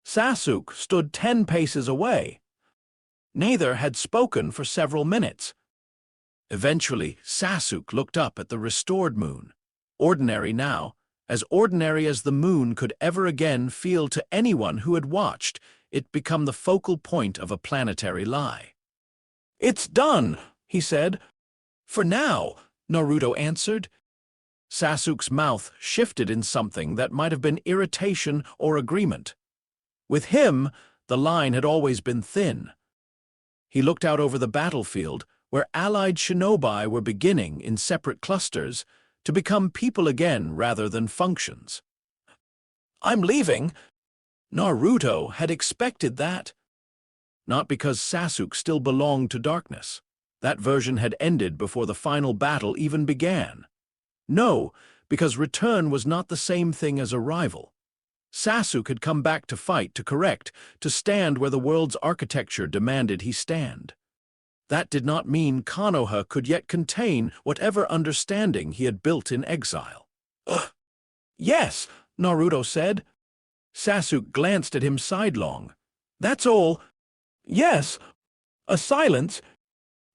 Sasuke stood 10 paces away. Neither had spoken for several minutes. Eventually, Sasuke looked up at the restored moon. Ordinary now, as ordinary as the moon could ever again feel to anyone who had watched it become the focal point of a planetary lie. "It's done," he said. "For now," Naruto answered. Sasuke's mouth shifted in something that might have been irritation or agreement. With him, the line had always been thin. He looked out over the battlefield, where allied shinobi were beginning, in separate clusters, to become people again rather than functions. "I'm leaving." Naruto had expected that. Not because Sasuke still belonged to darkness. That version had ended before the final battle even began. No, because return was not the same thing as arrival. Sasuke had come back to fight, to correct, to stand where the world's architecture demanded he stand. That did not mean Konoha could yet contain whatever understanding he had built in exile. "Yes," Naruto said. Sasuke glanced at him sidelong. "That's all." "Yes." A silence.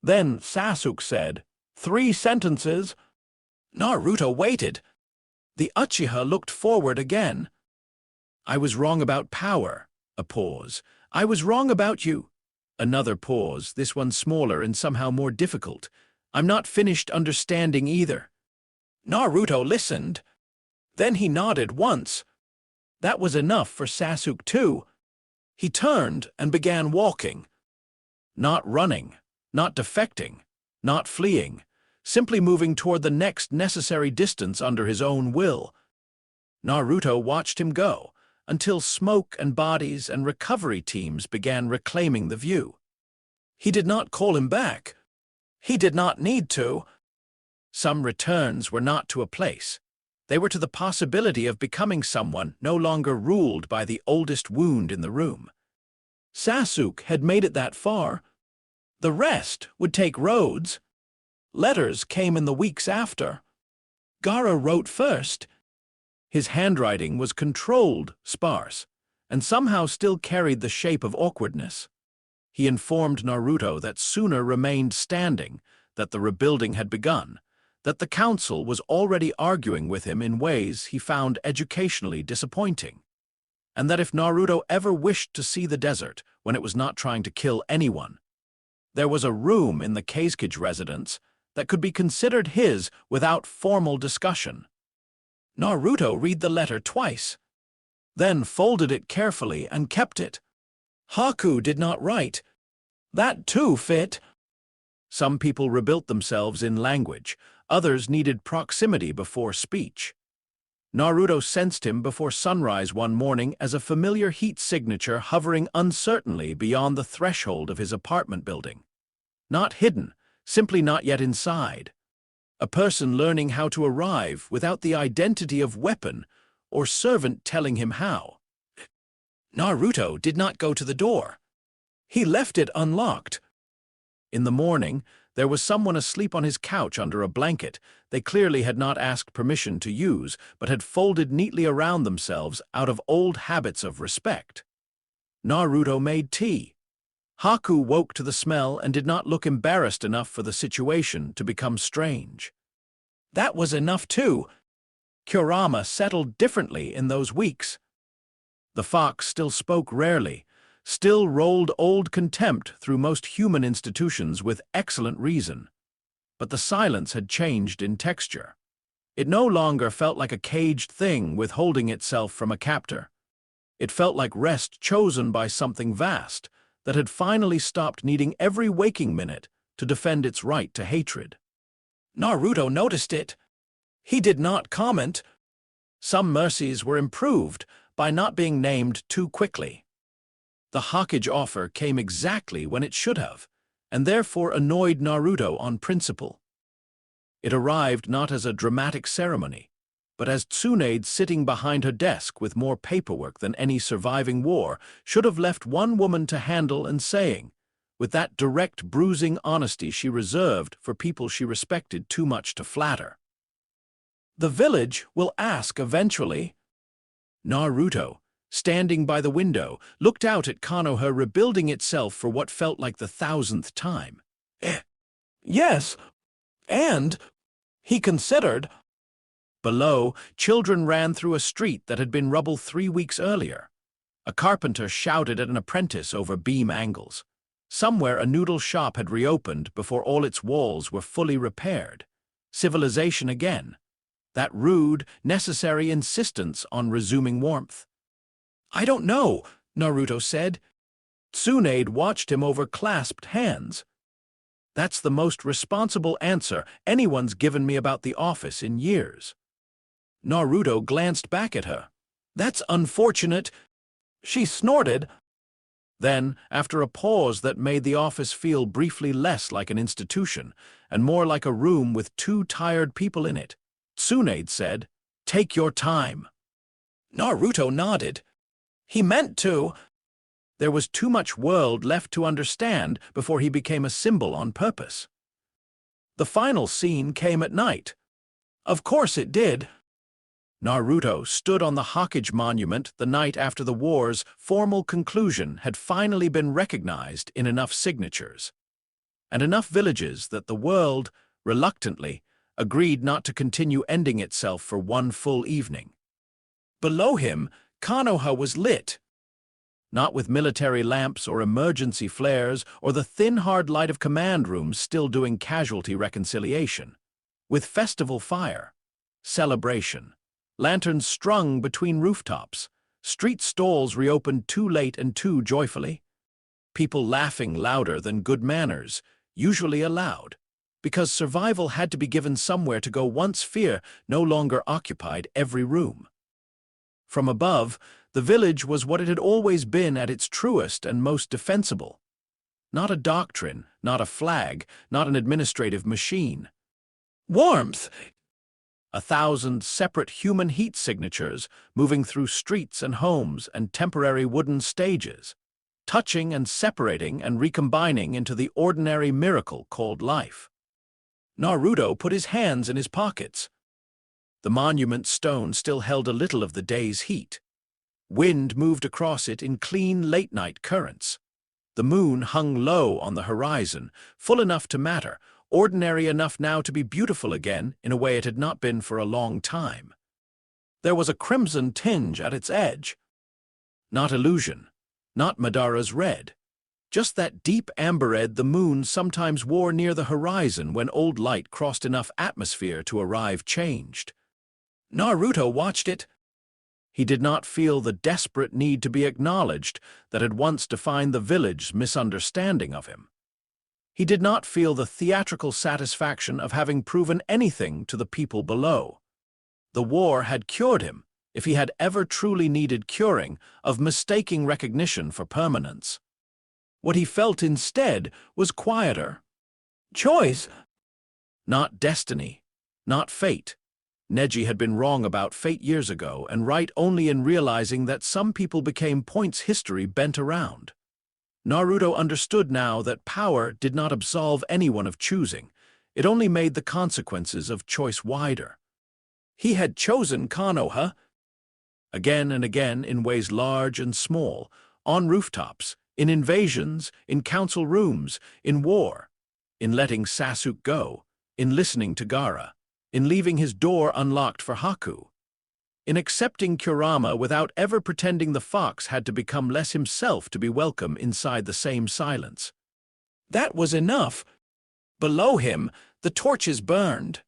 Then Sasuke said, "3 sentences." Naruto waited. The Uchiha looked forward again. "I was wrong about power." A pause. "I was wrong about you." Another pause, this one smaller and somehow more difficult. "I'm not finished understanding either." Naruto listened. Then he nodded once. That was enough for Sasuke too. He turned and began walking. Not running, not defecting, not fleeing, simply moving toward the next necessary distance under his own will. Naruto watched him go, until smoke and bodies and recovery teams began reclaiming the view. He did not call him back. He did not need to. Some returns were not to a place. They were to the possibility of becoming someone no longer ruled by the oldest wound in the room. Sasuke had made it that far. The rest would take roads. Letters came in the weeks after. Gaara wrote first. His handwriting was controlled, sparse, and somehow still carried the shape of awkwardness. He informed Naruto that Suna remained standing, that the rebuilding had begun, that the council was already arguing with him in ways he found educationally disappointing, and that if Naruto ever wished to see the desert when it was not trying to kill anyone, there was a room in the Kazekage residence that could be considered his without formal discussion. Naruto read the letter twice, then folded it carefully and kept it. Haku did not write. That too fit. Some people rebuilt themselves in language, others needed proximity before speech. Naruto sensed him before sunrise one morning as a familiar heat signature hovering uncertainly beyond the threshold of his apartment building. Not hidden, simply not yet inside. A person learning how to arrive without the identity of weapon or servant telling him how. Naruto did not go to the door. He left it unlocked. In the morning, there was someone asleep on his couch under a blanket they clearly had not asked permission to use, but had folded neatly around themselves out of old habits of respect. Naruto made tea. Haku woke to the smell and did not look embarrassed enough for the situation to become strange. That was enough too. Kurama settled differently in those weeks. The fox still spoke rarely, still rolled old contempt through most human institutions with excellent reason. But the silence had changed in texture. It no longer felt like a caged thing withholding itself from a captor. It felt like rest chosen by something vast that had finally stopped needing every waking minute to defend its right to hatred. Naruto noticed it. He did not comment. Some mercies were improved by not being named too quickly. The Hokage offer came exactly when it should have, and therefore annoyed Naruto on principle. It arrived not as a dramatic ceremony, but as Tsunade sitting behind her desk with more paperwork than any surviving war should have left one woman to handle and saying, with that direct bruising honesty she reserved for people she respected too much to flatter. The village will ask eventually. Naruto, standing by the window, looked out at Konoha rebuilding itself for what felt like the 1000th time. Yes, and he considered. Below, children ran through a street that had been rubble 3 weeks earlier. A carpenter shouted at an apprentice over beam angles. Somewhere a noodle shop had reopened before all its walls were fully repaired. Civilization again. That rude, necessary insistence on resuming warmth. I don't know, Naruto said. Tsunade watched him over clasped hands. That's the most responsible answer anyone's given me about the office in years. Naruto glanced back at her. That's unfortunate. She snorted. Then, after a pause that made the office feel briefly less like an institution and more like a room with 2 tired people in it, Tsunade said, "Take your time." Naruto nodded. He meant to. There was too much world left to understand before he became a symbol on purpose. The final scene came at night. Of course it did. Naruto stood on the Hokage monument the night after the war's formal conclusion had finally been recognized in enough signatures, and enough villages that the world, reluctantly, agreed not to continue ending itself for one full evening. Below him, Konoha was lit. Not with military lamps or emergency flares or the thin hard light of command rooms still doing casualty reconciliation. With festival fire, celebration, lanterns strung between rooftops, street stalls reopened too late and too joyfully, people laughing louder than good manners usually allowed, because survival had to be given somewhere to go once fear no longer occupied every room. From above, the village was what it had always been at its truest and most defensible. Not a doctrine, not a flag, not an administrative machine. Warmth! 1,000 separate human heat signatures moving through streets and homes and temporary wooden stages, touching and separating and recombining into the ordinary miracle called life. Naruto put his hands in his pockets. The monument stone still held a little of the day's heat. Wind moved across it in clean late-night currents. The moon hung low on the horizon, full enough to matter, ordinary enough now to be beautiful again in a way it had not been for a long time. There was a crimson tinge at its edge. Not illusion, not Madara's red. Just that deep amber red the moon sometimes wore near the horizon when old light crossed enough atmosphere to arrive changed. Naruto watched it. He did not feel the desperate need to be acknowledged that had once defined the village's misunderstanding of him. He did not feel the theatrical satisfaction of having proven anything to the people below. The war had cured him, if he had ever truly needed curing, of mistaking recognition for permanence. What he felt instead was quieter. Choice, not destiny, not fate. Neji had been wrong about fate years ago, and right only in realizing that some people became points history bent around. Naruto understood now that power did not absolve anyone of choosing. It only made the consequences of choice wider. He had chosen Konoha again and again in ways large and small, on rooftops, in invasions, in council rooms, in war, in letting Sasuke go, in listening to Gaara, in leaving his door unlocked for Haku, in accepting Kurama without ever pretending the fox had to become less himself to be welcome inside the same silence. That was enough. Below him, the torches burned.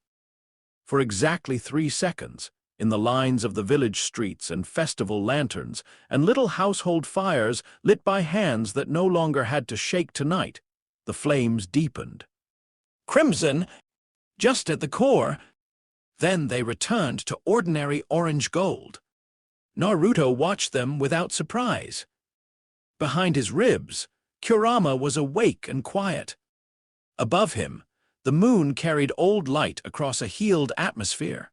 For exactly 3 seconds, in the lines of the village streets and festival lanterns and little household fires lit by hands that no longer had to shake tonight, the flames deepened. Crimson, just at the core. Then they returned to ordinary orange gold. Naruto watched them without surprise. Behind his ribs, Kurama was awake and quiet. Above him, the moon carried old light across a healed atmosphere.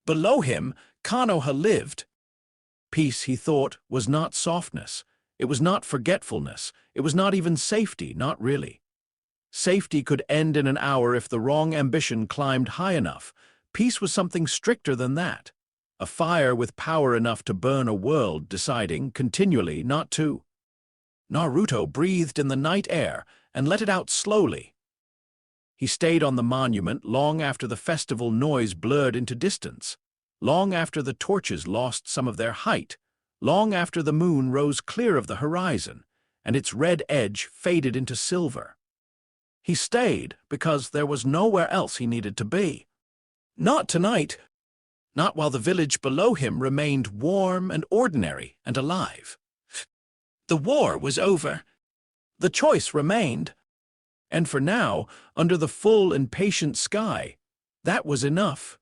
Below him, Konoha lived. Peace, he thought, was not softness. It was not forgetfulness. It was not even safety, not really. Safety could end in an hour if the wrong ambition climbed high enough. Peace was something stricter than that. A fire with power enough to burn a world, deciding, continually, not to. Naruto breathed in the night air and let it out slowly. He stayed on the monument long after the festival noise blurred into distance, long after the torches lost some of their height, long after the moon rose clear of the horizon, and its red edge faded into silver. He stayed because there was nowhere else he needed to be. Not tonight. Not while the village below him remained warm and ordinary and alive. The war was over. The choice remained. And for now, under the full and patient sky, that was enough.